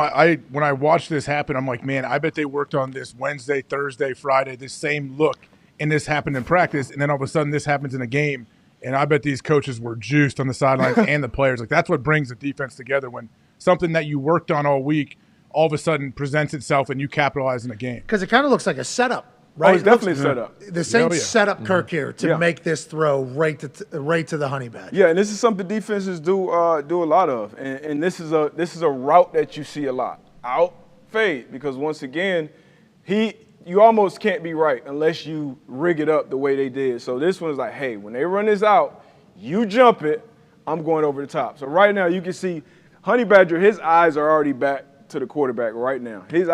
when I watched this happen, I'm like, man, I bet they worked on this Wednesday, Thursday, Friday, this same look, and this happened in practice, and then all of a sudden this happens in a game, and I bet these coaches were juiced on the sidelines and the players. Like, that's what brings the defense together, when something that you worked on all week all of a sudden presents itself and you capitalize in a game. Because it kind of looks like a setup. Right? Oh, it's definitely a setup. The Saints set up Kirk here to make this throw right to the Honey Badger. Yeah, and this is something defenses do a lot of, and this is a route that you see a lot. Out, fade, because once again, you almost can't be right unless you rig it up the way they did. So this one is like, hey, when they run this out, you jump it, I'm going over the top. So right now you can see Honey Badger, his eyes are already back to the quarterback right now. His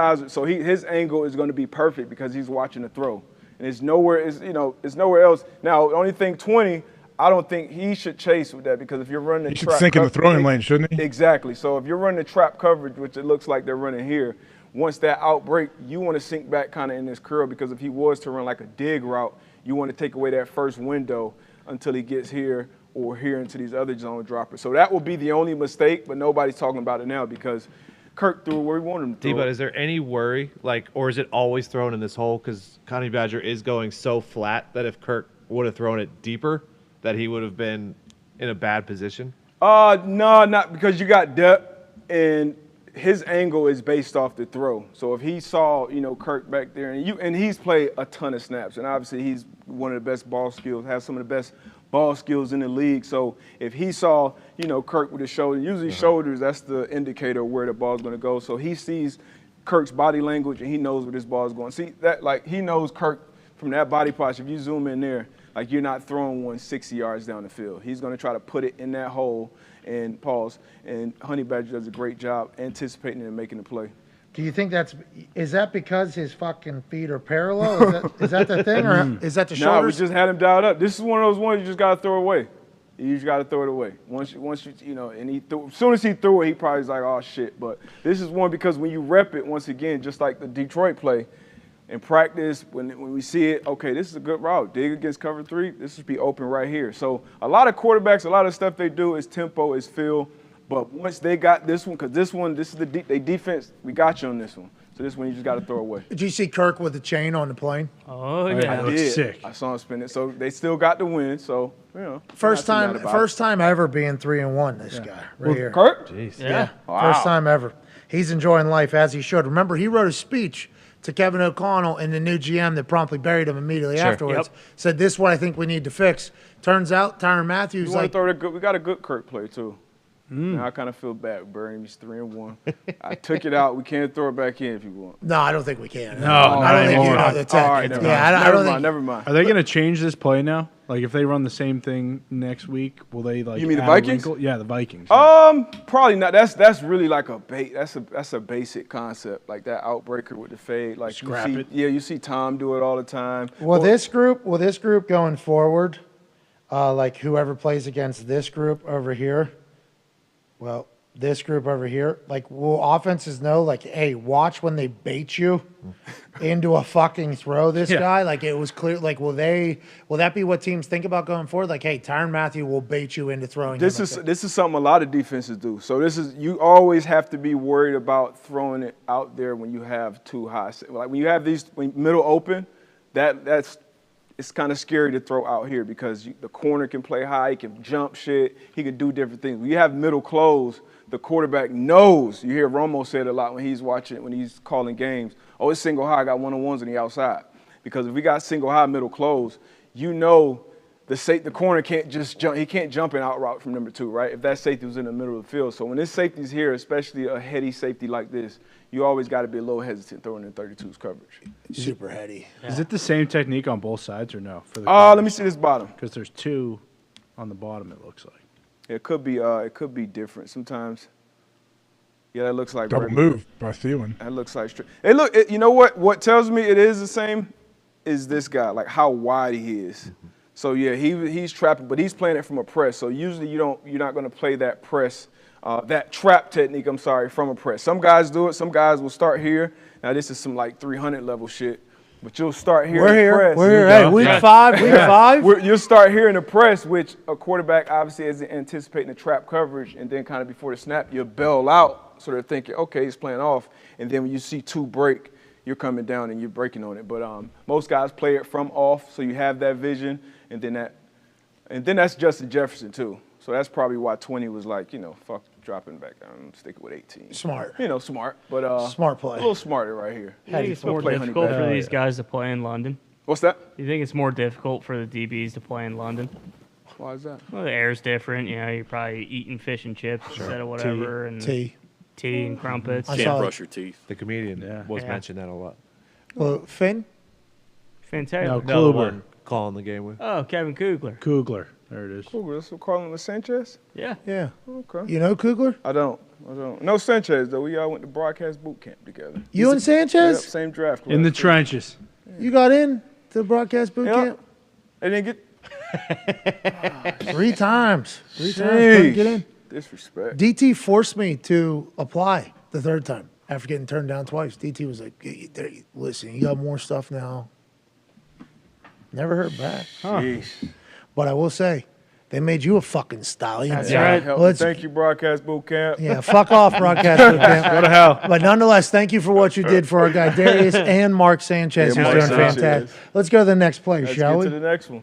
angle is going to be perfect because he's watching the throw, and it's nowhere else. Now, the only thing 20, I don't think he should chase with that, because if you're running the trap, should sink in the throwing lane, shouldn't he? Exactly. So if you're running the trap coverage, which it looks like they're running here, once that outbreak, you want to sink back kind of in this curl, because if he was to run like a dig route, you want to take away that first window until he gets here or here into these other zone droppers. So that will be the only mistake, but nobody's talking about it now because Kirk threw it where he wanted him to throw. But is there any worry, or is it always thrown in this hole? Because Honey Badger is going so flat that if Kirk would have thrown it deeper, that he would have been in a bad position? No, not because you got depth, and his angle is based off the throw. So if he saw, Kirk back there, and he's played a ton of snaps, and obviously he's one of the best ball skills, has some of the best ball skills in the league. So if he saw, Kirk with his shoulder, usually shoulders, that's the indicator of where the ball's going to go. So he sees Kirk's body language, and he knows where this ball is going. See, that like he knows Kirk from that body posture. If you zoom in there, like you're not throwing one 60 yards down the field. He's going to try to put it in that hole and pause. And Honey Badger does a great job anticipating and making the play. Do you think is that because his fucking feet are parallel? Is that the thing, or is that the No, shoulders? we just had him dialed up. This is one of those ones you just got to throw away. You just got to throw it away. Once you know, and as soon as he threw it, he probably was like, oh, shit. But this is one because when you rep it, once again, just like the Detroit play, in practice, when we see it, okay, this is a good route. Dig against cover 3, this would be open right here. So a lot of quarterbacks, a lot of stuff they do is tempo, is feel. But once they got this one, because this is they defense, we got you on this one. So this one you just got to throw away. Did you see Kirk with the chain on the plane? Oh, yeah. I did. Sick. I saw him spin it. So they still got the win. So, you know. First time ever being 3-1, this guy right here. Kirk? Jeez. Yeah. Wow. First time ever. He's enjoying life as he should. Remember, he wrote a speech to Kevin O'Connell and the new GM that promptly buried him immediately afterwards. Yep. Said, this is what I think we need to fix. Turns out, Tyrann Mathieu we got a good Kirk play, too. Now I kind of feel bad. Burying he's 3-1. I took it out. We can't throw it back in if you want. No, I don't think we can. No, I don't think you know All the right, never mind. Are they going to change this play now? Like if they run the same thing next week, will they like? You mean the add a Vikings? wrinkle? Yeah, the Vikings. Probably not. That's really like that's a basic concept, like that outbreaker with the fade. Like Scrap you see, it. Yeah, you see Tom do it all the time. This group going forward, like whoever plays against this group over here, this group over here, like, will offenses know, like, hey, watch when they bait you into a fucking throw this guy? Like, it was clear, like, will that be what teams think about going forward? Like, hey, Tyrann Mathieu will bait you into throwing This is something a lot of defenses do. So you always have to be worried about throwing it out there when you have too high. Like, when you have these middle open, it's kind of scary to throw out here because the corner can play high, he can jump shit, he can do different things. When you have middle close, the quarterback knows. You hear Romo say it a lot when he's calling games. Oh, it's single high, I got one-on-ones on the outside. Because if we got single high, middle close, you know the corner can't just jump. He can't jump an out route from number 2, right? If that safety was in the middle of the field. So when this safety's here, especially a heady safety like this, you always got to be a little hesitant throwing in 32's coverage. Super heady. Is it the same technique on both sides or no? Let me see this bottom. Because there's 2 on the bottom, it looks like. It could be different sometimes. Yeah, that looks like double move by Thielen. That looks like straight. You know what? What tells me it is the same is this guy, like how wide he is. So yeah, he's trapping, but he's playing it from a press. So usually you're not going to play that press, that trap technique. I'm sorry, from a press. Some guys do it. Some guys will start here. Now this is some like 300 level shit. But you'll start here in the press. We're here. Hey, week 5. You'll start here in the press, which a quarterback obviously isn't anticipating the trap coverage, and then kind of before the snap, you'll bail out, sort of thinking, okay, he's playing off. And then when you see 2 break, you're coming down and you're breaking on it. But most guys play it from off, so you have that vision, and then that's Justin Jefferson too. So that's probably why 20 was like, fuck dropping back. I'm sticking with 18. Smart. Smart. But smart play. A little smarter right here. You think it's more difficult for these guys to play in London? What's that? You think it's more difficult for the DBs to play in London? Why is that? Well, the air's different. You're probably eating fish and chips instead of whatever. Tea and crumpets. Can't brush your teeth. The comedian mentioned that a lot. Well, Finn Taylor. No, the one calling the game with. Oh, Kevin Kugler. There it is. Kugler, that's what calling with Sanchez? Yeah. Okay. You know Kugler? I don't. No Sanchez, though. We all went to broadcast boot camp together. You and Sanchez? Yep, same draft class. In the trenches. You got in to broadcast boot camp? They didn't get 3 times. 3 times couldn't get in. Disrespect. DT forced me to apply the 3rd time after getting turned down twice. DT was like, listen, you got more stuff now. Never heard back. But I will say, they made you a fucking stallion. That's right. Thank you, broadcast boot camp. Yeah, fuck off, broadcast boot camp. Go to hell. But nonetheless, thank you for what you did for our guy Darius and Mark Sanchez, who's doing fantastic. Let's go to the next play, shall we? Let's get to the next one.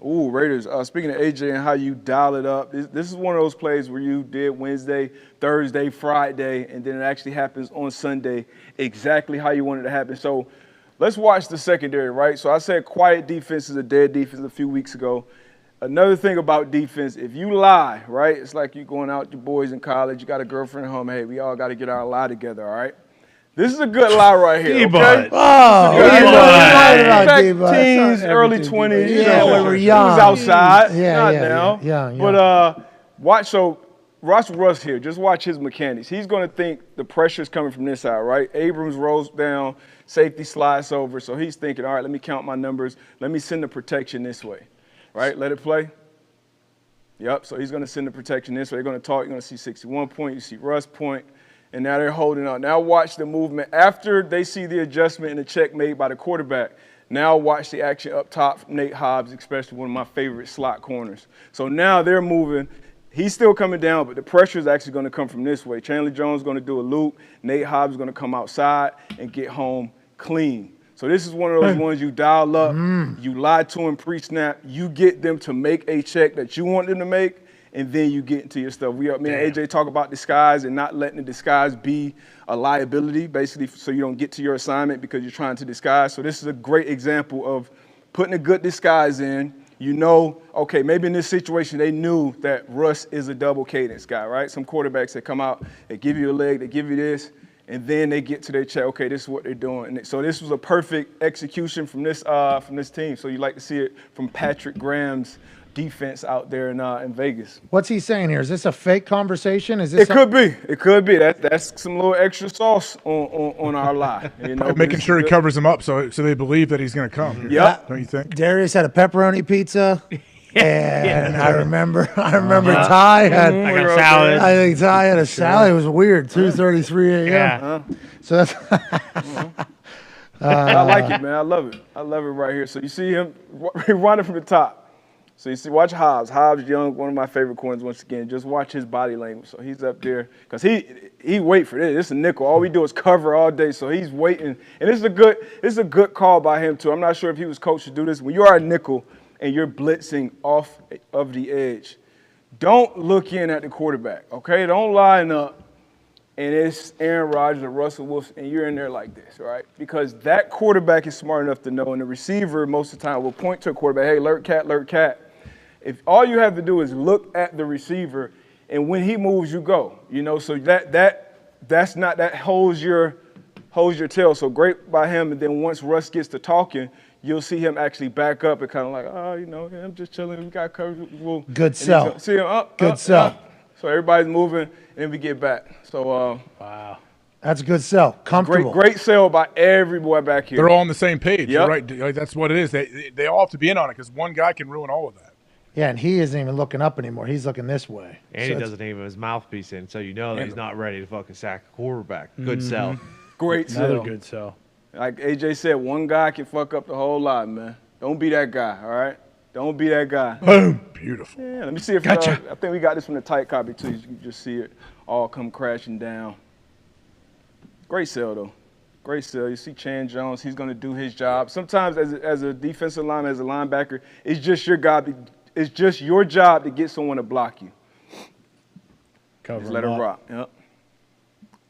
Ooh, Raiders. Speaking of AJ and how you dial it up, this is one of those plays where you did Wednesday, Thursday, Friday, and then it actually happens on Sunday exactly how you want it to happen. So let's watch the secondary, right? So I said quiet defense is a dead defense a few weeks ago. Another thing about defense, if you lie, right, it's like you going out with your boys in college, you got a girlfriend at home, hey, we all got to get our lie together, all right? This is a good lie right here. Okay? D-Bud. Back teens, early 20s. Yeah, we were young. He was outside. Yeah, not yeah, now. yeah. But watch. So watch Russ here. Just watch his mechanics. He's going to think the pressure is coming from this side, right? Abrams rolls down, safety slides over. So he's thinking, all right, let me count my numbers. Let me send the protection this way, right? Let it play. Yep. So he's going to send the protection this way. They're going to talk. You're going to see 61 point. You see Russ point. And now they're holding on. Now watch the movement. After they see the adjustment and the check made by the quarterback, now watch the action up top. Nate Hobbs, especially one of my favorite slot corners. So now they're moving. He's still coming down, but the pressure is actually going to come from this way. Chandler Jones is going to do a loop. Nate Hobbs is going to come outside and get home clean. So this is one of those ones you dial up, you lie to them pre-snap, you get them to make a check that you want them to make, and then you get into your stuff. Me and AJ talk about disguise and not letting the disguise be a liability, basically, so you don't get to your assignment because you're trying to disguise. So this is a great example of putting a good disguise in. You know, okay, maybe in this situation they knew that Russ is a double cadence guy, right? Some quarterbacks that come out, they give you a leg, they give you this, and then they get to their check. Okay, this is what they're doing. And so this was a perfect execution from this team. So you like to see it from Patrick Graham's defense out there in Vegas. What's he saying here? Is this a fake conversation? Is It this? could be. It could be. That's some little extra sauce on our lie. You know, making sure he covers them up so they believe that he's going to come. Yeah, don't you think? Darius had a pepperoni pizza. And I remember Ty had I got salad. I think Ty had a salad. It was weird. 2:33 a.m. Yeah. So that's. I like it, man. I love it. I love it right here. So you see him running from the top. So you see, watch Hobbs. Hobbs Young, one of my favorite corners once again. Just watch his body language. So he's up there because he wait for this. This is a nickel. All we do is cover all day. So he's waiting, and this is a good call by him too. I'm not sure if he was coached to do this. When you are a nickel and you're blitzing off of the edge, don't look in at the quarterback. Okay, don't line up. And it's Aaron Rodgers or Russell Wilson, and you're in there like this, right? Because that quarterback is smart enough to know, and the receiver most of the time will point to a quarterback, hey, lurk cat. If all you have to do is look at the receiver, and when he moves, you go. You know, so that holds your tail. So great by him. And then once Russ gets to talking, you'll see him actually back up and kind of like, oh, you know, I'm just chilling. We got covered. Good sell. See him up. Good sell. So everybody's moving, and then we get back. So wow, that's a good sell. Comfortable. Great sell by every boy back here. They're all on the same page. Yep. Right? Like, that's what it is. They all have to be in on it because one guy can ruin all of that. Yeah, and he isn't even looking up anymore. He's looking this way. And he doesn't even have his mouthpiece in, so you know that he's not ready to fucking sack a quarterback. Good sell. Great sell. Another good sell. Like AJ said, one guy can fuck up the whole lot, man. Don't be that guy, all right? Don't be that guy. Boom. Beautiful. Yeah, let me see if Gotcha. I think we got this from the tight copy, too. You can just see it all come crashing down. Great sell, though. Great sell. You see Chan Jones. He's going to do his job. Sometimes as a defensive lineman, as a linebacker, it's just your job to get someone to block you. Just let it rock. Yep.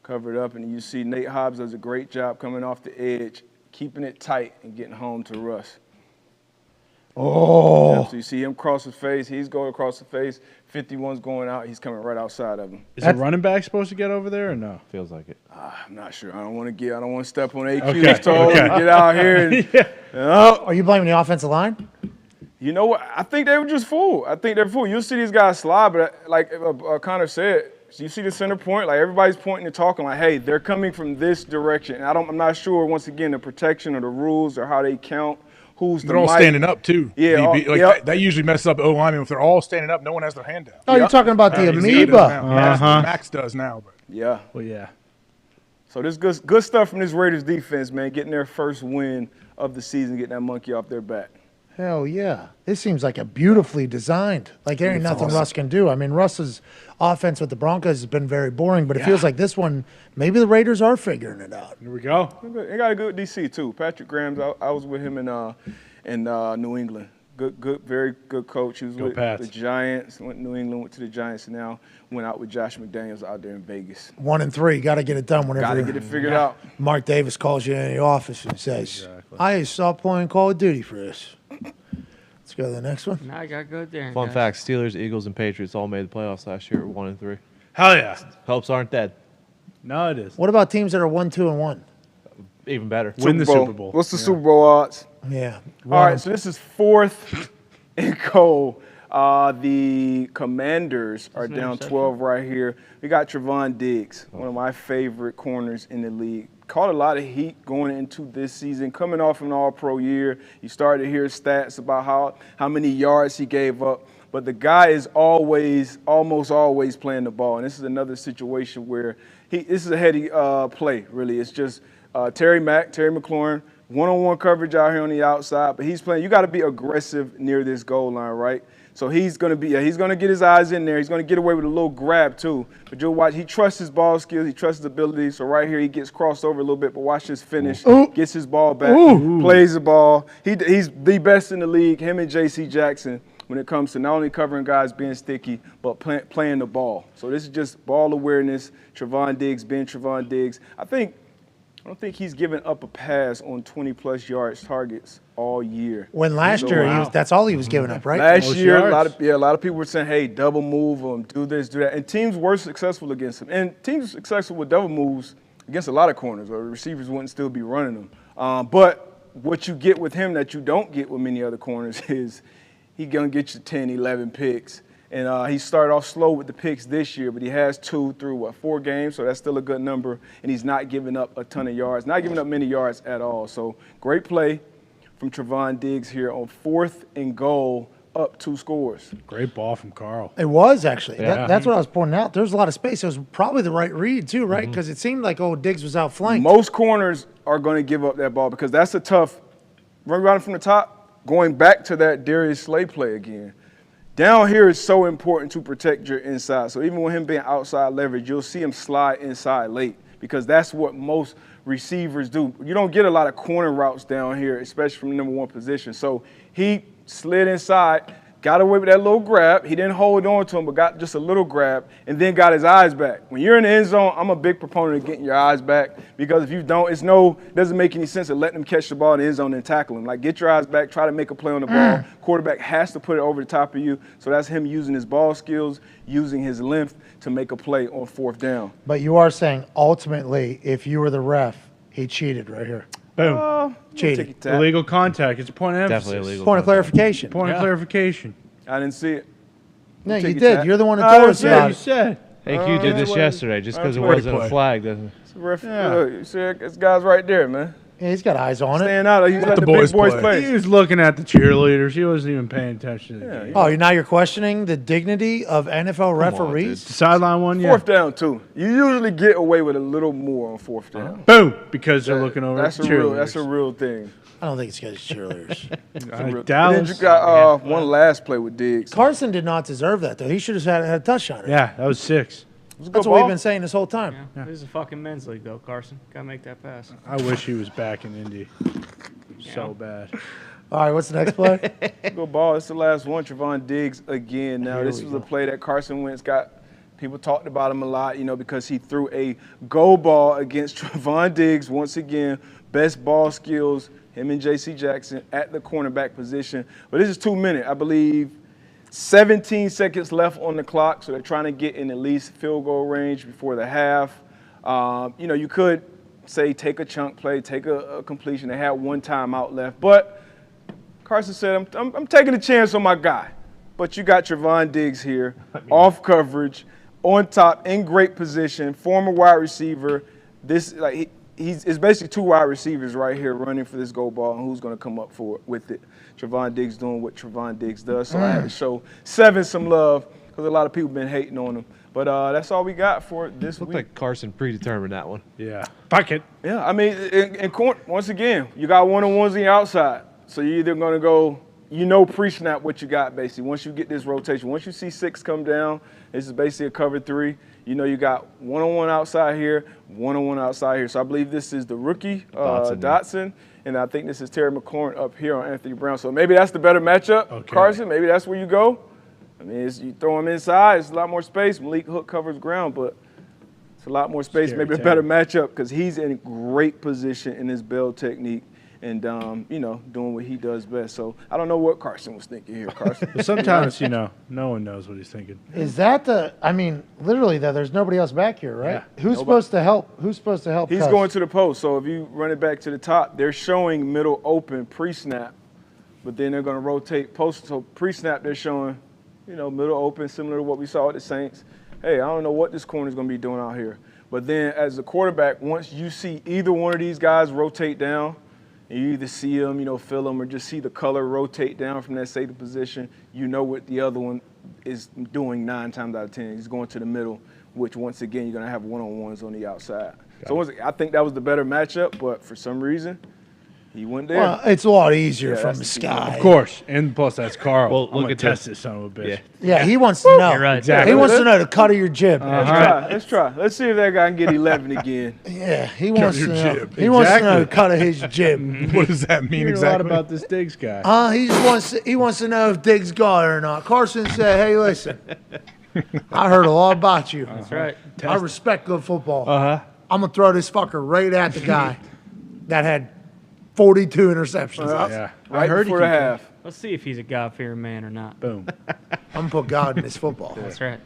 Cover it up, and you see Nate Hobbs does a great job coming off the edge, keeping it tight and getting home to Russ. Oh. So you see him cross his face. He's going across the face. 51's going out. He's coming right outside of him. Is the running back supposed to get over there or no? Feels like it. I'm not sure. I don't want to step on AQ's toes and get out here. And, Are you blaming the offensive line? You know what? I think they were just fooled. You'll see these guys slide, but like Connor said, you see the center point, like everybody's pointing and talking like, hey, they're coming from this direction. And I'm not sure, once again, the protection or the rules or how they count. They're all standing up, too. Yeah. That usually messes up O-linemen. If they're all standing up, no one has their hand down. Oh, you're talking about the amoeba. Max does now. But. Yeah. Well, yeah. So this good stuff from this Raiders defense, man, getting their first win of the season, getting that monkey off their back. Hell yeah. This seems like a beautifully designed. Like there ain't nothing Russ can do. I mean, Russ's offense with the Broncos has been very boring, but it feels like this one, maybe the Raiders are figuring it out. Here we go. They got a good DC too. Patrick Graham's. I was with him in New England. Good, very good coach. He was with the Giants. Went to New England, went to the Giants, and now went out with Josh McDaniels out there in Vegas. 1-3. Got to get it done whenever. Got to get it figured out. Mark Davis calls you in the office and says, I stopped playing Call of Duty for this. Let's go to the next one. Now I got to go there. Fun fact, Steelers, Eagles, and Patriots all made the playoffs last year at 1-3. Hell yeah. Hopes aren't dead. No, it is. What about teams that are 1-2-1? Even better. Win the Super Bowl. What's the Super Bowl odds? Yeah. All right, so this is 4th and goal. The Commanders are down 12 right here. We got Trevon Diggs, one of my favorite corners in the league. Caught a lot of heat going into this season, coming off an all-pro year. You started to hear stats about how many yards he gave up. But the guy is almost always playing the ball. And this is another situation where this is a heady play, really. It's just Terry McLaurin, one-on-one coverage out here on the outside. But he's playing. You got to be aggressive near this goal line, right? So he's going to get his eyes in there. He's going to get away with a little grab, too. But you'll watch, he trusts his ball skills. He trusts his ability. So right here, he gets crossed over a little bit. But watch this finish. Gets his ball back. Plays the ball. He's the best in the league, him and J.C. Jackson, when it comes to not only covering guys being sticky, but playing the ball. So this is just ball awareness. Trevon Diggs being Trevon Diggs. I don't think he's given up a pass on 20-plus yards targets all year. When last year, that's all he was giving up, right? Last year, a lot of people were saying, hey, double move him, do this, do that. And teams were successful against him. And teams successful with double moves against a lot of corners, or receivers wouldn't still be running them. But what you get with him that you don't get with many other corners is he's going to get you 10, 11 picks. And he started off slow with the picks this year, but he has 2 through, 4 games, so that's still a good number. And he's not giving up a ton of yards, not giving up many yards at all. So great play from Trevon Diggs here on 4th and goal, up 2 scores. Great ball from Carl. It was, actually. Yeah. That's what I was pointing out. There's a lot of space. It was probably the right read, too, right? Because it seemed like, Diggs was outflanked. Most corners are going to give up that ball because that's a tough run around from the top, going back to that Darius Slay play again. Down here is so important to protect your inside. So even with him being outside leverage, you'll see him slide inside late because that's what most receivers do. You don't get a lot of corner routes down here, especially from the number 1 position. So he slid inside, got away with that little grab. He didn't hold on to him, but got just a little grab, and then got his eyes back. When you're in the end zone, I'm a big proponent of getting your eyes back because if you don't, it doesn't make any sense to letting him catch the ball in the end zone and tackle him. Like, get your eyes back, try to make a play on the ball. Quarterback has to put it over the top of you. So that's him using his ball skills, using his length to make a play on 4th down. But you are saying, ultimately, if you were the ref, he cheated right here. Boom. Cheated. Illegal contact. It's a point of emphasis. Definitely illegal. Point of clarification. Point of clarification. I didn't see it. No, you did. You're the one that told us about it. You said. Hey, you did this yesterday just because it wasn't a flag. Doesn't You see, this guy's right there, man. Yeah, he's got eyes on it. Staying out. He's let the big boys play. He was looking at the cheerleaders. He wasn't even paying attention to the game. Oh, now you're questioning the dignity of NFL referees? Sideline one, yeah. 4th down, too. You usually get away with a little more on 4th down. Boom! Because they're looking over at the cheerleaders. That's a real thing. I don't think it's because he's cheerleaders. Then you got one last play with Diggs. Carson did not deserve that, though. He should have had a touchdown. Yeah, that was 6. That's what we've been saying this whole time. Yeah. This is a fucking men's league, though, Carson. Got to make that pass. I wish he was back in Indy. So bad. All right, what's the next play? Good ball. It's the last one. Trevon Diggs again. Now, this was a play that Carson Wentz got. People talked about him a lot, because he threw a go ball against Trevon Diggs. Once again, best ball skills, him and J.C. Jackson at the cornerback position. But this is 2 minutes, I believe. 17 seconds left on the clock, so they're trying to get in at least field goal range before the half. You could say take a chunk play, take a completion. They had 1 timeout left, but Carson said, I'm taking a chance on my guy. But you got Trevon Diggs here, off coverage, on top, in great position, former wide receiver. It's basically 2 wide receivers right here running for this goal ball, and who's going to come up with it? Trevon Diggs doing what Trevon Diggs does. So I had to show 7 some love because a lot of people been hating on him. But that's all we got for this week. Looked like Carson predetermined that one. Yeah. Bucket. Yeah, I mean, once again, you got one-on-ones on the outside. So you're either going to go, pre-snap what you got, basically. Once you get this rotation, once you see 6 come down, this is basically a cover 3. You got one-on-one outside here, one-on-one outside here. So I believe this is the rookie, Dotson, and I think this is Terry McLaurin up here on Anthony Brown. So maybe that's the better matchup, Carson. Maybe that's where you go. I mean, you throw him inside, it's a lot more space. Malik Hook covers ground, but it's a lot more space. Maybe a better matchup because he's in great position in his bell technique. and doing what he does best. So I don't know what Carson was thinking here, Carson. But sometimes, no one knows what he's thinking. Is that literally though, there's nobody else back here, right? Yeah. Who's supposed to help? Who's supposed to help? He's Cuz? going to the post. So if you run it back to the top, they're showing middle open pre-snap, but then they're going to rotate post. So pre-snap, they're showing, middle open, similar to what we saw at the Saints. Hey, I don't know what this corner's going to be doing out here. But then as a quarterback, once you see either one of these guys rotate down, and you either see them, feel them, or just see the color rotate down from that safety position, you know what the other one is doing 9 times out of 10. He's going to the middle, which once again, you're going to have one-on-ones on the outside. I think that was the better matchup, but for some reason, he went there. Well, it's a lot easier from the sky. Of course. And plus, that's Carl. Well, I'm look at test this son of a bitch. Yeah, he wants to know. You're right. Exactly. He wants to know the cut of your jib. Let's try. Let's see if that guy can get 11 again. Yeah, he wants to your know. jib. He wants to know the cut of his jib. What does that mean You hear exactly? a lot about this Diggs guy. He wants to know if Diggs got it or not. Carson said, "Hey, listen, I heard a lot about you. That's right. I respect good football. I'm gonna throw this fucker right at the guy that had 42 interceptions. Yeah. Right before the half. Let's see if he's a God-fearing man or not. Boom. I'm gonna put God in his football. That's right.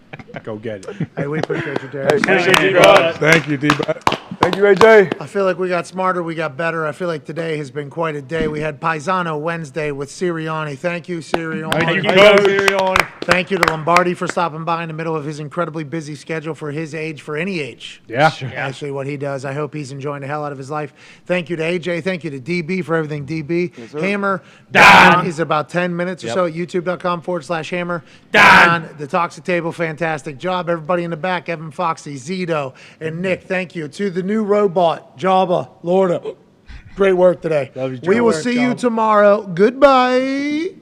Go get it. Hey, we appreciate you, Derek. Thank you, D-Bat. Thank you, AJ. I feel like we got smarter, we got better. I feel like today has been quite a day. We had Paisano Wednesday with Sirianni. Thank you, Sirianni. Thank you, Sirianni. Thank you to Lombardi for stopping by in the middle of his incredibly busy schedule for his age, for any age. Yeah. Actually, what he does. I hope he's enjoying the hell out of his life. Thank you to AJ. Thank you to DB for everything, DB. Hammer. Dahn is about 10 minutes or so at youtube.com/Hammer. Dahn. The Toxic Table, fantastic job. Everybody in the back, Evan Foxy, Zito, and Nick, thank you. To the new robot, Jabba, Lorda. Great work today. Love you, we will Jabba. see you tomorrow. Goodbye.